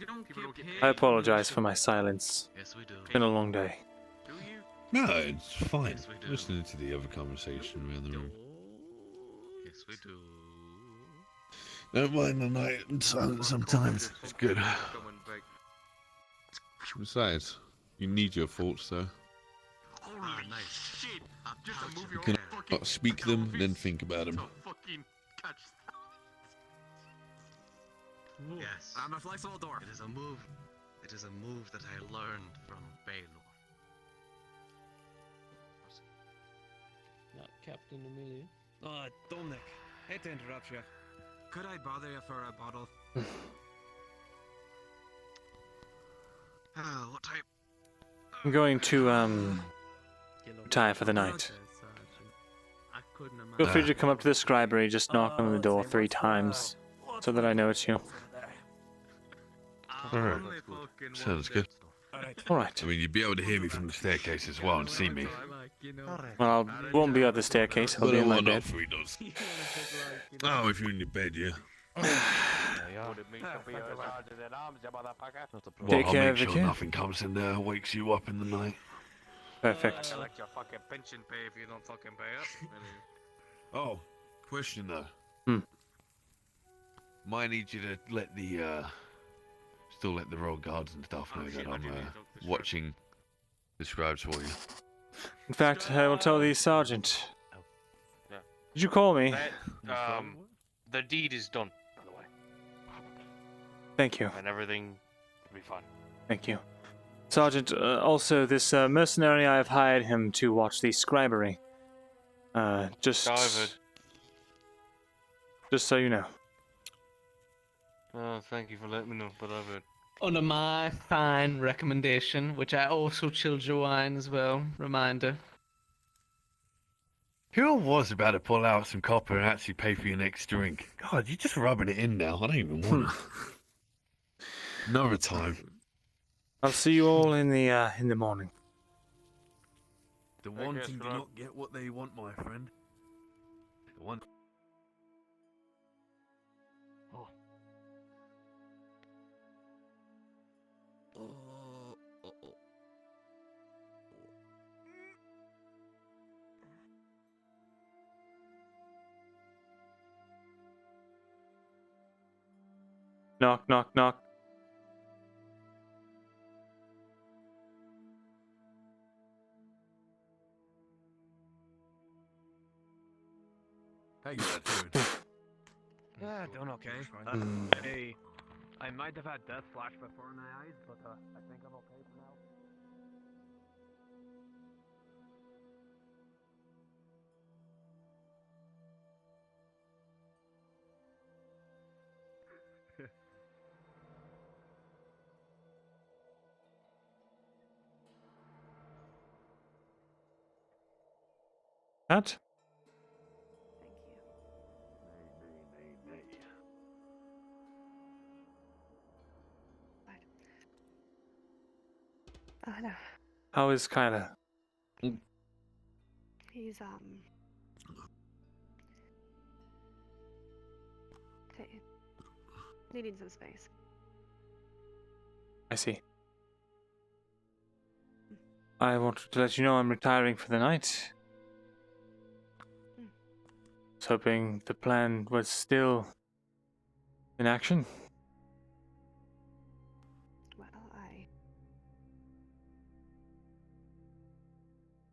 You don't keep I apologize for my silence. Yes, we do. It's been a long day. No, it's fine. Listening to the other conversation around the room. Yes, we do. Don't mind the night and silence sometimes. It's good. Besides, you need your thoughts though. Ah, nice. Shit! Just a move You can not speak them, then think about them. fucking catch. Yes. I'm a flexible door. It is a move. It is a move that I learned from Baylor. Not Captain Amelia. Dominic, hate to interrupt you. Could I bother you for a bottle? What type? I'm going to retire for the night. I couldn't imagine. Feel free to come up to the scribery, just knock on the door 3 times so that I know it's you. Alright. Sounds good. Alright. I mean, you'd be able to hear me from the staircase as well and see me. Well, I won't be at the staircase, I'll But be I in my want bed. off 3 doors. Oh, if you're in your bed, yeah. Well, Take I'll care make of it, sure yeah? nothing comes in there and wakes you up in the night. Perfect. Collect your fucking pension pay if you don't fucking pay up. Oh, question though. Might need you to let the still let the royal guards and stuff know that I'm watching the scribes for you. In fact, I will tell the sergeant. Did you call me? The deed is done, by the way. Thank you. And everything will be fine. Thank you. Sergeant, also, this mercenary, I have hired him to watch the scribery. Just so you know. Oh, thank you for letting me know, but I've heard. Under my fine recommendation, which I also chilled your wine as well. Reminder. Who was about to pull out some copper and actually pay for your next drink? God, you're just rubbing it in now. I don't even want to. Another time. I'll see you all in the morning. The wanting do not get what they want, my friend. The one. Knock, knock, knock. How you doing? Yeah, doing okay. Hey, I might have had death flash before my eyes, but I think I'm okay for now. What? Oh no. How is Kyla? He's needing some space. I see. I wanted to let you know I'm retiring for the night. Was hoping the plan was still in action. Well,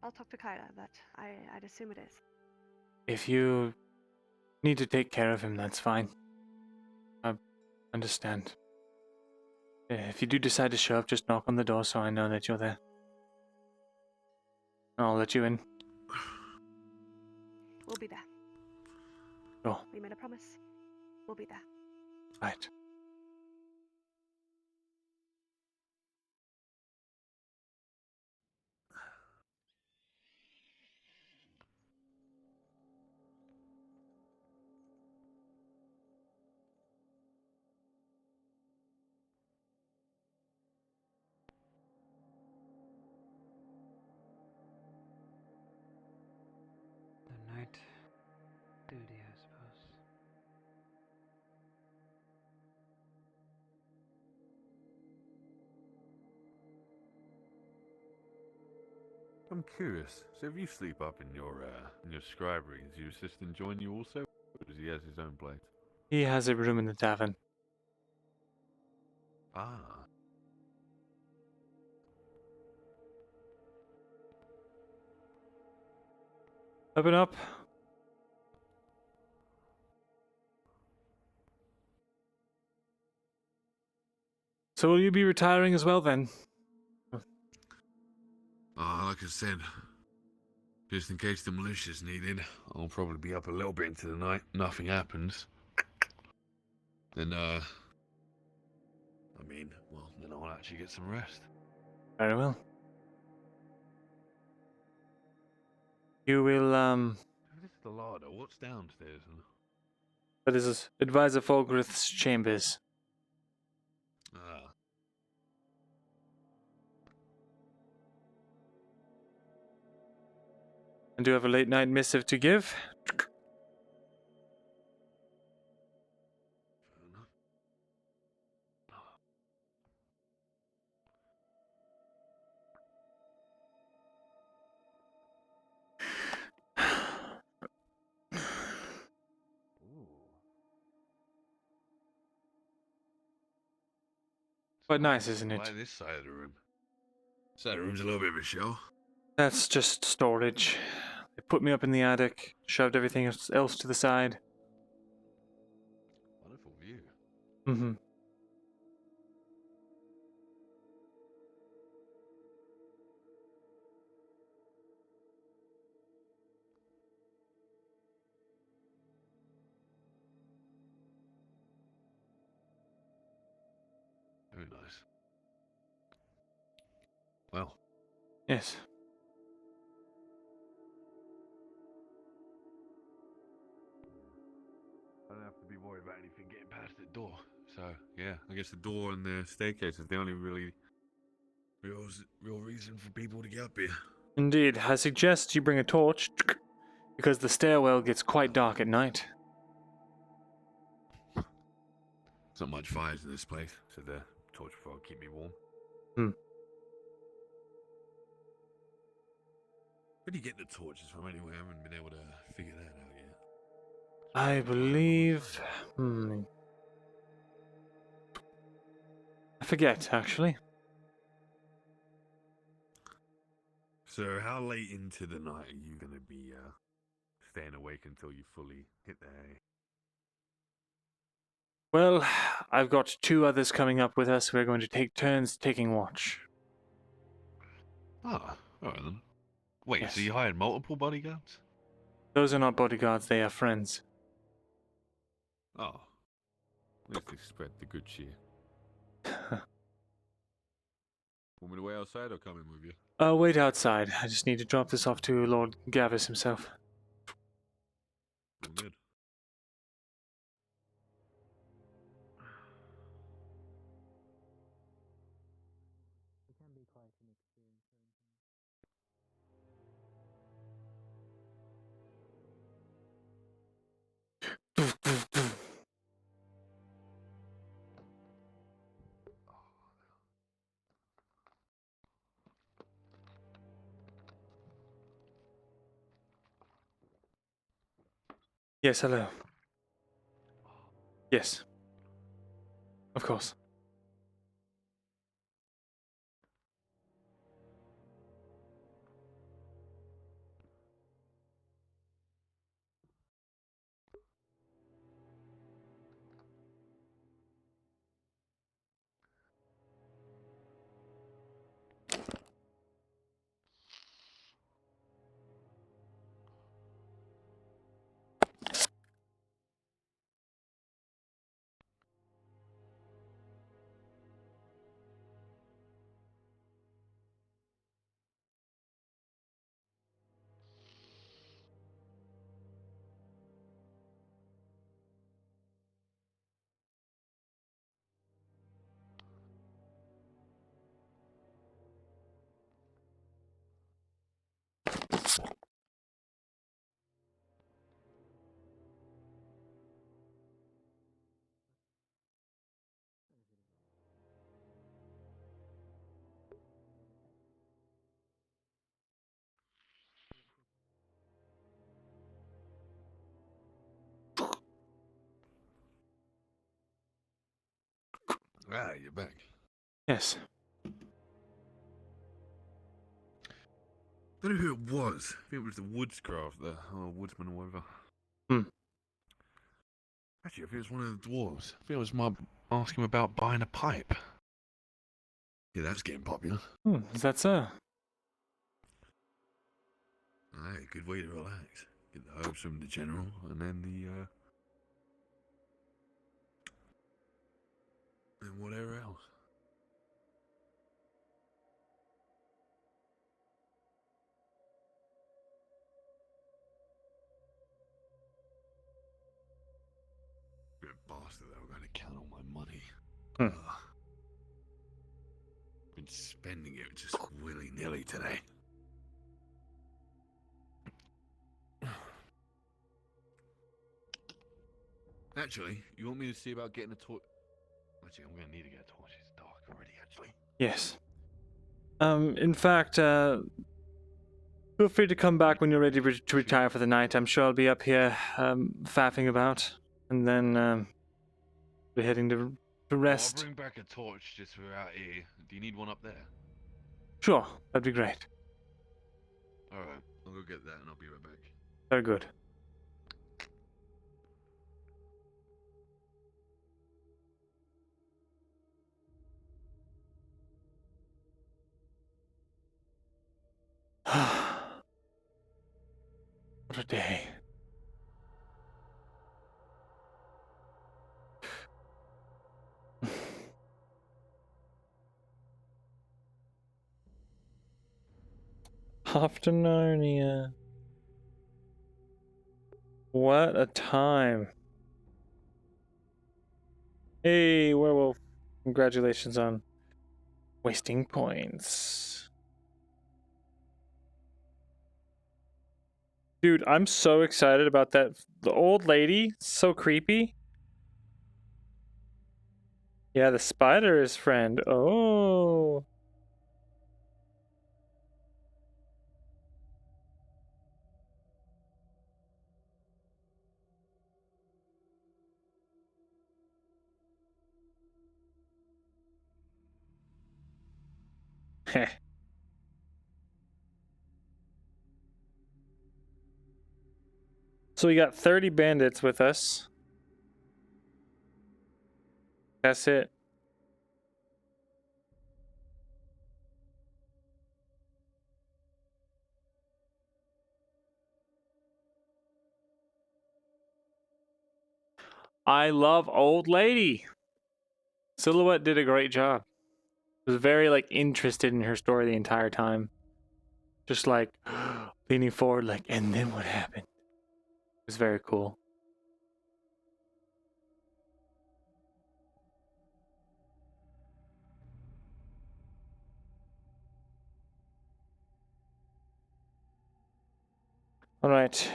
I'll talk to Kyla, but I'd assume it is. If you need to take care of him, that's fine. I understand. If you do decide to show up, just knock on the door so I know that you're there. I'll let you in. We'll be there. Sure. We made a promise. We'll be there. Right. The night duty, I suppose. I'm curious. So if you sleep up in your scribery, does your assistant join you also? Or does he has his own place? He has a room in the tavern. Ah. Open up. So will you be retiring as well then? Like I said, just in case the militia's needed, I'll probably be up a little bit into the night. Nothing happens. Then, then I'll actually get some rest. Very well. You will, This is the larder. What's downstairs? That is Advisor Fulgrith's chambers. Ah. And do you have a late night missive to give? Quite nice, isn't it? Why this side of the room? This side of the room's a little bit of a show. That's just storage. They put me up in the attic, shoved everything else to the side. Wonderful view. Mm-hmm. Very nice. Well. Yes. I don't have to be worried about anything getting past the door. So, yeah, I guess the door and the staircase is the only real reason for people to get up here. Indeed. I suggest you bring a torch, because the stairwell gets quite dark at night. There's not much fires in this place, so the torch will keep me warm. Hmm. Where do you get the torches from anyway? I haven't been able to figure that out yet. I believe... I forget, actually. So how late into the night are you going to be staying awake until you fully hit the hay? Well, I've got 2 others coming up with us. We're going to take turns taking watch. Ah, alright then. Wait, Yes. so you hired multiple bodyguards? Those are not bodyguards, they are friends. Oh. At least they spread the good cheer. Want me to wait outside or come in with you? Wait outside. I just need to drop this off to Lord Gavis himself. All good. Yes, hello. Yes. Of course. Ah, you're back. Yes. I don't know who it was. I think it was the woodscraft there, or woodsman or whatever. Hmm. Actually, I think it was one of the dwarves. I think it was my asking him about buying a pipe. Yeah, that's getting popular. Is that so? Aye, good way to relax. Get the herbs from the general, and then and whatever else. You're a bastard, though. I'm going to count all my money. Been spending it just willy-nilly today. Actually, you want me to see about getting a torch? Actually, I'm going to need to get a torch. It's dark already, actually. Yes. In fact, feel free to come back when you're ready to retire for the night. I'm sure I'll be up here, faffing about, and then, be heading to rest. I'll bring back a torch just for out here. Do you need one up there? Sure, that'd be great. Alright, I'll go get that and I'll be right back. Very good. What a day. Off to Narnia. What a time. Hey, werewolf. Congratulations on wasting points. Dude, I'm so excited about that. The old lady, so creepy. Yeah, the spider is friend. Oh. Heh. So we got 30 bandits with us. That's it. I love old lady. Silhouette did a great job. Was very like interested in her story the entire time. Just like leaning forward like, and then what happened? It was very cool. All right.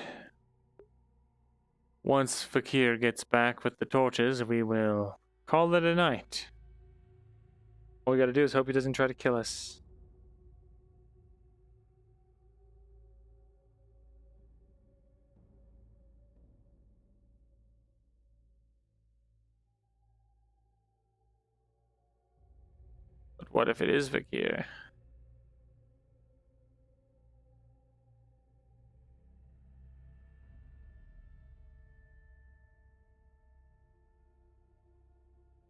Once Fakir gets back with the torches, we will call it a night. All we gotta do is hope he doesn't try to kill us. what if it is Vakir?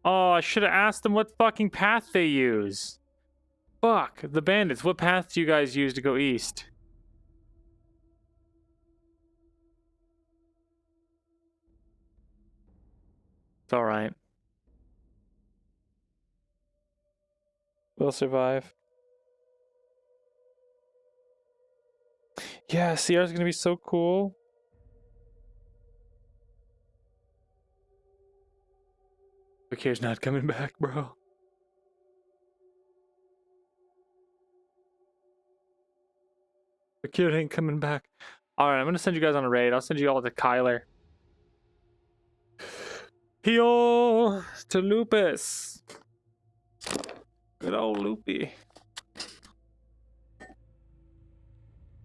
Oh, I should have asked them what fucking path they use. Fuck, the bandits. What path do you guys use to go east? It's alright. We'll survive. Yeah, CR's gonna be so cool. Vakir's not coming back, bro. Vakir ain't coming back. Alright, I'm gonna send you guys on a raid. I'll send you all to Kyler. Heal to Lupus. Good old Loopy.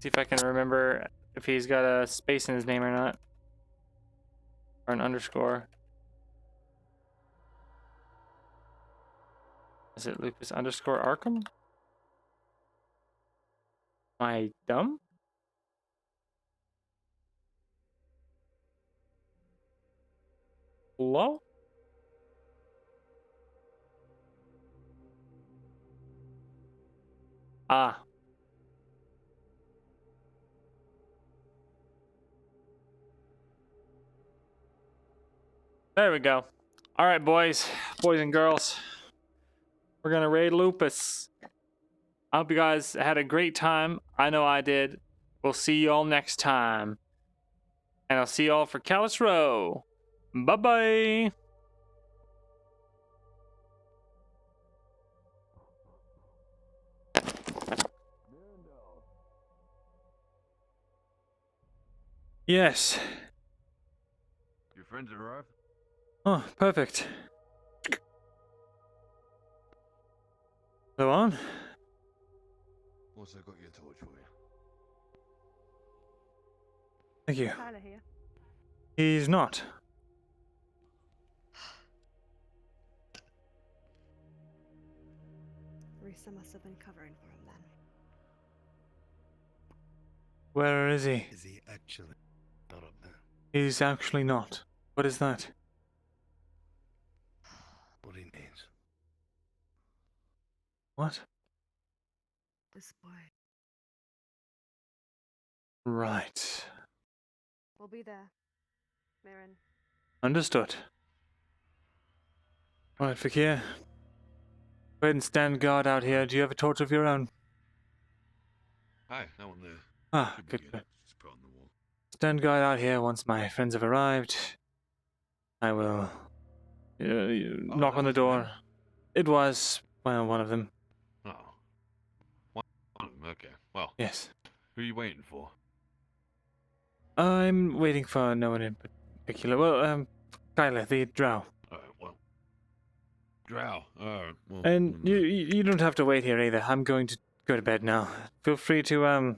See if I can remember if he's got a space in his name or not. Or an underscore. Is it Lupus underscore Arkham? Am I dumb? Hello? Ah. There we go. All right, boys and girls. We're gonna raid Lupus. I hope you guys had a great time. I know I did. We'll see you all next time. And I'll see you all for Callus Row. Bye-bye. Yes. Your friends arrived? Oh, perfect. Go on. Also got your torch for you. Thank you. Tyler here. He's not. Risa must have been covering for him then. Where is he? Is he actually not up there? He's actually not. What is that? What he needs. What? This boy. Right. We'll be there. Myrin. Understood. Alright, Fakir. Go ahead and stand guard out here. Do you have a torch of your own? Hi, that one there. Ah, Should be good, good. Just put on the wall. Stand guard out here once my friends have arrived. I will knock that on the was the door. man? It was, well, one of them. Oh. One of them, okay. Well. Yes. Who are you waiting for? I'm waiting for no one in particular. Well, Kyler, the drow. Alright, well. Drow. Alright, well. And you don't have to wait here either. I'm going to go to bed now. Feel free to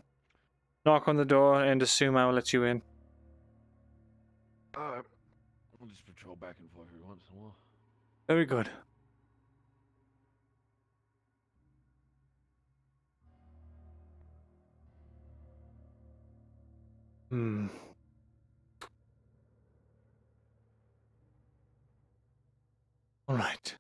knock on the door and assume I will let you in. Alright. We'll just patrol back and forth every once in a while. Very good. All right.